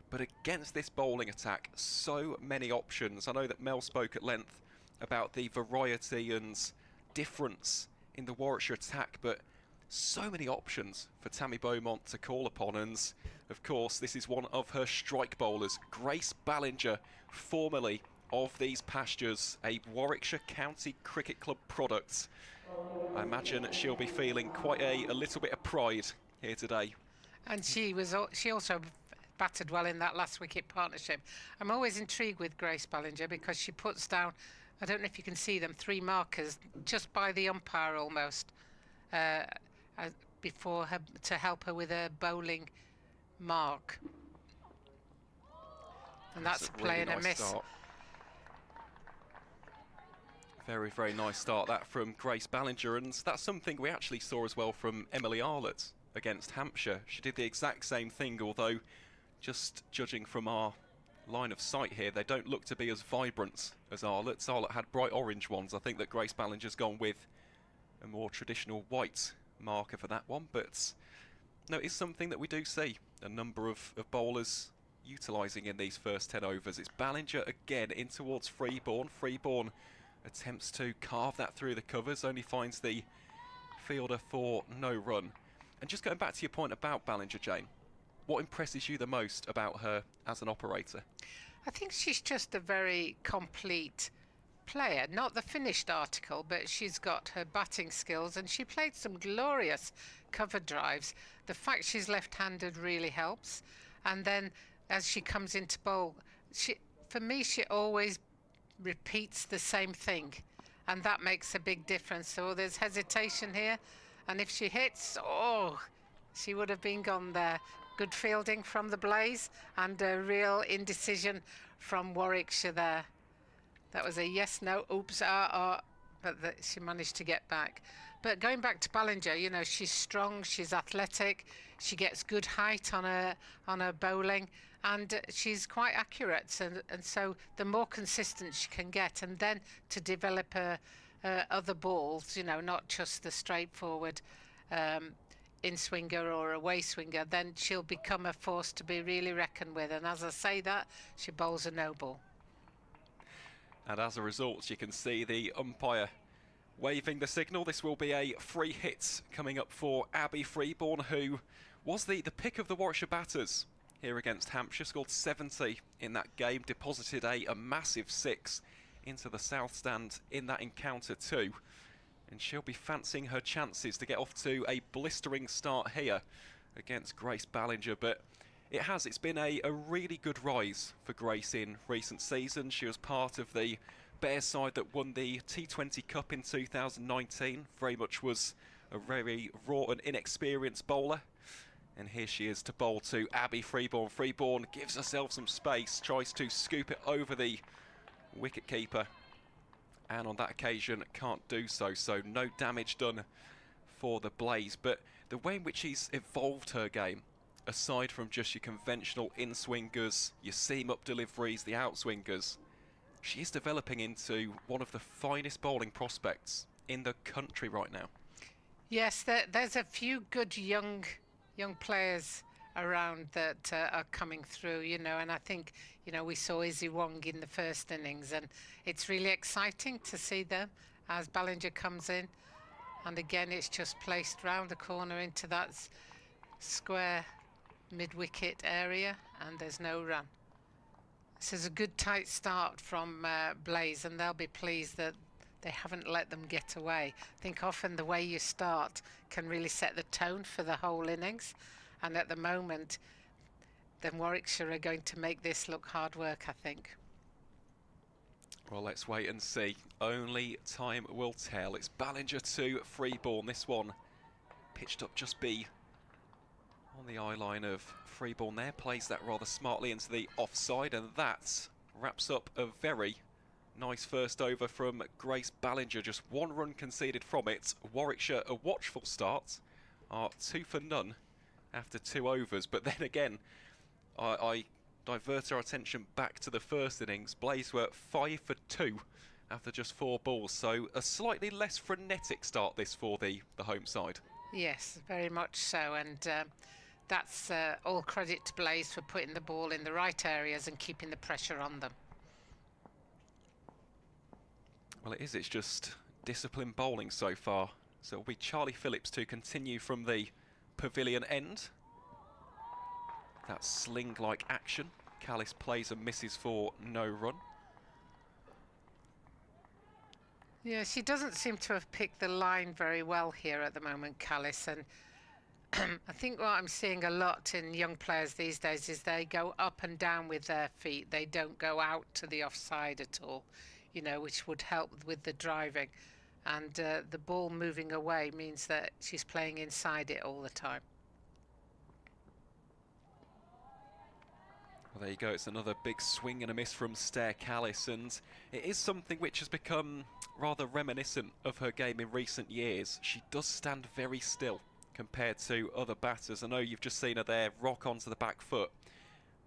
But against this bowling attack, so many options. I know that Mel spoke at length about the variety and difference in the Warwickshire attack, but so many options for Tammy Beaumont to call upon. And of course, this is one of her strike bowlers, Grace Ballinger, formerly of these pastures, a Warwickshire County Cricket Club product. I imagine she'll be feeling quite a little bit of pride here today. And she also batted well in that last wicket partnership. I'm always intrigued with Grace Ballinger because she puts down, I don't know if you can see them, 3 markers just by the umpire almost before her, to help her with her bowling mark. And that's a play and a miss. Start. Very, very nice start that from Grace Ballinger, and that's something we actually saw as well from Emily Arlett against Hampshire. She did the exact same thing, although just judging from our line of sight here, they don't look to be as vibrant as Arlett's. Arlett had bright orange ones. I think that Grace Ballinger's gone with a more traditional white marker for that one, but no, it's something that we do see a number of bowlers utilising in these first 10 overs. It's Ballinger again in towards Freeborn. Freeborn attempts to carve that through the covers, only finds the fielder for no run. And just going back to your point about Ballinger, Jane, what impresses you the most about her as an operator? I think she's just a very complete player. Not the finished article, but she's got her batting skills, and she played some glorious cover drives. The fact she's left-handed really helps. And then as she comes into bowl, for me, she always repeats the same thing, and that makes a big difference. So there's hesitation here, and if she hits, she would have been gone there. Good fielding from the Blaze and a real indecision from Warwickshire there. That was a yes, no, oops, but she managed to get back. But going back to Ballinger, you know, she's strong, she's athletic, she gets good height on her bowling, and she's quite accurate. And so the more consistent she can get, and then to develop her other balls, you know, not just the straightforward in-swinger or away swinger, then she'll become a force to be really reckoned with. And as I say that, she bowls a no ball. And as a result, you can see the umpire waving the signal. This will be a free hit coming up for Abby Freeborn, who was the pick of the Warwickshire batters here against Hampshire. Scored 70 in that game, deposited a massive 6 into the south stand in that encounter too. And she'll be fancying her chances to get off to a blistering start here against Grace Ballinger. But it's been a really good rise for Grace in recent seasons. She was part of the Bears side that won the T20 Cup in 2019. Very much was a very raw and inexperienced bowler. And here she is to bowl to Abby Freeborn. Freeborn gives herself some space, tries to scoop it over the wicketkeeper, and on that occasion can't do so. So no damage done for the Blaze. But the way in which she's evolved her game, aside from just your conventional in-swingers, your seam-up deliveries, the out-swingers, she is developing into one of the finest bowling prospects in the country right now. Yes, there's a few good young players around that are coming through, you know, and I think, you know, we saw Izzy Wong in the first innings, and it's really exciting to see them as Ballinger comes in. And again, it's just placed round the corner into that square mid-wicket area, and there's no run. This is a good tight start from Blaze, and they'll be pleased that they haven't let them get away. I think often the way you start can really set the tone for the whole innings, and at the moment then Warwickshire are going to make this look hard work, I think. Well, let's wait and see. Only time will tell. It's Ballinger to Freeborn. This one pitched up just be on the eye line of Freeborn there. Plays that rather smartly into the offside, and that wraps up a very nice first over from Grace Ballinger. Just 1 run conceded from it. Warwickshire, a watchful start, are 2 for none after 2 overs. But then again, I divert our attention back to the first innings. Blaze were 5 for 2 after just 4 balls, so a slightly less frenetic start this for the home side. Yes, very much so, and that's all credit to Blaze for putting the ball in the right areas and keeping the pressure on them. Well, it is. It's just disciplined bowling so far. So it'll be Charlie Phillips to continue from the pavilion end. That sling-like action. Callis plays and misses for no run. Yeah, she doesn't seem to have picked the line very well here at the moment, Callis, and I think what I'm seeing a lot in young players these days is they go up and down with their feet. They don't go out to the offside at all, you know, which would help with the driving. And the ball moving away means that she's playing inside it all the time. Well, there you go. It's another big swing and a miss from Stair Callis, and it is something which has become rather reminiscent of her game in recent years. She does stand very still compared to other batters. I know you've just seen her there rock onto the back foot,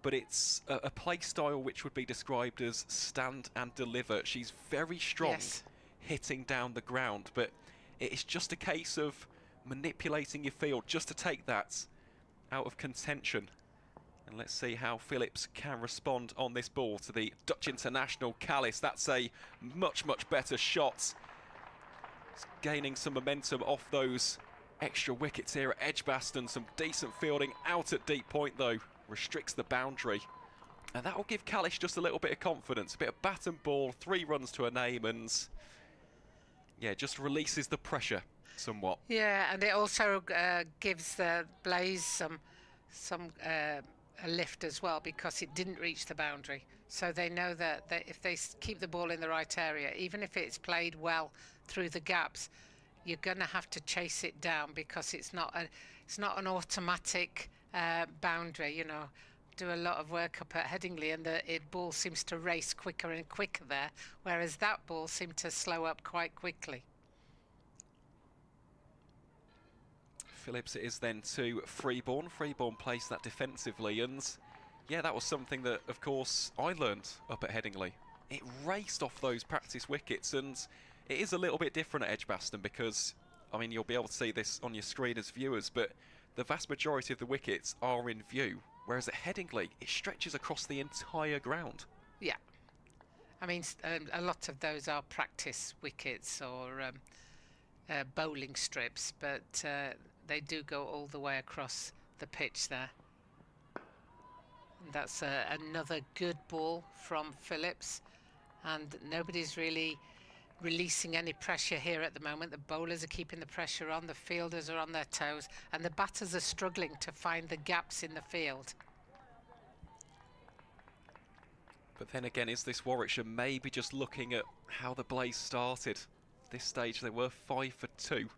but it's a play style which would be described as stand and deliver. She's very strong, yes, hitting down the ground, but it's just a case of manipulating your field just to take that out of contention. And let's see how Phillips can respond on this ball to the Dutch international Callis. That's a much, much better shot. It's gaining some momentum off those extra wickets here at Edgbaston. Some decent fielding out at deep point, though. Restricts the boundary. And that will give Callis just a little bit of confidence. A bit of bat and ball, 3 runs to her name, and yeah, just releases the pressure somewhat. Yeah, and it also gives the Blaze some a lift as well, because it didn't reach the boundary. So they know that if they keep the ball in the right area, even if it's played well through the gaps, you're going to have to chase it down, because it's not an automatic boundary. You know, do a lot of work up at Headingley, and the ball seems to race quicker and quicker there, whereas that ball seemed to slow up quite quickly. Phillips it is then to Freeborn. Freeborn placed that defensively, and yeah, that was something that, of course, I learned up at Headingley. It raced off those practice wickets, and it is a little bit different at Edgbaston because, I mean, you'll be able to see this on your screen as viewers, but the vast majority of the wickets are in view, whereas at Headingley, it stretches across the entire ground. Yeah. I mean, a lot of those are practice wickets or bowling strips, but they do go all the way across the pitch there. And that's another good ball from Phillips, and nobody's really releasing any pressure here at the moment. The bowlers are keeping the pressure on, the fielders are on their toes, and the batters are struggling to find the gaps in the field. But then again, is this Warwickshire maybe just looking at how the Blaze started? At this stage they were 5 for 2.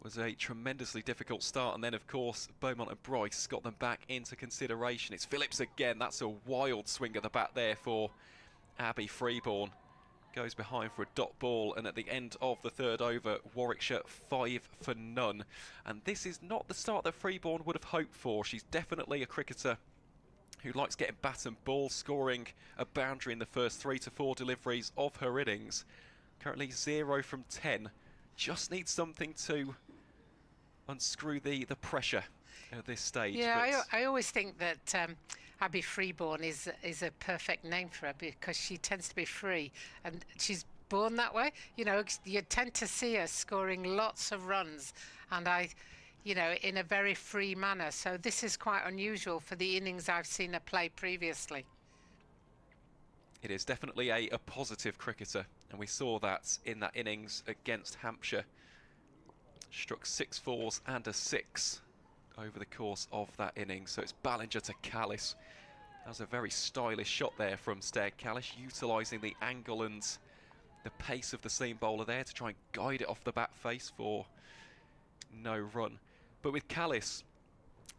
Was a tremendously difficult start, and then of course Beaumont and Bryce got them back into consideration. It's Phillips again. That's a wild swing of the bat there for Abby Freeborn. Goes behind for a dot ball, and at the end of the 3rd over, Warwickshire 5 for none. And this is not the start that Freeborn would have hoped for. She's definitely a cricketer who likes getting bat and ball, scoring a boundary in the first 3 to 4 deliveries of her innings. Currently 0 from 10. Just needs something to unscrew the pressure at this stage. Yeah, I always think that Abby Freeborn is a perfect name for her, because she tends to be free, and she's born that way. You know, you tend to see her scoring lots of runs, and you know, in a very free manner. So this is quite unusual for the innings I've seen her play previously. It is definitely a positive cricketer, and we saw that in that innings against Hampshire. Struck 6 fours and a 6 over the course of that innings. So it's Ballinger to Callis. That was a very stylish shot there from Stair Callis, utilising the angle and the pace of the seam bowler there to try and guide it off the bat face for no run. But with Callis,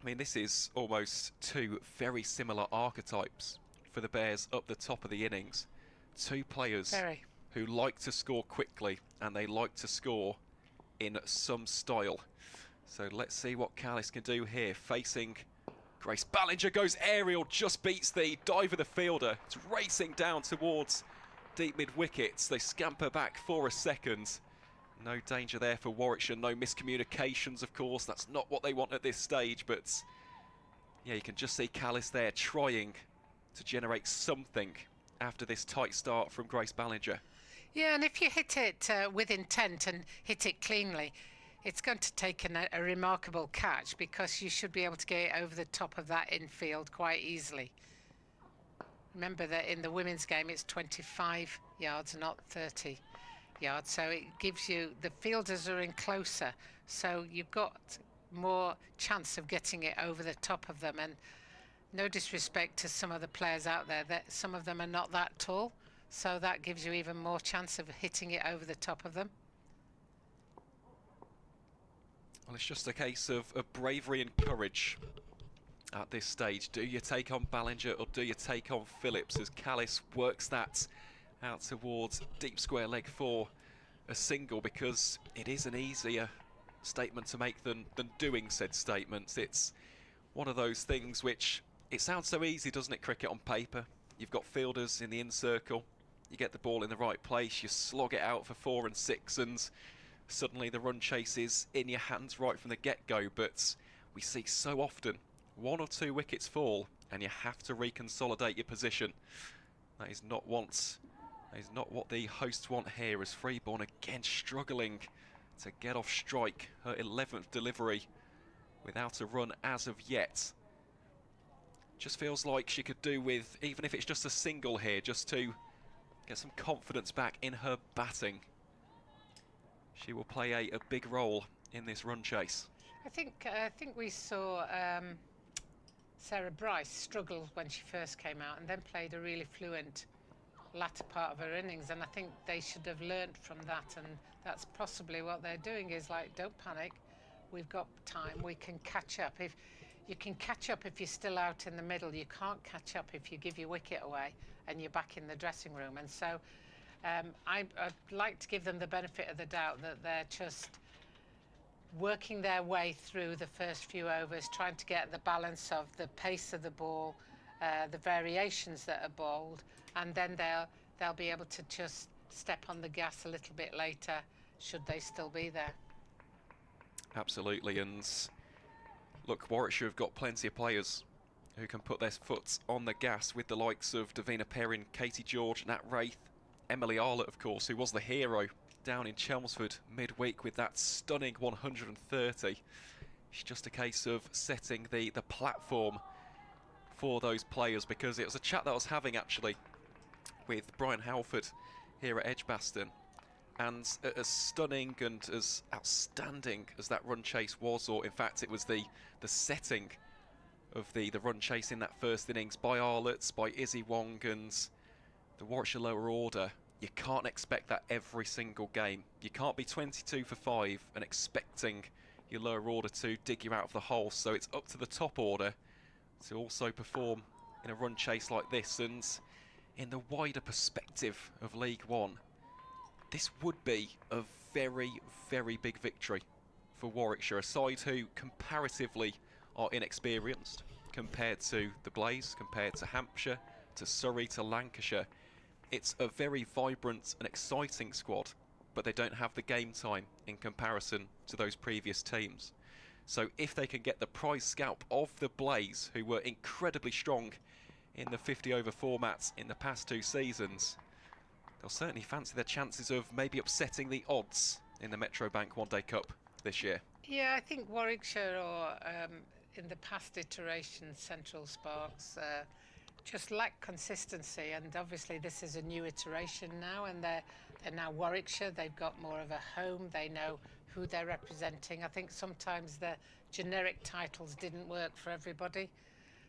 I mean, this is almost 2 very similar archetypes for the Bears up the top of the innings. 2 players who like to score quickly, and they like to score in some style. So let's see what Callis can do here, facing Grace Ballinger goes aerial, just beats the diver, the fielder. It's racing down towards deep mid-wickets. They scamper back for a second. No danger there for Warwickshire, no miscommunications, of course. That's not what they want at this stage, but yeah, you can just see Callis there trying to generate something after this tight start from Grace Ballinger. Yeah, and if you hit it with intent and hit it cleanly, it's going to take a remarkable catch, because you should be able to get it over the top of that infield quite easily. Remember that in the women's game it's 25 yards, not 30 yards, so it gives you, the fielders are in closer, so you've got more chance of getting it over the top of them. And no disrespect to some of the players out there, that some of them are not that tall, so that gives you even more chance of hitting it over the top of them. Well, it's just a case of bravery and courage at this stage. Do you take on Ballinger or do you take on Phillips, as Callis works that out towards deep square leg for a single, because it is an easier statement to make than doing said statements. It's one of those things which, it sounds so easy, doesn't it, cricket on paper? You've got fielders in the in circle, you get the ball in the right place, you slog it out for 4 and 6, and suddenly the run chase is in your hands right from the get-go. But we see so often 1 or 2 wickets fall and you have to reconsolidate your position. That is not what the hosts want here, as Freeborn again struggling to get off strike. Her 11th delivery without a run as of yet. Just feels like she could do with, even if it's just a single here, just to get some confidence back in her batting. She will play a big role in this run chase. I think we saw Sarah Bryce struggle when she first came out, and then played a really fluent latter part of her innings, and I think they should have learnt from that, and that's possibly what they're doing, is like, don't panic, we've got time, we can catch up. If you can catch up if you're still out in the middle, you can't catch up if you give your wicket away and you're back in the dressing room. And so I'd like to give them the benefit of the doubt that they're just working their way through the first few overs, trying to get the balance of the pace of the ball, the variations that are bowled, and then they'll be able to just step on the gas a little bit later, should they still be there. Absolutely, and look, Warwickshire have got plenty of players who can put their foot on the gas, with the likes of Deina Perin, Katie George, Nat Wraith, Emily Arlott, of course, who was the hero down in Chelmsford midweek with that stunning 130. It's just a case of setting the platform for those players, because it was a chat that I was having actually with Brian Halford here at Edgbaston, and as stunning and as outstanding as that run chase was, or in fact it was the setting of the run chase in that first innings by Arlott, by Izzy Wong and the Warwickshire lower order, you can't expect that every single game. You can't be 22 for 5 and expecting your lower order to dig you out of the hole, so it's up to the top order to also perform in a run chase like this. And in the wider perspective of League One, this would be a very, very big victory for Warwickshire, a side who comparatively are inexperienced compared to the Blaze, compared to Hampshire, to Surrey, to Lancashire. It's a very vibrant and exciting squad, but they don't have the game time in comparison to those previous teams. So if they can get the prize scalp of the Blaze, who were incredibly strong in the 50-over formats in the past 2 seasons, they'll certainly fancy their chances of maybe upsetting the odds in the Metro Bank One Day Cup this year. Yeah, I think Warwickshire, or in the past iterations, Central Sparks, just lack consistency, and obviously this is a new iteration now, and they're now Warwickshire. They've got more of a home, they know who they're representing. I think sometimes the generic titles didn't work for everybody,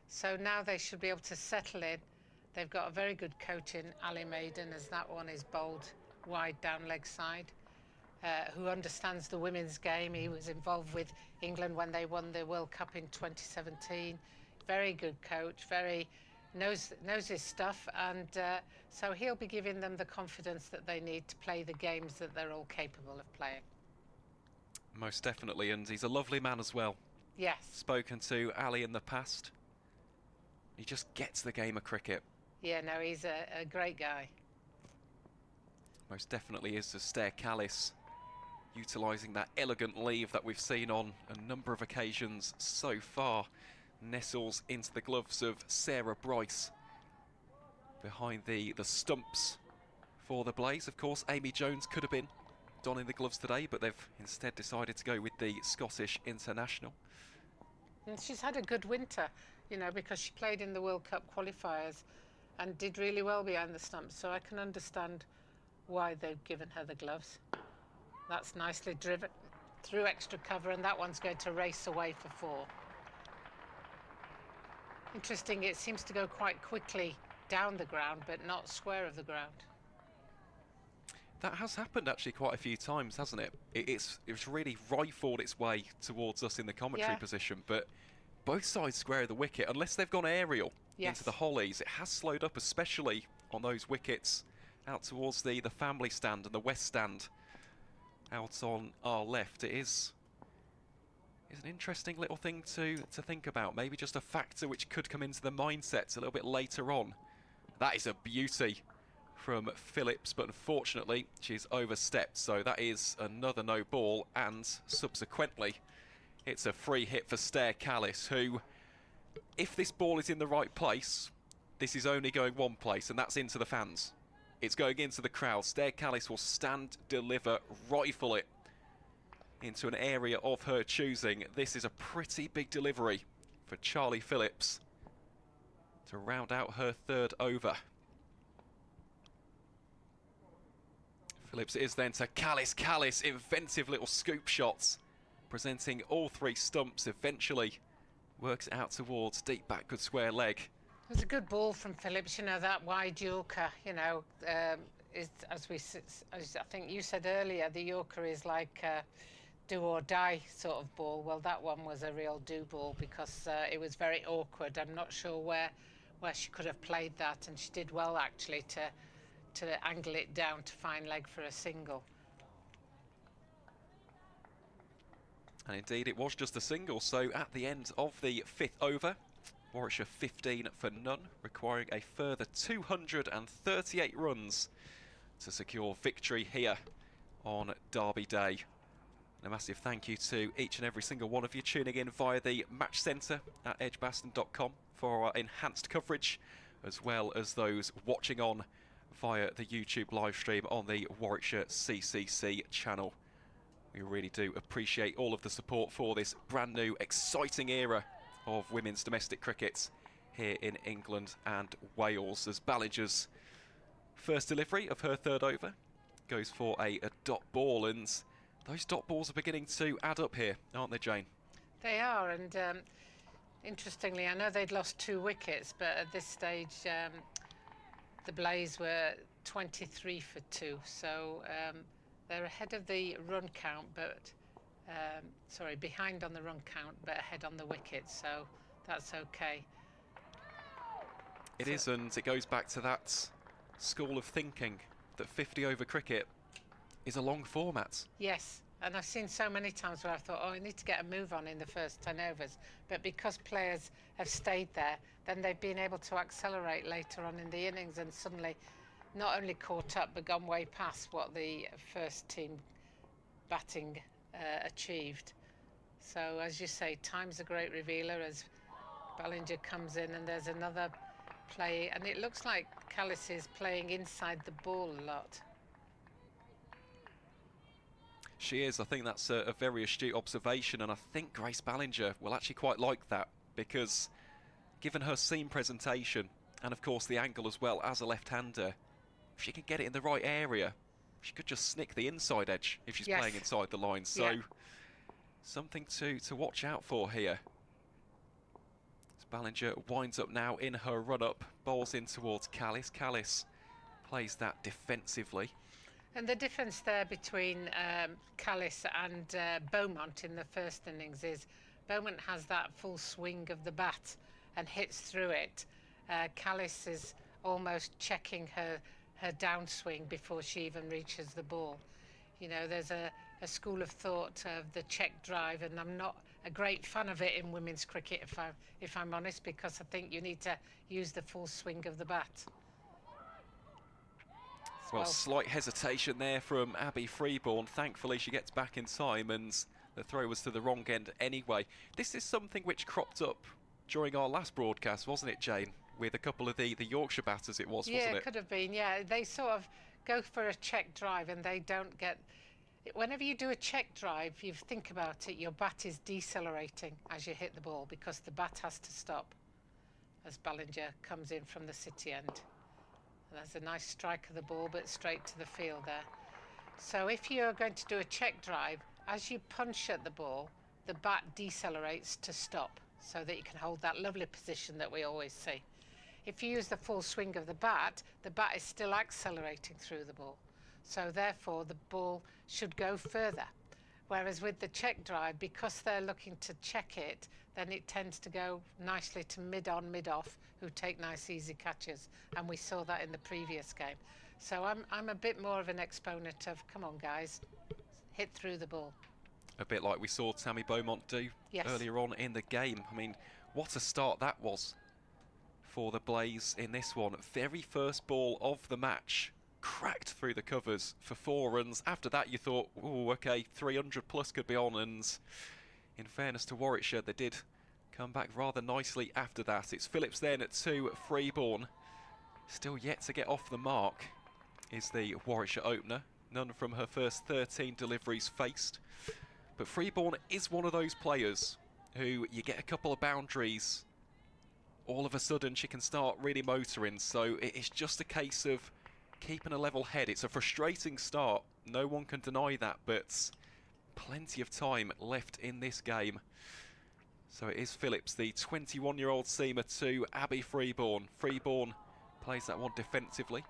so now they should be able to settle in. They've got a very good coach in Ali Maiden, as that one is bowled wide down leg side, who understands the women's game. He was involved with England when they won the World Cup in 2017. Very good coach, knows his stuff, and so he'll be giving them the confidence that they need to play the games that they're all capable of playing. Most definitely, and he's a lovely man as well. Yes. Spoken to Ali in the past. He just gets the game of cricket. Yeah, no, he's a great guy. Most definitely is Astaire Callis, utilising that elegant leave that we've seen on a number of occasions so far. Nestles into the gloves of Sarah Bryce. Behind the stumps for the Blaze. Of course, Amy Jones could have been donning the gloves today, but they've instead decided to go with the Scottish international. And she's had a good winter, you know, because she played in the World Cup qualifiers and did really well behind the stumps, so I can understand why they've given her the gloves. That's nicely driven through extra cover, and that one's going to race away for 4. Interesting, it seems to go quite quickly down the ground, but not square of the ground. That has happened actually quite a few times, hasn't it? It's really rifled its way towards us in the commentary position, but both sides square of the wicket, unless they've gone aerial into the hollies. It has slowed up, especially on those wickets out towards the family stand and the west stand out on our left. It is an interesting little thing to think about. Maybe just a factor which could come into the mindsets a little bit later on. That is a beauty from Phillips, but unfortunately she's overstepped, so that is another no ball, and subsequently it's a free hit for Astaire Callis, who, if this ball is in the right place, this is only going one place, and that's into the fans. It's going into the crowd. Astaire Callis will stand, deliver, rifle it into an area of her choosing. This is a pretty big delivery for Charlie Phillips to round out her 3rd over. Phillips is then to Callis. Callis, inventive little scoop shots, presenting all 3 stumps, eventually works out towards deep back, good square leg. It was a good ball from Phillips, you know, that wide Yorker, you know, is, as I think you said earlier, the Yorker is like a do or die sort of ball. Well, that one was a real do ball because it was very awkward. I'm not sure where she could have played that, and she did well actually to angle it down to find leg for a single. And indeed it was just a single, so at the end of the 5th over, Warwickshire 15 for none, requiring a further 238 runs to secure victory here on Derby Day. And a massive thank you to each and every single one of you tuning in via the Match Centre at edgbaston.com for our enhanced coverage, as well as those watching on via the YouTube live stream on the Warwickshire CCC channel. We really do appreciate all of the support for this brand new exciting era of women's domestic cricket here in England and Wales, as Ballinger's first delivery of her 3rd over goes for a dot ball, and those dot balls are beginning to add up here, aren't they, Jane? They are, and interestingly, I know they'd lost 2 wickets, but at this stage the Blaze were 23 for 2, so they're ahead of the run count, but sorry, behind on the run count, but ahead on the wickets, so that's okay. It is, and it goes back to that school of thinking that 50 over cricket is a long format. Yes, and I've seen so many times where I thought, oh, I need to get a move on in the first 10 overs, but because players have stayed there, then they've been able to accelerate later on in the innings and suddenly not only caught up but gone way past what the first team batting achieved. So as you say, time's a great revealer as Ballinger comes in, and there's another play, and it looks like Callis is playing inside the ball a lot. She is. I think that's a very astute observation, and I think Grace Ballinger will actually quite like that, because given her seam presentation and of course the angle as well as a left-hander, if she can get it in the right area, she could just snick the inside edge if she's playing inside the line. So something to watch out for here. As Ballinger winds up now in her run-up, bowls in towards Callis. Callis plays that defensively. And the difference there between Callis and Beaumont in the first innings is Beaumont has that full swing of the bat and hits through it. Callis is almost checking her downswing before she even reaches the ball. You know, there's a school of thought of the check drive, and I'm not a great fan of it in women's cricket, if I'm honest, because I think you need to use the full swing of the bat. Well, slight hesitation there from Abby Freeborn. Thankfully, she gets back in time, and the throw was to the wrong end anyway. This is something which cropped up during our last broadcast, wasn't it, Jane? With a couple of the Yorkshire batters, wasn't it? Yeah, it could have been, yeah. They sort of go for a check drive and they don't get... Whenever you do a check drive, you think about it, your bat is decelerating as you hit the ball because the bat has to stop as Ballinger comes in from the city end. And there's a nice strike of the ball, but straight to the field there. So if you're going to do a check drive, as you punch at the ball, the bat decelerates to stop so that you can hold that lovely position that we always see. If you use the full swing of the bat is still accelerating through the ball. So therefore, the ball should go further. Whereas with the check drive, because they're looking to check it, then it tends to go nicely to mid-on, mid-off, who take nice, easy catches. And we saw that in the previous game. So I'm a bit more of an exponent of, come on, guys, hit through the ball. A bit like we saw Tammy Beaumont do earlier on in the game. I mean, what a start that was for the Blaze in this one. Very first ball of the match, cracked through the covers for 4 runs. After that, you thought, oh, okay, 300 plus could be on. And in fairness to Warwickshire, they did come back rather nicely after that. It's Phillips then at 2, Freeborn. Still yet to get off the mark is the Warwickshire opener. None from her first 13 deliveries faced. But Freeborn is one of those players who you get a couple of boundaries, all of a sudden she can start really motoring. So it's just a case of keeping a level head. It's a frustrating start, no one can deny that, but plenty of time left in this game. So it is Phillips, the 21-year-old seamer, to Abby Freeborn. Freeborn plays that one defensively,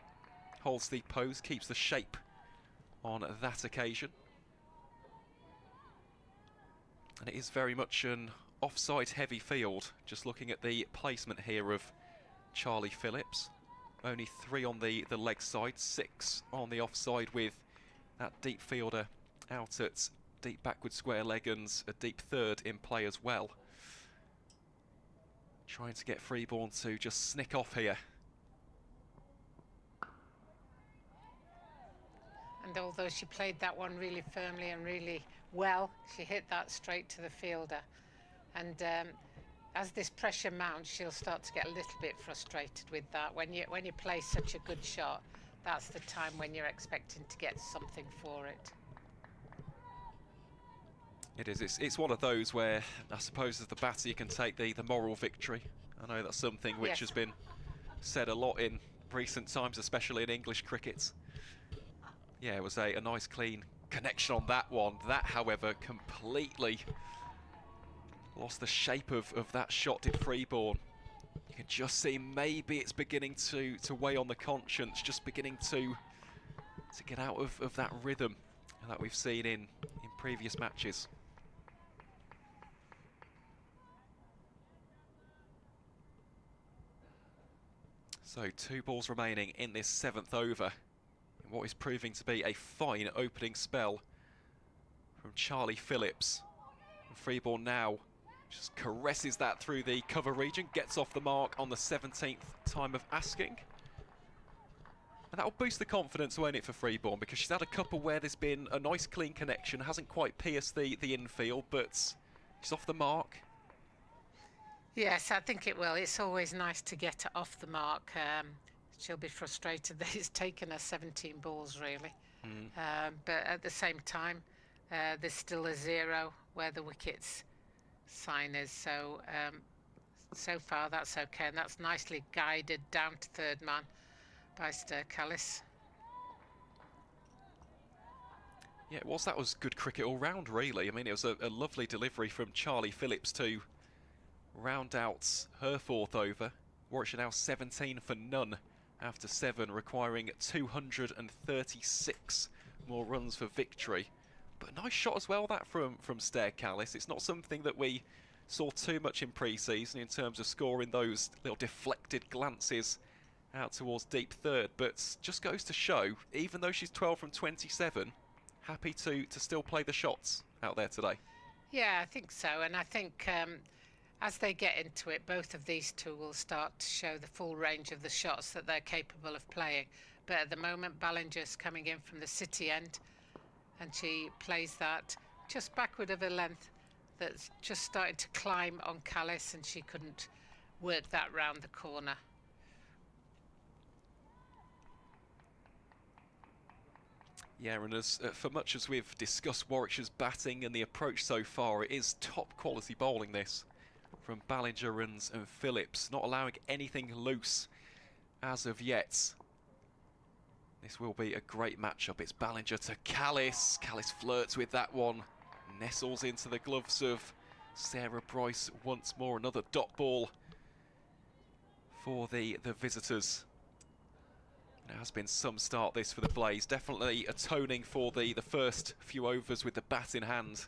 holds the pose, keeps the shape on that occasion. And it is very much an offside heavy field. Just looking at the placement here of Charlie Phillips. Only 3 on the leg side, 6 on the offside, with that deep fielder out at deep backward square leg and a deep third in play as well. Trying to get Freeborn to just snick off here. And although she played that one really firmly and really well, she hit that straight to the fielder. And as this pressure mounts, she'll start to get a little bit frustrated with that. When you play such a good shot, that's the time when you're expecting to get something for it. It is. It's one of those where I suppose as the batter you can take the moral victory. I know that's something which has been said a lot in recent times, especially in English cricket. Yeah, it was a nice clean connection on that one. That, however, completely lost the shape of that shot, did Freeborn. You can just see maybe it's beginning to weigh on the conscience, just beginning to get out of that rhythm that we've seen in previous matches. So 2 balls remaining in this 7th over. In what is proving to be a fine opening spell from Charlie Phillips. And Freeborn now just caresses that through the cover region, gets off the mark on the 17th time of asking. And that'll boost the confidence, won't it, for Freeborn, because she's had a couple where there's been a nice clean connection, hasn't quite pierced the infield, but she's off the mark. Yes, I think it will. It's always nice to get off the mark. She'll be frustrated that it's taken her 17 balls, really. But at the same time, there's still a 0 where the wickets sign is. So, so far that's okay, and that's nicely guided down to 3rd man by Sturkallis. Yeah, that was good cricket all round, really. I mean, it was a lovely delivery from Charlie Phillips to round out her 4th over. Warwickshire now 17 for none after 7, requiring 236 more runs for victory. But a nice shot as well, that from Sturkallis. It's not something that we saw too much in pre-season in terms of scoring those little deflected glances out towards deep third, but just goes to show, even though she's 12 from 27, happy to still play the shots out there today. Yeah, I think so. And I think as they get into it, both of these two will start to show the full range of the shots that they're capable of playing. But at the moment, Ballinger's coming in from the city end, and she plays that just backward of a length that's just starting to climb on Callis, and she couldn't work that round the corner. Yeah, and as for much as we've discussed Warwickshire's batting and the approach so far, it is top quality bowling this from Ballinger and Phillips, not allowing anything loose as of yet. This will be a great matchup. It's Ballinger to Callis. Callis flirts with that one, nestles into the gloves of Sarah Bryce once more. Another dot ball for the visitors. There has been some start this for the Blaze, definitely atoning for the first few overs with the bat in hand.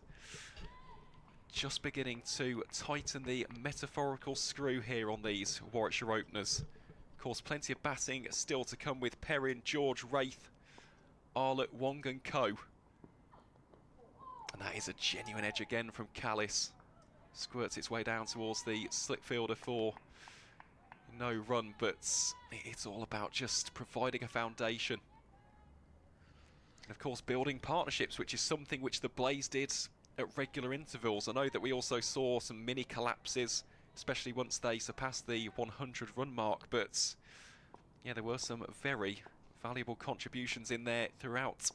Just beginning to tighten the metaphorical screw here on these Warwickshire openers. Of course, plenty of batting still to come with Perin, George, Wraith, Arlott, Wong and co. And that is a genuine edge again from Callis. Squirts its way down towards the slip fielder for no run, but it's all about just providing a foundation. And of course, building partnerships, which is something which the Blaze did at regular intervals. I know that we also saw some mini collapses, especially once they surpassed the 100 run mark, but yeah, there were some very valuable contributions in there throughout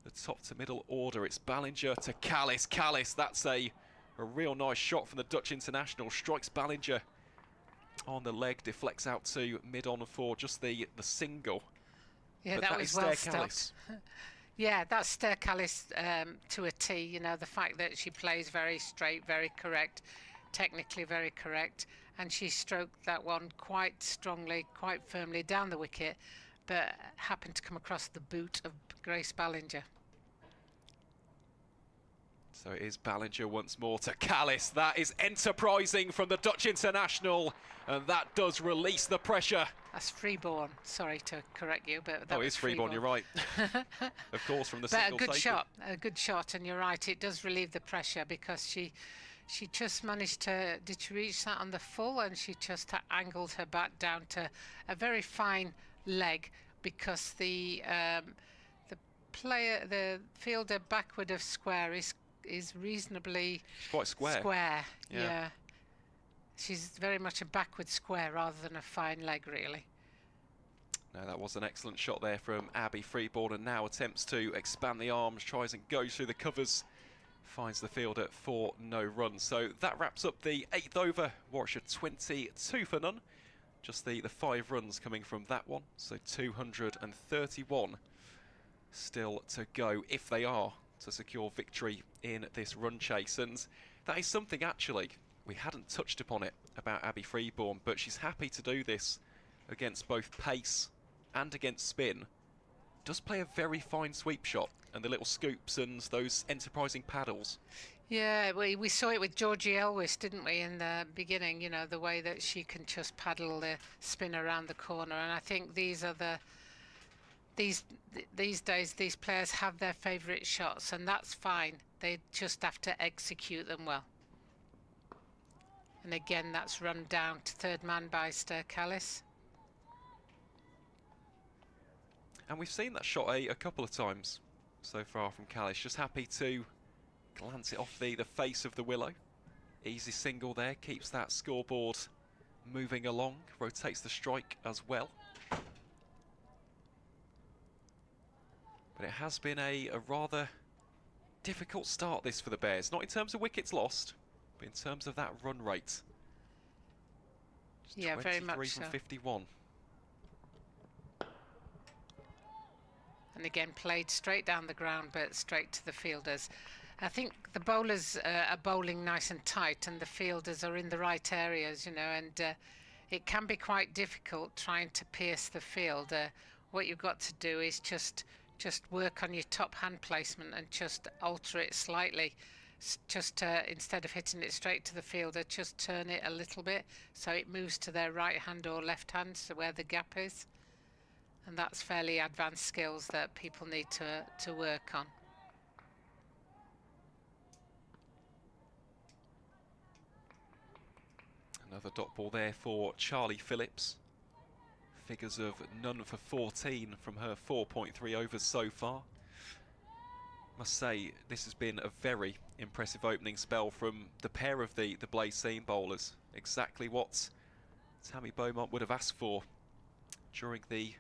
the top to middle order. It's Ballinger to Callis. Callis, that's a real nice shot from the Dutch international. Strikes Ballinger on the leg, deflects out to mid-on for just the single. Yeah, but that was well stopped. Yeah, that's Callis to a T. You know, the fact that she plays very straight, very correct, technically very correct, and she stroked that one quite strongly, quite firmly down the wicket, but happened to come across the boot of Grace Ballinger. So it is Ballinger once more to Callis. That is enterprising from the Dutch international, and that does release the pressure. That's Freeborn. Sorry to correct you, but that was it is Freeborn, you're right. Of course, from the single but a good safety. shot, and you're right, it does relieve the pressure because she just managed to, did she reach that on the full, and she just angled her bat down to a very fine leg, because the fielder backward of square is reasonably quite square. Yeah. She's very much a backward square rather than a fine leg, really. No, that was an excellent shot there from Abby Freeborn, and now attempts to expand the arms, tries and goes through the covers, finds the fielder for no run. So that wraps up the 8th over. Warwickshire 22 for none. Just the 5 runs coming from that one, so 231 still to go if they are to secure victory in this run chase. And that is something actually we hadn't touched upon it about Abby Freeborn, but she's happy to do this against both pace and against spin. Does play a very fine sweep shot and the little scoops and those enterprising paddles. Yeah, we saw it with Georgie Elwis, didn't we, in the beginning, you know, the way that she can just paddle the spin around the corner. And I think these are these days, these players have their favourite shots, and that's fine. They just have to execute them well. And again, that's run down to third man by Callis. And we've seen that shot a couple of times so far from Callis. Just happy to glance it off the face of the willow. Easy single there, keeps that scoreboard moving along, rotates the strike as well. But it has been a rather difficult start this for the Bears, not in terms of wickets lost, but in terms of that run rate. Yeah, very much 23 so. from 51. And again, played straight down the ground, but straight to the fielders. I think the bowlers are bowling nice and tight, and the fielders are in the right areas, you know, and it can be quite difficult trying to pierce the field. What you've got to do is just work on your top hand placement and just alter it slightly. Just instead of hitting it straight to the fielder, just turn it a little bit so it moves to their right hand or left hand, so where the gap is. And that's fairly advanced skills that people need to work on. Another dot ball there for Charlie Phillips. Figures of none for 14 from her 4.3 overs so far. Must say, this has been a very impressive opening spell from the pair of the Blaze seam bowlers. Exactly what Tammy Beaumont would have asked for during the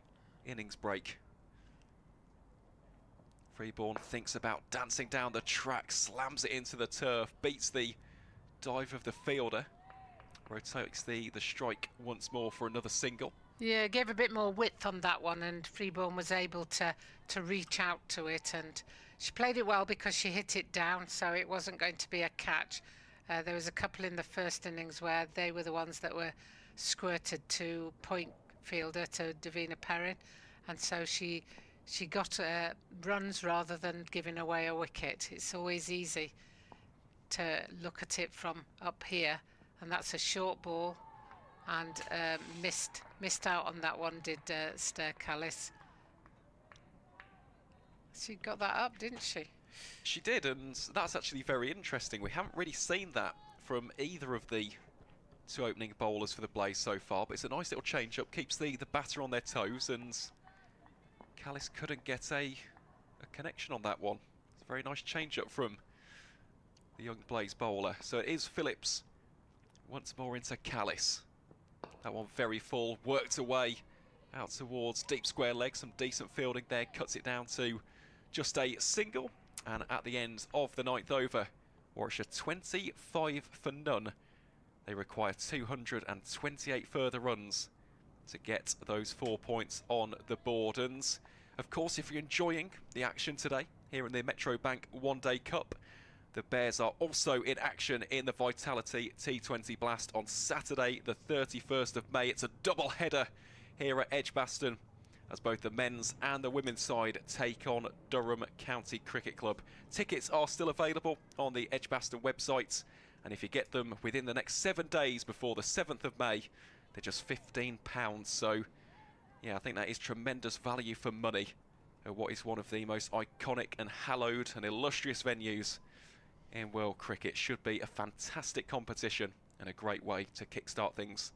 innings break. Freeborn thinks about dancing down the track, slams it into the turf, beats the dive of the fielder, rotates the strike once more for another single. Yeah, gave a bit more width on that one, and Freeborn was able to reach out to it, and she played it well because she hit it down, so it wasn't going to be a catch. There was a couple in the first innings where they were the ones that were squirted to point fielder, to Deina Perin, and so she got runs rather than giving away a wicket. It's always easy to look at it from up here, and that's a short ball, and missed out on that one, did Esther Callis. She got that up, didn't she? She did, and that's actually very interesting. We haven't really seen that from either of the two opening bowlers for the Blaze so far, but it's a nice little change-up, keeps the batter on their toes, and Callis couldn't get a connection on that one. It's a very nice change-up from the young Blaze bowler. So it is Phillips once more into Callis. That one very full, worked away out towards deep square leg, some decent fielding there, cuts it down to just a single, and at the end of the 9th over, Warwickshire 25 for none. They require 228 further runs to get those 4 points on the board. And of course, if you're enjoying the action today here in the Metro Bank One Day Cup, the Bears are also in action in the Vitality T20 Blast on Saturday the 31st of May. It's a double header here at Edgbaston as both the men's and the women's side take on Durham County Cricket Club. Tickets are still available on the Edgbaston website, and if you get them within the next 7 days before the 7th of May, they're just £15. So yeah, I think that is tremendous value for money at what is one of the most iconic and hallowed and illustrious venues in world cricket. Should be a fantastic competition and a great way to kickstart things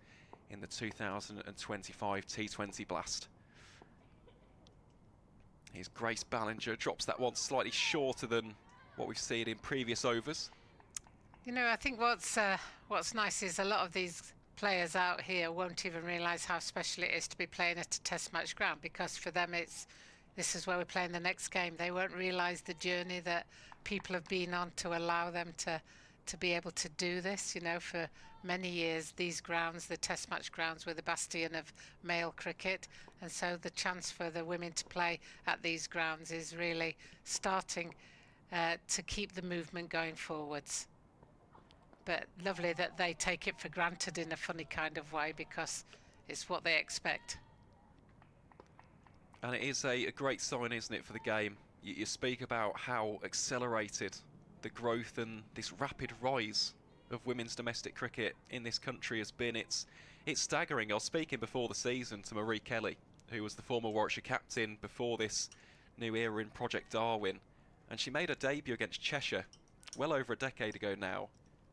in the 2025 T20 Blast. Here's Grace Ballinger, drops that one slightly shorter than what we've seen in previous overs. You know, I think what's nice is a lot of these players out here won't even realise how special it is to be playing at a test match ground, because for them this is where we're playing the next game. They won't realise the journey that people have been on to allow them to be able to do this. You know, for many years these grounds, the test match grounds, were the bastion of male cricket, and so the chance for the women to play at these grounds is really starting to keep the movement going forwards. But lovely that they take it for granted in a funny kind of way, because it's what they expect. And it is a great sign, isn't it, for the game? You speak about how accelerated the growth and this rapid rise of women's domestic cricket in this country has been. It's staggering. I was speaking before the season to Marie Kelly, who was the former Warwickshire captain before this new era in Project Darwin, and she made her debut against Cheshire well over a decade ago now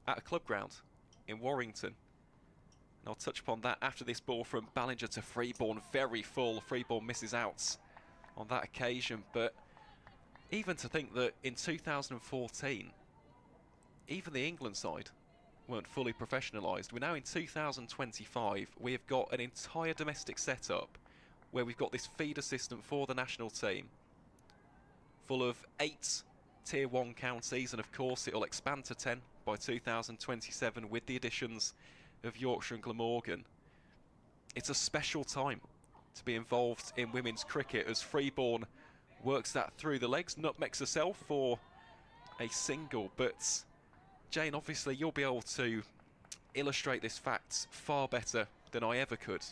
at a club ground in Warrington. And I'll touch upon that after this ball from Ballinger to Freeborn, very full. Freeborn misses out on that occasion, but even to think that in 2014 even the England side weren't fully professionalised. We're now in 2025. We have got an entire domestic setup where we've got this feeder system for the national team full of 8 Tier 1 counties, and of course it'll expand to 10 by 2027 with the additions of Yorkshire and Glamorgan. It's a special time to be involved in women's cricket as Freeborn works that through the legs, nutmegs herself for a single. But Jane, obviously you'll be able to illustrate this fact far better than I ever could.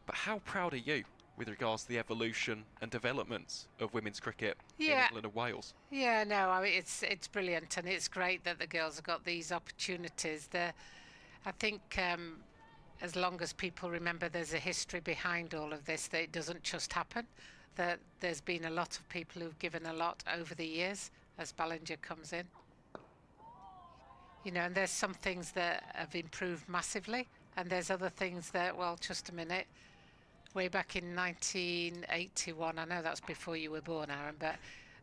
But how proud are you with regards to the evolution and development of women's cricket in England and Wales? Yeah, no, I mean, it's brilliant, and it's great that the girls have got these opportunities. I think as long as people remember there's a history behind all of this, that it doesn't just happen, that there's been a lot of people who've given a lot over the years as Ballinger comes in. You know, and there's some things that have improved massively, and there's other things that, well, just a minute. Way back in 1981, I know that's before you were born, Aaron, but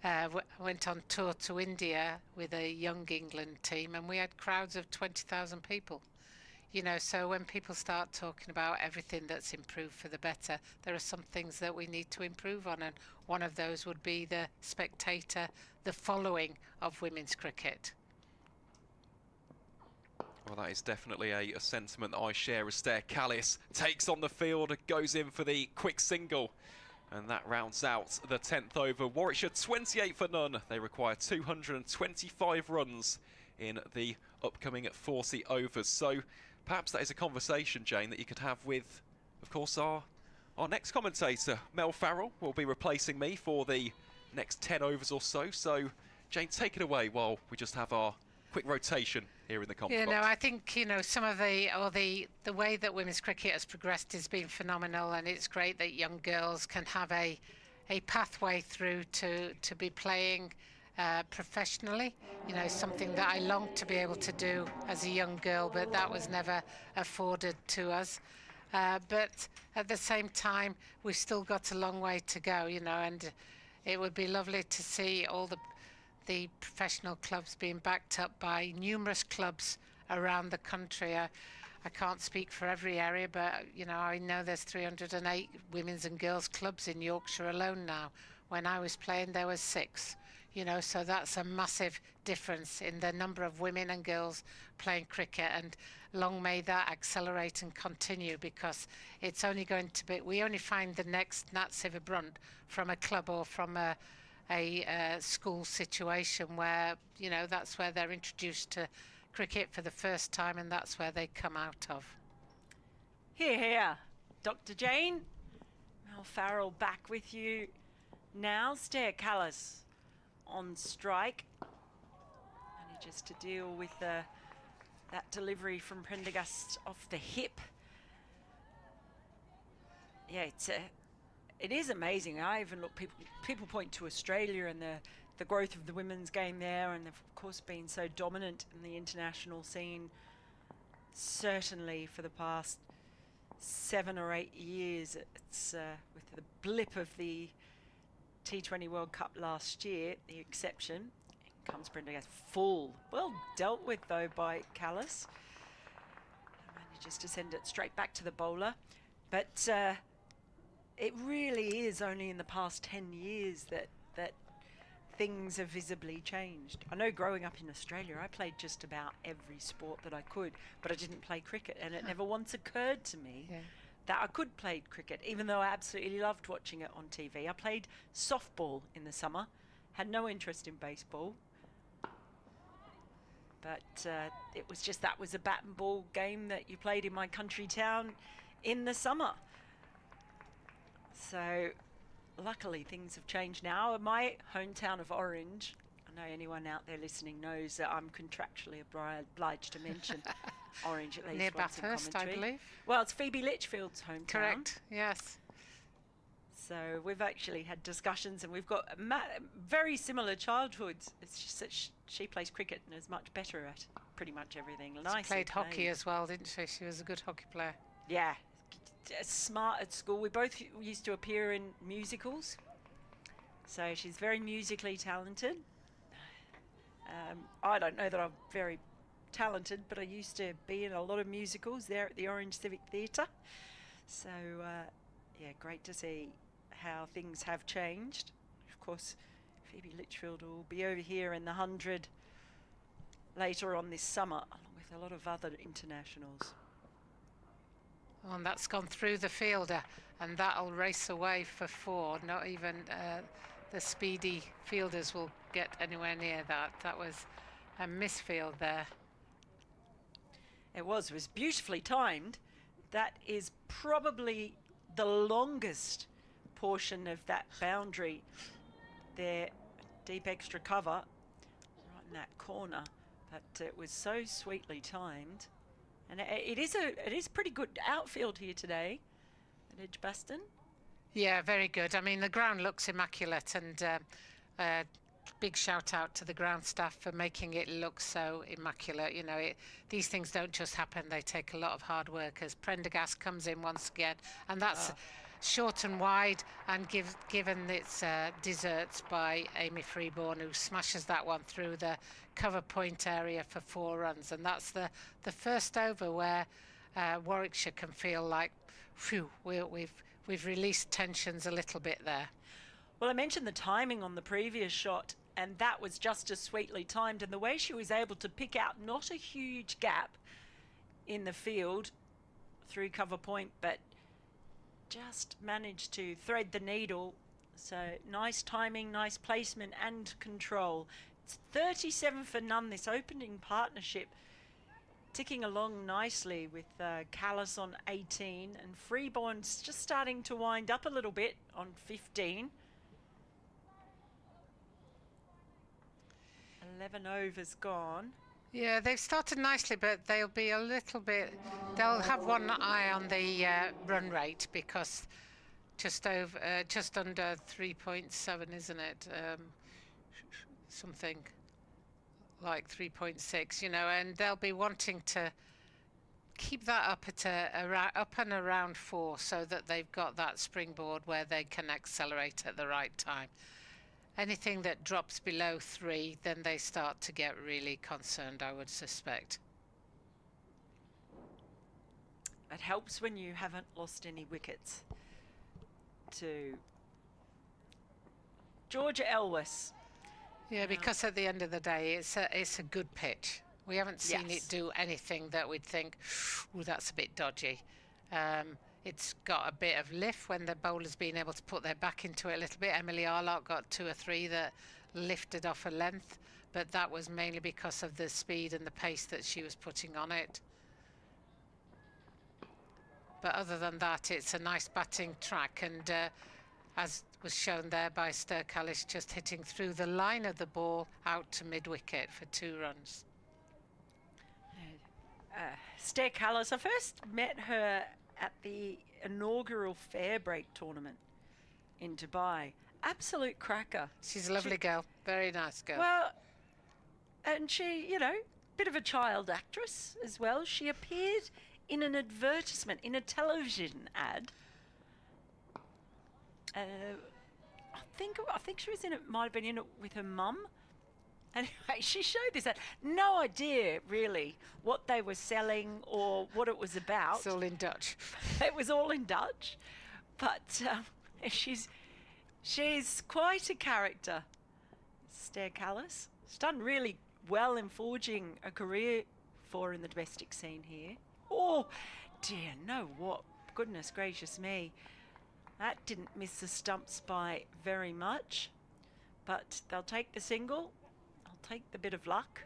I went on tour to India with a young England team, and we had crowds of 20,000 people. You know, so when people start talking about everything that's improved for the better, there are some things that we need to improve on, and one of those would be the spectator, the following of women's cricket. Well, that is definitely a sentiment that I share. As Stair Callis takes on the field, goes in for the quick single, and that rounds out the 10th over. Warwickshire 28 for none. They require 225 runs in the upcoming 40 overs. So perhaps that is a conversation, Jane, that you could have with, of course, our next commentator. Mel Farrell will be replacing me for the next 10 overs or so. So, Jane, take it away while we just have our quick rotation here in the conference. You know, I think, you know, some of the way that women's cricket has progressed has been phenomenal, and it's great that young girls can have a pathway through to be playing professionally. You know, something that I longed to be able to do as a young girl, but that was never afforded to us. But at the same time, we've still got a long way to go, you know, and it would be lovely to see all the professional clubs being backed up by numerous clubs around the country. I can't speak for every area, but you know, I know there's 308 women's and girls clubs in Yorkshire alone now. When I was playing, there was 6. You know, so that's a massive difference in the number of women and girls playing cricket, and long may that accelerate and continue, because it's only going to be, we only find the next Nat Siverbrunt from a club or from a school situation where, you know, that's where they're introduced to cricket for the first time, and that's where they come out of. Here, here, Dr. Jane. Mel Farrell back with you now. Stair Callis on strike. Only just to deal with that delivery from Prendergast off the hip. Yeah, it is amazing. I even look, people point to Australia and the growth of the women's game there, and they've of course been so dominant in the international scene, certainly for the past 7 or 8 years. It's with the blip of the T20 World Cup last year, the exception. In comes Prendergast full. Well dealt with though by Callis. Manages to send it straight back to the bowler. But it really is only in the past 10 years that things have visibly changed. I know growing up in Australia, I played just about every sport that I could, but I didn't play cricket, and it never once occurred to me that I could play cricket, even though I absolutely loved watching it on TV. I played softball in the summer, had no interest in baseball, but it was just, that was a bat and ball game that you played in my country town in the summer. So luckily things have changed now. My hometown of Orange, I know anyone out there listening knows that I'm contractually obliged to mention Orange at least near once in Bathurst, I commentary. believe. Well, it's Phoebe Litchfield's hometown. Correct, yes. So we've actually had discussions, and we've got very similar childhoods. It's just that she plays cricket and is much better at pretty much everything. She played hockey as well, didn't she? She was a good hockey player. Yeah. Smart at school. We both used to appear in musicals, so she's very musically talented. I don't know that I'm very talented, but I used to be in a lot of musicals there at the Orange Civic Theatre. So yeah, great to see how things have changed. Of course, Phoebe Litchfield will be over here in the 100 later on this summer, along with a lot of other internationals. Oh, and that's gone through the fielder, and that'll race away for 4. Not even the speedy fielders will get anywhere near that. That was a misfield there. It was beautifully timed. That is probably the longest portion of that boundary there. Deep extra cover right in that corner, but it was so sweetly timed. And it is pretty good outfield here today at Edgbaston. Yeah, very good. I mean, the ground looks immaculate, and big shout out to the ground staff for making it look so immaculate. You know, these things don't just happen, they take a lot of hard work. As Prendergast comes in once again, and that's short and wide, and given its deserts by Amy Freeborn, who smashes that one through the cover point area for 4 runs. And that's the first over where Warwickshire can feel like, phew, we've released tensions a little bit there. Well, I mentioned the timing on the previous shot, and that was just as sweetly timed, and the way she was able to pick out not a huge gap in the field through cover point, but just managed to thread the needle. So nice timing, nice placement and control. It's 37 for none, this opening partnership, ticking along nicely with Callis on 18 and Freeborn's just starting to wind up a little bit on 15. 11 overs gone. Yeah, they've started nicely, but they'll be a little bit, they'll have one eye on the run rate, because just under 3.7, isn't it? Something like 3.6, you know, and they'll be wanting to keep that up at up and around 4, so that they've got that springboard where they can accelerate at the right time. Anything that drops below 3, then they start to get really concerned, I would suspect. It helps when you haven't lost any wickets. To Georgia Elwes. Yeah, because at the end of the day, it's a good pitch. We haven't seen it do anything that we'd think, oh, that's a bit dodgy. It's got a bit of lift when the bowler's been able to put their back into it a little bit. Emily Arlock got 2 or 3 that lifted off a length, but that was mainly because of the speed and the pace that she was putting on it. But other than that, it's a nice batting track, and as was shown there by Stir Callis, just hitting through the line of the ball out to mid-wicket for 2 runs. Stir Callis, I first met her at the inaugural fair break tournament in Dubai. Absolute cracker. She's a lovely girl, very nice girl. Well, and she, you know, bit of a child actress as well. She appeared in an advertisement, in a television ad. I think she was in it, might have been in it with her mum. Anyway, she showed this ad. No idea, really, what they were selling or what it was about. It's all in Dutch. It was all in Dutch. But she's quite a character, Stir Callis. She's done really well in forging a career for her in the domestic scene here. Oh, dear, no, what? Goodness gracious me. That didn't miss the stumps by very much. But they'll take the single. Take the bit of luck.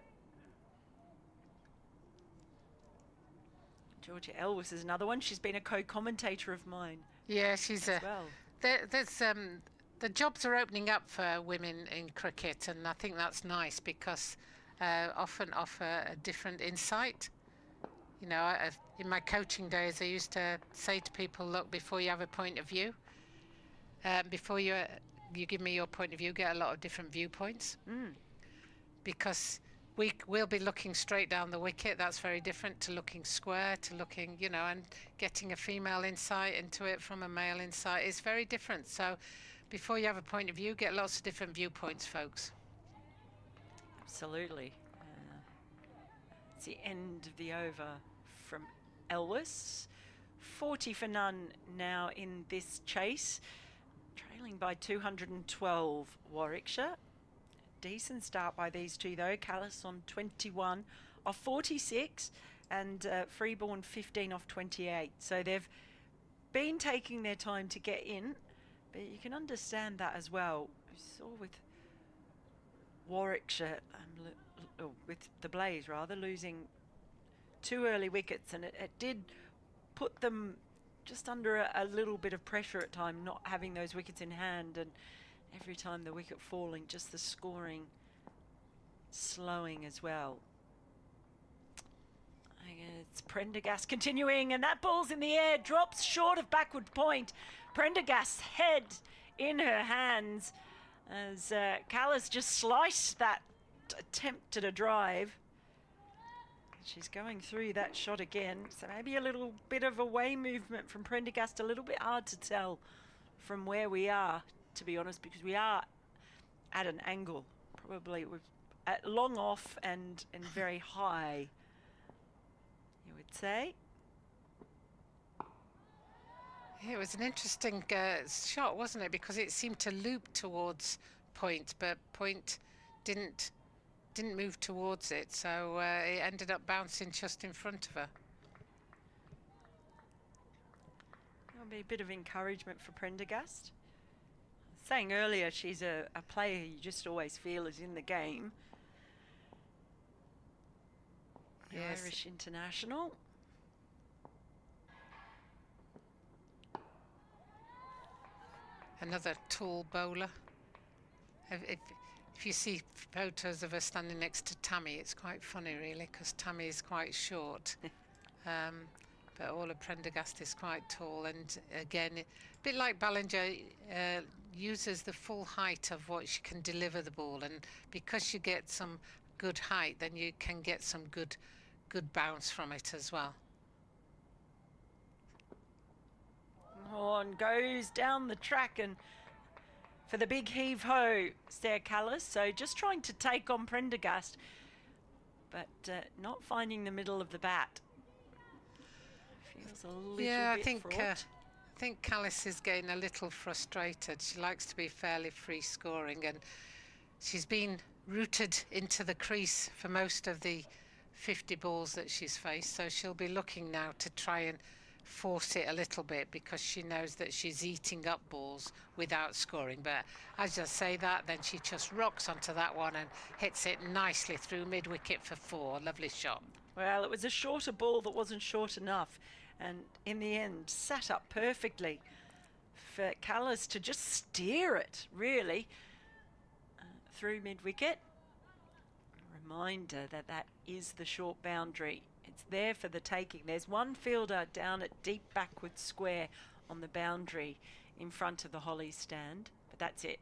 Georgia Elwes is another one. She's been a co-commentator of mine. Yeah, she's as well. There's the jobs are opening up for women in cricket, and I think that's nice because often offer a different insight. You know, in my coaching days, I used to say to people, look, before you have a point of view, before you give me your point of view, get a lot of different viewpoints. Because we'll be looking straight down the wicket. That's very different to looking square, to looking, you know, and getting a female insight into it from a male insight is very different. So before you have a point of view, get lots of different viewpoints, folks. Absolutely. It's the end of the over from Elwes. 40 for none now in this chase. Trailing by 212 Warwickshire. Decent start by these two though. Callis on 21 off 46 and Freeborn 15 off 28. So they've been taking their time to get in, but you can understand that as well. We saw with Warwickshire, with the Blaze rather, losing 2 early wickets, and it did put them just under a little bit of pressure at time, not having those wickets in hand, and every time the wicket falling, just the scoring slowing as well. It's Prendergast continuing, and that ball's in the air, drops short of backward point. Prendergast's head in her hands. as Callis just sliced that attempt at a drive. She's going through that shot again, so maybe a little bit of away movement from Prendergast. A little bit hard to tell from where we are, to be honest, because we are at an angle, probably with at long off and very high, you would say. It was an interesting shot, wasn't it? Because it seemed to loop towards Point, but Point didn't move towards it, so it ended up bouncing just in front of her. That'll be a bit of encouragement for Prendergast. Saying earlier, she's a player you just always feel is in the game. Yes. Irish international. Another tall bowler. If you see photos of her standing next to Tammy, it's quite funny, really, because Tammy is quite short. But Orla Prendergast is quite tall, and again, a bit like Ballinger, uses the full height of what she can deliver the ball, and because you get some good height, then you can get some good bounce from it as well. On goes down the track, and for the big heave-ho, Stair Callis. So just trying to take on Prendergast, but not finding the middle of the bat. Feels a little bit fraught. I think Callis is getting a little frustrated. She likes to be fairly free scoring, and she's been rooted into the crease for most of the 50 balls that she's faced, so she'll be looking now to try and force it a little bit, because she knows that she's eating up balls without scoring. But as I say that, then she just rocks onto that one and hits it nicely through mid-wicket for 4. Lovely shot. Well, it was a shorter ball that wasn't short enough, and in the end sat up perfectly for Callis to just steer it, really, through mid-wicket. A reminder that that is the short boundary. It's there for the taking. There's one fielder down at deep backward square on the boundary in front of the Holly stand, but that's it.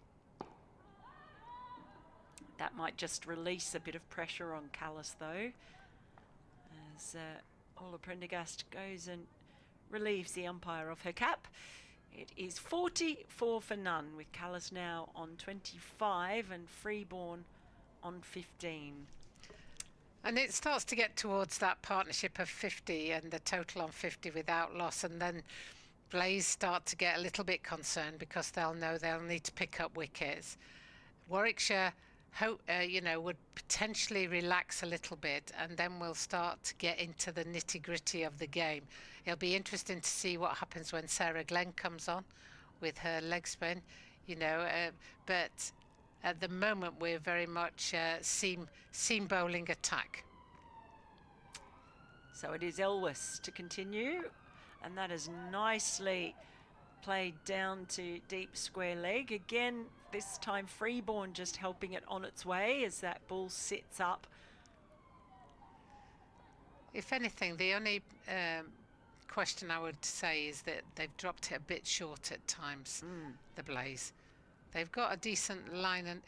That might just release a bit of pressure on Callis, though, as Orla Prendergast goes and relieves the umpire of her cap. It is 44 for none, with Callis now on 25 and Freeborn on 15. And it starts to get towards that partnership of 50 and the total on 50 without loss, and then Blaze start to get a little bit concerned because they'll know they'll need to pick up wickets. Warwickshire would potentially relax a little bit, and then we'll start to get into the nitty-gritty of the game. It'll be interesting to see what happens when Sarah Glenn comes on with her leg spin, but at the moment we're very much seam bowling attack. So it is Elwes to continue, and that is nicely played down to deep square leg. Again, this time Freeborn just helping it on its way as that ball sits up. If anything, the only question I would say is that they've dropped it a bit short at times, the Blaze. They've got a decent line and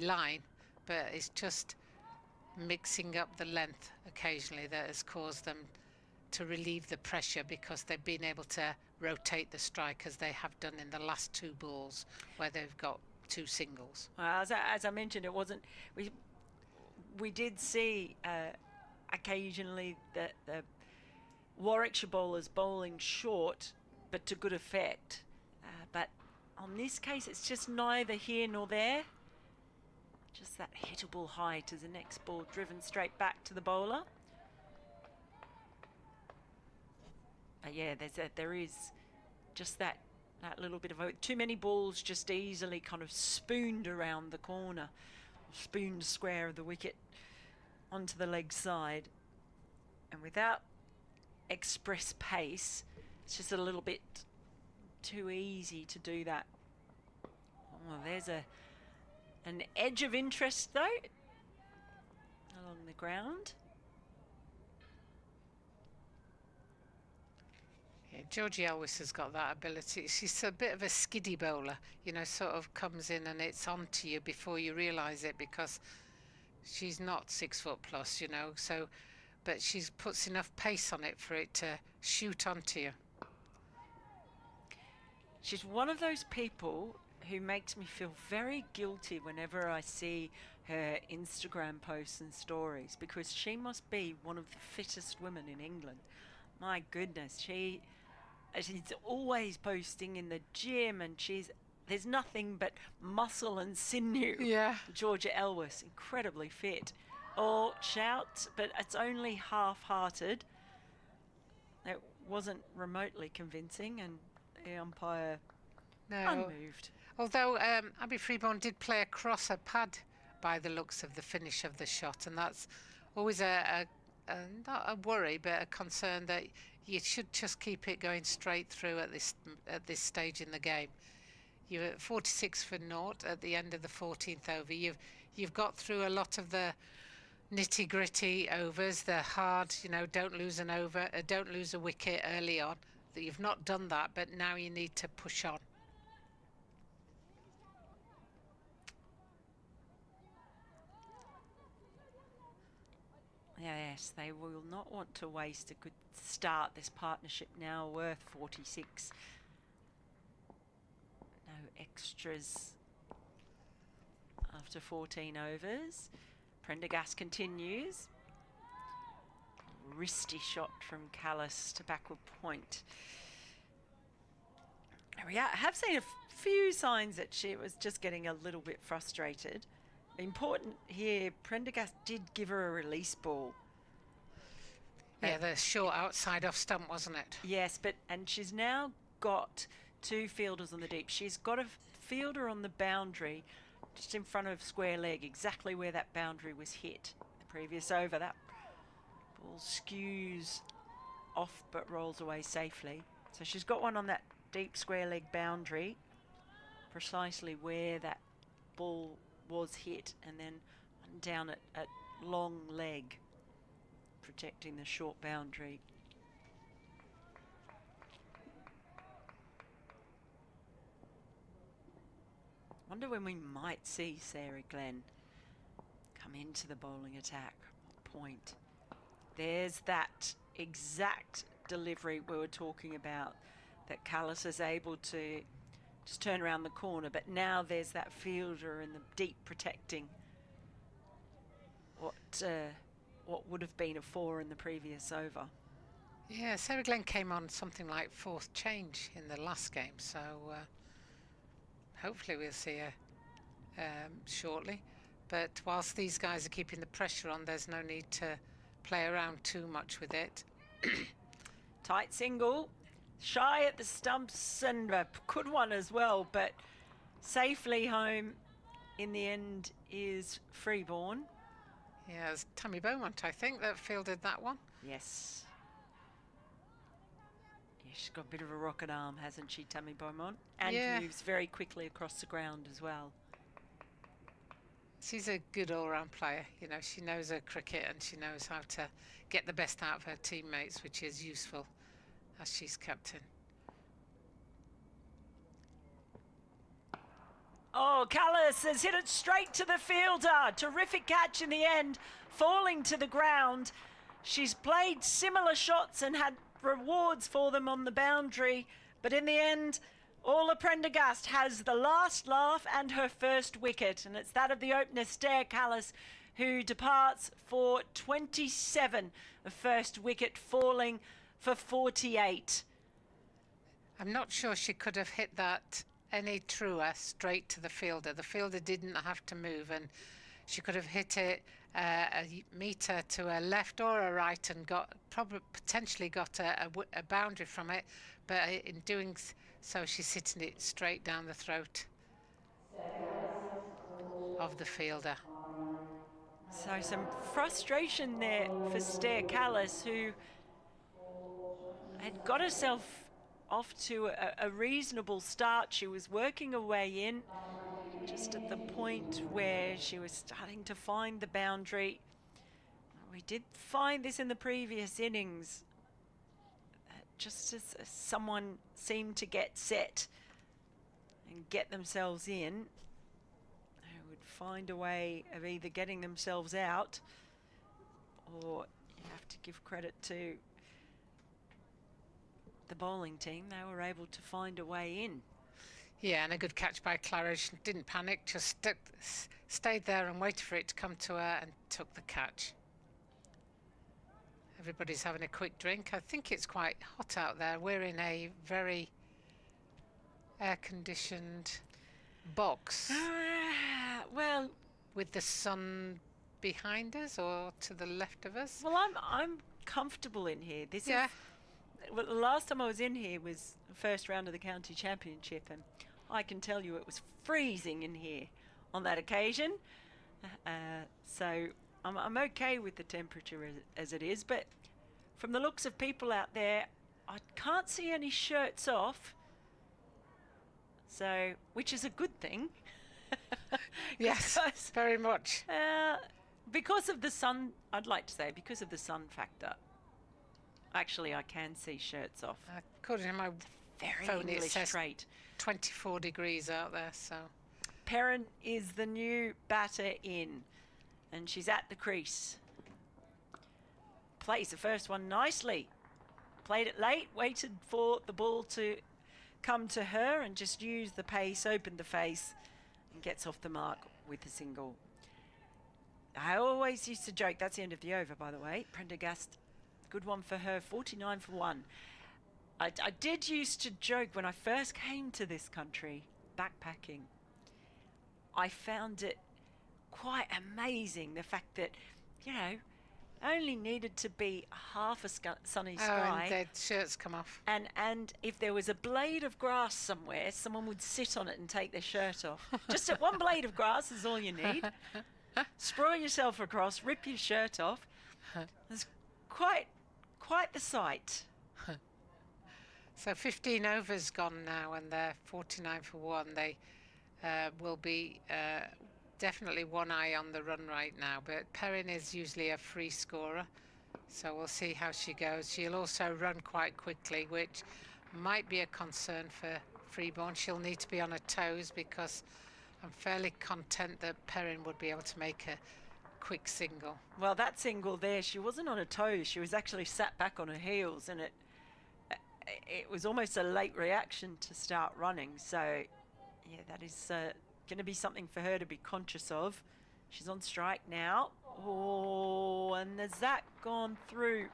line, but it's just mixing up the length occasionally that has caused them to relieve the pressure, because they've been able to rotate the strike as they have done in the last 2 balls where they've got 2 singles. Well, as I mentioned, it wasn't. We did see occasionally the Warwickshire bowlers bowling short, but to good effect. But on this case, it's just neither here nor there. Just that hittable height as the next ball driven straight back to the bowler. But yeah, there is just that little bit of too many balls just easily kind of spooned around the corner, spooned square of the wicket onto the leg side, and without express pace, it's just a little bit too easy to do that. Oh, there's an edge of interest though along the ground. Yeah, Georgie Elwes has got that ability. She's a bit of a skiddy bowler, you know, sort of comes in and it's onto you before you realise it, because she's not 6 foot plus, you know, so, but she puts enough pace on it for it to shoot onto you. She's one of those people who makes me feel very guilty whenever I see her Instagram posts and stories, because she must be one of the fittest women in England. My goodness, she's always posting in the gym, and there's nothing but muscle and sinew. Yeah. Georgia Elwes, incredibly fit. Or shout, but it's only half-hearted. It wasn't remotely convincing, and the umpire unmoved. Although Abby Freeborn did play across her pad by the looks of the finish of the shot, and that's always not a worry, but a concern that you should just keep it going straight through at this stage in the game. You're at 46 for naught at the end of the 14th over. You've got through a lot of the nitty-gritty overs, the hard, you know, don't lose an over, don't lose a wicket early on. You've not done that, but now you need to push on. Yes, they will not want to waste a good start. This partnership now worth 46. No extras after 14 overs. Prendergast continues. Wristy shot from Callis to backward point. We have seen a few signs that she was just getting a little bit frustrated. Important here, Prendergast did give her a release ball. Yeah, the short outside off stump, wasn't it? Yes, and she's now got 2 fielders on the deep. She's got a fielder on the boundary just in front of square leg, exactly where that boundary was hit the previous over. That ball skews off but rolls away safely. So she's got one on that deep square leg boundary, precisely where that ball was hit, and then one down at long leg, protecting the short boundary. Wonder when we might see Sarah Glenn come into the bowling attack. What point? There's that exact delivery we were talking about, that Callis is able to just turn around the corner, but now there's that fielder in the deep protecting what would have been a 4 in the previous over. Yeah, Sarah Glenn came on something like 4th change in the last game, so hopefully we'll see her shortly. But whilst these guys are keeping the pressure on, there's no need to play around too much with it. Tight single, shy at the stumps, and a good one as well, but safely home in the end is Freeborn. Yeah, it's Tammy Beaumont, I think, that fielded that one. Yes. Yeah, she's got a bit of a rocket arm, hasn't she, Tammy Beaumont? And moves very quickly across the ground as well. She's a good all-round player. You know, she knows her cricket and she knows how to get the best out of her teammates, which is useful as she's captain. Oh, Callis has hit it straight to the fielder. Terrific catch in the end, falling to the ground. She's played similar shots and had rewards for them on the boundary, but in the end, Orla Prendergast has the last laugh and her first wicket, and it's that of the opener, Stair Callis, who departs for 27, the first wicket falling for 48. I'm not sure she could have hit that any truer straight to the fielder. The fielder didn't have to move, and she could have hit it a metre to a left or a right and potentially got a boundary from it, but in doing so she's hitting it straight down the throat of the fielder. So some frustration there for Stair Callis, who had got herself off to a reasonable start. She was working her way in just at the point where she was starting to find the boundary. We did find this in the previous innings, just as someone seemed to get set and get themselves in, they would find a way of either getting themselves out, or you have to give credit to the bowling team. They were able to find a way in. Yeah, and a good catch by Clara. She didn't panic, just stayed there and waited for it to come to her and took the catch. Everybody's having a quick drink. I think it's quite hot out there. We're in a very air-conditioned box. Well, with the sun behind us or to the left of us. Well, I'm comfortable in here. This is well, the last time I was in here was the first round of the county championship, and I can tell you it was freezing in here on that occasion. So I'm okay with the temperature as it is, but from the looks of people out there, I can't see any shirts off. So, which is a good thing. Yes, very much. Because of the sun, I'd like to say, because of the sun factor. Actually, I can see shirts off. According to my Very phone, English it says straight. 24 degrees out there, so. Perin is the new batter in, and she's at the crease. Plays the first one nicely. Played it late, waited for the ball to come to her and just used the pace, opened the face, and gets off the mark with a single. I always used to joke, that's the end of the over, by the way. Prendergast, good one for her, 49 for 1. I did used to joke when I first came to this country, backpacking. I found it quite amazing, the fact that, you know, only needed to be half a sunny sky. And their shirts come off. And if there was a blade of grass somewhere, someone would sit on it and take their shirt off. Just at one blade of grass is all you need. Sprawl yourself across, rip your shirt off. It's quite the sight. So 15 overs gone now, and they're 49 for 1. They will be definitely one eye on the run right now, but Perin is usually a free scorer, so we'll see how she goes. She'll also run quite quickly, which might be a concern for Freeborn. She'll need to be on her toes, because I'm fairly content that Perin would be able to make a quick single. Well, that single there, she wasn't on her toes, she was actually sat back on her heels, and it was almost a late reaction to start running. So yeah, that is going to be something for her to be conscious of. She's on strike now. Oh, and has that gone through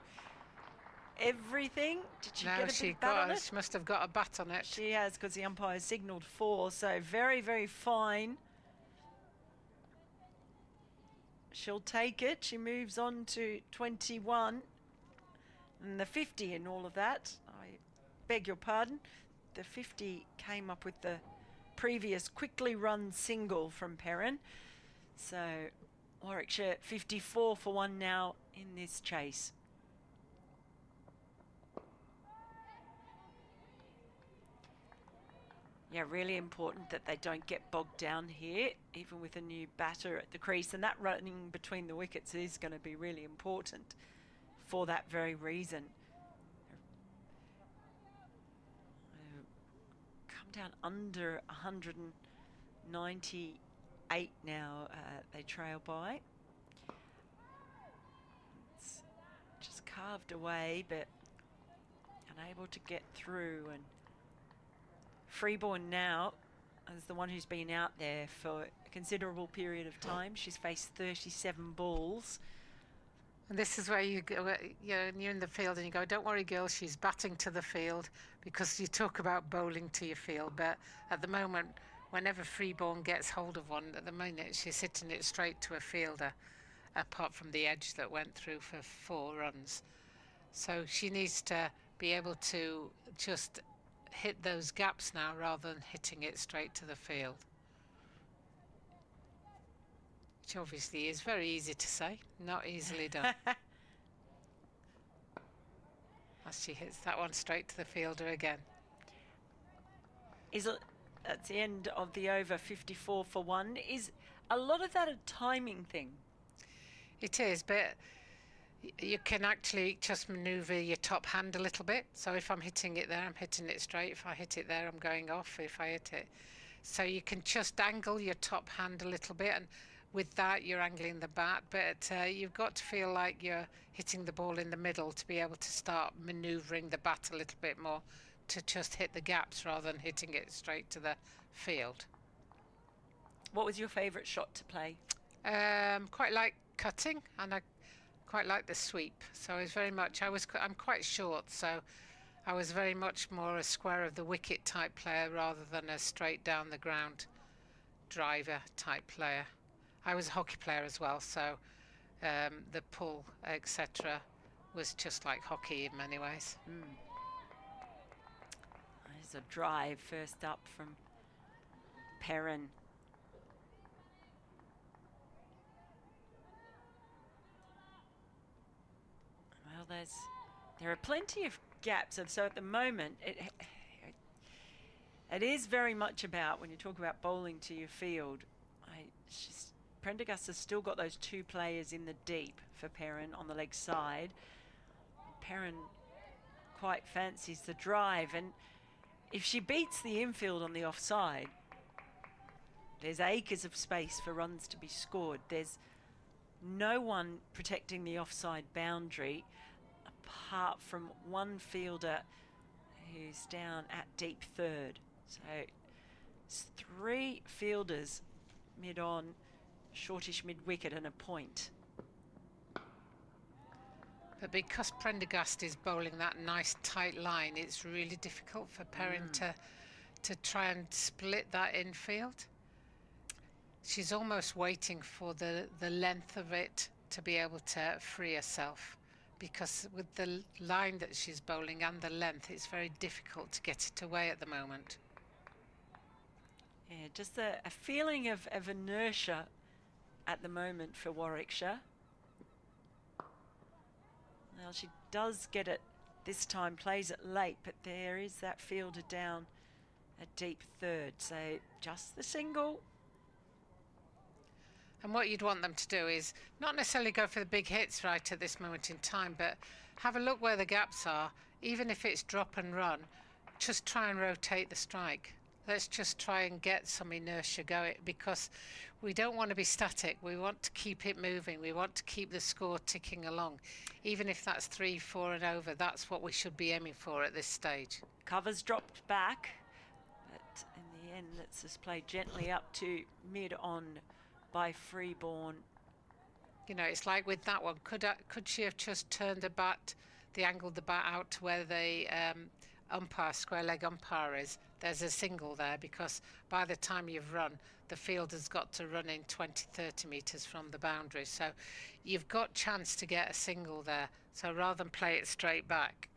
everything? Did she get a big bat on it? She must have got a bat on it. She has, because the umpire signalled 4, so very, very fine. She'll take it. She moves on to 21. And the 50 in all of that. I beg your pardon. The 50 came up with the previous quickly run single from Perin. So Warwickshire 54 for 1 now in this chase. Yeah, really important that they don't get bogged down here, even with a new batter at the crease. And that running between the wickets is going to be really important for that very reason. Come down under 198 now, they trail by. It's just carved away, but unable to get through. And Freeborn now is the one who's been out there for a considerable period of time. She's faced 37 balls. And this is where you go, and you're in the field and you go, don't worry, girl, she's batting to the field, because you talk about bowling to your field. But at the moment, whenever Freeborn gets hold of one, at the moment she's hitting it straight to a fielder, apart from the edge that went through for 4 runs. So she needs to be able to just hit those gaps now, rather than hitting it straight to the field. Which obviously is very easy to say, not easily done. As she hits that one straight to the fielder again. That's the end of the over, 54 for 1. Is a lot of that a timing thing? It is, but You can actually just maneuver your top hand a little bit. So if I'm hitting it there, I'm hitting it straight. If I hit it there, I'm going off. If I hit it, so you can just angle your top hand a little bit, and with that you're angling the bat. But you've got to feel like you're hitting the ball in the middle to be able to start maneuvering the bat a little bit more, to just hit the gaps rather than hitting it straight to the field. What was your favourite shot to play? Quite like cutting, and I quite like the sweep. So I was very much, I'm quite short, so I was very much more a square of the wicket type player rather than a straight down the ground driver type player. I was a hockey player as well, so the pull, etc., was just like hockey in many ways. There's a drive first up from Perin. Well, there are plenty of gaps, and so at the moment it is very much about, when you talk about bowling to your field, Prendergast has still got those two players in the deep for Perin on the leg side. Perin quite fancies the drive, and if she beats the infield on the offside, there's acres of space for runs to be scored. There's no one protecting the offside boundary apart from one fielder who's down at deep third. So it's three fielders mid-on, shortish mid-wicket and a point. But because Prendergast is bowling that nice tight line, it's really difficult for Perin to try and split that infield. She's almost waiting for the length of it to be able to free herself, because with the line that she's bowling and the length, it's very difficult to get it away at the moment. Yeah, just a feeling of inertia at the moment for Warwickshire. Now she does get it this time, plays it late, but there is that fielder down at deep third, so just the single. And what you'd want them to do is not necessarily go for the big hits right at this moment in time, but have a look where the gaps are. Even if it's drop and run, just try and rotate the strike. Let's just try and get some inertia going, because we don't want to be static. We want to keep it moving. We want to keep the score ticking along. Even if that's 3, 4 and over, that's what we should be aiming for at this stage. Cover's dropped back, but in the end, let's just play gently up to mid-on by Freeborn. You know, it's like with that one, could she have just turned the angled the bat out to where the umpire, square leg umpire is? There's a single there, because by the time you've run, the fielder's got to run in 20, 30 metres from the boundary. So you've got chance to get a single there. So rather than play it straight back.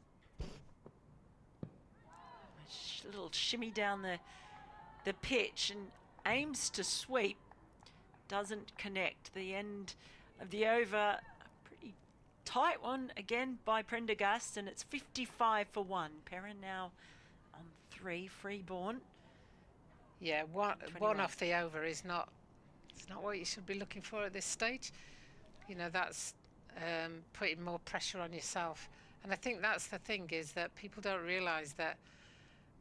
A little shimmy down the pitch and aims to sweep. Doesn't connect. The end of the over, a pretty tight one again by Prendergast, and it's 55 for 1. Perin now on 3, Freeborn. Yeah, one off the over is not, it's not what you should be looking for at this stage. You know, that's putting more pressure on yourself. And I think that's the thing, is that people don't realise that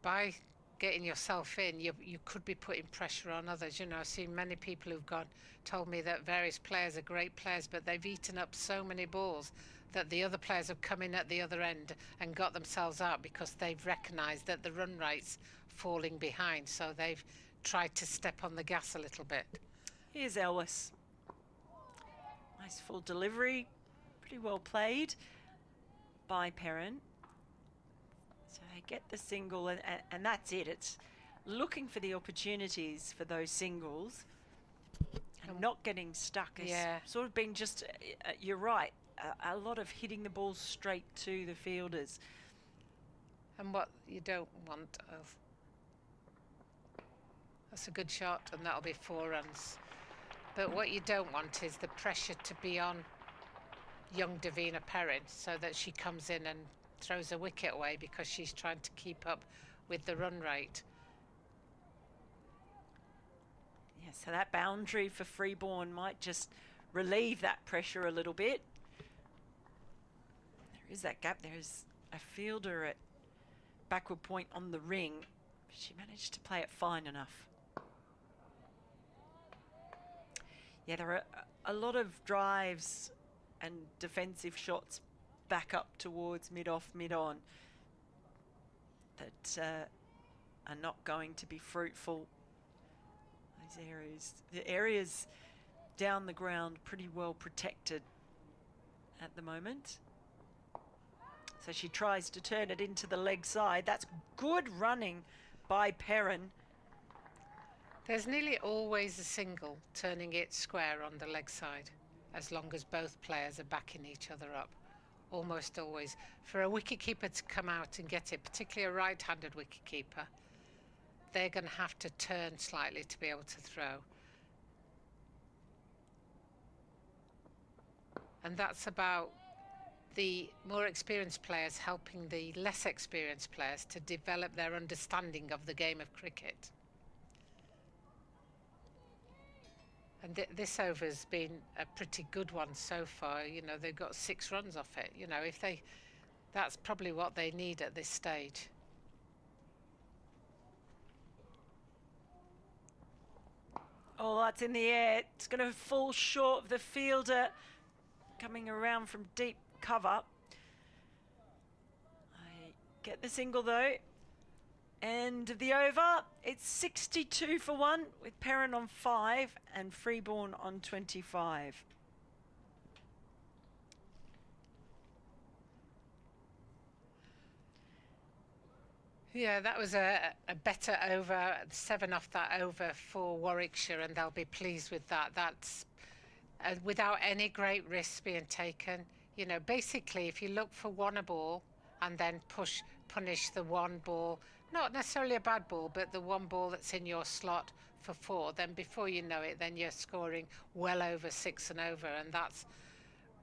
by getting yourself in, you could be putting pressure on others. You know, I've seen many people who've told me that various players are great players, but they've eaten up so many balls that the other players have come in at the other end and got themselves out, because they've recognised that the run rate's falling behind, so they've tried to step on the gas a little bit. Here's Ellis. Nice full delivery, pretty well played by Perin. So they get the single, and that's it. It's looking for the opportunities for those singles and not getting stuck. It's sort of been just, you're right, a lot of hitting the ball straight to the fielders. And what you don't want of... That's a good shot, and that'll be 4 runs. But what you don't want is the pressure to be on young Deina Perin, so that she comes in and throws a wicket away because she's trying to keep up with the run rate. Yeah, so that boundary for Freeborn might just relieve that pressure a little bit. is that gap. There's a fielder at backward point on the ring. She managed to play it fine enough. Yeah, there are a lot of drives and defensive shots back up towards mid-off, mid-on that are not going to be fruitful. Those areas, the areas down the ground, pretty well protected at the moment. So she tries to turn it into the leg side. That's good running by Perin. There's nearly always a single turning it square on the leg side, as long as both players are backing each other up. Almost always. For a wicketkeeper to come out and get it, particularly a right-handed wicketkeeper, they're going to have to turn slightly to be able to throw. And that's about the more experienced players helping the less experienced players to develop their understanding of the game of cricket. And this over's been a pretty good one so far. You know, they've got 6 runs off it. You know, if they, that's probably what they need at this stage. Oh, that's in the air. It's going to fall short of the fielder coming around from deep cover. I get the single though. End of the over. It's 62 for 1 with Perin on 5 and Freeborn on 25. Yeah, that was a better over, 7 off that over for Warwickshire, and they'll be pleased with that. That's without any great risks being taken. You know, basically, if you look for one a ball and then punish the one ball, not necessarily a bad ball, but the one ball that's in your slot for 4, then before you know it, then you're scoring well over 6 and over, and that's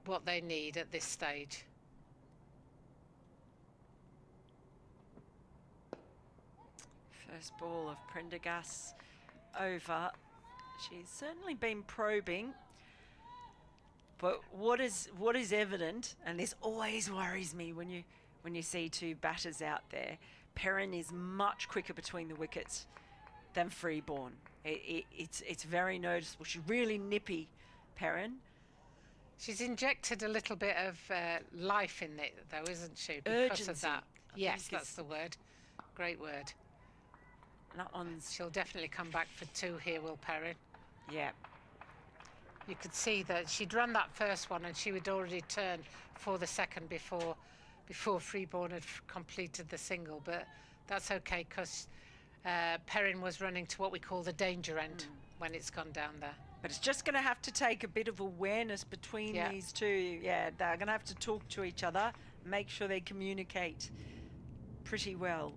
what they need at this stage. First ball of Prendergast over. She's certainly been probing, but what is evident, and this always worries me when you see 2 batters out there, Perin is much quicker between the wickets than Freeborn. It's very noticeable. She's really nippy, Perin. She's injected a little bit of life in it, though, isn't she? Because Urgency, of that. Yes, think that's the word. Great word. And that one's... She'll definitely come back for 2 here, will Perin? Yeah. You could see that she'd run that first one and she would already turn for the second before Freeborn had completed the single, but that's okay because Perin was running to what we call the danger end when it's gone down there. But it's just going to have to take a bit of awareness between these 2. Yeah, they're going to have to talk to each other, make sure they communicate pretty well.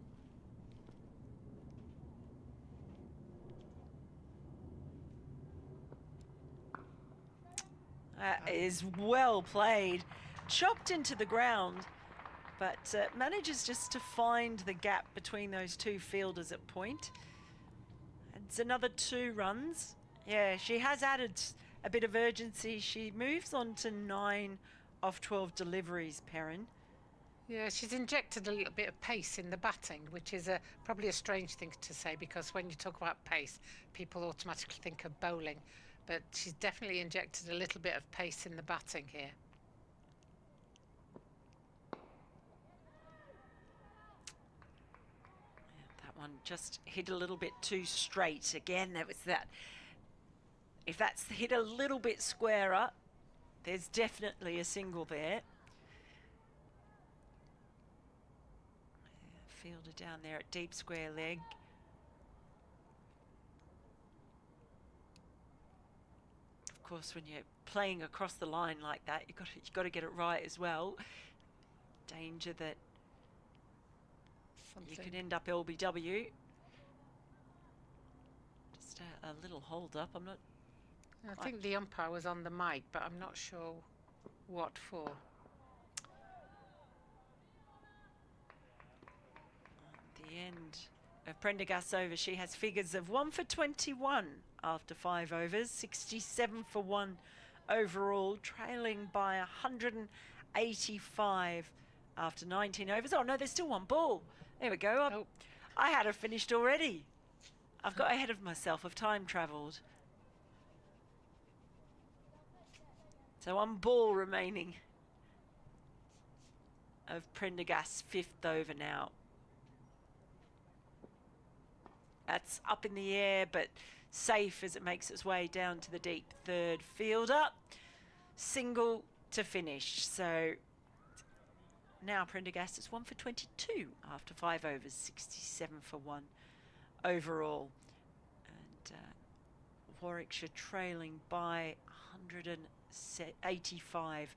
Is well played, chopped into the ground, but manages just to find the gap between those 2 fielders at point. It's another 2 runs. Yeah, she has added a bit of urgency. She moves on to 9 off 12 deliveries, Perin. Yeah, she's injected a little bit of pace in the batting, which is probably a strange thing to say, because when you talk about pace, people automatically think of bowling. But she's definitely injected a little bit of pace in the batting here. Yeah, that one just hit a little bit too straight. Again, that was that. If that's hit a little bit squarer, there's definitely a single there. Fielder down there at deep square leg. Of course, when you're playing across the line like that, you've got to get it right as well. Danger that you could end up LBW. Just a little hold up. I'm not. I think the umpire was on the mic, but I'm not sure what for. At the end of Prendergast's over, she has figures of 1 for 21 after 5 overs, 67 for 1 overall, trailing by 185 after 19 overs. Oh no, there's still one ball. There we go. I had it finished already. I've got ahead of myself. I've time travelled. So one ball remaining of Prendergast's 5th over now. That's up in the air, but safe as it makes its way down to the deep third fielder. Single to finish. So now Prendergast is 1 for 22 after 5 overs, 67 for 1 overall. And Warwickshire trailing by 185.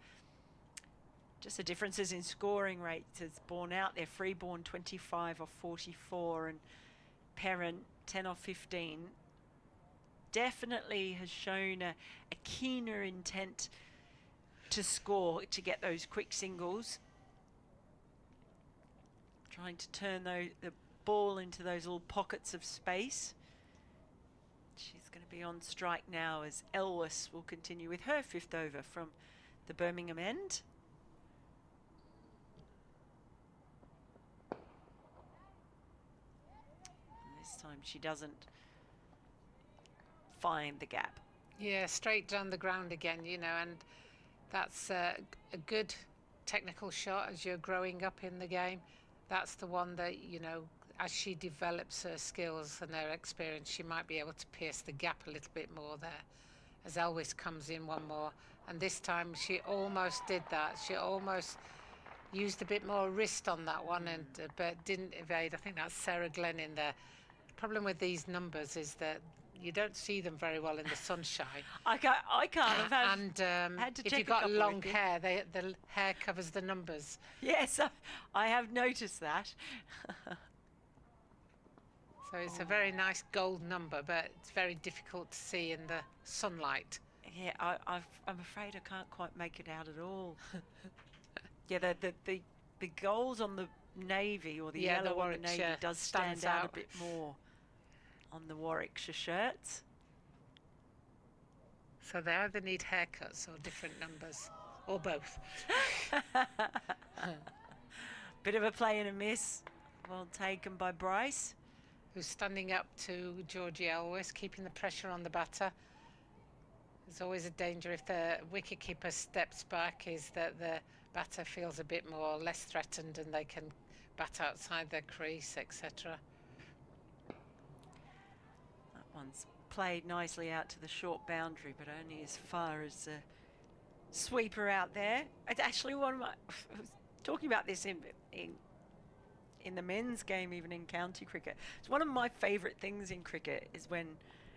Just the differences in scoring rates has borne out there. Freeborn 25 off 44 and Perin 10 off 15. Definitely has shown a keener intent to score, to get those quick singles. Trying to turn the ball into those little pockets of space. She's going to be on strike now as Elwes will continue with her 5th over from the Birmingham end. This time she doesn't find the gap. Yeah, straight down the ground again, you know, and that's a good technical shot as you're growing up in the game. That's the one that, you know, as she develops her skills and her experience, she might be able to pierce the gap a little bit more there. As Elwes comes in one more, and this time she almost did that. She almost used a bit more wrist on that one, and but didn't evade. I think that's Sarah Glenn in there. The problem with these numbers is that you don't see them very well in the sunshine. I can't have and had to if check you've got long with you. hair, the hair covers the numbers. Yes, I have noticed that. So it's a very nice gold number, but it's very difficult to see in the sunlight. Yeah, I'm afraid I can't quite make it out at all. Yeah, the gold on the navy, or the yellow on the navy, does stand out a bit more on the Warwickshire shirts. So they either need haircuts or different numbers, or both. Bit of a play and a miss. Well taken by Bryce, who's standing up to Georgie Elwes, keeping the pressure on the batter. There's always a danger if the wicketkeeper steps back, is that the batter feels a bit more less threatened and they can bat outside their crease, etc. That one's played nicely out to the short boundary, but only as far as the sweeper out there. It's actually one of my... I was talking about this in the men's game, even in county cricket. It's one of my favourite things in cricket is when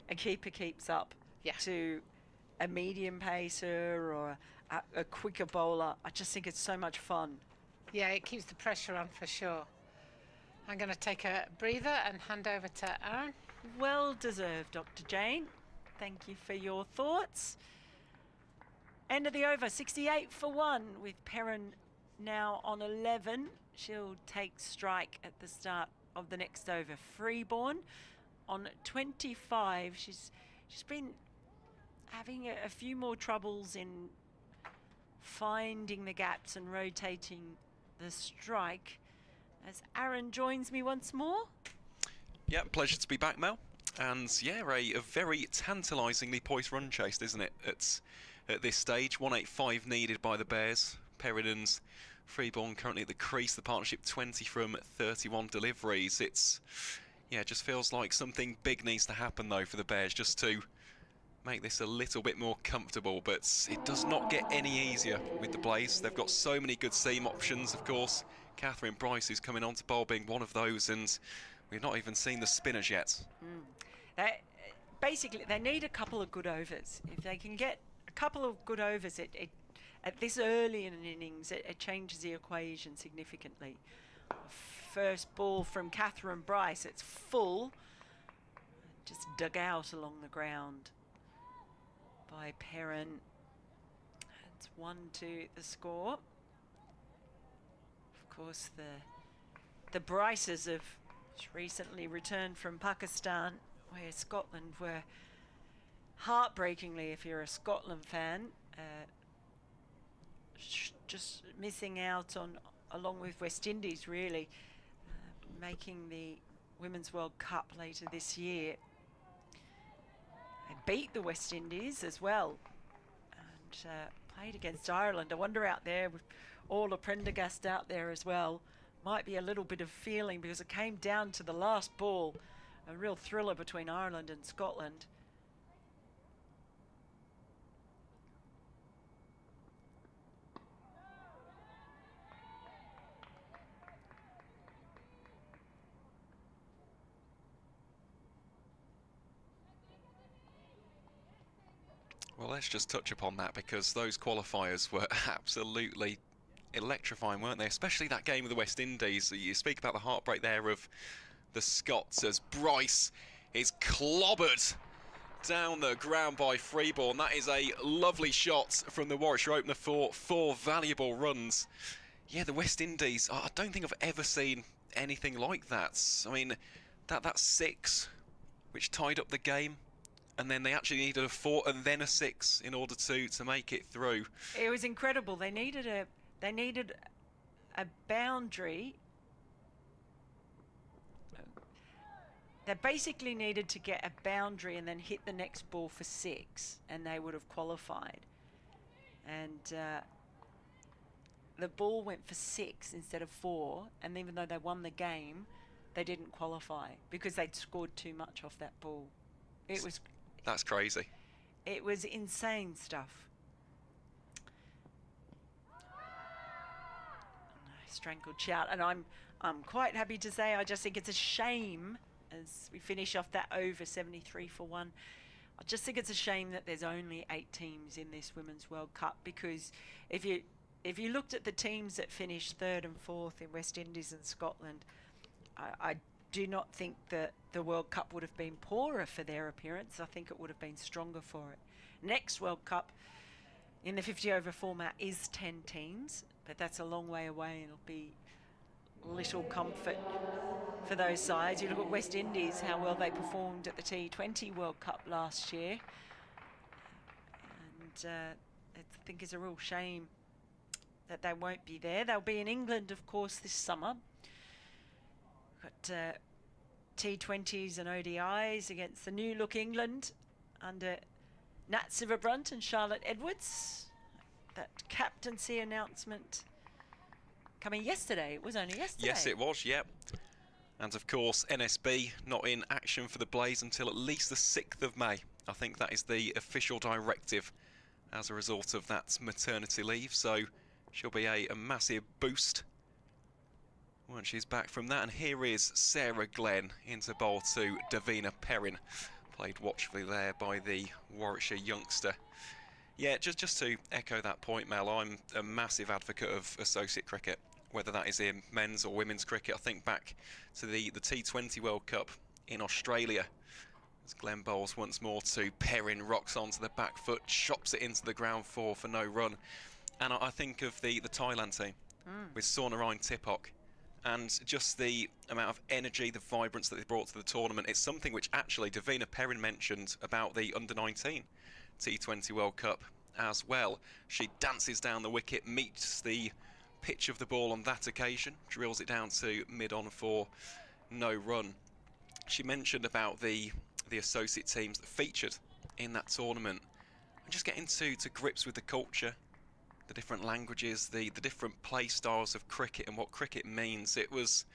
a keeper keeps up to a medium pacer or a quicker bowler. I just think it's so much fun. Yeah, it keeps the pressure on for sure. I'm going to take a breather and hand over to Aaron. Well deserved, Dr. Jane. Thank you for your thoughts. End of the over, 68 for 1 with Perin now on 11. She'll take strike at the start of the next over. Freeborn on 25. She's been having a few more troubles in finding the gaps and rotating the strike. As Aaron joins me once more. Yeah, pleasure to be back, Mel. And yeah, a very tantalisingly poised run chased, isn't it? At this stage, 185 needed by the Bears. Peridon's Freeborn currently at the crease. The partnership 20 from 31 deliveries. It just feels like something big needs to happen though for the Bears just to make this a little bit more comfortable, but it does not get any easier with the Blaze. They've got so many good seam options, of course. Katherine Bryce, who's coming on to bowl, being one of those, and we've not even seen the spinners yet. Basically, they need a couple of good overs. If they can get a couple of good overs at this early in an innings, it changes the equation significantly. First ball from Katherine Bryce, it's full. Just dug out along the ground by Perin. It's 1-2 the score. Of course, the Bryces have recently returned from Pakistan, where Scotland were heartbreakingly, if you're a Scotland fan, just missing out on along with West Indies, really, making the Women's World Cup later this year. They beat the West Indies as well, and played against Ireland. I wonder out there with all the Prendergast out there as well, might be a little bit of feeling, because it came down to the last ball, a real thriller between Ireland and Scotland. Well, let's just touch upon that, because those qualifiers were absolutely electrifying, weren't they? Especially that game with the West Indies. You speak about the heartbreak there of the Scots as Bryce is clobbered down the ground by Freeborn. That is a lovely shot from the Warwickshire opener for 4 valuable runs. Yeah, the West Indies, I don't think I've ever seen anything like that. I mean, that 6, which tied up the game, and then they actually needed a 4 and then a 6 in order to make it through. It was incredible. They needed a boundary. They basically needed to get a boundary and then hit the next ball for 6, and they would have qualified. And the ball went for 6 instead of 4, and even though they won the game, they didn't qualify because they'd scored too much off that ball. That's crazy. It was insane stuff. Strangled shout, and I'm quite happy to say I just think it's a shame, as we finish off that over 73 for 1. I just think it's a shame that there's only 8 teams in this Women's World Cup, because if you looked at the teams that finished 3rd and 4th in West Indies and Scotland, I do not think that the World Cup would have been poorer for their appearance. I think it would have been stronger for it. Next World Cup in the 50 over format is 10 teams, but that's a long way away, and it'll be little comfort for those sides. You look at West Indies, how well they performed at the T20 World Cup last year, and I think it's a real shame that they won't be there. They'll be in England, of course, this summer. Got T20s and ODIs against the new look England under Nat Sciver-Brunt and Charlotte Edwards. That captaincy announcement coming yesterday. It was only yesterday. Yes, it was, yep. And of course, NSB not in action for the Blaze until at least the 6th of May. I think that is the official directive as a result of that maternity leave. So she'll be a massive boost once she's back from that. And here is Sarah Glenn into bowl to Deina Perin. Played watchfully there by the Warwickshire youngster. Yeah, just to echo that point, Mel, I'm a massive advocate of associate cricket, whether that is in men's or women's cricket. I think back to the T20 World Cup in Australia, as Glenn bowls once more to Perin, rocks onto the back foot, chops it into the ground for no run. And I think of the Thailand team with Sornarain Tipok, and just the amount of energy, the vibrance that they brought to the tournament. It's something which actually Deina Perin mentioned about the under-19 T20 World Cup as well. She dances down the wicket, meets the pitch of the ball on that occasion, drills it down to mid-on for no run. She mentioned about the associate teams that featured in that tournament, and just getting to grips with the culture, the different languages, the different play styles of cricket and what cricket means. It was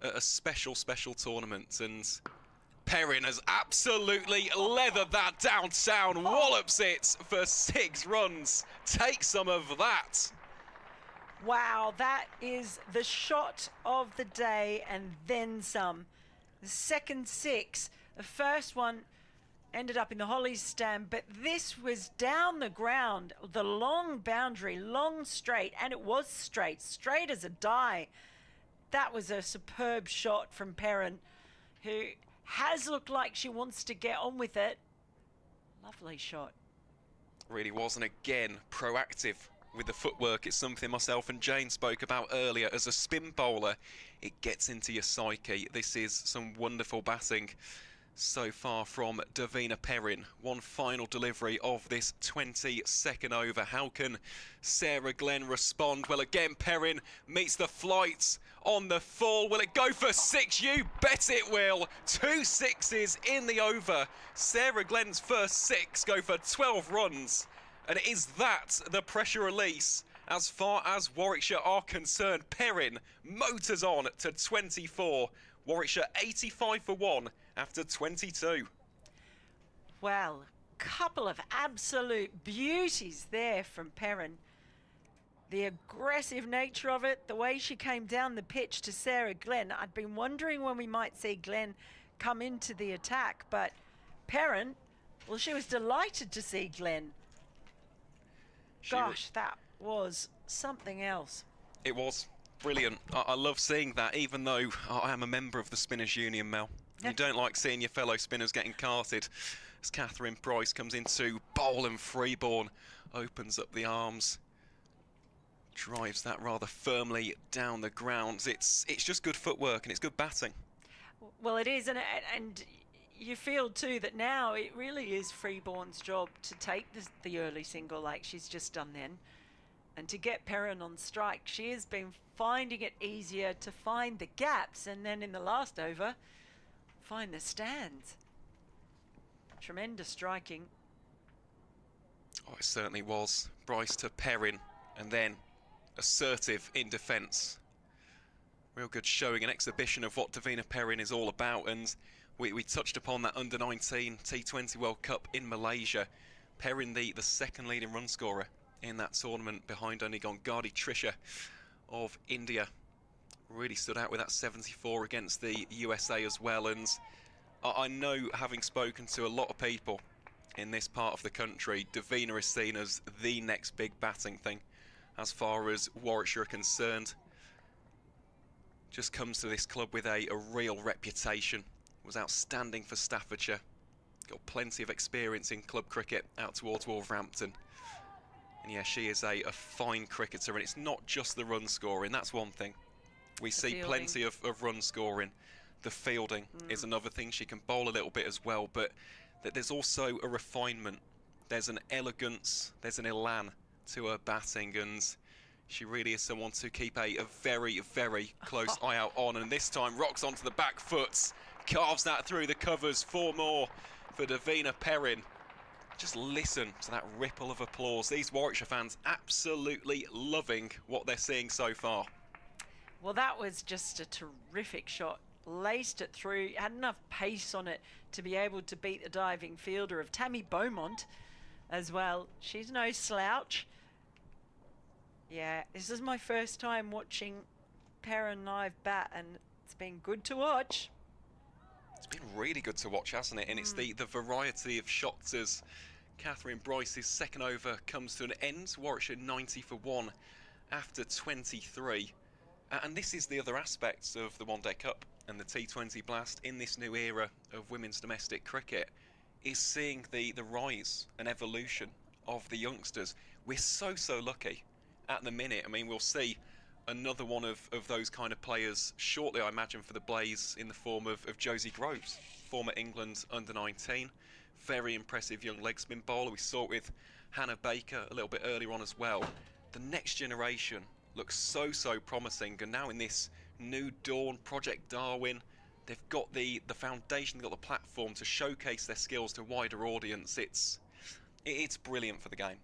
a special tournament, and Perin has absolutely leathered that downtown, wallops it for 6 runs. Take some of that. Wow, that is the shot of the day and then some. The second 6, the first one ended up in the Hollies stand, but this was down the ground, the long boundary, long straight, and it was straight as a die. That was a superb shot from Perin, who has looked like she wants to get on with it. Lovely shot. Really was, and again, proactive with the footwork. It's something myself and Jane spoke about earlier. As a spin bowler, it gets into your psyche. This is some wonderful batting. so far from Deina Perin. One final delivery of this 22nd over. How can Sarah Glenn respond? Well, again, Perin meets the flight on the full. Will it go for 6? You bet it will. 2 6s in the over. Sarah Glenn's first 6 go for 12 runs. And is that the pressure release? As far as Warwickshire are concerned, Perin motors on to 24. Warwickshire 85 for 1 after 22. Well, couple of absolute beauties there from Perin. The aggressive nature of it, the way she came down the pitch to Sarah Glenn. I'd been wondering when we might see Glenn come into the attack, but Perin, well, she was delighted to see Glenn. Gosh, that was something else. It was brilliant. I love seeing that, even though I am a member of the Spinners Union, Mel. You don't like seeing your fellow spinners getting carted. As Katherine Bryce comes into bowl and freeborn, opens up the arms, drives that rather firmly down the ground. It's just good footwork and it's good batting. Well, it is, and you feel too that now it really is Freeborn's job to take the early single like she's just done then, and to get Perin on strike. She has been finding it easier to find the gaps, and then in the last over, find the stands. Tremendous striking. Oh, it certainly was. Bryce to Perin, and then assertive in defence. Real good showing, an exhibition of what Deina Perin is all about, and we touched upon that under-19 T20 World Cup in Malaysia. Perin, the second leading run scorer in that tournament, behind only Gongadi Trisha of India. Really stood out with that 74 against the USA as well, and I know, having spoken to a lot of people in this part of the country, Deina is seen as the next big batting thing as far as Warwickshire are concerned. Just comes to this club with a real reputation. Was outstanding for Staffordshire. Got plenty of experience in club cricket out towards Wolverhampton. And yeah, she is a fine cricketer, and it's not just the run scoring, that's one thing. We see plenty of run scoring. The fielding is another thing. She can bowl a little bit as well, but there's also a refinement. There's an elegance, there's an elan to her batting, and she really is someone to keep a very, very close eye out on. And this time rocks onto the back foot, carves that through the covers. 4 more for Deina Perin. Just listen to that ripple of applause. These Warwickshire fans absolutely loving what they're seeing so far. Well, that was just a terrific shot. Laced it through, had enough pace on it to be able to beat the diving fielder of Tammy Beaumont as well. She's no slouch. Yeah, this is my first time watching Perin live bat, and it's been good to watch. It's been really good to watch, hasn't it? And it's the variety of shots as Katherine Bryce's second over comes to an end. Warwickshire 90 for 1 after 23. And this is the other aspects of the One Day Cup and the T20 Blast in this new era of women's domestic cricket, is seeing the rise and evolution of the youngsters. We're so lucky at the minute. I mean, we'll see another one of those kind of players shortly, I imagine, for the Blaze, in the form of Josie Groves, former England under-19. Very impressive young leg spin bowler. We saw it with Hannah Baker a little bit earlier on as well. The next generation looks so promising, and now in this new dawn, Project Darwin, they've got the foundation, they've got the platform to showcase their skills to a wider audience. It's brilliant for the game.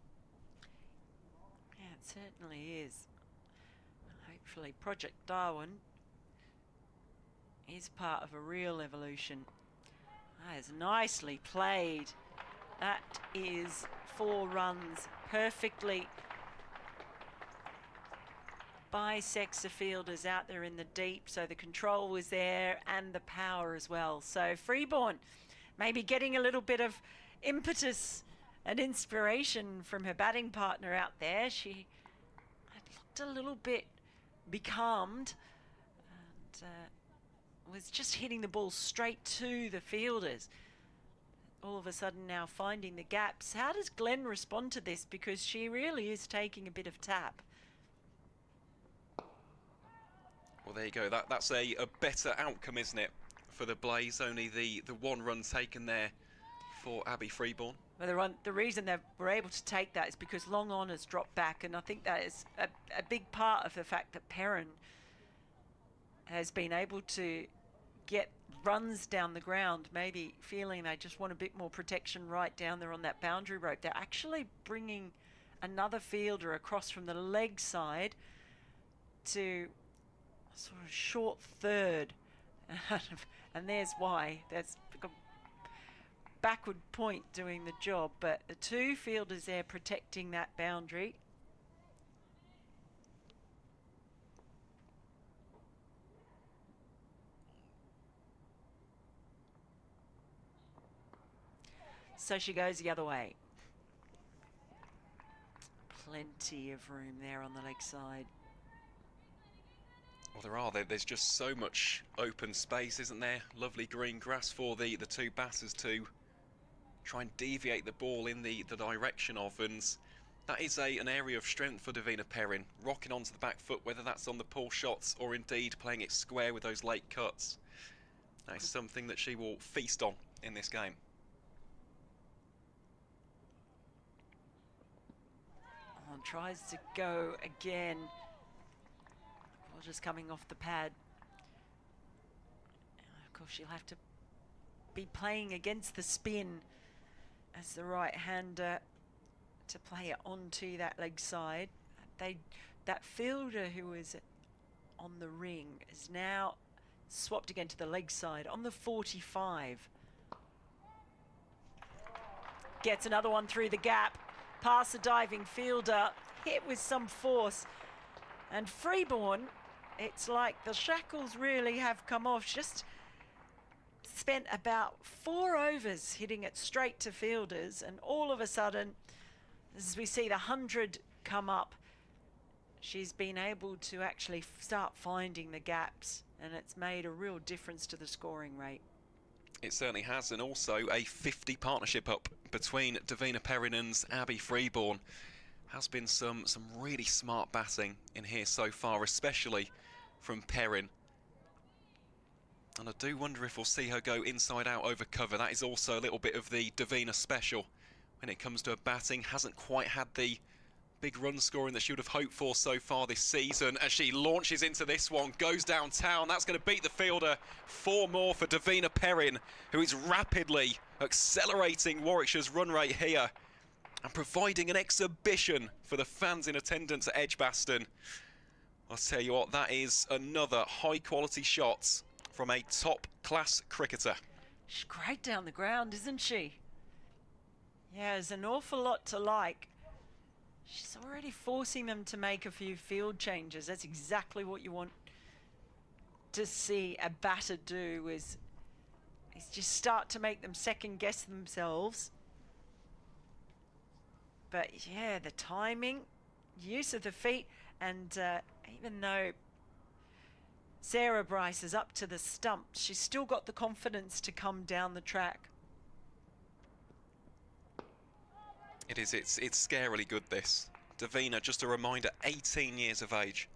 Yeah, it certainly is. Hopefully Project Darwin is part of a real evolution. That is nicely played. That is 4 runs perfectly by Sexa fielders out there in the deep, so the control was there and the power as well. So Freeborn maybe getting a little bit of impetus and inspiration from her batting partner out there. She had looked a little bit becalmed and was just hitting the ball straight to the fielders. All of a sudden now finding the gaps. How does Glenn respond to this? Because she really is taking a bit of tap. Well, there you go. That's a better outcome, isn't it, for the Blaze. Only the one run taken there for Abby Freeborn. Well, the reason they were able to take that is because Long On has dropped back, and I think that is a big part of the fact that Perin has been able to get runs down the ground, maybe feeling they just want a bit more protection right down there on that boundary rope. They're actually bringing another fielder across from the leg side to a sort of short third. And there's why. That's a backward point doing the job, but the two fielders there protecting that boundary. So she goes the other way. Plenty of room there on the leg side. Well, there's just so much open space, isn't there? Lovely green grass for the two batters to try and deviate the ball in the direction of, and that is an area of strength for Deina Perin, rocking onto the back foot, whether that's on the pull shots or indeed playing it square with those late cuts. That is something that she will feast on in this game. On tries to go again. Ball just coming off the pad. Of course, she'll have to be playing against the spin as the right-hander to play it onto that leg side. That fielder who was on the ring is now swapped again to the leg side on the 45. Gets another one through the gap, past the diving fielder, hit with some force. And Freeborn, it's like the shackles really have come off. Just spent about 4 overs hitting it straight to fielders, and all of a sudden, as we see the 100 come up, she's been able to actually start finding the gaps, and it's made a real difference to the scoring rate. It certainly has, and also a 50 partnership up between Deina Perin and Abby Freeborn. Has been some really smart batting in here so far, especially from Perin. And I do wonder if we'll see her go inside out over cover. That is also a little bit of the Deina special when it comes to her batting. Hasn't quite had the big run scoring that she would have hoped for so far this season. As she launches into this one, goes downtown. That's going to beat the fielder. 4 more for Deina Perin, who is rapidly accelerating Warwickshire's run rate here and providing an exhibition for the fans in attendance at Edgbaston. I'll tell you what, that is another high-quality shot from a top-class cricketer. She's great down the ground, isn't she? Yeah, there's an awful lot to like. She's already forcing them to make a few field changes. That's exactly what you want to see a batter do, is just start to make them second-guess themselves. But yeah, the timing, use of the feet, and even though Sarah Bryce is up to the stump, she's still got the confidence to come down the track. It is, it's scarily good, this. Deina, just a reminder, 18 years of age.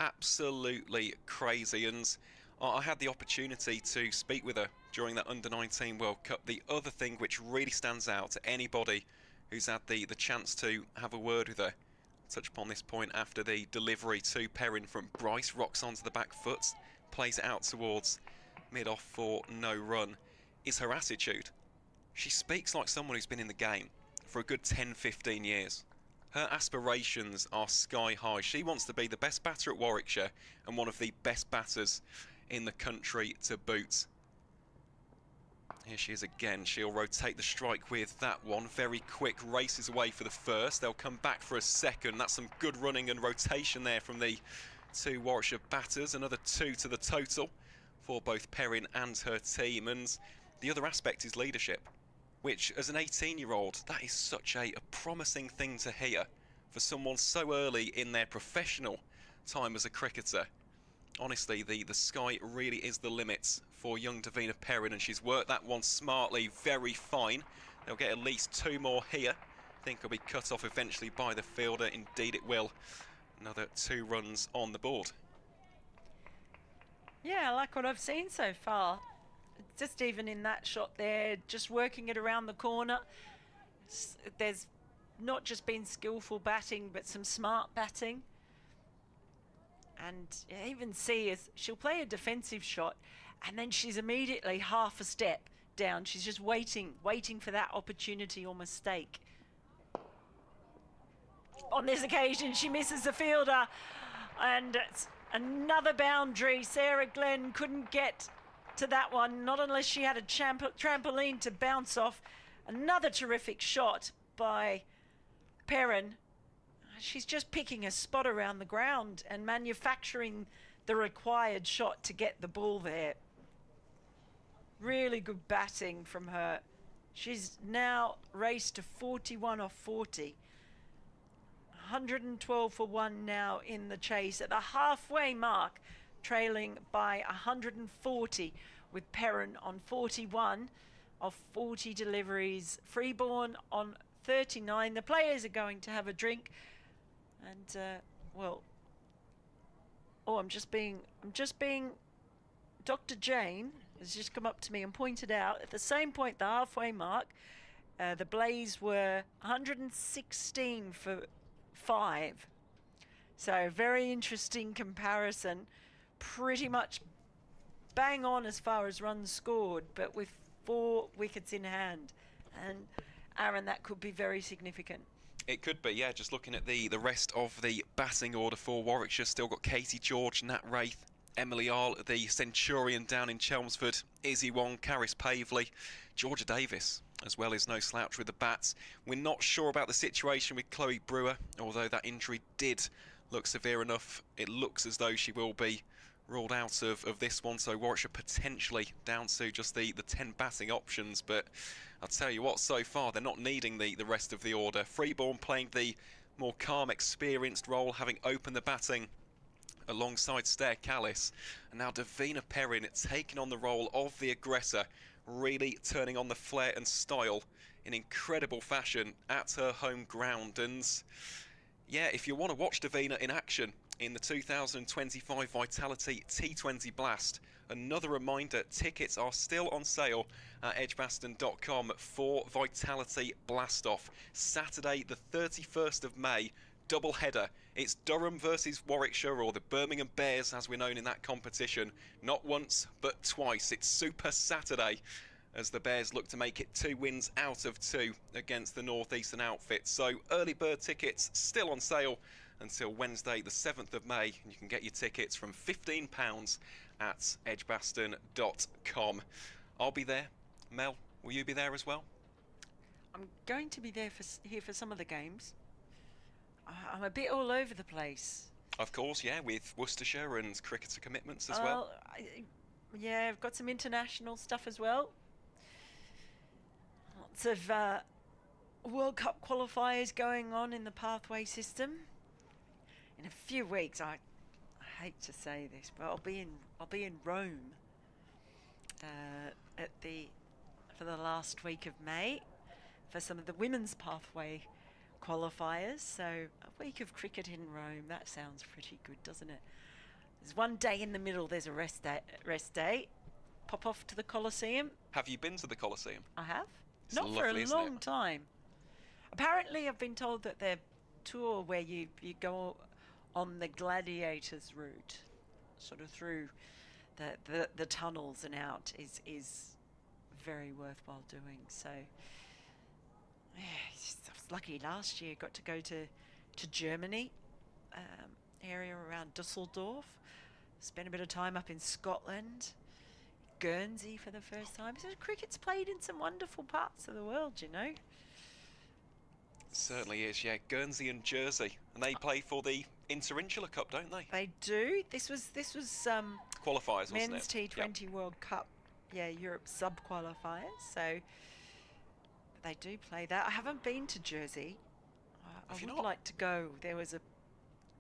Absolutely crazy, and I had the opportunity to speak with her during that Under-19 World Cup. The other thing which really stands out to anybody who's had the chance to have a word with her, touch upon this point after the delivery to Perin from Bryce, rocks onto the back foot, plays it out towards mid-off for no run, is her attitude. She speaks like someone who's been in the game for a good 10-15 years. Her aspirations are sky high. She wants to be the best batter at Warwickshire and one of the best batters in the country to boot. Here she is again. She'll rotate the strike with that one. Very quick, races away for the first. They'll come back for a second. That's some good running and rotation there from the two Warwickshire batters. Another 2 to the total for both Perin and her team. And the other aspect is leadership, which as an 18-year-old, that is such a promising thing to hear for someone so early in their professional time as a cricketer. Honestly, the sky really is the limit for young Deina Perin, and she's worked that one smartly, very fine. They'll get at least 2 more here. I think it'll be cut off eventually by the fielder. Indeed it will. Another 2 runs on the board. Yeah, I like what I've seen so far. just even in that shot there, just working it around the corner. There's not just been skillful batting, but some smart batting. And you even see as she'll play a defensive shot, and then she's immediately half a step down. She's just waiting for that opportunity or mistake. On this occasion, she misses the fielder, and it's another boundary. Sarah Glenn couldn't get to that one, not unless she had a trampoline to bounce off. Another terrific shot by Perin. She's just picking a spot around the ground and manufacturing the required shot to get the ball there. Really good batting from her. She's now raced to 41 off 40. 112 for 1 now in the chase at the halfway mark, trailing by 140 with Perin on 41 of 40 deliveries. Freeborn on 39. The players are going to have a drink, and I'm just being Dr. Jane has just come up to me and pointed out at the same point, the halfway mark, the Blaze were 116 for 5. So very interesting comparison. Pretty much bang on as far as runs scored, but with 4 wickets in hand. And Aaron, that could be very significant. It could be, yeah. Just looking at the rest of the batting order for Warwickshire, still got Katie George, Nat Wraith, Emily Arl, the Centurion down in Chelmsford, Izzy Wong, Caris Pavley, Georgia Davis as well is no slouch with the bats. We're not sure about the situation with Chloe Brewer, although that injury did look severe enough. It looks as though she will be ruled out of this one, so Warwickshire potentially down to just the 10 batting options. But I'll tell you what, so far they're not needing the rest of the order. Freeborn playing the more calm, experienced role, having opened the batting alongside Stair Callis, and now Deina Perin taking on the role of the aggressor, really turning on the flair and style in incredible fashion at her home ground. And yeah, if you want to watch Deina in action in the 2025 Vitality T20 Blast, another reminder, tickets are still on sale at edgbaston.com for Vitality Blast-Off. Saturday the 31st of May, double header. It's Durham versus Warwickshire, or the Birmingham Bears as we're known in that competition. Not once but twice. It's Super Saturday as the Bears look to make it 2 wins out of 2 against the Northeastern outfit. So early bird tickets still on sale until Wednesday the 7th of May. You can get your tickets from £15 at edgbaston.com. I'll be there. Mel, will you be there as well? I'm going to be there here for some of the games. I'm a bit all over the place. Of course, yeah, with Worcestershire and cricketer commitments as well. Yeah, I've got some international stuff as well. Lots of World Cup qualifiers going on in the pathway system. In a few weeks, I hate to say this, but I'll be in Rome for the last week of May for some of the women's pathway qualifiers. So a week of cricket in Rome, that sounds pretty good, doesn't it? There's one day in the middle, there's a rest day. Pop off to the Colosseum. Have you been to the Colosseum? I have. It's Not lovely, for a long time. Apparently I've been told that their tour where you go on the gladiators route, sort of through the tunnels and out, is very worthwhile doing. So yeah, I was lucky last year, got to go to Germany, area around Dusseldorf, spent a bit of time up in Scotland, Guernsey for the first time. So cricket's played in some wonderful parts of the world, you know. Certainly is, yeah. Guernsey and Jersey, and they play for the Interinsular Cup, don't they? They do. This was qualifiers, wasn't men's it? T20 World Cup, yeah, Europe sub qualifiers. So they do play that. I haven't been to Jersey. I would like to go. There was a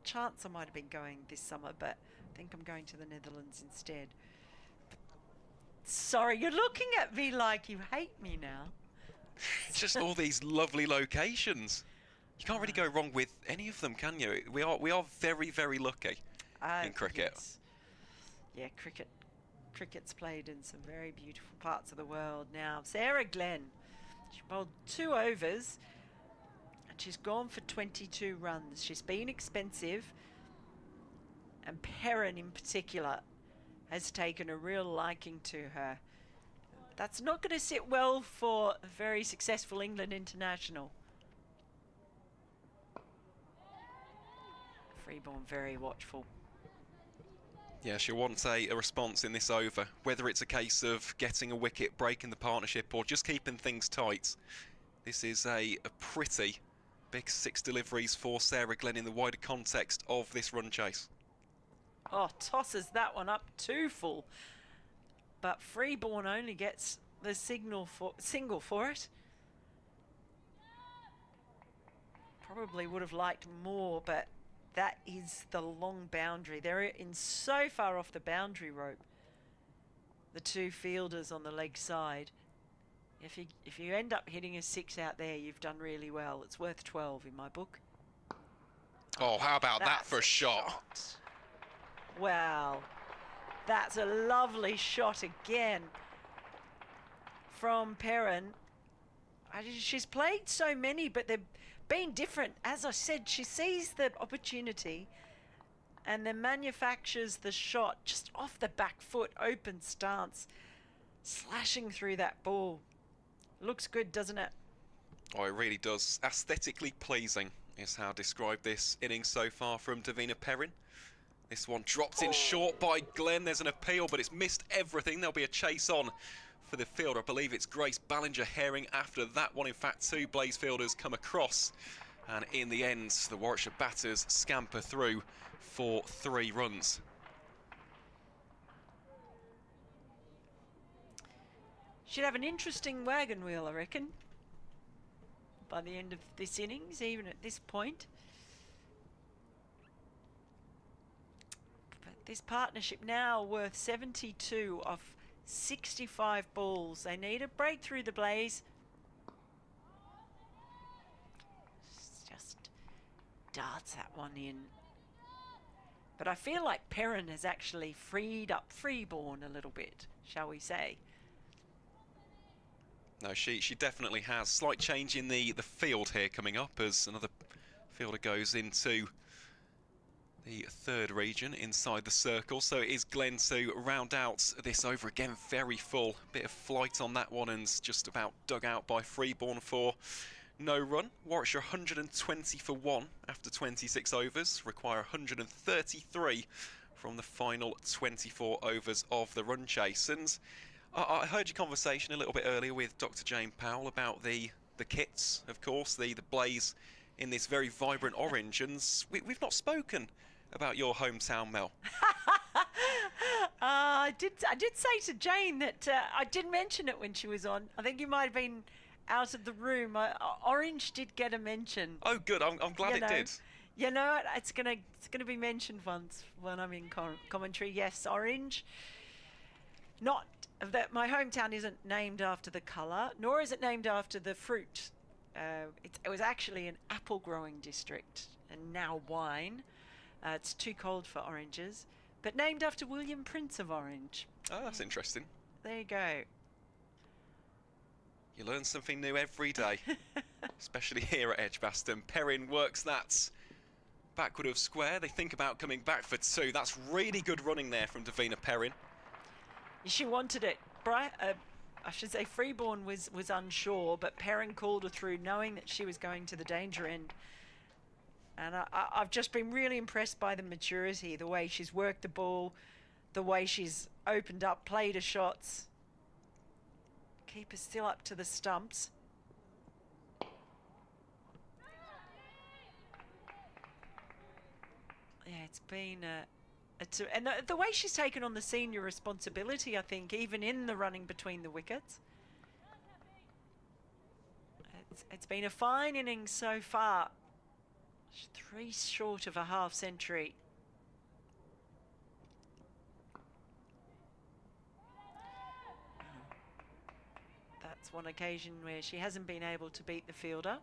chance I might have been going this summer, but I think I'm going to the Netherlands instead. Sorry, you're looking at me like you hate me now. Just all these lovely locations. You can't really go wrong with any of them, can you? We are very, very lucky in cricket. Yes. Yeah, cricket Cricket's played in some very beautiful parts of the world. Now, Sarah Glenn, she bowled 2 overs and she's gone for 22 runs. She's been expensive, and Perin in particular has taken a real liking to her. That's not going to sit well for a very successful England international. Freeborn very watchful. Yeah, she'll want a response in this over, whether it's a case of getting a wicket, breaking the partnership, or just keeping things tight. This is a pretty big 6 deliveries for Sarah Glenn in the wider context of this run chase. Oh, tosses that one up too full. But Freeborn only gets the single for it. Probably would have liked more, but that is the long boundary. They're in so far off the boundary rope, the 2 fielders on the leg side. If you end up hitting a 6 out there, you've done really well. It's worth 12 in my book. Oh, how about that for a shot? Wow, that's a lovely shot again from Perin. She's played so many, but they've been different. As I said, she sees the opportunity and then manufactures the shot just off the back foot, open stance, slashing through that ball. Looks good, doesn't it? Oh, it really does. Aesthetically pleasing is how I describe this inning so far from Deina Perin. This one dropped in short by Glenn. There's an appeal, but it's missed everything. There'll be a chase on for the fielder. I believe it's Grace Ballinger-Herring after that one. In fact, 2 Blaze fielders come across. And in the end, the Warwickshire batters scamper through for 3 runs. Should have an interesting wagon wheel, I reckon, by the end of this innings, even at this point. But this partnership now worth 72 off 65 balls. They need a break through the Blaze. Just darts that one in. But I feel like Perin has actually freed up Freeborn a little bit, shall we say. No, she definitely has. Slight change in the field here coming up as another fielder goes into the 3rd region inside the circle. So it is Glenn to round out this over. Again, very full. Bit of flight on that one and just about dug out by Freeborn for no run. Warwickshire 120 for 1 after 26 overs. Require 133 from the final 24 overs of the run chase. And I heard your conversation a little bit earlier with Dr. Jane Powell about the kits, of course, the Blaze in this very vibrant orange, and we've not spoken about your hometown, Mel. I did say to Jane that I did mention it when she was on. I think you might have been out of the room. Orange did get a mention. Oh, good. I'm glad it did. You know, it's gonna be mentioned once when I'm in commentary. Yes, orange. Not that my hometown isn't named after the colour, nor is it named after the fruit. It was actually an apple growing district and now wine. It's too cold for oranges, but named after William, Prince of Orange. Oh, that's interesting. There you go. You learn something new every day, especially here at Edgbaston. Perin works that backward of square. They think about coming back for 2. That's really good running there from Deina Perin. She wanted it. I should say Freeborn was unsure, but Perin called her through knowing that she was going to the danger end. And I've just been really impressed by the maturity, the way she's worked the ball, the way she's opened up, played her shots. Keeper still up to the stumps. Yeah, it's been and the way she's taken on the senior responsibility, I think, even in the running between the wickets. It's been a fine innings so far. 3 short of a half century. That's one occasion where she hasn't been able to beat the fielder.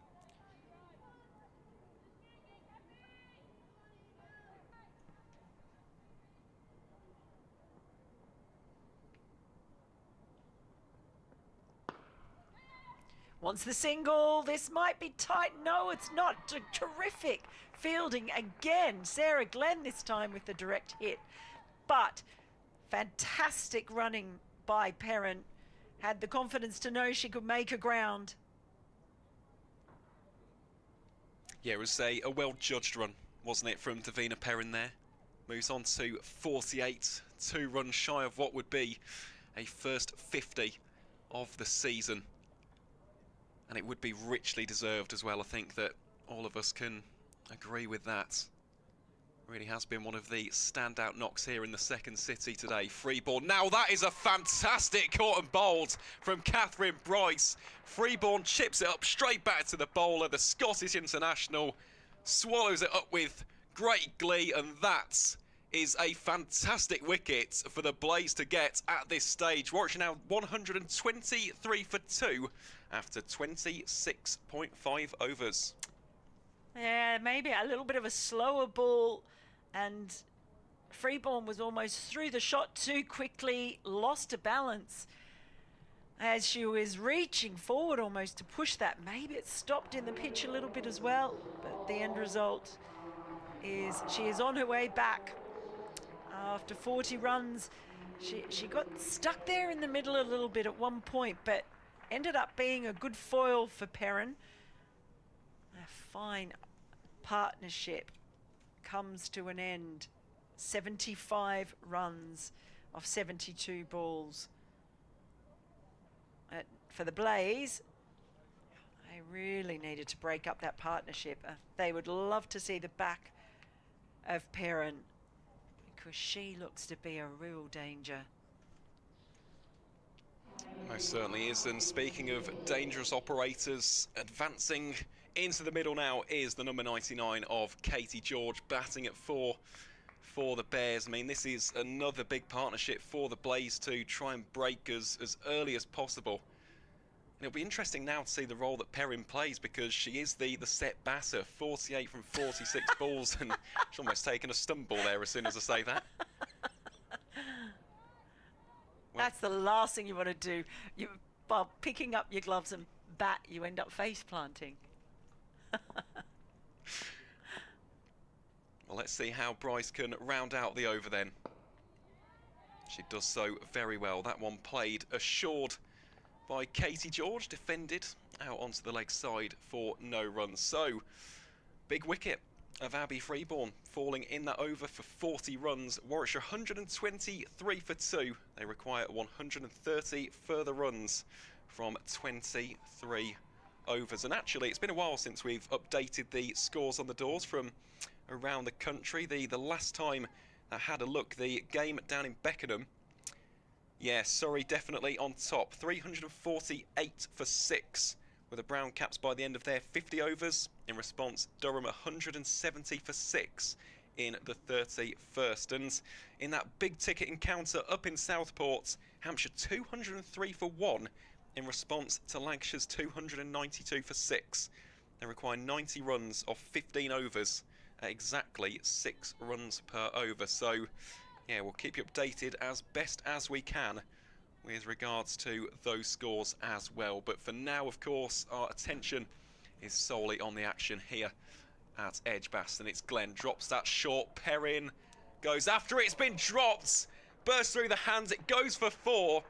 Wants the single. This might be tight. No, it's not. Terrific fielding again. Sarah Glenn this time with the direct hit. But fantastic running by Perin. Had the confidence to know she could make a ground. Yeah, it was a well-judged run, wasn't it, from Deina Perin there. Moves on to 48, 2 runs shy of what would be a first 50 of the season. And it would be richly deserved as well. I think that all of us can agree with that. Really has been one of the standout knocks here in the second city today. Free ball. Now that is a fantastic caught and bowled from Katherine Bryce. Freeborn chips it up straight back to the bowler. The Scottish international swallows it up with great glee, and that is a fantastic wicket for the Blaze to get at this stage. Warwickshire now 123 for 2 after 26.5 overs. Yeah, maybe a little bit of a slower ball, and Freeborn was almost through the shot too quickly, lost a balance as she was reaching forward almost to push that. Maybe it stopped in the pitch a little bit as well, but the end result is she is on her way back after 40 runs. She got stuck there in the middle a little bit at one point, but ended up being a good foil for Perin. A fine partnership comes to an end. 75 runs of 72 balls. For the Blaze, they really needed to break up that partnership. They would love to see the back of Perin, because she looks to be a real danger. Most certainly is. And speaking of dangerous operators, advancing into the middle now is the number 99 of Katie George, batting at 4 for the Bears. I mean, this is another big partnership for the Blaze to try and break as early as possible. And it'll be interesting now to see the role that Perin plays, because she is the set batter, 48 from 46 balls, and she's almost taken a stumble there as soon as I say that. That's the last thing you want to do. While picking up your gloves and bat, you end up face planting. Well, let's see how Bryce can round out the over then. She does so very well. That one played assured by Katie George, defended out onto the leg side for no runs. So, big wicket of Abby Freeborn falling in that over for 40 runs. Warwickshire 123 for 2. They require 130 further runs from 23 overs. And actually, it's been a while since we've updated the scores on the doors from around the country. The last time I had a look, the game down in Beckenham, yeah, Surrey definitely on top. 348 for 6 with the Brown Caps by the end of their 50 overs. In response, Durham 170 for 6 in the 31st. And in that big ticket encounter up in Southport, Hampshire 203 for 1 in response to Lancashire's 292 for 6. They require 90 runs off 15 overs at exactly 6 runs per over. So, yeah, we'll keep you updated as best as we can with regards to those scores as well. But for now, of course, our attention is solely on the action here at Edgbaston. It's Glenn, drops that short. Perin goes after it. It's been dropped. Bursts through the hands. It goes for 4.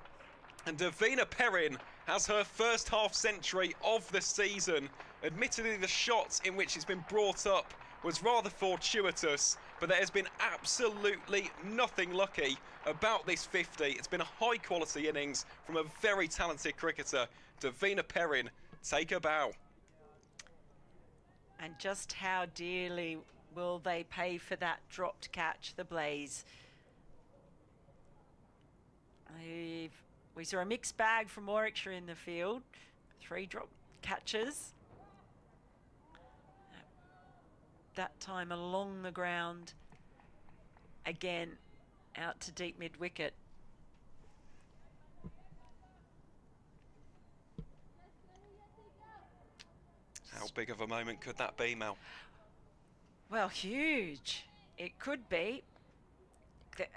And Deina Perin has her first half century of the season. Admittedly, the shot in which it's been brought up was rather fortuitous, but there has been absolutely nothing lucky about this 50. It's been a high-quality innings from a very talented cricketer. Deina Perin, take a bow. And just how dearly will they pay for that dropped catch, the Blaze? We saw a mixed bag from Warwickshire in the field. 3 dropped catches. That time along the ground, again out to deep mid wicket. How big of a moment could that be, Mel? Well, huge. It could be,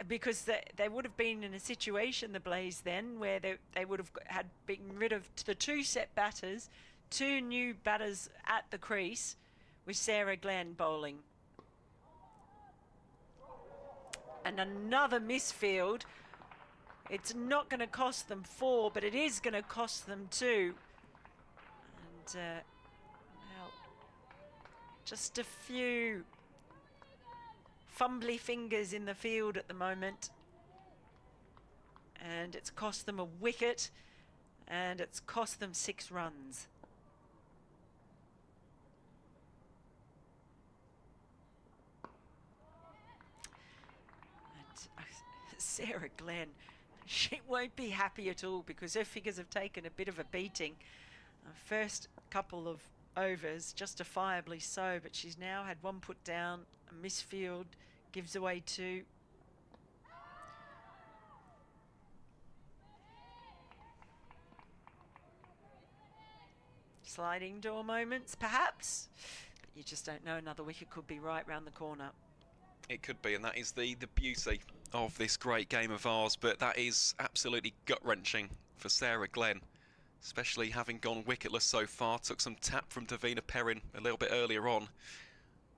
because they would have been in a situation, the Blaze then, where they would have had been rid of the 2 set batters, two new batters at the crease with Sarah Glenn bowling. And another misfield. It's not going to cost them 4, but it is going to cost them 2. And well, just a few fumbly fingers in the field at the moment. And it's cost them a wicket, and it's cost them 6 runs. Sarah Glenn, she won't be happy at all because her figures have taken a bit of a beating. First couple of overs, justifiably so, but she's now had 1 put down, a misfield, gives away 2. Sliding door moments, perhaps, but you just don't know. Another wicket could be right round the corner. It could be, and that is the beauty of this great game of ours, but that is absolutely gut-wrenching for Sarah Glenn, especially having gone wicketless so far. Took some tap from Deina Perin a little bit earlier on.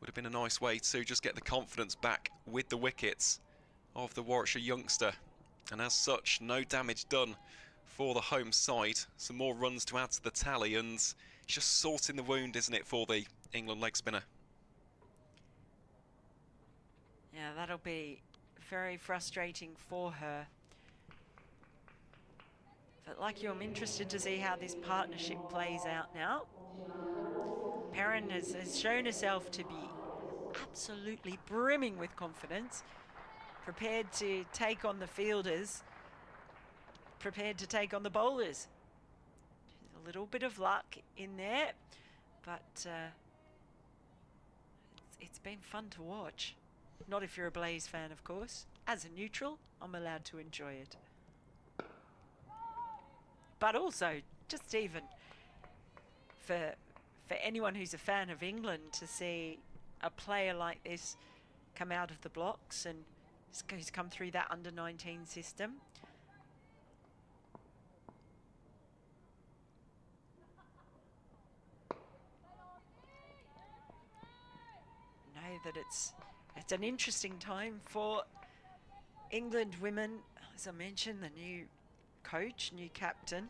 Would have been a nice way to just get the confidence back with the wickets of the Warwickshire youngster, and as such, no damage done for the home side. Some more runs to add to the tally, and it's just sorting the wound, isn't it, for the England leg spinner? Yeah, that'll be very frustrating for her. But like you, I'm interested to see how this partnership plays out now. Perin has shown herself to be absolutely brimming with confidence, prepared to take on the fielders, prepared to take on the bowlers. A little bit of luck in there, but it's been fun to watch. Not if you're a Blaze fan, of course. As a neutral, I'm allowed to enjoy it. But also, just even for anyone who's a fan of England to see a player like this come out of the blocks and who's come through that under-19 system. Know that it's an interesting time for England women. As I mentioned, the new coach, new captain,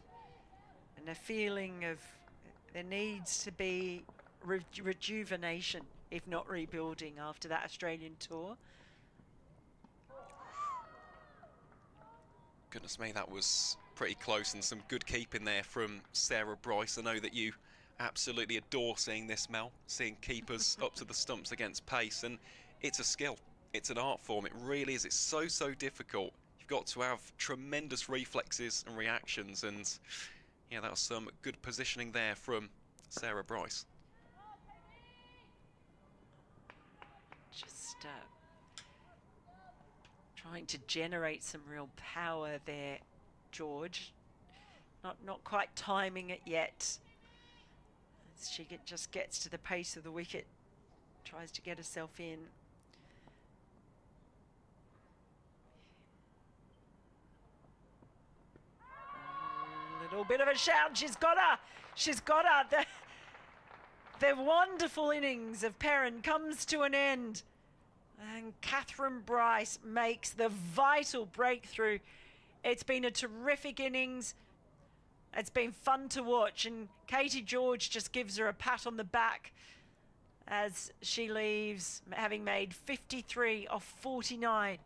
and a feeling of there needs to be rejuvenation, if not rebuilding, after that Australian tour. Goodness me, that was pretty close, and some good keeping there from Sarah Bryce. I know that you absolutely adore seeing this, Mel, seeing keepers up to the stumps against pace, and it's a skill, it's an art form, it really is. It's so difficult. You've got to have tremendous reflexes and reactions, and yeah, that was some good positioning there from Sarah Bryce. Just trying to generate some real power there, George. Not quite timing it yet. As she just gets to the pace of the wicket, tries to get herself in. Little bit of a shout. She's got her. She's got her. The wonderful innings of Perin comes to an end, and Katherine Bryce makes the vital breakthrough. It's been a terrific innings. It's been fun to watch, and Katie George just gives her a pat on the back as she leaves, having made 53 off 49.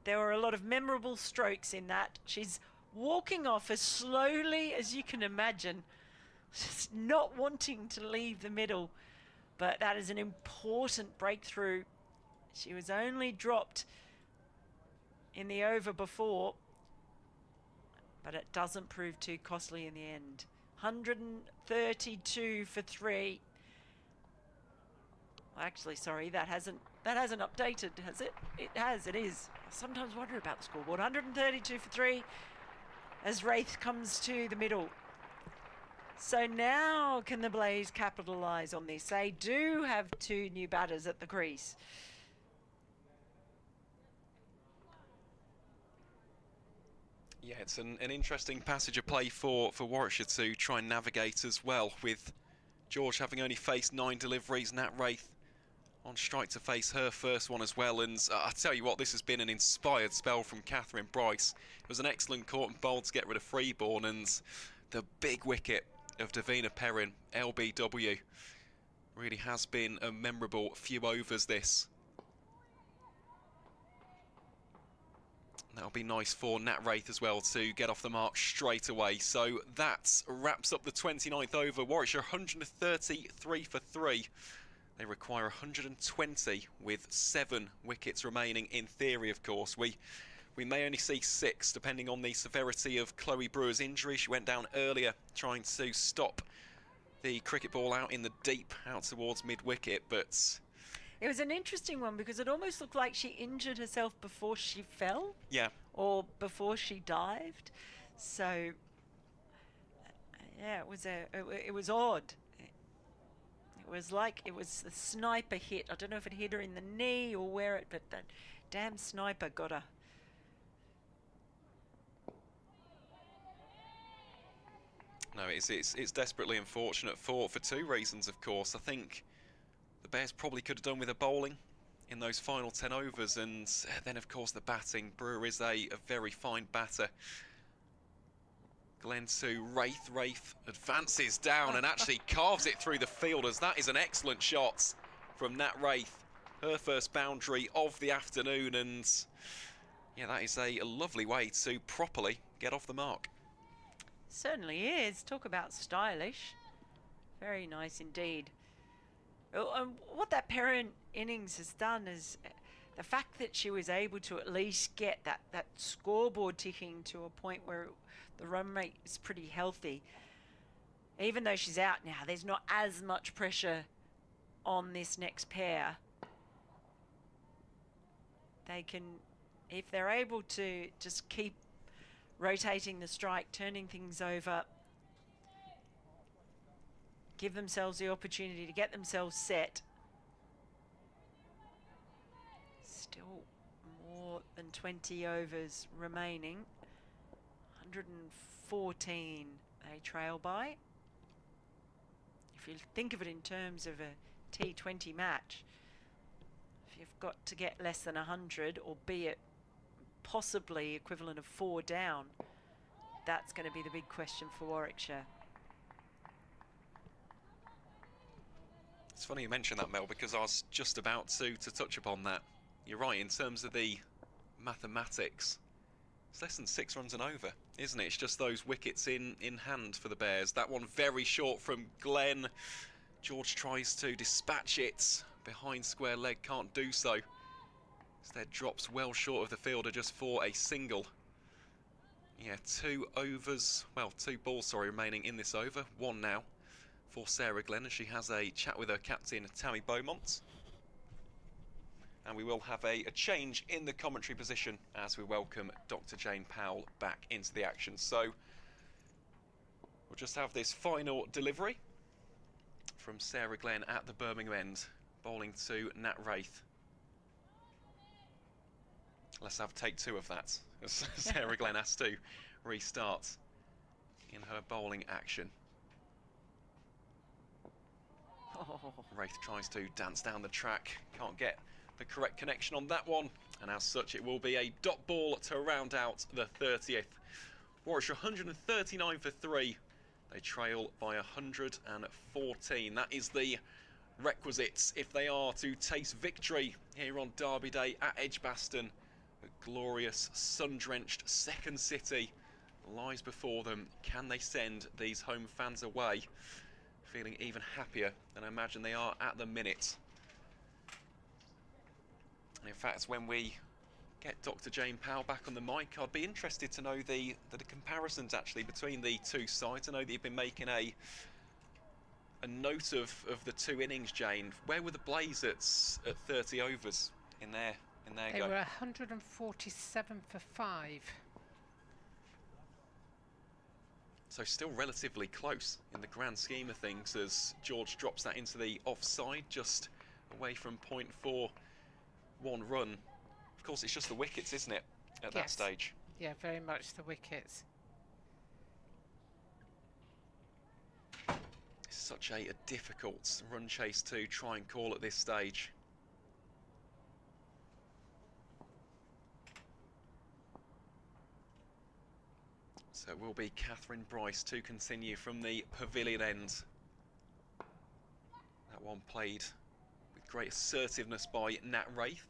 There were a lot of memorable strokes in that. She's walking off as slowly as you can imagine, just not wanting to leave the middle. But that is an important breakthrough. She was only dropped in the over before, but it doesn't prove too costly in the end. 132 for 3. Actually, sorry, that hasn't updated, has it? It has, it is. I sometimes wonder about the scoreboard. 132 for 3 as Wraith comes to the middle. So now can the Blaze capitalise on this? They do have 2 new batters at the crease. Yeah, it's an interesting passage of play for Warwickshire to try and navigate as well, with George having only faced 9 deliveries, Nat Wraith on strike to face her first one as well. And I tell you what, this has been an inspired spell from Katherine Bryce. It was an excellent caught and bowl to get rid of Freeborn, and the big wicket of Deina Perin, LBW, really has been a memorable few overs this. That'll be nice for Nat Wraith as well to get off the mark straight away. So that wraps up the 29th over. Warwickshire 133 for 3. They require 120 with 7 wickets remaining in theory, of course. We may only see 6 depending on the severity of Chloe Brewer's injury. She went down earlier trying to stop the cricket ball out in the deep, out towards mid-wicket, but it was an interesting one because it almost looked like she injured herself before she fell. Yeah. Or before she dived. So, yeah, it was odd. It was like it was a sniper hit. I don't know if it hit her in the knee or where it, but that damn sniper got her. No, it's desperately unfortunate for 2 reasons, of course. I think the Bears probably could have done with a bowling in those final 10 overs, and then of course the batting. Brewer is a very fine batter. Glenn to Wraith. Wraith advances down and actually carves it through the fielders. That is an excellent shot from Nat Wraith. Her first boundary of the afternoon, and yeah, that is a lovely way to properly get off the mark. Certainly is. Talk about stylish. Very nice indeed. What that Perin innings has done is the fact that she was able to at least get that scoreboard ticking to a point where the run rate is pretty healthy. Even though she's out now, there's not as much pressure on this next pair. They can, if they're able to just keep rotating the strike, turning things over, give themselves the opportunity to get themselves set. Still more than 20 overs remaining. 114 they trail by. If you think of it in terms of a T20 match, if you've got to get less than 100, albeit possibly equivalent of 4 down, that's going to be the big question for Warwickshire. It's funny you mention that, Mel, because I was just about to touch upon that. You're right, in terms of the mathematics, it's less than 6 runs and over, isn't it? It's just those wickets in hand for the Bears. That one very short from Glenn. George tries to dispatch it behind square leg, can't do so. Instead drops well short of the fielder just for a single. Yeah, 2 overs, well, 2 balls, sorry, remaining in this over. 1 now for Sarah Glenn as she has a chat with her captain, Tammy Beaumont. And we will have a change in the commentary position as we welcome Dr. Jane Powell back into the action. So we'll just have this final delivery from Sarah Glenn at the Birmingham end, bowling to Nat Wraith. Let's have take 2 of that, as Sarah Glenn has to restart in her bowling action. Wraith tries to dance down the track, can't get the correct connection on that one, and as such it will be a dot ball to round out the 30th. Warwickshire 139 for 3. They trail by 114. That is the requisites if they are to taste victory here on Derby Day at Edgbaston. A glorious sun-drenched second city lies before them. Can they send these home fans away feeling even happier than I imagine they are at the minute? And in fact, when we get Dr. Jane Powell back on the mic, I'd be interested to know the comparisons actually between the 2 sides. I know that you've been making a note of the 2 innings, Jane. Where were the Blaze at 30 overs in their They go? were 147 for 5. So still relatively close in the grand scheme of things as George drops that into the offside, just away from point for 1 run. Of course, it's just the wickets, isn't it, at that stage? Yeah, very much the wickets. It's such a difficult run chase to try and call at this stage. So it will be Katherine Bryce to continue from the pavilion end. That one played with great assertiveness by Nat Wraith.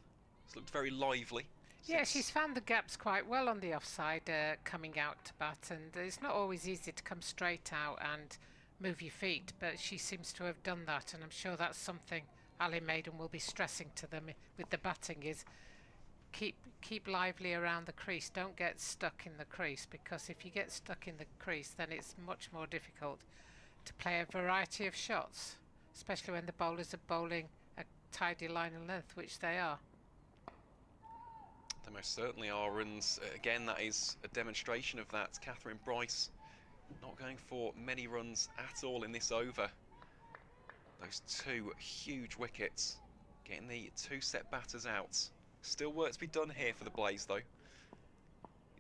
It's looked very lively. Yeah, she's found the gaps quite well on the offside coming out to bat, and it's not always easy to come straight out and move your feet, but she seems to have done that, and I'm sure that's something Ali Maiden will be stressing to them with the batting is keep lively around the crease. Don't get stuck in the crease, because if you get stuck in the crease then it's much more difficult to play a variety of shots, especially when the bowlers are bowling a tidy line of length, which they are. They most certainly are, and again that is a demonstration of that. Katherine Bryce not going for many runs at all in this over. Those two huge wickets, getting the two set batters out. Still work to be done here for the Blaze though. You'd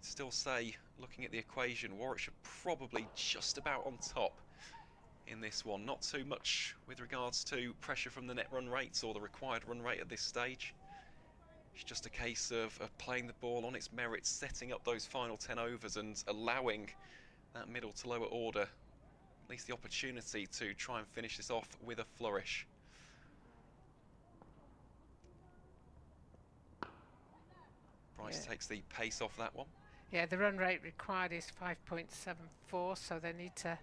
still say, looking at the equation, Warwickshire probably just about on top in this one. Not too much with regards to pressure from the net run rates or the required run rate at this stage. It's just a case of playing the ball on its merits, setting up those final 10 overs and allowing that middle to lower order at least the opportunity to try and finish this off with a flourish. Bryce takes the pace off that one. Yeah, the run rate required is 5.74, so they need to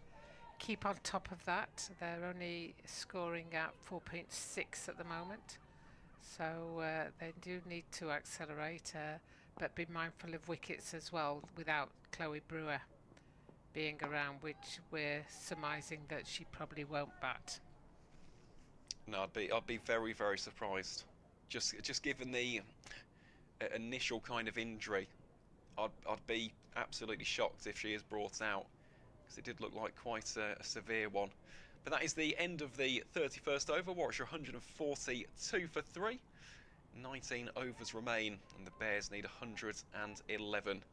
keep on top of that. They're only scoring at 4.6 at the moment. So they do need to accelerate, but be mindful of wickets as well, without Chloe Brewer being around, which we're surmising that she probably won't bat. No, I'd be very, very surprised. Just given the initial kind of injury, I'd be absolutely shocked if she is brought out, because it did look like quite a severe one. But that is the end of the 31st over. Warwickshire 142 for 3. 19 overs remain, and the Bears need 111.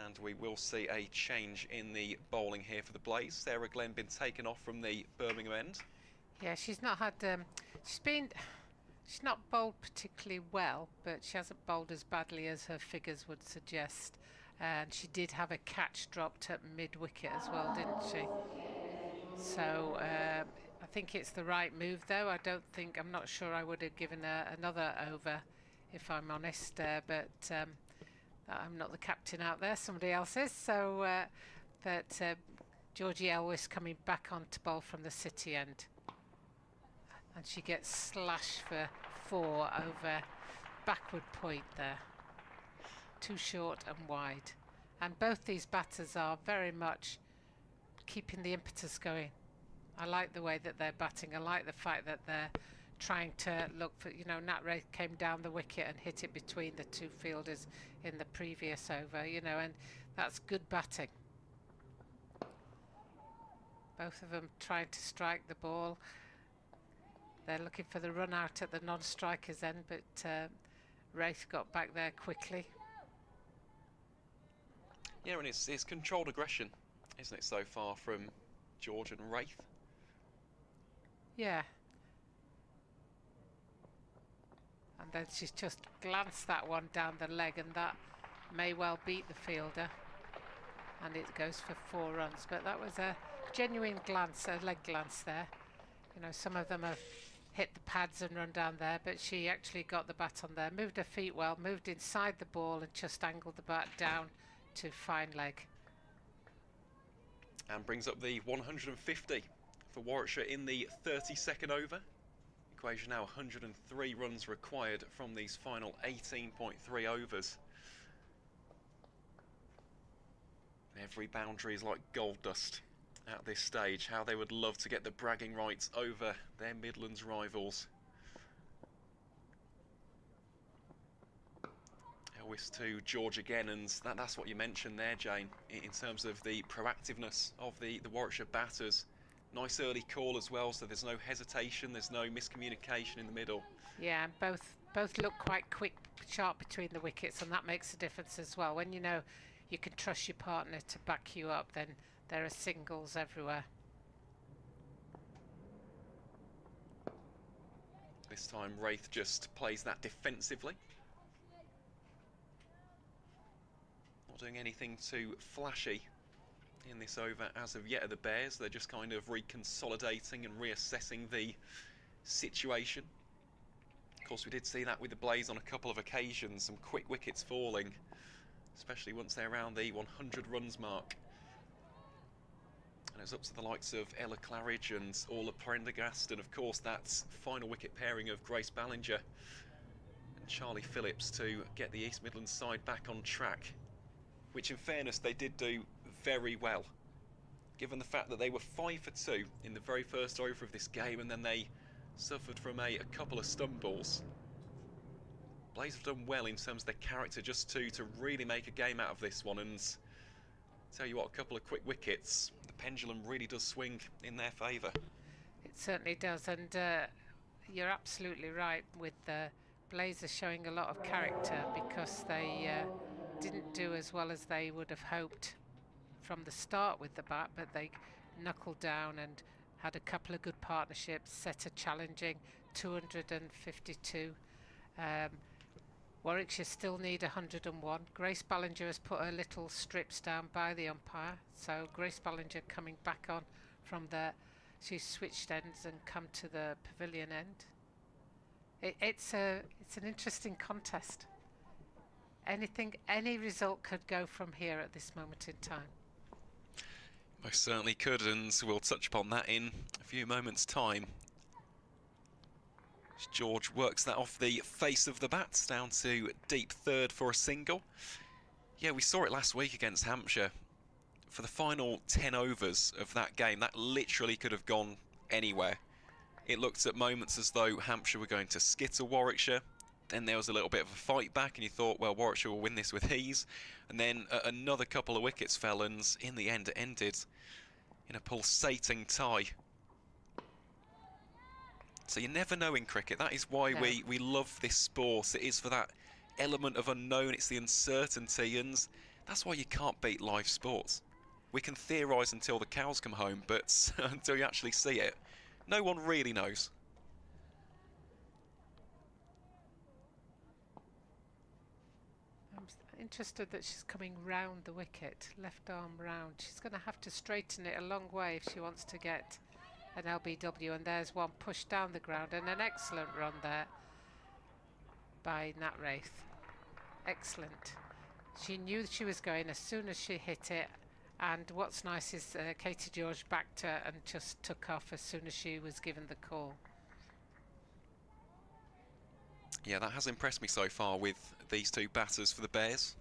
And we will see a change in the bowling here for the Blaze. Sarah Glenn been taken off from the Birmingham end. Yeah, she's not had. She's not bowled particularly well, but she hasn't bowled as badly as her figures would suggest. And she did have a catch dropped at mid-wicket as well, didn't she? So I think it's the right move, though. I'm not sure I would have given her another over, if I'm honest. But I'm not the captain out there; somebody else is. So, but Georgie Elwes coming back on to bowl from the City end, and she gets slash for 4 over backward point there. Too short and wide, and both these batters are very much keeping the impetus going. I like the way that they're batting. I like the fact that they're trying to look for, Nat Wraith came down the wicket and hit it between the two fielders in the previous over, and that's good batting. Both of them trying to strike the ball. They're looking for the run out at the non-strikers end, but Wraith got back there quickly. Yeah, and it's controlled aggression, isn't it, so far from George and Wraith? Yeah. And then she's just glanced that one down the leg, and that may well beat the fielder. And it goes for 4 runs. But that was a genuine glance, a leg glance there. Some of them have hit the pads and run down there, but she actually got the bat on there, moved her feet well, moved inside the ball and just angled the bat down to fine leg. And brings up the 150 for Warwickshire in the 32nd over. Equation now 103 runs required from these final 18.3 overs. Every boundary is like gold dust at this stage. How they would love to get the bragging rights over their Midlands rivals. Elwes to George again, and that's what you mentioned there, Jane, in terms of the proactiveness of the Warwickshire batters. Nice early call as well, so there's no hesitation, there's no miscommunication in the middle. Yeah, and both look quite quick, sharp between the wickets, and that makes a difference as well. When you know you can trust your partner to back you up, then there are singles everywhere. This time Wraith just plays that defensively. Not doing anything too flashy in this over as of yet of the Bears. They're just kind of reconsolidating and reassessing the situation. Of course, we did see that with the Blaze on a couple of occasions, some quick wickets falling, especially once they're around the 100 runs mark. And it's up to the likes of Ella Claridge and Orla Prendergast, and of course that final wicket pairing of Grace Ballinger and Charlie Phillips to get the East Midlands side back on track, which in fairness they did do very well, given the fact that they were 5 for 2 in the very first over of this game, and then they suffered from a couple of stumbles. Blaze have done well in terms of their character just to really make a game out of this one, and tell you what, a couple of quick wickets, the pendulum really does swing in their favour. It certainly does, and you're absolutely right with the Blazers showing a lot of character, because they didn't do as well as they would have hoped from the start with the bat, but they knuckled down and had a couple of good partnerships, set a challenging 252. Warwickshire still need 101. Grace Ballinger has put her little strips down by the umpire, so Grace Ballinger coming back on from there. She's switched ends and come to the pavilion end. It's an interesting contest. Any result could go from here at this moment in time. Most certainly could, and we'll touch upon that in a few moments' time. George works that off the face of the bats down to deep third for a single. Yeah, we saw it last week against Hampshire. For the final 10 overs of that game, that literally could have gone anywhere. It looked at moments as though Hampshire were going to skittle Warwickshire. Then there was a little bit of a fight back, and you thought, well, Warwickshire will win this with ease. And then another couple of wickets fell, and in the end it ended in a pulsating tie. So you never know in cricket. That is why we love this sport. It is for that element of unknown. It's the uncertainty, and that's why you can't beat live sports. We can theorise until the cows come home, but until you actually see it, no one really knows. I'm interested that she's coming round the wicket, left arm round. She's going to have to straighten it a long way if she wants to get an LBW, and there's one pushed down the ground, and an excellent run there by Nat Wraith. Excellent. She knew she was going as soon as she hit it, and what's nice is Katie George backed her and just took off as soon as she was given the call. Yeah, that has impressed me so far with these two batters for the Bears.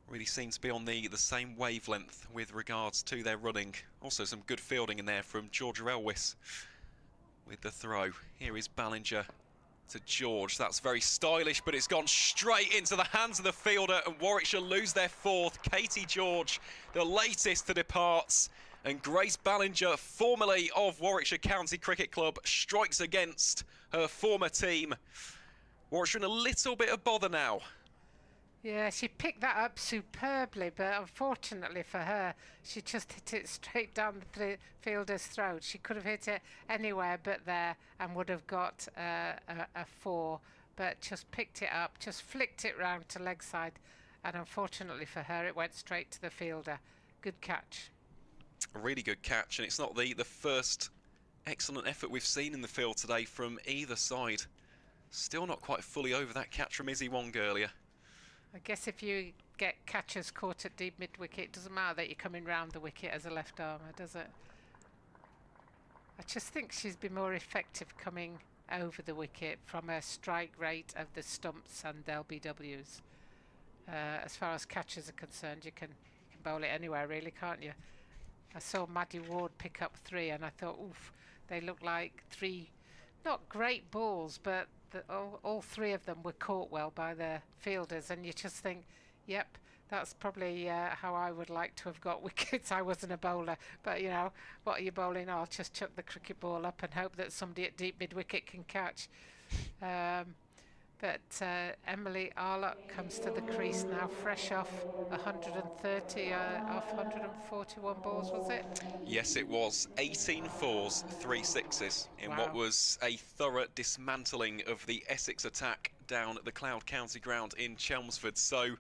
Really seems to be on the same wavelength with regards to their running. Also some good fielding in there from Georgia Elwis with the throw. Here is Ballinger to George. That's very stylish, but it's gone straight into the hands of the fielder, and Warwickshire lose their fourth. Katie George, the latest to depart, and Grace Ballinger, formerly of Warwickshire County Cricket Club, strikes against her former team. Warwickshire in a little bit of bother now. Yeah, she picked that up superbly, but unfortunately for her, she just hit it straight down the fielder's throat. She could have hit it anywhere but there and would have got a 4, but just picked it up, just flicked it round to leg side, and unfortunately for her, it went straight to the fielder. Good catch. A really good catch, and it's not the first excellent effort we've seen in the field today from either side. Still not quite fully over that catch from Izzy Wong earlier. I guess if you get catchers caught at deep mid-wicket, it doesn't matter that you're coming round the wicket as a left armer, does it? I just think she's been more effective coming over the wicket from a strike rate of the stumps and LBWs. As far as catchers are concerned, you can bowl it anywhere really, can't you? I saw Maddie Ward pick up 3 and I thought, oof, they look like 3 not great balls, but all 3 of them were caught well by the fielders, and you just think, yep, that's probably how I would like to have got wickets. I wasn't a bowler, but you know, what are you bowling? I'll just chuck the cricket ball up and hope that somebody at deep mid-wicket can catch. But Emily Arlott comes to the crease now, fresh off 130 off 141 balls, was it? Yes, it was. 18 fours, 3 sixes in what was a thorough dismantling of the Essex attack down at the Cloud County ground in Chelmsford. So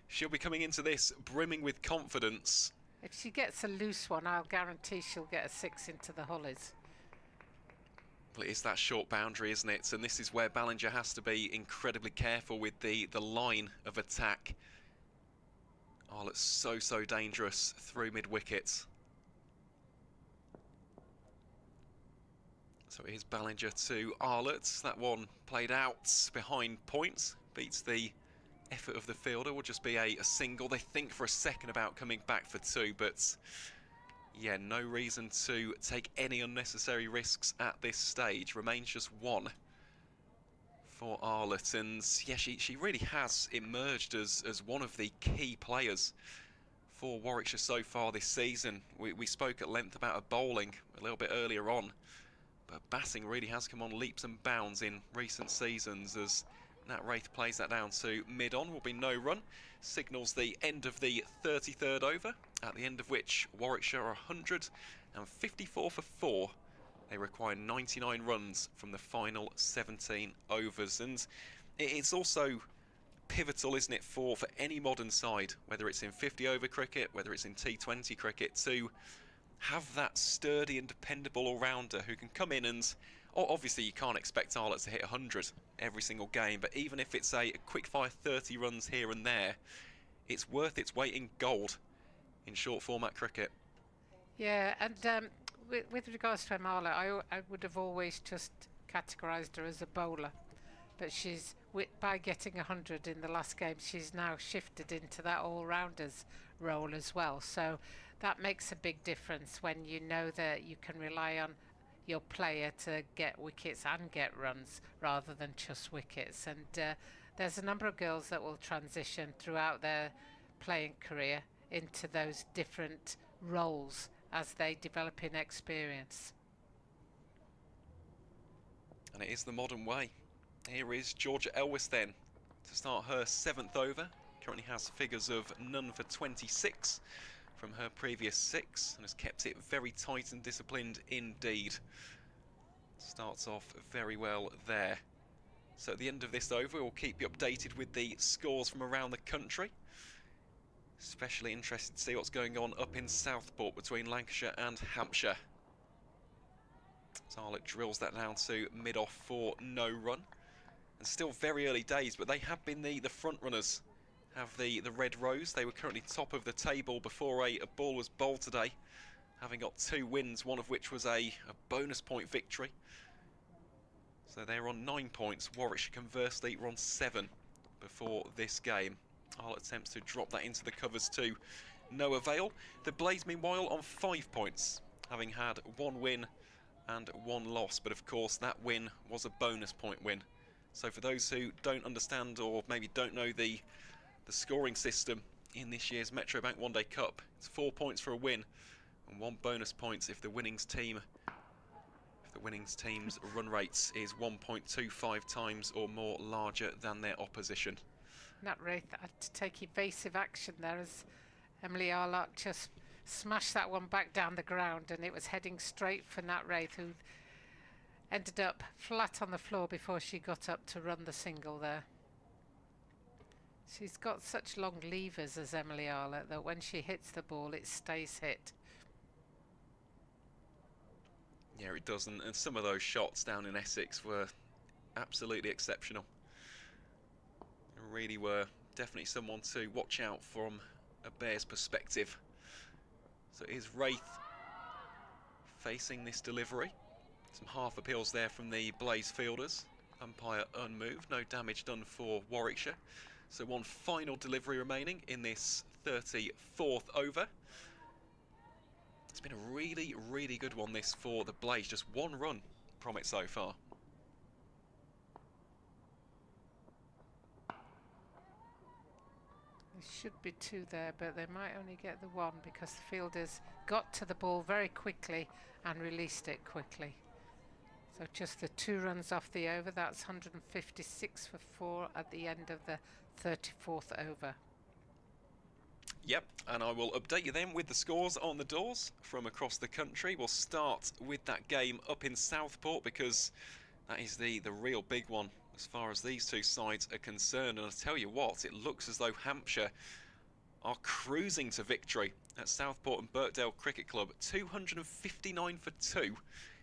she'll be coming into this brimming with confidence. If she gets a loose one, I'll guarantee she'll get a 6 into the Hollies. Well, it is that short boundary, isn't it? And this is where Ballinger has to be incredibly careful with the line of attack. Arlott's so dangerous through mid-wickets. So it is Ballinger to Arlott. That one played out behind points. Beats the effort of the fielder. Will just be a single. They think for a second about coming back for 2, but yeah, no reason to take any unnecessary risks at this stage. Remains just 1 for Arlott, and yeah, she really has emerged as one of the key players for Warwickshire so far this season. We spoke at length about her bowling a little bit earlier on, but batting really has come on leaps and bounds in recent seasons as Nat Wraith plays that down to mid-on. Will be no run. Signals the end of the 33rd over, at the end of which Warwickshire are 154 for 4. They require 99 runs from the final 17 overs. And it's also pivotal, isn't it, for any modern side, whether it's in 50-over cricket, whether it's in T20 cricket, to have that sturdy and dependable all-rounder who can come in and... Obviously, you can't expect Arlott to hit 100 every single game, but even if it's a quick-fire 30 runs here and there, it's worth its weight in gold in short-format cricket. Yeah, and with regards to Arlott, I would have always just categorised her as a bowler, but by getting 100 in the last game, she's now shifted into that all-rounders role as well. So that makes a big difference when you know that you can rely on your player to get wickets and get runs rather than just wickets. And there's a number of girls that will transition throughout their playing career into those different roles as they develop in experience. And it is the modern way. Here is Georgia Elwes then to start her 7th over. Currently has figures of none for 26 from her previous 6 and has kept it very tight and disciplined indeed. Starts off very well there. So at the end of this over, we'll keep you updated with the scores from around the country. Especially interested to see what's going on up in Southport between Lancashire and Hampshire. Arlott drills that down to mid-off for no run. And still very early days, but they have been the front runners. Have the Red Rose. They were currently top of the table before a ball was bowled today, having got 2 wins, one of which was a bonus point victory. So they're on 9 points. Warwickshire, conversely, were on 7 before this game. Arlott attempts to drop that into the covers to no avail. The Blaze, meanwhile, on 5 points, having had 1 win and 1 loss. But of course, that win was a bonus point win. So for those who don't understand or maybe don't know the scoring system in this year's Metrobank One Day Cup, it's 4 points for a win and 1 bonus points if the winnings team's run rates is 1.25 times or more larger than their opposition. Nat Wraith had to take evasive action there as Emily Arlott just smashed that one back down the ground, and it was heading straight for Nat Wraith, who ended up flat on the floor before she got up to run the single there. She's got such long levers as Emily Arlott that when she hits the ball, it stays hit. Yeah, it does, and some of those shots down in Essex were absolutely exceptional. They really were. Definitely someone to watch out from a Bears perspective. So it is Wraith facing this delivery. Some half appeals there from the Blaze fielders. Umpire unmoved, no damage done for Warwickshire. So one final delivery remaining in this 34th over. It's been a really, really good one this for the Blaze. Just 1 run from it so far. There should be 2 there, but they might only get the 1 because the fielders got to the ball very quickly and released it quickly. So just the 2 runs off the over. That's 156 for 4 at the end of the 34th over. Yep, and I will update you then with the scores on the doors from across the country. We'll start with that game up in Southport, because that is the real big one as far as these two sides are concerned. And I'll tell you what, it looks as though Hampshire are cruising to victory at Southport and Birkdale Cricket Club. 259 for 2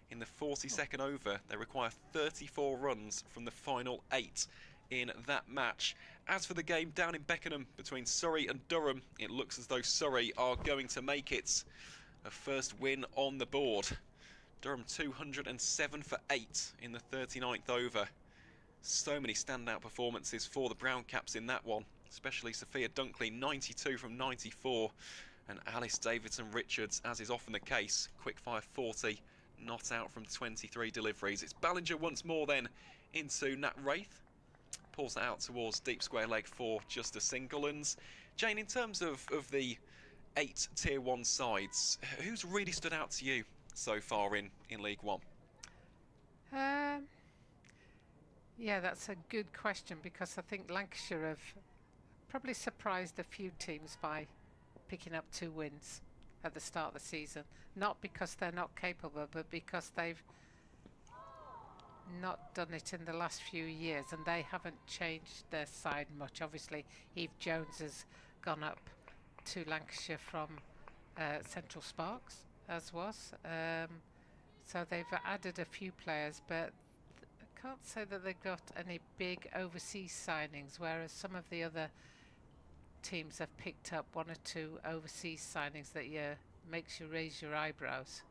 in the 42nd over. They require 34 runs from the final 8 in that match. As for the game down in Beckenham between Surrey and Durham, it looks as though Surrey are going to make it a first win on the board. Durham 207 for 8 in the 39th over. So many standout performances for the Brown Caps in that one, especially Sophia Dunkley, 92 from 94, and Alice Davidson-Richards, as is often the case, quick-fire 40, not out from 23 deliveries. It's Ballinger once more then into Nat Wraith. Pulls that out towards deep square leg for just a single. And Jane, in terms of the 8 Tier 1 sides, who's really stood out to you so far in League One? Yeah, that's a good question, because I think Lancashire have probably surprised a few teams by picking up 2 wins at the start of the season. Not because they're not capable, but because they've not done it in the last few years, and they haven't changed their side much. Obviously, Eve Jones has gone up to Lancashire from Central Sparks, as was. So they've added a few players, but I can't say that they've got any big overseas signings, whereas some of the other teams have picked up 1 or 2 overseas signings that makes you raise your eyebrows.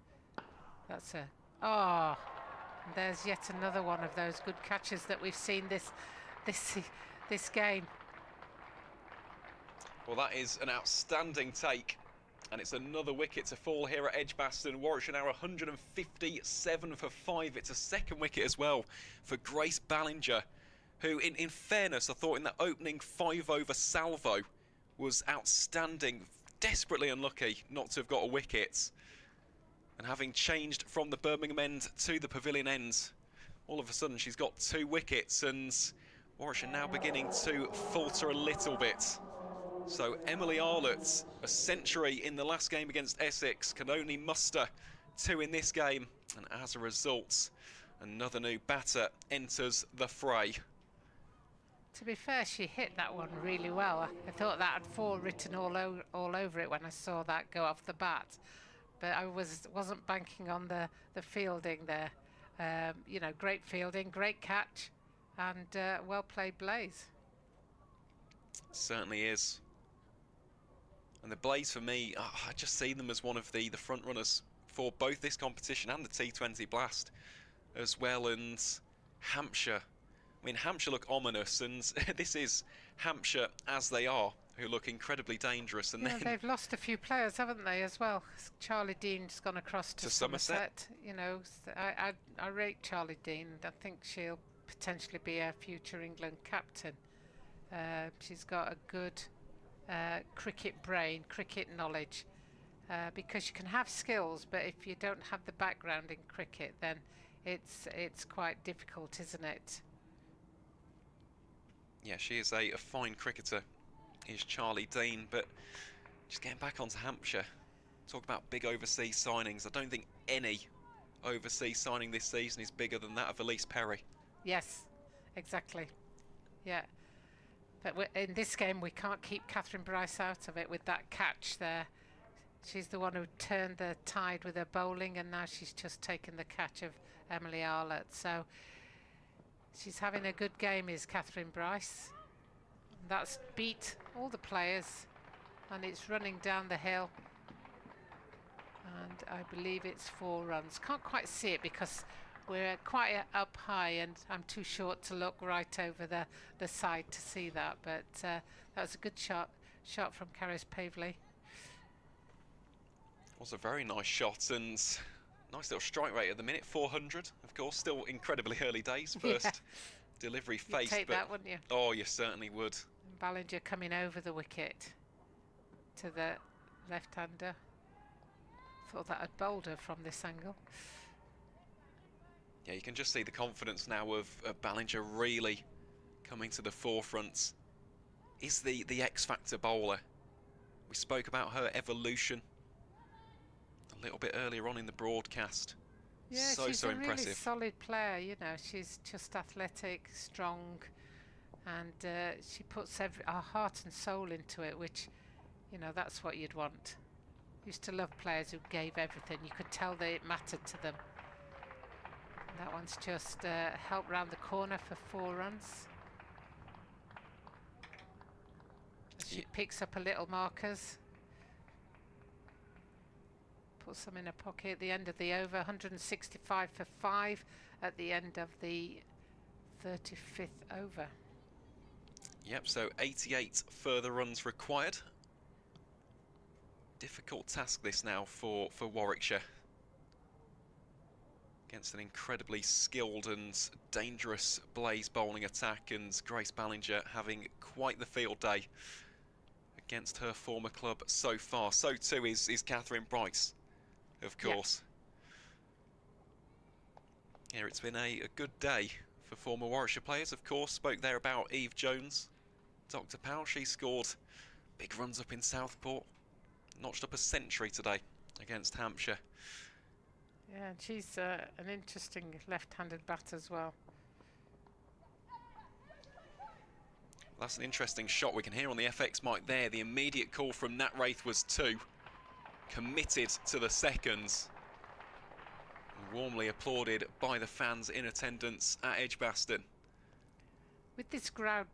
That's a... Oh! There's yet another one of those good catches that we've seen this game. Well, that is an outstanding take, and it's another wicket to fall here at Edgbaston. Warwickshire now 157 for 5. It's a second wicket as well for Grace Ballinger, who, in fairness, I thought in that opening 5-over salvo was outstanding. Desperately unlucky not to have got a wicket. And having changed from the Birmingham end to the Pavilion end, all of a sudden she's got 2 wickets, and Warwickshire now beginning to falter a little bit. So Emily Arlott, a century in the last game against Essex, can only muster 2 in this game, and as a result, another new batter enters the fray. To be fair, she hit that one really well. I thought that had 4 written all over it when I saw that go off the bat. But I wasn't banking on the fielding there. You know, great fielding, great catch, and well played Blaze. Certainly is. And the Blaze, for me, I just see them as one of the front runners for both this competition and the T20 Blast as well. And Hampshire, I mean, Hampshire look ominous, and this is Hampshire as they are, who look incredibly dangerous. And then they've lost a few players, haven't they, as well? Charlie Dean's gone across to Somerset. You know, I rate Charlie Dean. I think she'll potentially be a future England captain. She's got a good cricket brain, cricket knowledge, because you can have skills, but if you don't have the background in cricket, then it's quite difficult, isn't it? Yeah, she is a fine cricketer, is Charlie Dean. But just getting back onto Hampshire, talk about big overseas signings. I don't think any overseas signing this season is bigger than that of Elise Perry. Yes, exactly. Yeah. But in this game, we can't keep Katherine Bryce out of it with that catch there. She's the one who turned the tide with her bowling, and now she's just taken the catch of Emily Arlott. So she's having a good game, is Katherine Bryce. That's beat all the players, and it's running down the hill. And I believe it's 4 runs. Can't quite see it because we're quite up high, and I'm too short to look right over the side to see that. But that was a good shot from Caris Pavley. Was a very nice shot, and nice little strike rate at the minute, 400. Of course, still incredibly early days. First delivery faced. You'd take that, wouldn't you? Oh, you certainly would. And Ballinger coming over the wicket to the left-hander. Thought that had bowled her from this angle. Yeah, you can just see the confidence now of Ballinger really coming to the forefront. Is the X-Factor bowler. We spoke about her evolution a little bit earlier on in the broadcast. Yeah, so she's a impressive. really solid player, you know. She's just athletic, strong, and she puts her heart and soul into it, which, you know, that's what you'd want. Used to love players who gave everything. You could tell that it mattered to them. That one's just helped round the corner for 4 runs. She picks up a little markers. Puts them in her pocket at the end of the over. 165 for 5 at the end of the 35th over. Yep, so 88 further runs required. Difficult task this now for Warwickshire. Against an incredibly skilled and dangerous Blaze bowling attack, and Grace Ballinger having quite the field day against her former club so far. So too is Katherine Bryce, of course. Yep. Yeah, it's been a good day for former Warwickshire players, of course. Spoke there about Eve Jones. Dr. Powell, she scored big runs up in Southport. Notched up a century today against Hampshire. Yeah, and she's an interesting left-handed bat as well. That's an interesting shot. We can hear on the FX mic there. The immediate call from Nat Wraith was 2. Committed to the seconds. Warmly applauded by the fans in attendance at Edgbaston. With this ground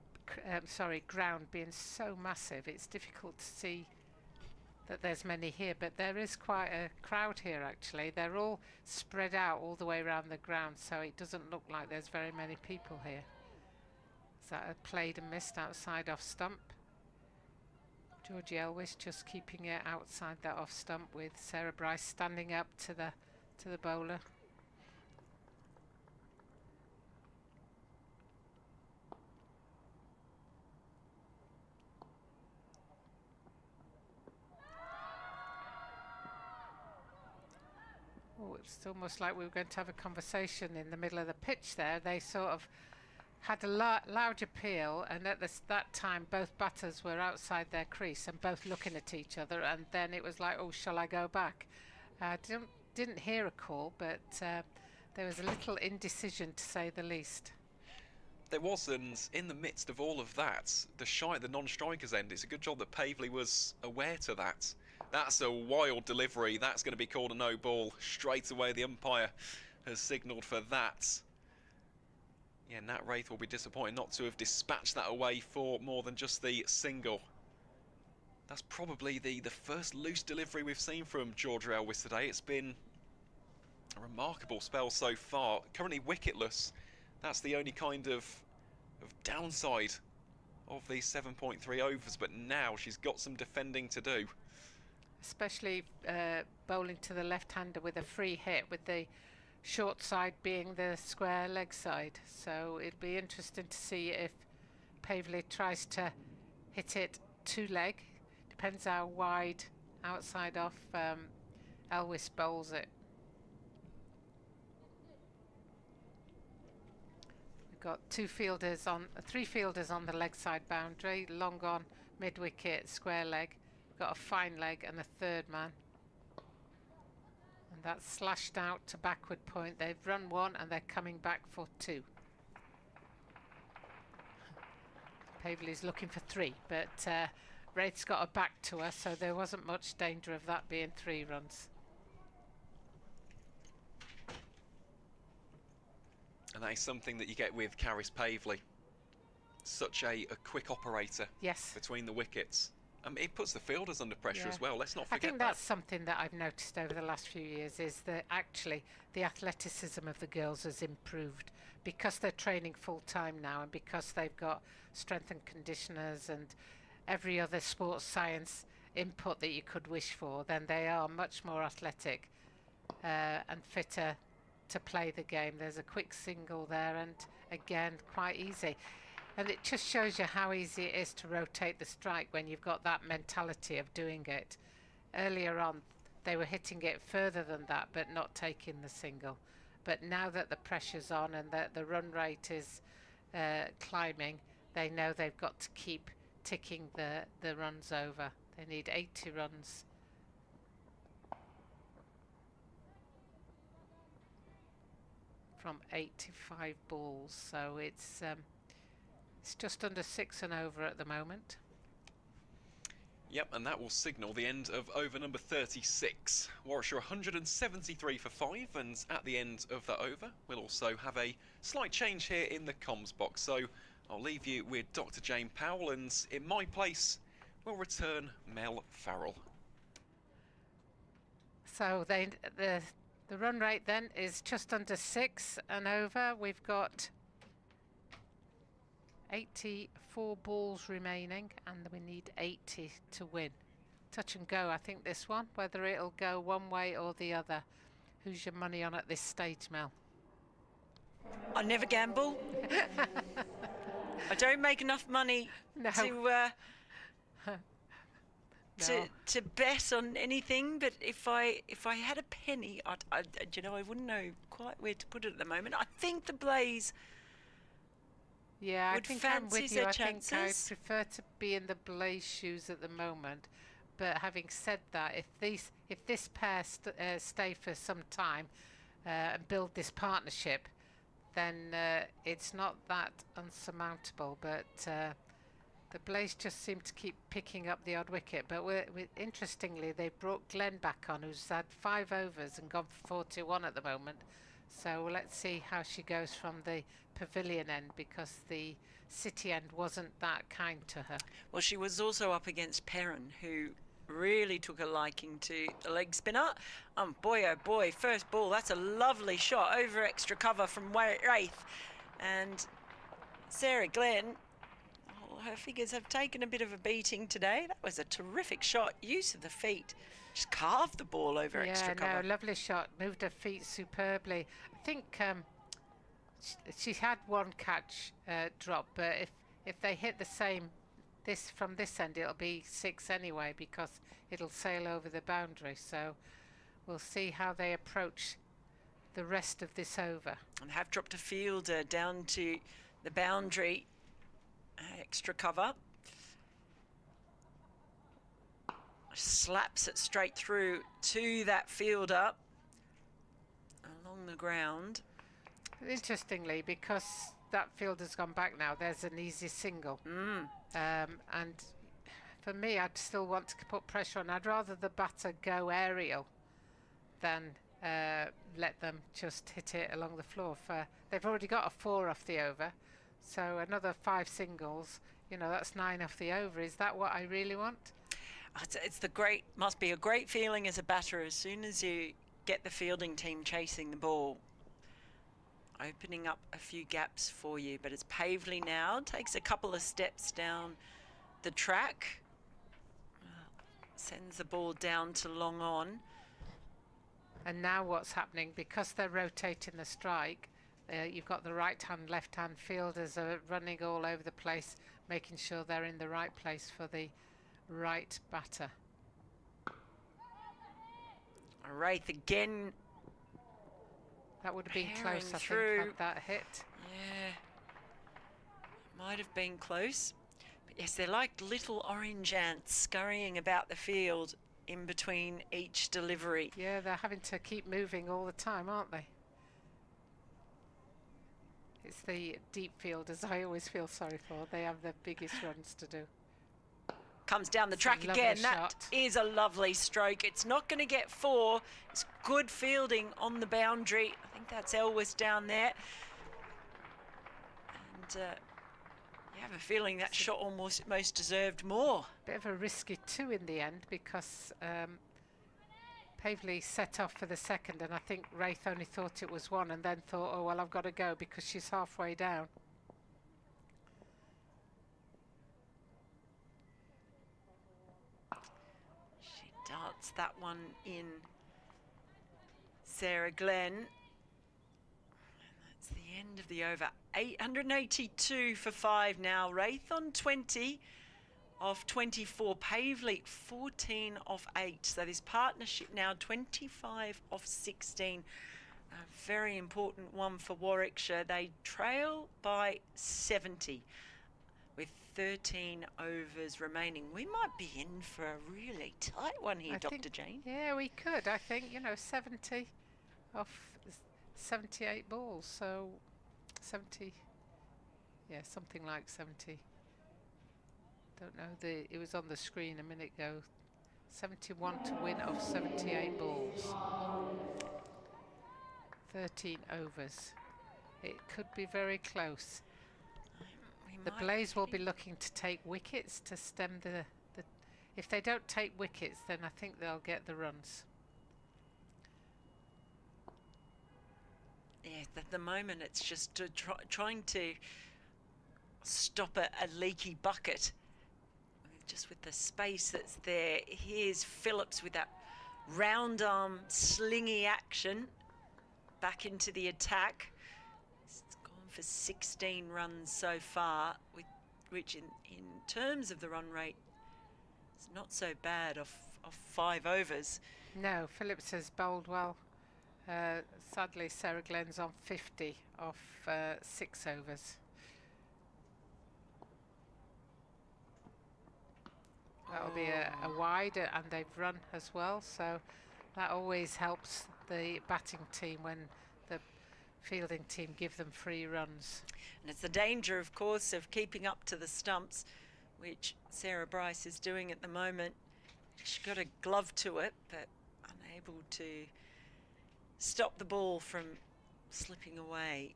being so massive, it's difficult to see that there's many here, but there is quite a crowd here actually. They're all spread out all the way around the ground, so it doesn't look like there's very many people here. Is that a played and missed outside off stump? Georgie Elwes just keeping it outside that off stump, with Sarah Bryce standing up to the bowler. Oh, it's almost like we were going to have a conversation in the middle of the pitch there. They sort of had a loud appeal, and at that time both batters were outside their crease and both looking at each other, and then it was like, oh, shall I go back? Didn't hear a call, but there was a little indecision, to say the least. There was, and in the midst of all of that, the non-strikers end, it's a good job that Pavely was aware to that. That's a wild delivery. That's going to be called a no ball. Straight away the umpire has signalled for that. Yeah, Nat Wraith will be disappointed not to have dispatched that away for more than just the single. That's probably the first loose delivery we've seen from Georgia Elwes today. It's been a remarkable spell so far. Currently wicketless. That's the only kind of downside of these 7.3 overs, but now she's got some defending to do. Especially bowling to the left-hander with a free hit, with the short side being the square leg side. So it'll be interesting to see if Pavely tries to hit it 2-leg. Depends how wide outside off Elwes bowls it. We've got 3 fielders on the leg side boundary. Long on, mid-wicket, square leg. We've got a fine leg and a third man. And that's slashed out to backward point. They've run 1 and they're coming back for 2. Pavely's looking for 3, but Wraith's got her back to her, so there wasn't much danger of that being 3 runs. And that is something that you get with Caris Pavely. Such a quick operator. Yes. Between the wickets. It puts the fielders under pressure as well. Let's not forget I think that's something that I've noticed over the last few years, is that actually the athleticism of the girls has improved because they're training full time now, and because they've got strength and conditioners and every other sports science input that you could wish for. Then they are much more athletic and fitter to play the game. There's a quick single there, and again quite easy. And it just shows you how easy it is to rotate the strike when you've got that mentality of doing it. Earlier on, they were hitting it further than that, but not taking the single. But now that the pressure's on and that the run rate is climbing, they know they've got to keep ticking the runs over. They need 80 runs. From 85 balls, so it's just under 6 and over at the moment. Yep, and that will signal the end of over number 36. Warwickshire 173 for 5, and at the end of that over, we'll also have a slight change here in the comms box. So I'll leave you with Dr. Jane Powell, and in my place will return Mel Farrell. So the run rate then is just under 6 and over. We've got 84 balls remaining, and we need 80 to win. Touch and go, I think, this one, whether it'll go one way or the other. Who's your money on at this stage, Mel? I never gamble. I don't make enough money to bet on anything, but if I had a penny, you know, I wouldn't know quite where to put it at the moment. I think the Blaze. Yeah, I think I'm with you. I think I chances. prefer to be in the Blaze shoes at the moment. But having said that, if this pair stay for some time and build this partnership, then it's not that unsurmountable. But the Blaze just seem to keep picking up the odd wicket. But interestingly, they brought Glenn back on, who's had 5 overs and gone for 41 at the moment. So let's see how she goes from the pavilion end, because the city end wasn't that kind to her. Well, she was also up against Perin, who really took a liking to the leg spinner. Boy, oh boy, first ball, that's a lovely shot over extra cover from Wraith. And Sarah Glenn, her figures have taken a bit of a beating today. That was a terrific shot, use of the feet. Just carved the ball over extra cover. Yeah, no, lovely shot. Moved her feet superbly. I think she had one catch drop, but if they hit the same from this end, it'll be 6 anyway, because it'll sail over the boundary. So we'll see how they approach the rest of this over. And have dropped a fielder down to the boundary, extra cover. Slaps it straight through to that fielder along the ground. Interestingly, because that fielder's gone back now, there's an easy single. And for me, I'd still want to put pressure on. I'd rather the batter go aerial than let them just hit it along the floor. They've already got a 4 off the over, so another 5 singles, you know, that's 9 off the over. Is that what I really want? Must be a great feeling as a batter as soon as you get the fielding team chasing the ball, opening up a few gaps for you. But it's Pavely now, takes a couple of steps down the track, sends the ball down to long on. And now what's happening, because they're rotating the strike, you've got the right hand, left hand fielders are running all over the place, making sure they're in the right place for the right batter. Wraith again. That would have been close, I think, had that hit. Yeah, might have been close. But yes, they're like little orange ants scurrying about the field in between each delivery. Yeah, they're having to keep moving all the time, aren't they? It's the deep fielders I always feel sorry for. They have the biggest runs to do. Comes down the track again. That is a lovely stroke. It's not going to get 4. It's good fielding on the boundary. I think that's Elwes down there. And you have a feeling that shot almost most deserved more. Bit of a risky 2 in the end, because Pavely set off for the second, and I think Wraith only thought it was 1 and then thought, oh, well, I've got to go because she's halfway down. Darts that one in, Sarah Glenn. And that's the end of the over. 882 for 5 now. Wraith on 20 of 24. Pavely 14 off 8. So this partnership now 25 off 16. A very important one for Warwickshire. They trail by 70 with 13 overs remaining. We might be in for a really tight one here, Dr. Jane. Yeah, we could. I think, 70 off 78 balls. So 70, yeah, something like 70. Don't know, it was on the screen a minute ago. 71 to win off 78 balls. 13 overs. It could be very close. The Blaze will be looking to take wickets to stem the if they don't take wickets, then I think they'll get the runs. Yeah, at the moment it's just trying to stop a leaky bucket. Just with the space that's there. Here's Phillips with that round arm slingy action back into the attack. It's gone for 16 runs so far, which in terms of the run rate, it's not so bad off 5 overs. No, Phillips has bowled well. Sadly, Sarah Glenn's on 50 off 6 overs. That'll be a wide, and they've run as well, so that always helps the batting team when the fielding team give them free runs. And it's the danger, of course, of keeping up to the stumps, which Sarah Bryce is doing at the moment. She's got a glove to it, but unable to stop the ball from slipping away.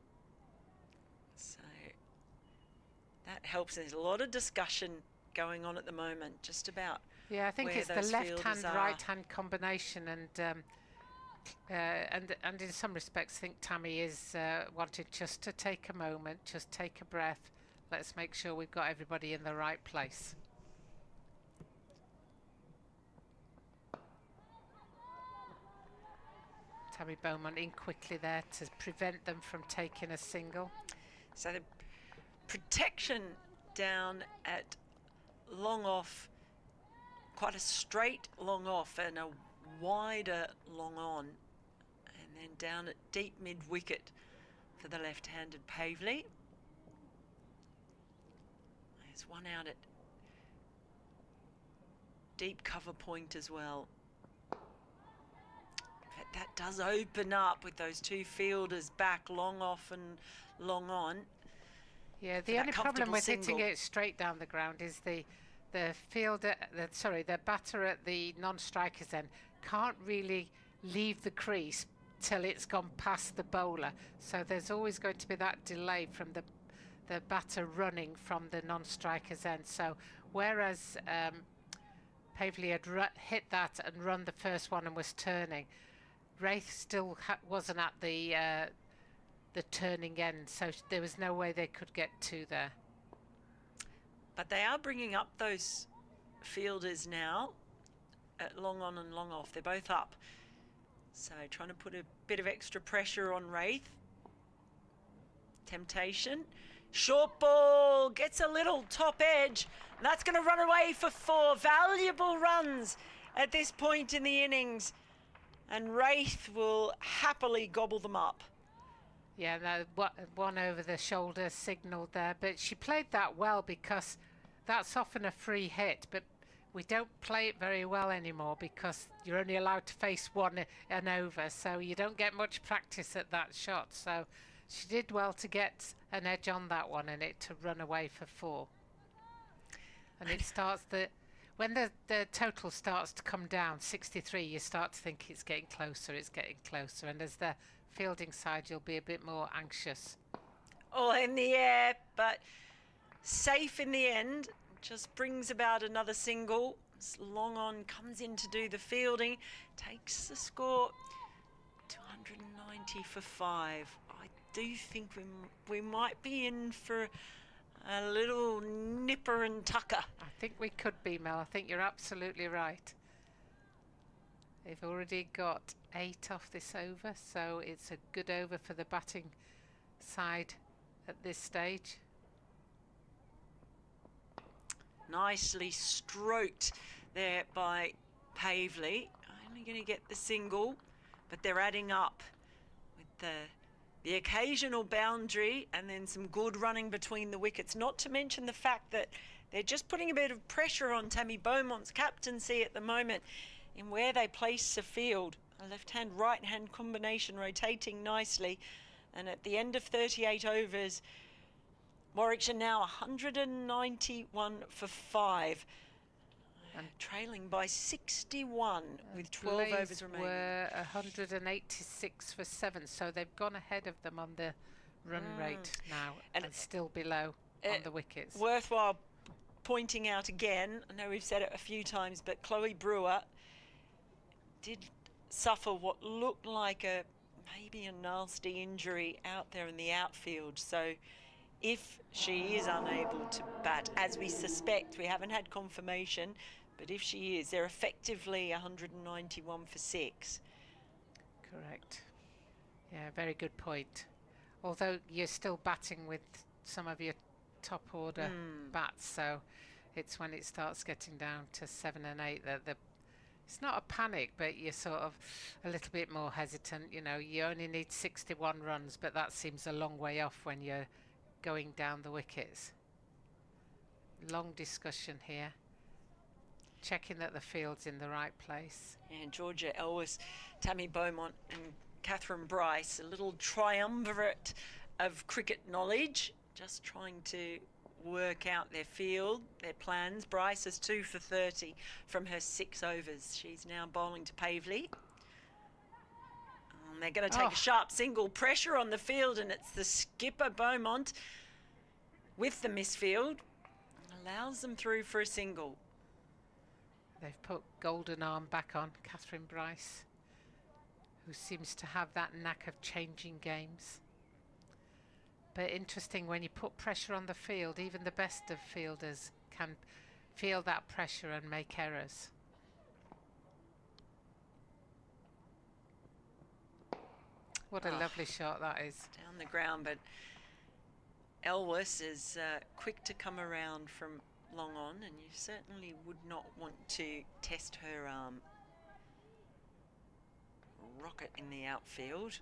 So that helps. There's a lot of discussion going on at the moment, just about. Yeah, I think it's the left-hand, right-hand combination, and in some respects, I think Tammy is wanted just to take a moment, just take a breath. Let's make sure we've got everybody in the right place. Tammy Beaumont in quickly there to prevent them from taking a single. So the protection down at long off, quite a straight long off and a wider long on, and then down at deep mid wicket for the left-handed Pavley. There's one out at deep cover point as well. But that does open up with those two fielders back, long off and long on. Yeah, the only problem with hitting it straight down the ground is the fielder, the batter at the non-strikers end can't really leave the crease till it's gone past the bowler. So there's always going to be that delay from the batter running from the non-strikers end. So whereas Pavley had hit that and run the first one and was turning, Wraith still wasn't at the turning end, so there was no way they could get to there. But they are bringing up those fielders now at long on and long off. They're both up, so trying to put a bit of extra pressure on Wraith. Temptation, short ball gets a little top edge, and that's going to run away for 4 valuable runs at this point in the innings, and Wraith will happily gobble them up. Yeah, no, one over the shoulder signalled there, but she played that well, because that's often a free hit, but we don't play it very well anymore because you're only allowed to face one and over, so you don't get much practice at that shot. So she did well to get an edge on that one and it to run away for 4. And it starts when the total starts to come down, 63, you start to think it's getting closer, and as the fielding side, you'll be a bit more anxious. All in the air, but safe in the end. Just brings about another single. Long on comes in to do the fielding, takes the score 290 for 5. I do think we might be in for a little nipper and tucker. I think we could be, Mel. I think you're absolutely right. They've already got 8 off this over, so it's a good over for the batting side at this stage. Nicely stroked there by Pavley. Only going to get the single, but they're adding up with the occasional boundary and then some good running between the wickets, not to mention the fact that they're just putting a bit of pressure on Tammy Beaumont's captaincy at the moment in where they place the field. A left-hand, right-hand combination rotating nicely. And at the end of 38 overs, Warwickshire now 191 for 5. And trailing by 61 with 12 overs remaining. Were 186 for 7, so they've gone ahead of them on the run rate now and still below on the wickets. Worthwhile pointing out again, I know we've said it a few times, but Chloe Brewer did suffer what looked like maybe a nasty injury out there in the outfield. So if she is unable to bat, as we suspect, we haven't had confirmation, but if she is, they're effectively 191 for 6. Correct. Yeah, very good point. Although you're still batting with some of your top order bats, so it's when it starts getting down to 7 and 8 that it's not a panic, but you're sort of a little bit more hesitant. You know, you only need 61 runs, but that seems a long way off when you're going down the wickets. Long discussion here. Checking that the field's in the right place. And Georgia Elwes, Tammy Beaumont and Katherine Bryce, a little triumvirate of cricket knowledge, just trying to work out their field, their plans. Bryce is 2 for 30 from her 6 overs. She's now bowling to Pavely. And they're going to take a sharp single. Pressure on the field, and it's the skipper Beaumont with the misfield. Allows them through for a single. They've put Golden Arm back on, Katherine Bryce, who seems to have that knack of changing games. But interesting, when you put pressure on the field, even the best of fielders can feel that pressure and make errors. What a lovely shot that is. Down the ground, but Elwes is quick to come around from long on, and you certainly would not want to test her rocket in the outfield.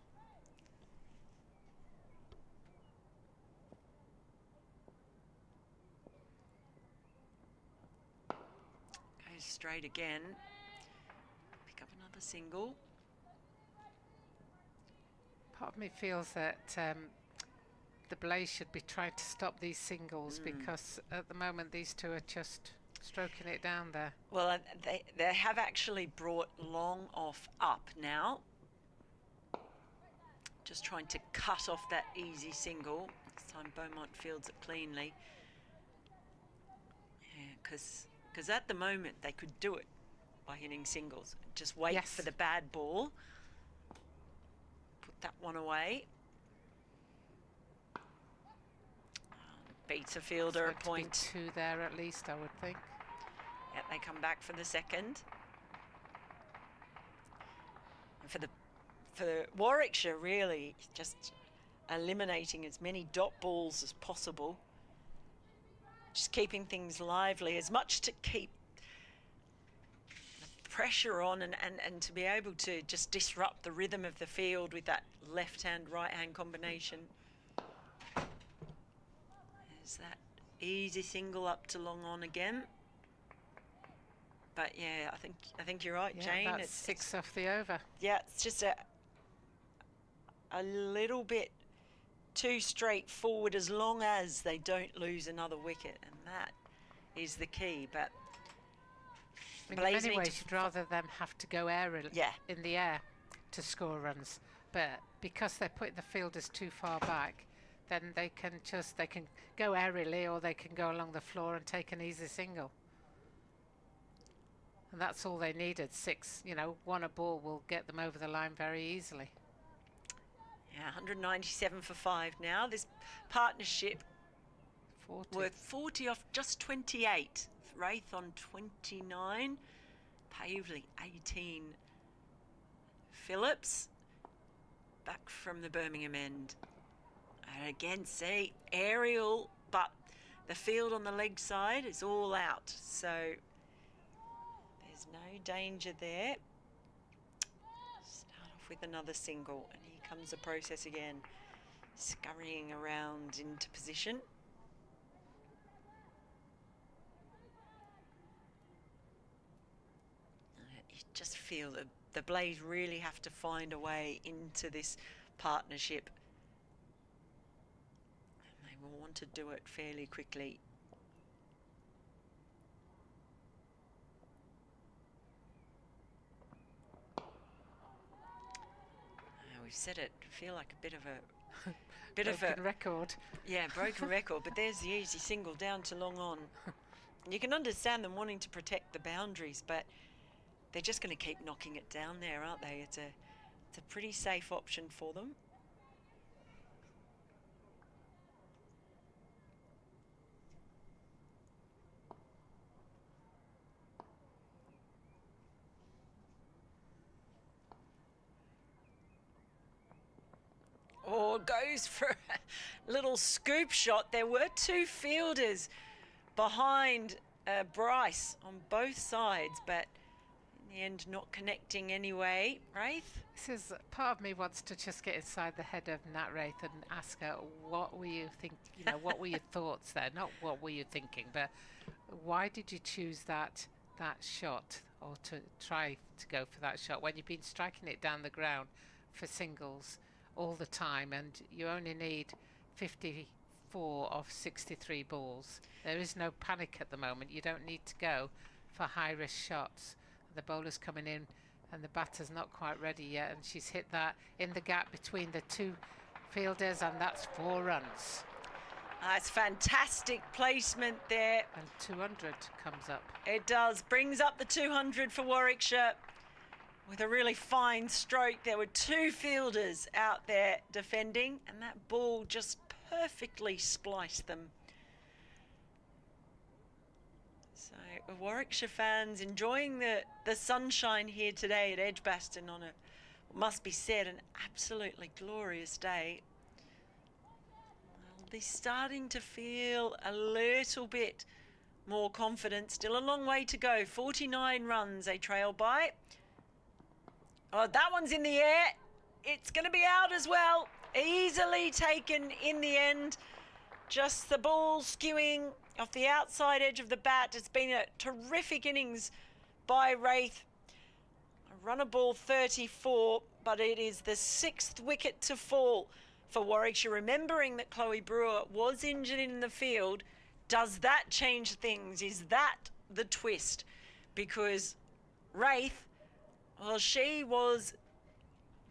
Goes straight again. Pick up another single. Part of me feels that the Blaze should be trying to stop these singles because at the moment these two are just stroking it down there. Well, they have actually brought Long off up now. Just trying to cut off that easy single. This time Beaumont fields it cleanly. Yeah, because at the moment they could do it by hitting singles. Just wait for the bad ball. Put that one away. Beats a fielder a point. 2 there at least, I would think. Yeah, they come back for the second. And for Warwickshire, really, just eliminating as many dot balls as possible. Just keeping things lively, as much to keep the pressure on and to be able to just disrupt the rhythm of the field with that left-hand, right-hand combination. There's that easy single up to long on again. But yeah, I think you're right, Jane. That's 6 off the over. Yeah, it's just a little bit too straightforward, as long as they don't lose another wicket, and that is the key. But in many ways, you'd rather them have to go aerial in the air to score runs. But because they're putting the fielders too far back, then they can go aerially, or they can go along the floor and take an easy single. And that's all they needed. 6, you know, 1 a ball will get them over the line very easily. Yeah, 197 for 5 now. This partnership 40. worth 40 off just 28. Wraith on 29. Pavely 18. Phillips back from the Birmingham end. And again, see, aerial, but the field on the leg side is all out. So there's no danger there. Start off off with another single. And here comes the process again, scurrying around into position. You just feel that the Blaze really have to find a way into this partnership. And they will want to do it fairly quickly. We've said it, feel like a bit of a record. Yeah, broken record, but there's the easy single down to long on. You can understand them wanting to protect the boundaries, but they're just going to keep knocking it down there, aren't they? It's a pretty safe option for them. Oh, goes for a little scoop shot. There were two fielders behind Bryce on both sides, but in the end not connecting anyway. Wraith? This is, part of me wants to just get inside the head of Nat Wraith and ask her, what were you what were your thoughts there? Not what were you thinking, but why did you choose that shot, or to try to go for that shot when you've been striking it down the ground for singles all the time, and you only need 54 of 63 balls. There is no panic at the moment. You don't need to go for high risk shots. The bowler's coming in and the batter's not quite ready yet, and she's hit that in the gap between the two fielders, and that's 4 runs. That's fantastic placement there. And 200 comes up. It does, brings up the 200 for Warwickshire. With a really fine stroke. There were two fielders out there defending, and that ball just perfectly spliced them. So Warwickshire fans enjoying the sunshine here today at Edgbaston on a, must be said, an absolutely glorious day. I'll be starting to feel a little bit more confident. Still a long way to go. 49 runs they trail by. Oh, that one's in the air. It's going to be out as well. Easily taken in the end. Just the ball skewing off the outside edge of the bat. It's been a terrific innings by Wraith. A run of ball 34, but it is the 6th wicket to fall for Warwickshire. Remembering that Chloe Brewer was injured in the field, does that change things? Is that the twist? Because Wraith, well, she was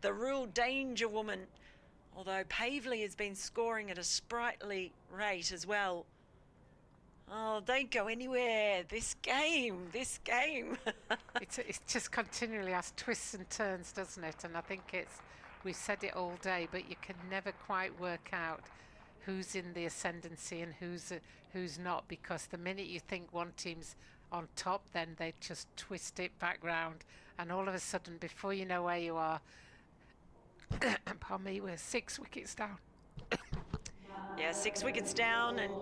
the real danger woman, although Pavley has been scoring at a sprightly rate as well. Oh, don't go anywhere. This game. It just continually has twists and turns, doesn't it? And I think we've said it all day, but you can never quite work out who's in the ascendancy and who's not, because the minute you think one team's on top, then they just twist it back round, and all of a sudden, before you know where you are, pardon me, we're 6 wickets down. Yeah, 6 wickets down, and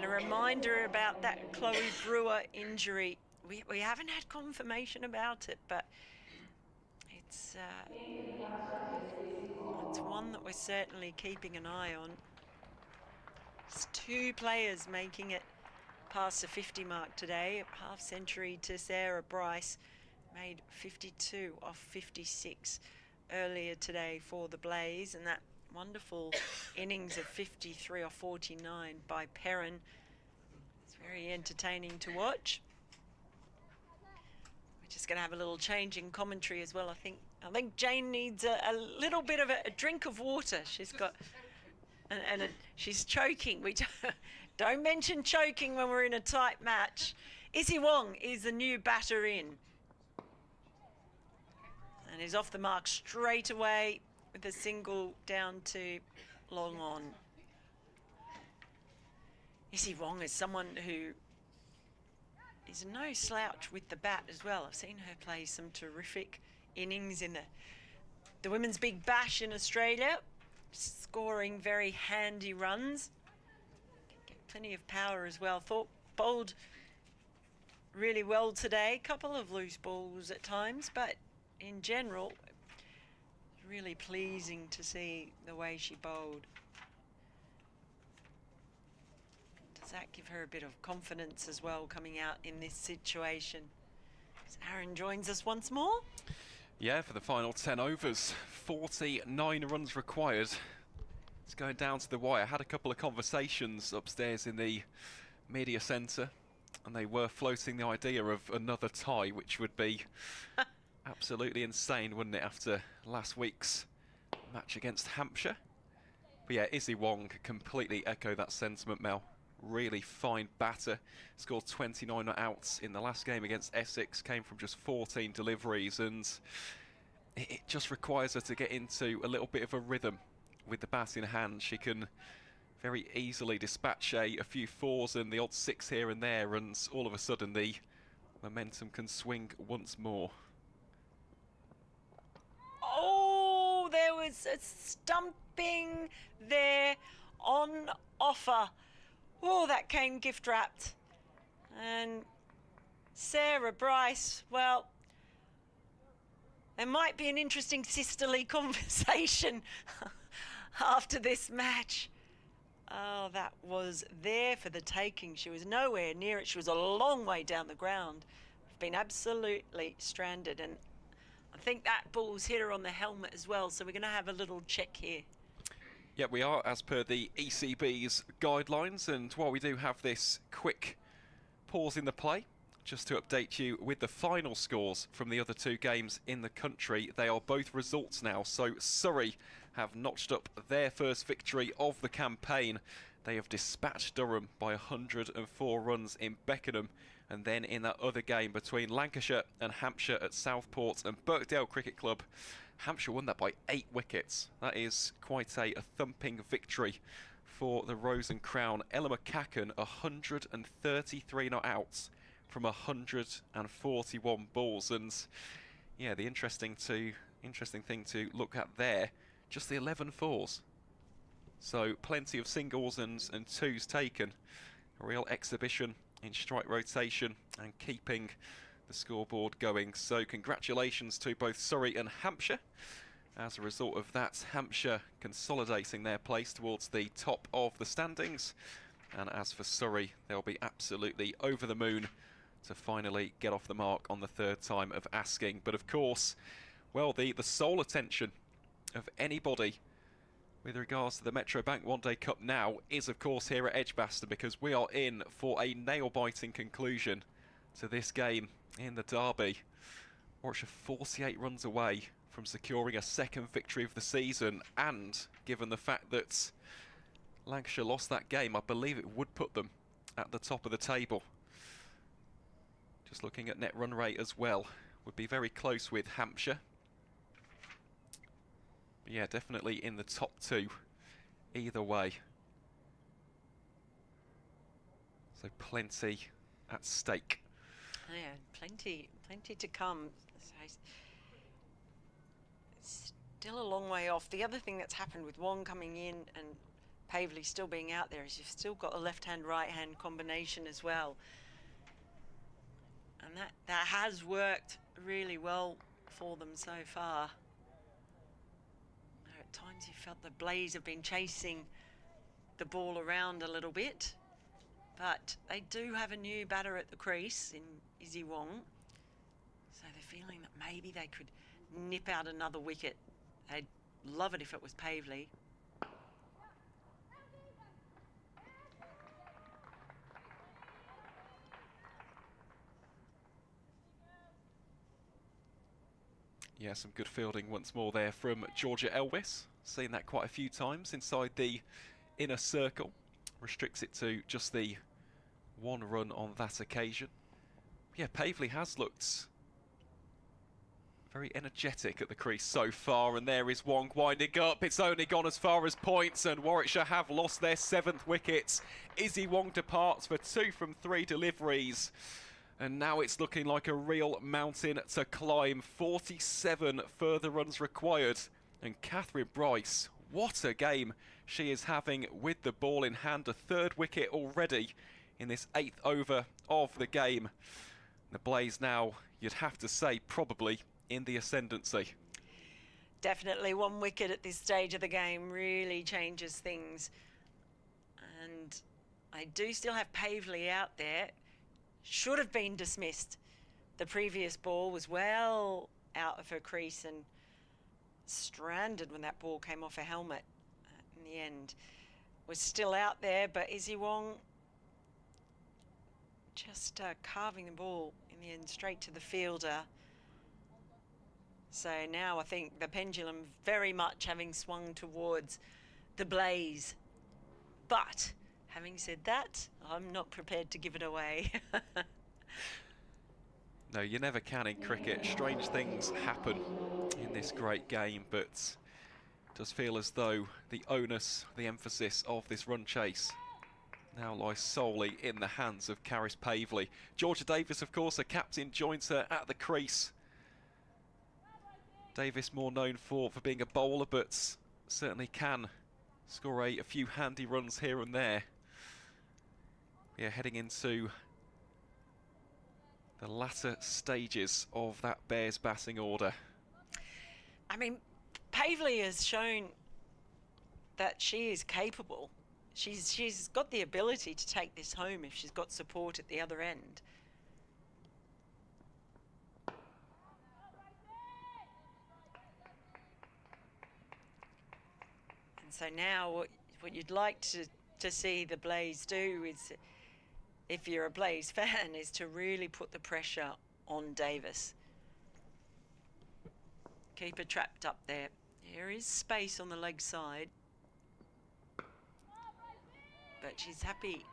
a reminder about that Chloe Brewer injury. We haven't had confirmation about it, but it's one that we're certainly keeping an eye on. It's 2 players making it past the 50 mark today. Half century to Sarah Bryce, made 52 off 56 earlier today for the Blaze, and that wonderful innings of 53 off 49 by Perin. It's very entertaining to watch. We're just going to have a little change in commentary as well. I think Jane needs a little bit of a drink of water. She's got and she's choking. We don't mention choking when we're in a tight match. Izzy Wong is the new batter in, and is off the mark straight away with a single down to long on. Izzy Wong is someone who is no slouch with the bat as well. I've seen her play some terrific innings in the Women's Big Bash in Australia, scoring very handy runs. Get plenty of power as well. Thought bowled really well today. Couple of loose balls at times, but in general, really pleasing to see the way she bowled. Does that give her a bit of confidence as well coming out in this situation? As Aaron joins us once more. Yeah, for the final 10 overs, 49 runs required. It's going down to the wire. I had a couple of conversations upstairs in the media centre, and they were floating the idea of another tie, which would be absolutely insane, wouldn't it, after last week's match against Hampshire? But yeah, Izzy Wong completely echo that sentiment, Mel. Really fine batter. Scored 29 not outs in the last game against Essex. Came from just 14 deliveries, and it just requires her to get into a little bit of a rhythm with the bat in hand. She can very easily dispatch a few fours and the odd six here and there, and all of a sudden the momentum can swing once more. Oh, there was a stumping there on offer. Oh, that came gift wrapped. And Sarah Bryce, well, there might be an interesting sisterly conversation after this match. Oh, that was there for the taking. She was nowhere near it. She was a long way down the ground. Been absolutely stranded, and I think that ball's hit her on the helmet as well, so we're going to have a little check here. Yeah, we are, as per the ECB's guidelines, and while we do have this quick pause in the play, just to update you with the final scores from the other two games in the country, they are both results now. So Surrey have notched up their first victory of the campaign. They have dispatched Durham by 104 runs in Beckenham. And then in that other game between Lancashire and Hampshire at Southport and Birkdale Cricket Club, Hampshire won that by 8 wickets. That is quite a thumping victory for the Rose and Crown. Ella McCacken, 133 not outs from 141 balls. And yeah, the interesting thing to look at there, just the 11 fours. So plenty of singles and twos taken. A real exhibition in strike rotation and keeping the scoreboard going. So congratulations to both Surrey and Hampshire. As a result of that, Hampshire consolidating their place towards the top of the standings. And as for Surrey, they'll be absolutely over the moon to finally get off the mark on the third time of asking. But of course, well, the sole attention of anybody with regards to the Metro Bank One Day Cup now is of course here at Edgbaston, because we are in for a nail-biting conclusion to this game in the derby. Warwickshire 48 runs away from securing a second victory of the season, and given the fact that Lancashire lost that game, I believe it would put them at the top of the table. Just looking at net run rate as well, would be very close with Hampshire. But yeah, definitely in the top two either way. So plenty at stake. Oh yeah, plenty to come. So it's still a long way off. The other thing that's happened with Wong coming in and Pavley still being out there is you've still got a left-hand, right-hand combination as well. And that has worked really well for them so far. At times you felt the Blaze have been chasing the ball around a little bit, but they do have a new batter at the crease in Izzy Wong, so they're feeling that maybe they could nip out another wicket. They'd love it if it was Pavley. Yeah, some good fielding once more there from Georgia Elvis. Seen that quite a few times inside the inner circle. Restricts it to just the one run on that occasion. Yeah, Pavley has looked very energetic at the crease so far, and there is Wong winding up. It's only gone as far as points, and Warwickshire have lost their 7th wicket. Izzy Wong departs for 2 from 3 deliveries. And now it's looking like a real mountain to climb. 47 further runs required. And Katherine Bryce, what a game she is having with the ball in hand. A 3rd wicket already in this 8th over of the game. The Blaze now, you'd have to say, probably in the ascendancy. Definitely 1 wicket at this stage of the game really changes things. And I do still have Pavely out there. Should have been dismissed. The previous ball was well out of her crease and stranded when that ball came off her helmet. In the end, was still out there, but Izzy Wong just carving the ball in the end straight to the fielder. So now I think the pendulum very much having swung towards the Blaze. But having said that, I'm not prepared to give it away. No, you never can in cricket. Strange things happen in this great game, but it does feel as though the onus, the emphasis of this run chase now lies solely in the hands of Karis Pavely. Georgia Davis, of course, her captain, joins her at the crease. Davis more known for being a bowler, but certainly can score a few handy runs here and there. Yeah, heading into the latter stages of that Bears batting order. I mean, Pavely has shown that she is capable. She's got the ability to take this home if she's got support at the other end. And so now what you'd like to see the Blaze do is, if you're a Blaze fan, is to really put the pressure on Davis. Keep her trapped up there. There is space on the leg side. But she's happy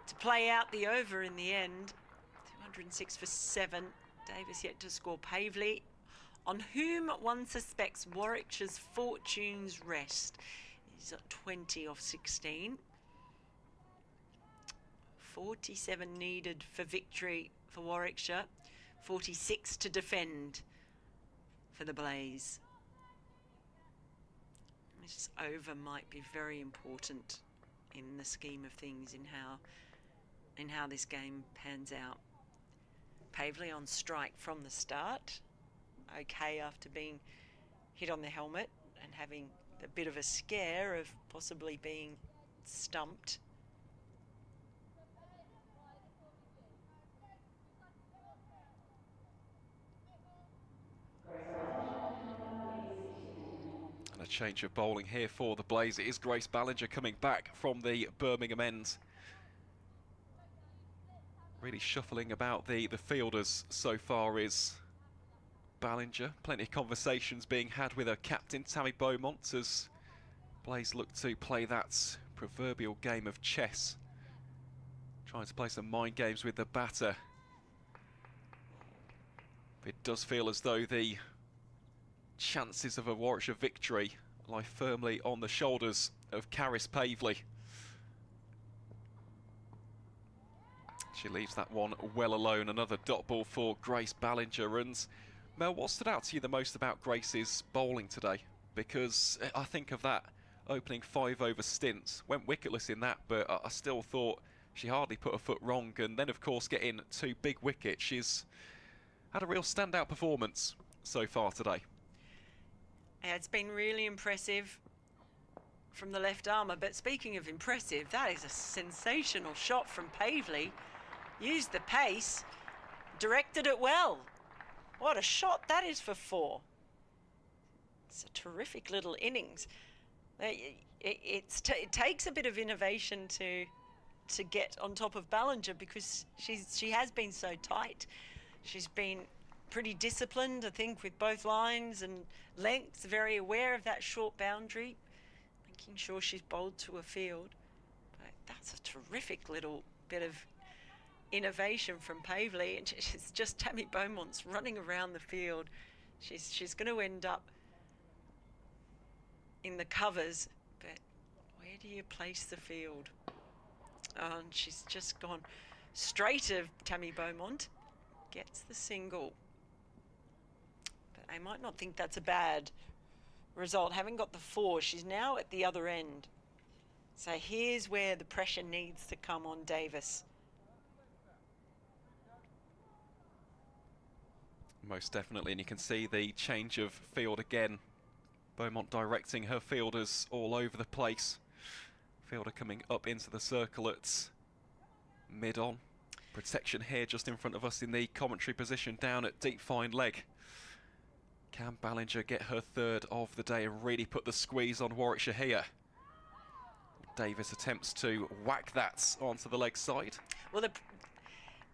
to play out the over in the end. 206 for 7. Davis yet to score. Pavely, on whom one suspects Warwickshire's fortunes rest. He's at 20 off 16. 47 needed for victory for Warwickshire. 46 to defend for the Blaze. This over might be very important in the scheme of things, in how this game pans out. Pavely on strike from the start. Okay, after being hit on the helmet and having a bit of a scare of possibly being stumped. And a change of bowling here for the Blaze. It is Grace Ballinger coming back from the Birmingham end. Really shuffling about the fielders so far is Ballinger. Plenty of conversations being had with her captain, Tammy Beaumont, as Blaze look to play that proverbial game of chess. Trying to play some mind games with the batter. It does feel as though the chances of a Warwickshire victory lie firmly on the shoulders of Karis Pavely. She leaves that one well alone. Another dot ball for Grace Ballinger. And Mel, what stood out to you the most about Grace's bowling today? Because I think of that opening 5-over stint, went wicketless in that, but I still thought she hardly put her foot wrong. And then, of course, getting 2 big wickets. She's had a real standout performance so far today. Yeah, it's been really impressive from the left armour. But speaking of impressive, that is a sensational shot from Pavely. Used the pace, directed it well. What a shot that is for 4. It's a terrific little innings. It takes a bit of innovation to get on top of Ballinger, because she has been so tight. She's been pretty disciplined, I think, with both lines and lengths, very aware of that short boundary, making sure she's bowled to a field. But that's a terrific little bit of innovation from Pavely, and it's just Tammy Beaumont's running around the field. She's going to end up in the covers, but where do you place the field? Oh, and she's just gone straight of Tammy Beaumont, gets the single. But I might not think that's a bad result. Having got the 4, she's now at the other end. So here's where the pressure needs to come on Davis. Most definitely, and you can see the change of field again. Beaumont directing her fielders all over the place. Fielder coming up into the circle at mid-on. Protection here just in front of us in the commentary position down at deep fine leg. Can Ballinger get her third of the day and really put the squeeze on Warwickshire here? Davis attempts to whack that onto the leg side. Well,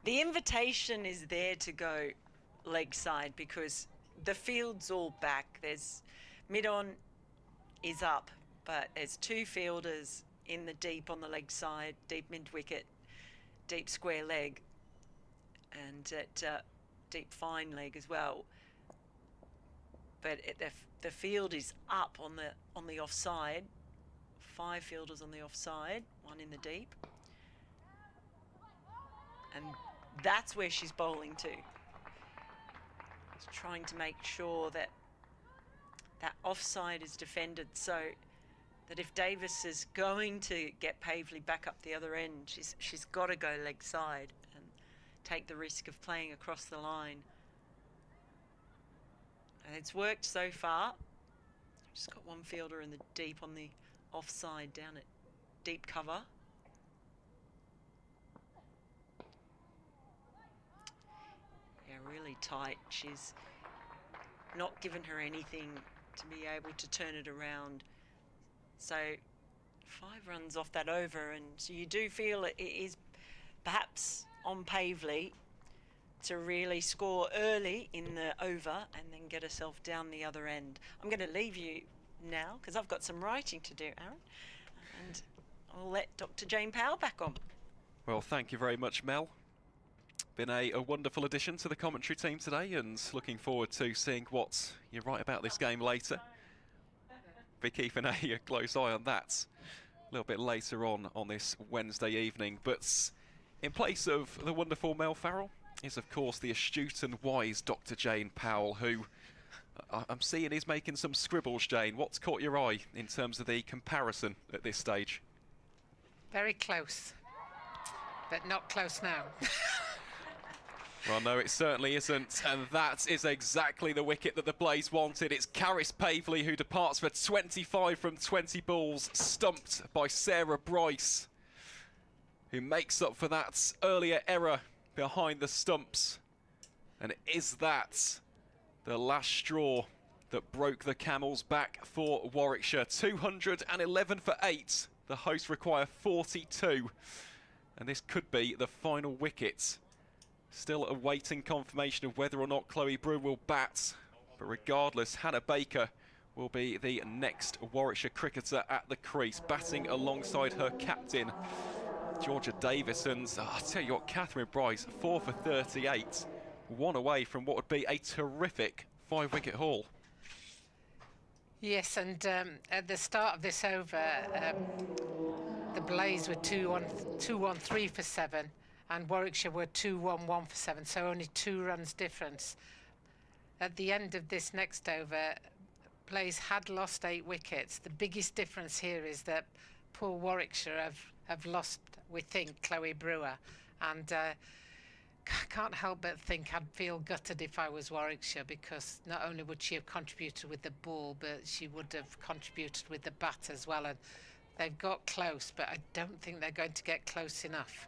the invitation is there to go leg side because the field's all back. There's mid-on is up, but there's two fielders in the deep on the leg side, deep mid-wicket, deep square leg, and at deep fine leg as well. But the field is up on the offside. 5 fielders on the offside, 1 in the deep, and that's where she's bowling to. It's trying to make sure that that offside is defended, so that if Davis is going to get Pavley back up the other end, she's got to go leg side and take the risk of playing across the line. And it's worked so far. Just got one fielder in the deep on the offside down at deep cover. Yeah, really tight. She's not given her anything to be able to turn it around. So 5 runs off that over, and so you do feel it is perhaps on Pavley to really score early in the over and then get herself down the other end. I'm going to leave you now because I've got some writing to do, Aaron, and I'll let Dr. Jane Powell back on. Well, thank you very much, Mel. Been a wonderful addition to the commentary team today, and looking forward to seeing what you write about this game later. Be keeping a close eye on that a little bit later on this Wednesday evening. But in place of the wonderful Mel Farrell is, of course, the astute and wise Dr. Jane Powell, who I'm seeing is making some scribbles. Jane, what's caught your eye in terms of the comparison at this stage? Very close, but not close now. Well, no, it certainly isn't, and that is exactly the wicket that the Blaze wanted. It's Katherine Pavley who departs for 25 from 20 balls, stumped by Sarah Bryce, who makes up for that earlier error behind the stumps. And is that the last straw that broke the camel's back for Warwickshire? 211 for 8. The hosts require 42. And this could be the final wicket. Still awaiting confirmation of whether or not Chloe Brewer will bat. But regardless, Hannah Baker will be the next Warwickshire cricketer at the crease, batting alongside her captain, Georgia Davis. And I'll tell you what, Katherine Bryce, 4 for 38. 1 away from what would be a terrific 5-wicket haul. Yes, and at the start of this over, the Blaze were 2-1-3 for 7, and Warwickshire were 2-1-1 for 7, so only 2 runs difference. At the end of this next over, Blaze had lost 8 wickets. The biggest difference here is that poor Warwickshire have lost, we think, Chloe Brewer, and I can't help but think I'd feel gutted if I was Warwickshire, because not only would she have contributed with the ball, but she would have contributed with the bat as well. And they've got close, but I don't think they're going to get close enough.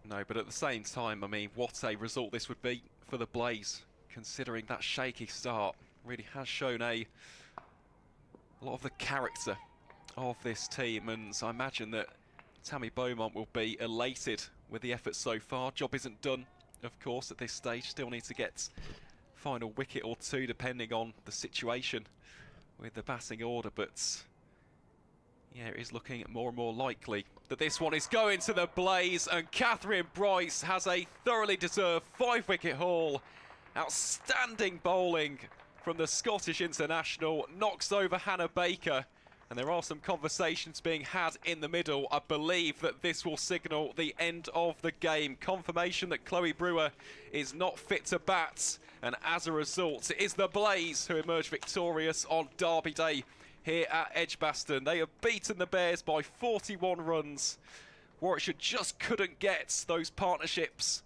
No, but at the same time, I mean, what a result this would be for the Blaze, considering that shaky start. Really has shown a lot of the character of this team, and I imagine that Tammy Beaumont will be elated with the effort so far. Job isn't done, of course, at this stage. Still need to get final wicket or 2, depending on the situation with the batting order. But yeah, it is looking more and more likely that this one is going to the Blaze. And Katherine Bryce has a thoroughly deserved 5-wicket haul. Outstanding bowling from the Scottish international. Knocks over Hannah Baker. And there are some conversations being had in the middle. I believe that this will signal the end of the game. Confirmation that Chloe Brewer is not fit to bat. And as a result, it is the Blaze who emerge victorious on Derby Day here at Edgbaston. They have beaten the Bears by 41 runs. Warwickshire just couldn't get those partnerships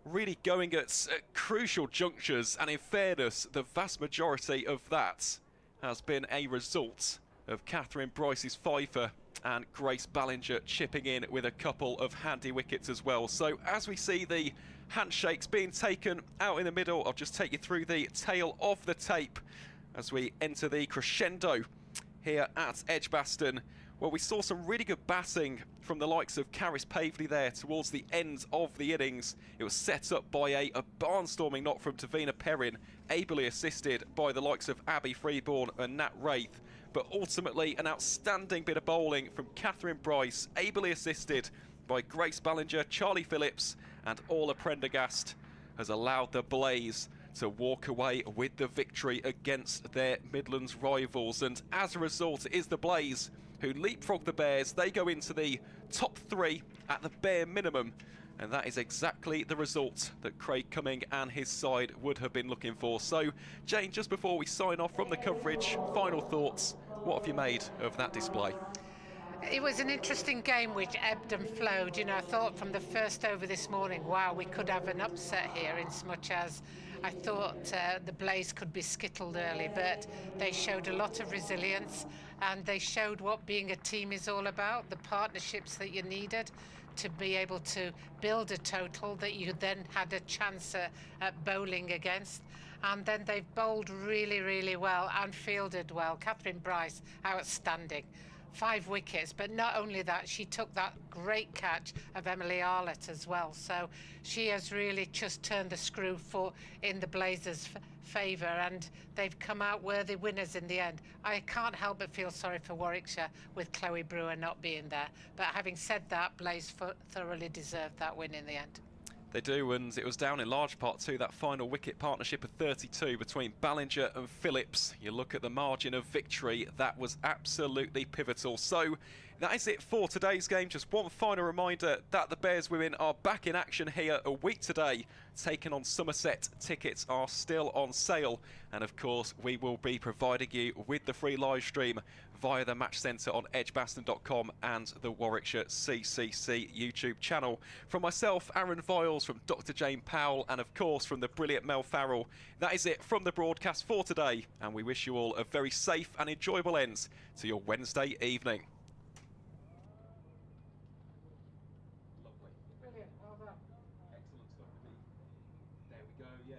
really going at crucial junctures, and in fairness, the vast majority of that has been a result of Katherine Bryce's fifer and Grace Ballinger chipping in with a couple of handy wickets as well. So as we see the handshakes being taken out in the middle, I'll just take you through the tail of the tape as we enter the crescendo here at Edgbaston. Well, we saw some really good batting from the likes of Caris Pavley there towards the end of the innings. It was set up by a barnstorming knock from Deina Perin, ably assisted by the likes of Abby Freeborn and Nat Wraith. But ultimately, an outstanding bit of bowling from Katherine Bryce, ably assisted by Grace Ballinger, Charlie Phillips and Orla Prendergast, has allowed the Blaze to walk away with the victory against their Midlands rivals. And as a result, it is the Blaze who leapfrog the Bears. They go into the top 3 at the bare minimum, and that is exactly the result that Craig Cumming and his side would have been looking for. So, Jane, just before we sign off from the coverage, final thoughts. What have you made of that display? It was an interesting game which ebbed and flowed. You know, I thought from the first over this morning, wow, we could have an upset here, in so much as I thought the Blaze could be skittled early, but they showed a lot of resilience, and they showed what being a team is all about, the partnerships that you needed to be able to build a total that you then had a chance at bowling against. And then they've bowled really, really well and fielded well. Katherine Bryce, outstanding. 5 wickets, but not only that, she took that great catch of Emily Arlett as well. So she has really just turned the screw in the Blazers' favour, and they've come out worthy winners in the end. I can't help but feel sorry for Warwickshire with Chloe Brewer not being there. But having said that, Blaze thoroughly deserved that win in the end. They do, and it was down in large part to that final wicket partnership of 32 between Ballinger and Phillips. You look at the margin of victory, that was absolutely pivotal. So that is it for today's game. Just one final reminder that the Bears women are back in action here a week today, taking on Somerset. Tickets are still on sale, and of course we will be providing you with the free live stream via the Match Centre on edgbaston.com and the Warwickshire CCC YouTube channel. From myself, Aaron Viles, from Dr. Jane Powell, and of course from the brilliant Mel Farrell, that is it from the broadcast for today, and we wish you all a very safe and enjoyable end to your Wednesday evening. Brilliant, well done. Excellent stuff indeed. There we go, yes.